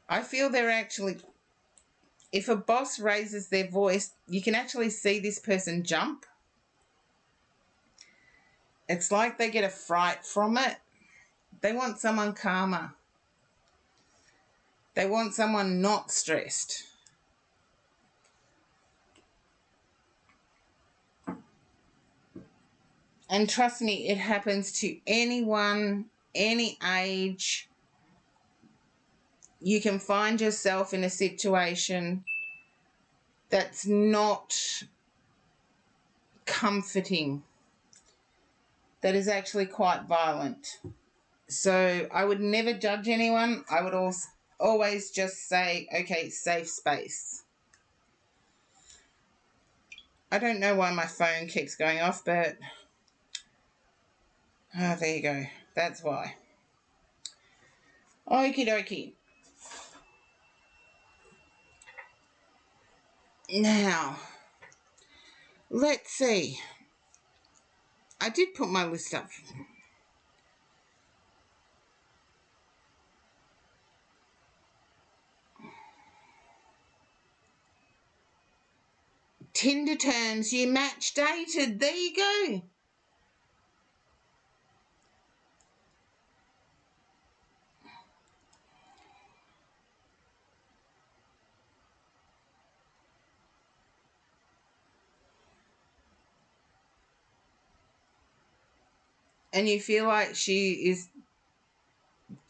I feel they're actually... If a boss raises their voice, you can actually see this person jump. It's like they get a fright from it. They want someone calmer. They want someone not stressed. And trust me, it happens to anyone, any age. you can find yourself in a situation that's not comforting, that is actually quite violent. So I would never judge anyone. I would always just say, okay, safe space. I don't know why my phone keeps going off, but there you go. That's why. Okie dokie. Now, let's see. I did put my list up. Tinder terms, you match dated. There you go. And you feel like she is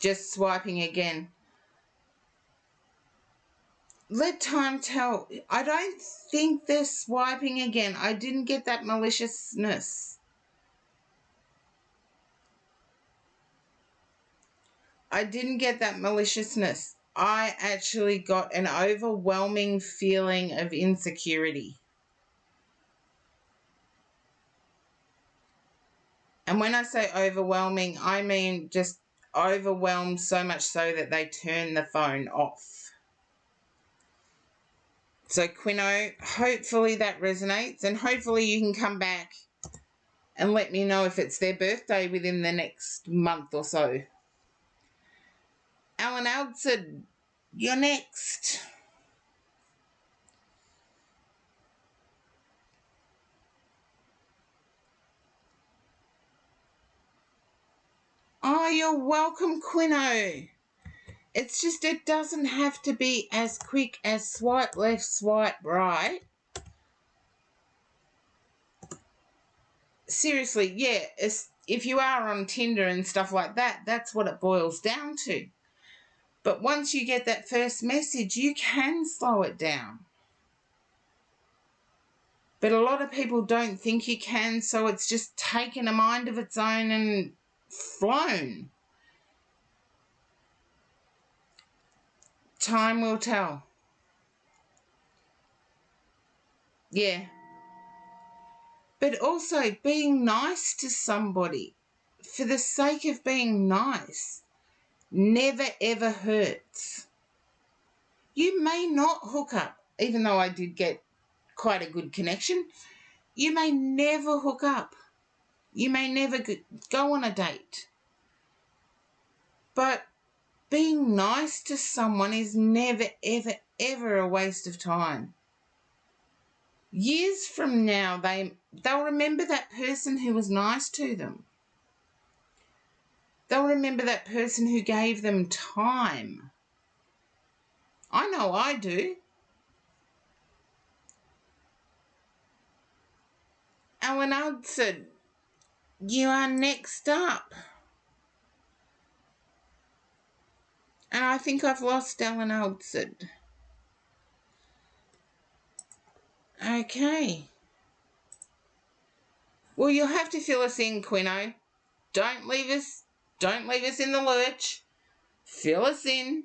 just swiping again. Let time tell. I don't think they're swiping again. I didn't get that maliciousness. I didn't get that maliciousness. I actually got an overwhelming feeling of insecurity. And when I say overwhelming, I mean just overwhelmed so much so that they turn the phone off. So Quino, hopefully that resonates, and hopefully you can come back and let me know if it's their birthday within the next month or so. Alan Aldson, you're next. Oh, you're welcome, Quino. It's just it doesn't have to be as quick as swipe left, swipe right. Seriously, yeah, if you are on Tinder and stuff like that, that's what it boils down to. But once you get that first message, you can slow it down. But a lot of people don't think you can, so it's just taken a mind of its own and flown. Time will tell. Yeah. But also being nice to somebody for the sake of being nice never ever hurts. You may not hook up, even though I did get quite a good connection. You may never hook up. You may never go on a date. But being nice to someone is never, ever, ever a waste of time. Years from now, they'll remember that person who was nice to them. They'll remember that person who gave them time. I know I do. Alan Hudson, you are next up. And I think I've lost Alan Hudson. Okay. Well, you'll have to fill us in, Quino. Don't leave us in the lurch. Fill us in.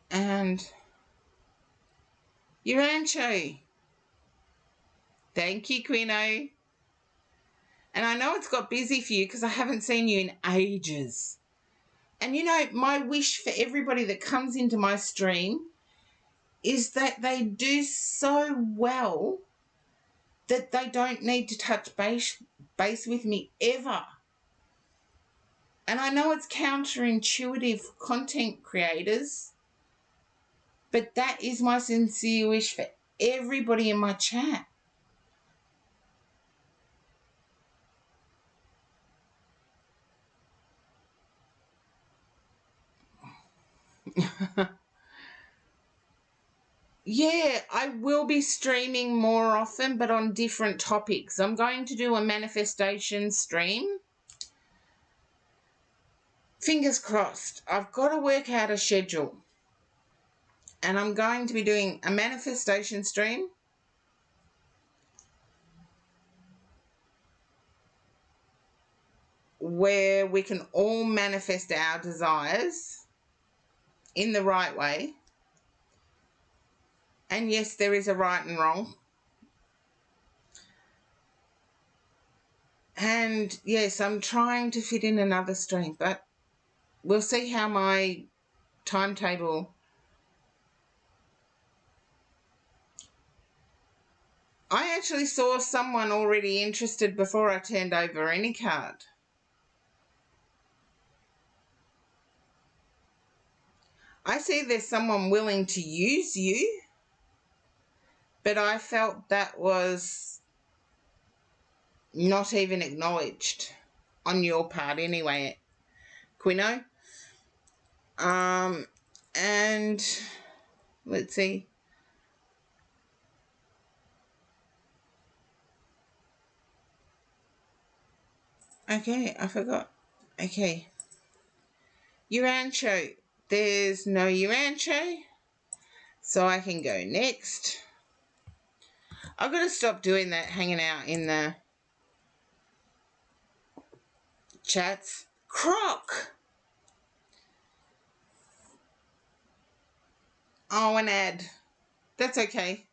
And Urancho. Thank you, Quino. And I know it's got busy for you because I haven't seen you in ages. And you know, my wish for everybody that comes into my stream is that they do so well that they don't need to touch base with me ever. And I know it's counterintuitive for content creators, but that is my sincere wish for everybody in my chat. yeah, I will be streaming more often, but on different topics. I'm going to do a manifestation stream. Fingers crossed. I've got to work out a schedule. And I'm going to be doing a manifestation stream. Where we can all manifest our desires in the right way. And yes, there is a right and wrong. And yes, I'm trying to fit in another stream, but we'll see how my timetable. I actually saw someone already interested before I turned over any card. I see there's someone willing to use you, but I felt that was not even acknowledged on your part anyway, Quino. And let's see. Okay, I forgot. Okay. Urancho. There's no Urancho. So I can go next. I've got to stop doing that, hanging out in the chats. Croc. Oh, an ad. That's okay.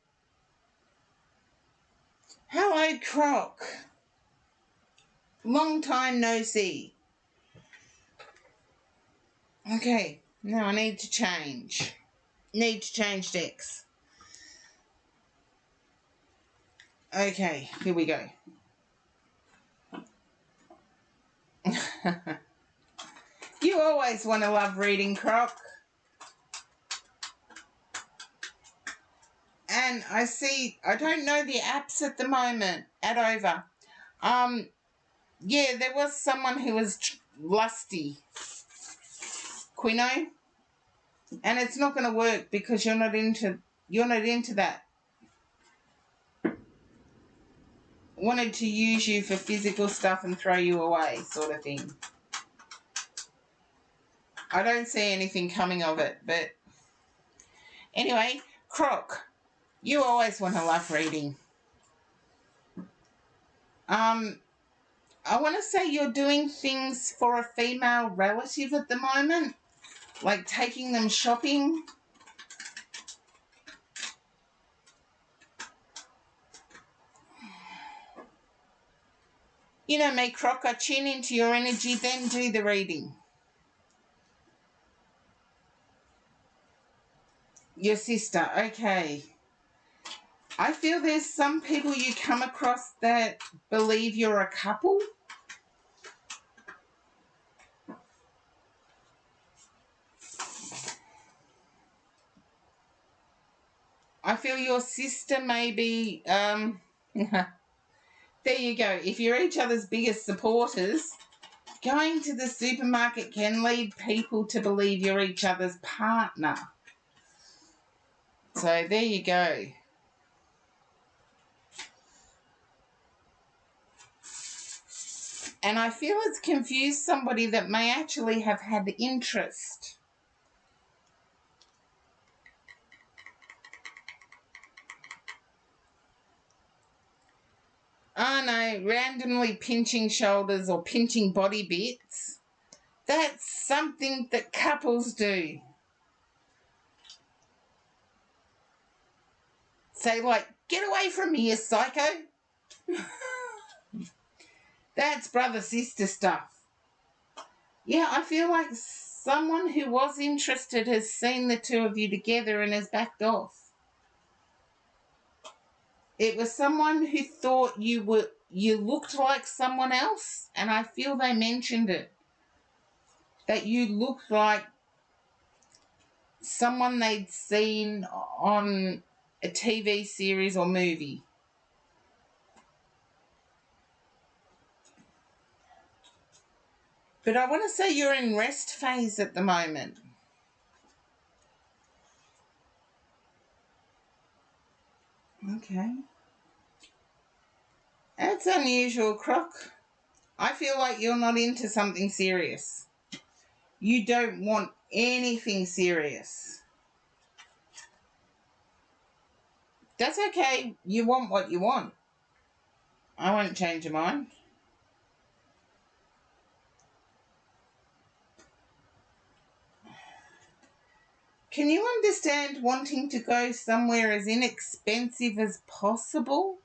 Hello, Croc. Long time no see. Okay, now I need to change. Need to change decks. Okay, here we go. You always want to love reading, Croc. And I see, I don't know the apps at the moment, at over. Yeah, there was someone who was lusty, Quino, and it's not going to work because you're not into that. Wanted to use you for physical stuff and throw you away, sort of thing. I don't see anything coming of it, but anyway, Croc, you always want to love reading. I want to say you're doing things for a female relative at the moment, like taking them shopping. You know me, Croc, I tune into your energy, then do the reading. Your sister, okay. I feel there's some people you come across that believe you're a couple. I feel your sister may be, there you go. If you're each other's biggest supporters, going to the supermarket can lead people to believe you're each other's partner. So there you go. And I feel it's confused somebody that may actually have had interest. Oh no, randomly pinching shoulders or pinching body bits. That's something that couples do. Say like, get away from me, you psycho. That's brother-sister stuff. Yeah, I feel like someone who was interested has seen the two of you together and has backed off. It was someone who thought you looked like someone else, and I feel they mentioned it. That you looked like someone they'd seen on a TV series or movie. But I want to say you're in rest phase at the moment. Okay. That's unusual, Croc. I feel like you're not into something serious. You don't want anything serious. That's okay. You want what you want. I won't change your mind. Can you understand wanting to go somewhere as inexpensive as possible?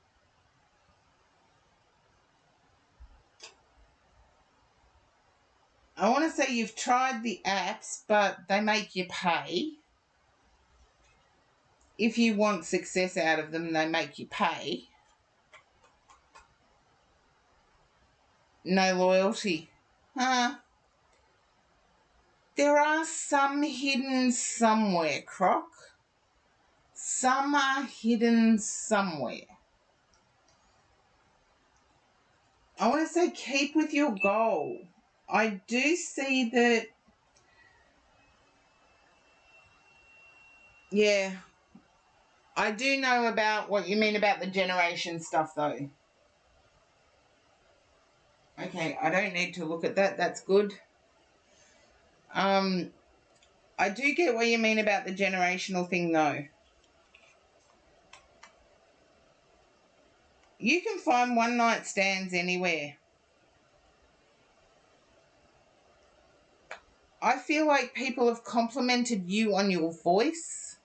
I want to say you've tried the apps, but they make you pay. If you want success out of them, they make you pay. No loyalty. Huh? There are some hidden somewhere, Croc. Some are hidden somewhere. I want to say keep with your goal. I do see that, yeah, I do know about what you mean about the generation stuff though. Okay, I don't need to look at that. That's good. I do get what you mean about the generational thing though. You can find one night stands anywhere. I feel like people have complimented you on your voice.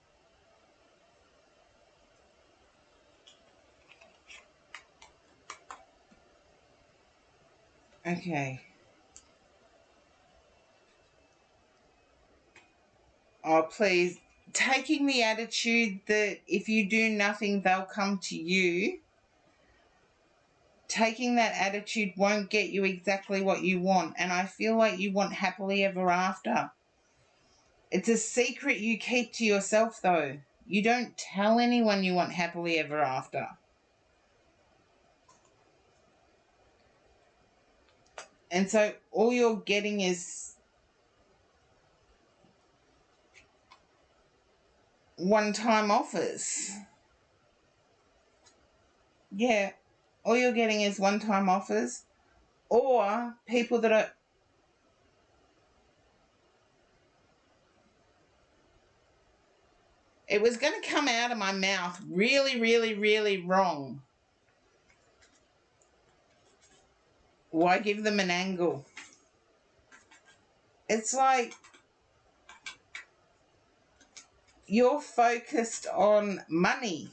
Okay. Oh, please. Taking the attitude that if you do nothing, they'll come to you. Taking that attitude won't get you exactly what you want. And I feel like you want happily ever after. It's a secret you keep to yourself, though. You don't tell anyone you want happily ever after. And so all you're getting is one-time offers. Yeah, all you're getting is one-time offers or people that are... It was going to come out of my mouth really, really, really wrong. Why give them an angle? It's like you're focused on money.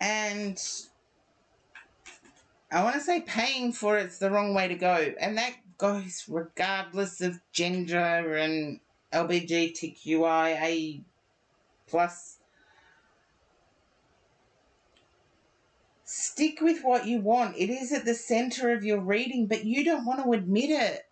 And I want to say paying for it's the wrong way to go. And that goes regardless of gender and LGBTQIA plus. Stick with what you want. It is at the center of your reading, but you don't want to admit it.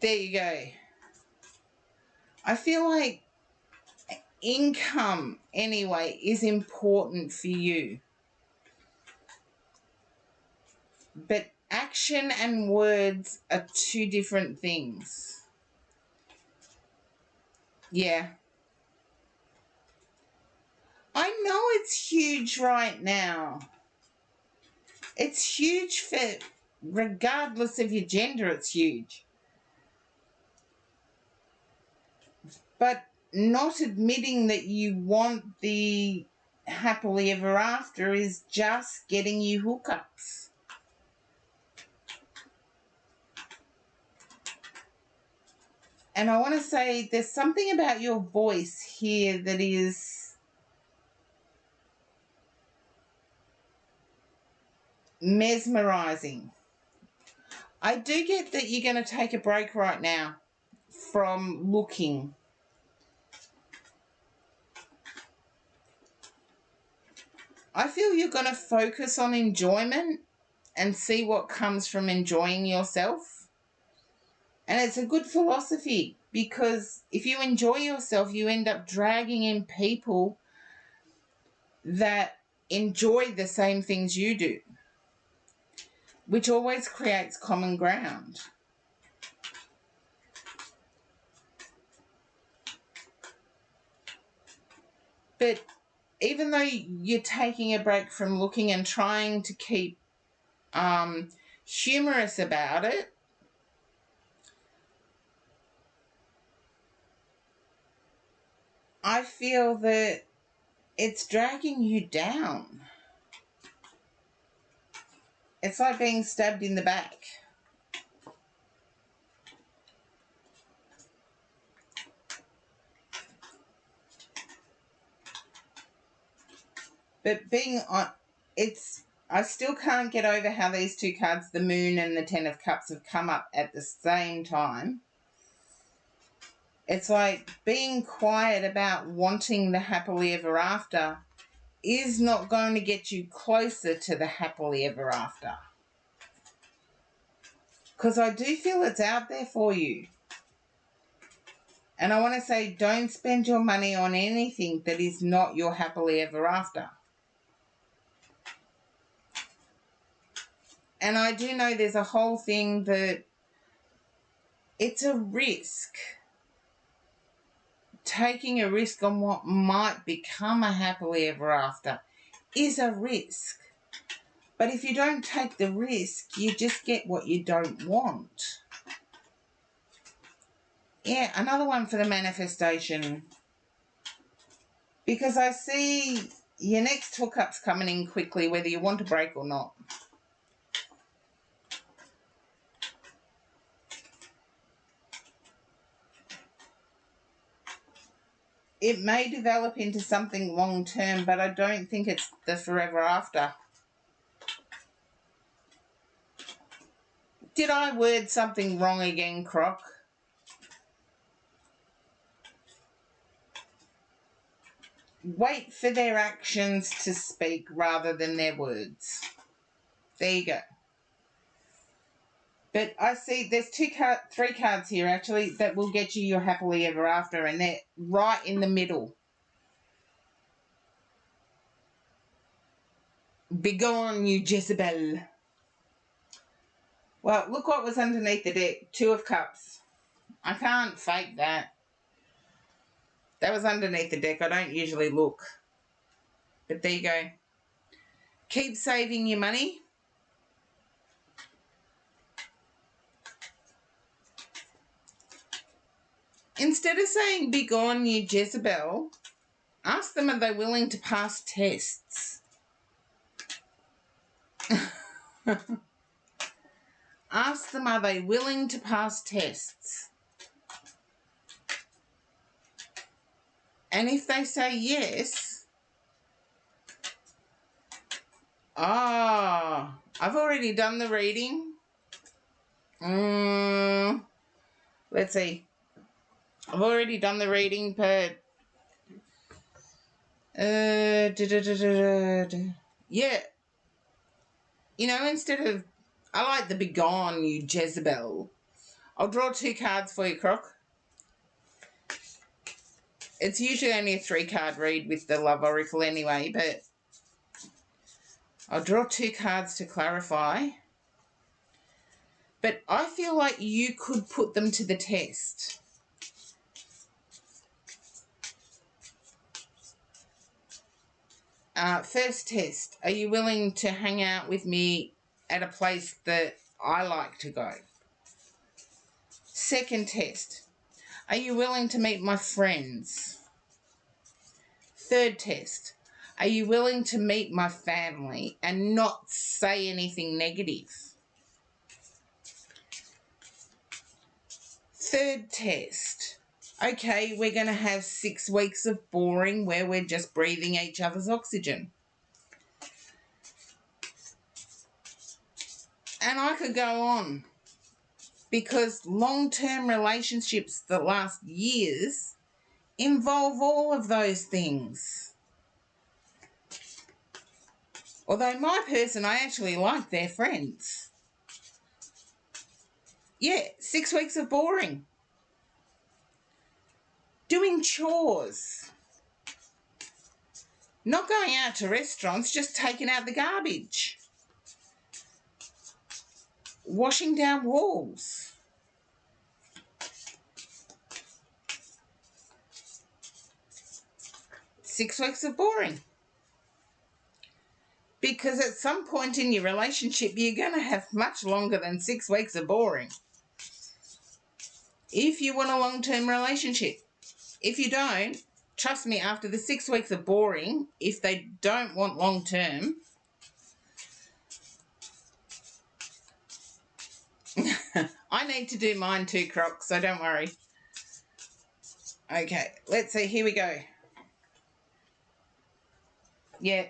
There you go. I feel like income, anyway, is important for you. But action and words are two different things. Yeah. I know it's huge right now. It's huge for, regardless of your gender, it's huge. But not admitting that you want the happily ever after is just getting you hookups. And I want to say there's something about your voice here that is mesmerizing. I do get that you're going to take a break right now from looking. I feel you're going to focus on enjoyment and see what comes from enjoying yourself. And it's a good philosophy because if you enjoy yourself, you end up dragging in people that enjoy the same things you do, which always creates common ground. But even though you're taking a break from looking and trying to keep humorous about it, I feel that it's dragging you down. It's like being stabbed in the back. But being on, I still can't get over how these two cards, the Moon and the Ten of Cups, have come up at the same time. It's like being quiet about wanting the happily ever after is not going to get you closer to the happily ever after. Because I do feel it's out there for you. And I want to say, don't spend your money on anything that is not your happily ever after. And I do know there's a whole thing that it's a risk. Taking a risk on what might become a happily ever after is a risk. But if you don't take the risk, you just get what you don't want. Yeah, another one for the manifestation. Because I see your next hookup's coming in quickly, whether you want a break or not. It may develop into something long term, but I don't think it's the forever after. Did I word something wrong again, Croc? Wait for their actions to speak rather than their words. There you go. But I see there's three cards here actually that will get you your happily ever after, and they're right in the middle. Begone, you Jezebel. Well, look what was underneath the deck. Two of Cups. I can't fake that. That was underneath the deck. I don't usually look. But there you go. Keep saving your money. Instead of saying, begone, you Jezebel, ask them, are they willing to pass tests? Ask them, are they willing to pass tests? And if they say yes, I've already done the reading. Let's see. I've already done the reading, but yeah. You know, instead of, I like the begone, you Jezebel. I'll draw two cards for you, Croc. It's usually only a 3-card read with the Love Oracle anyway, but I'll draw two cards to clarify. But I feel like you could put them to the test. First test, are you willing to hang out with me at a place that I like to go? Second test, are you willing to meet my friends? Third test, are you willing to meet my family and not say anything negative? Third test, okay, we're going to have 6 weeks of boring where we're just breathing each other's oxygen. And I could go on, because long-term relationships that last years involve all of those things. Although my person, I actually like their friends. Yeah, 6 weeks of boring. Doing chores. Not going out to restaurants, just taking out the garbage. Washing down walls. Six weeks of boring. Because at some point in your relationship, you're going to have much longer than 6 weeks of boring. If you want a long-term relationship. If you don't, trust me, after the 6 weeks of boring, if they don't want long-term, I need to do mine too, Croc, so don't worry. Okay, let's see. Here we go. Yeah.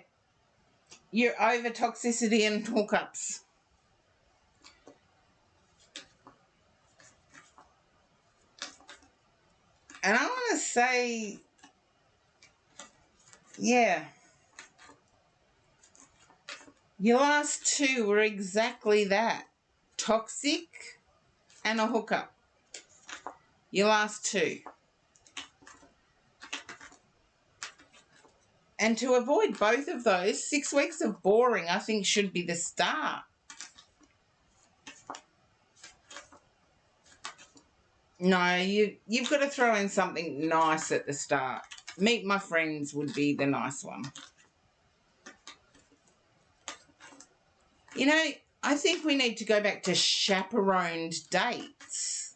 You're over toxicity and hookups. And I want to say, yeah, your last two were exactly that. Toxic and a hookup. Your last two. And to avoid both of those, 6 weeks of boring, I think, should be the start. No, you've got to throw in something nice at the start. Meet my friends would be the nice one. You know, I think we need to go back to chaperoned dates.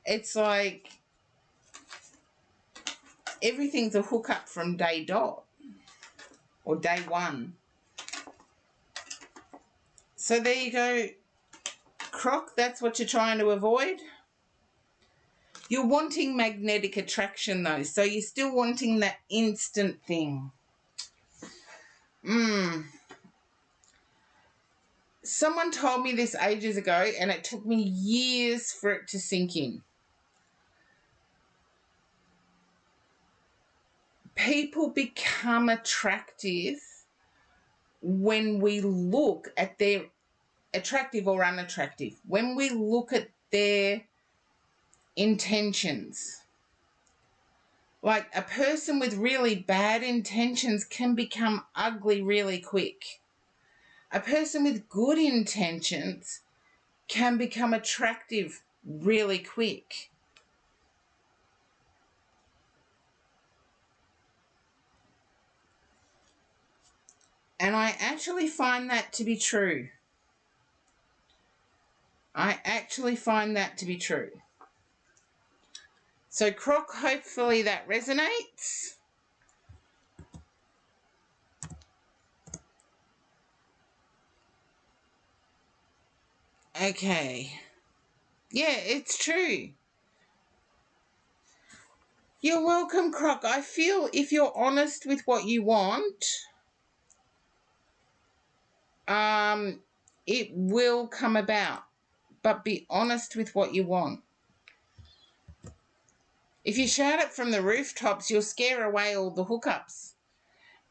It's like everything's a hookup from day dot or day one. So there you go, Croc, that's what you're trying to avoid. You're wanting magnetic attraction though, so you're still wanting that instant thing. Someone told me this ages ago and it took me years for it to sink in. People become attractive when we look at their attractive or unattractive, when we look at their intentions. Like a person with really bad intentions can become ugly really quick. A person with good intentions can become attractive really quick. And I actually find that to be true. I actually find that to be true. So, Croc, hopefully that resonates. Okay. Yeah, it's true. You're welcome, Croc. I feel if you're honest with what you want, it will come about. But be honest with what you want. If you shout it from the rooftops, you'll scare away all the hookups.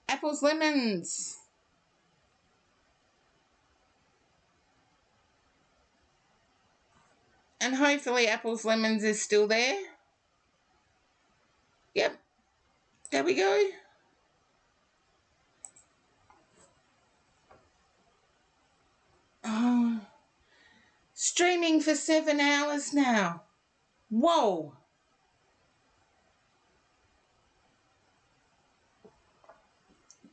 Apples, lemons. And hopefully apples, lemons is still there. Yep. There we go. Oh. Streaming for 7 hours now. Whoa.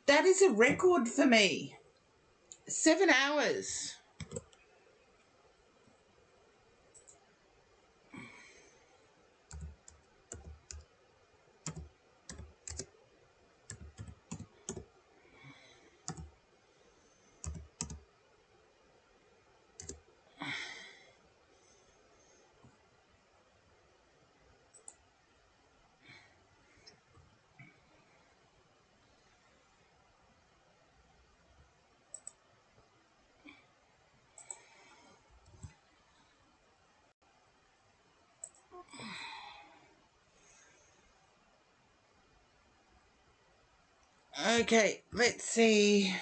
That is a record for me. 7 hours. Okay, let's see.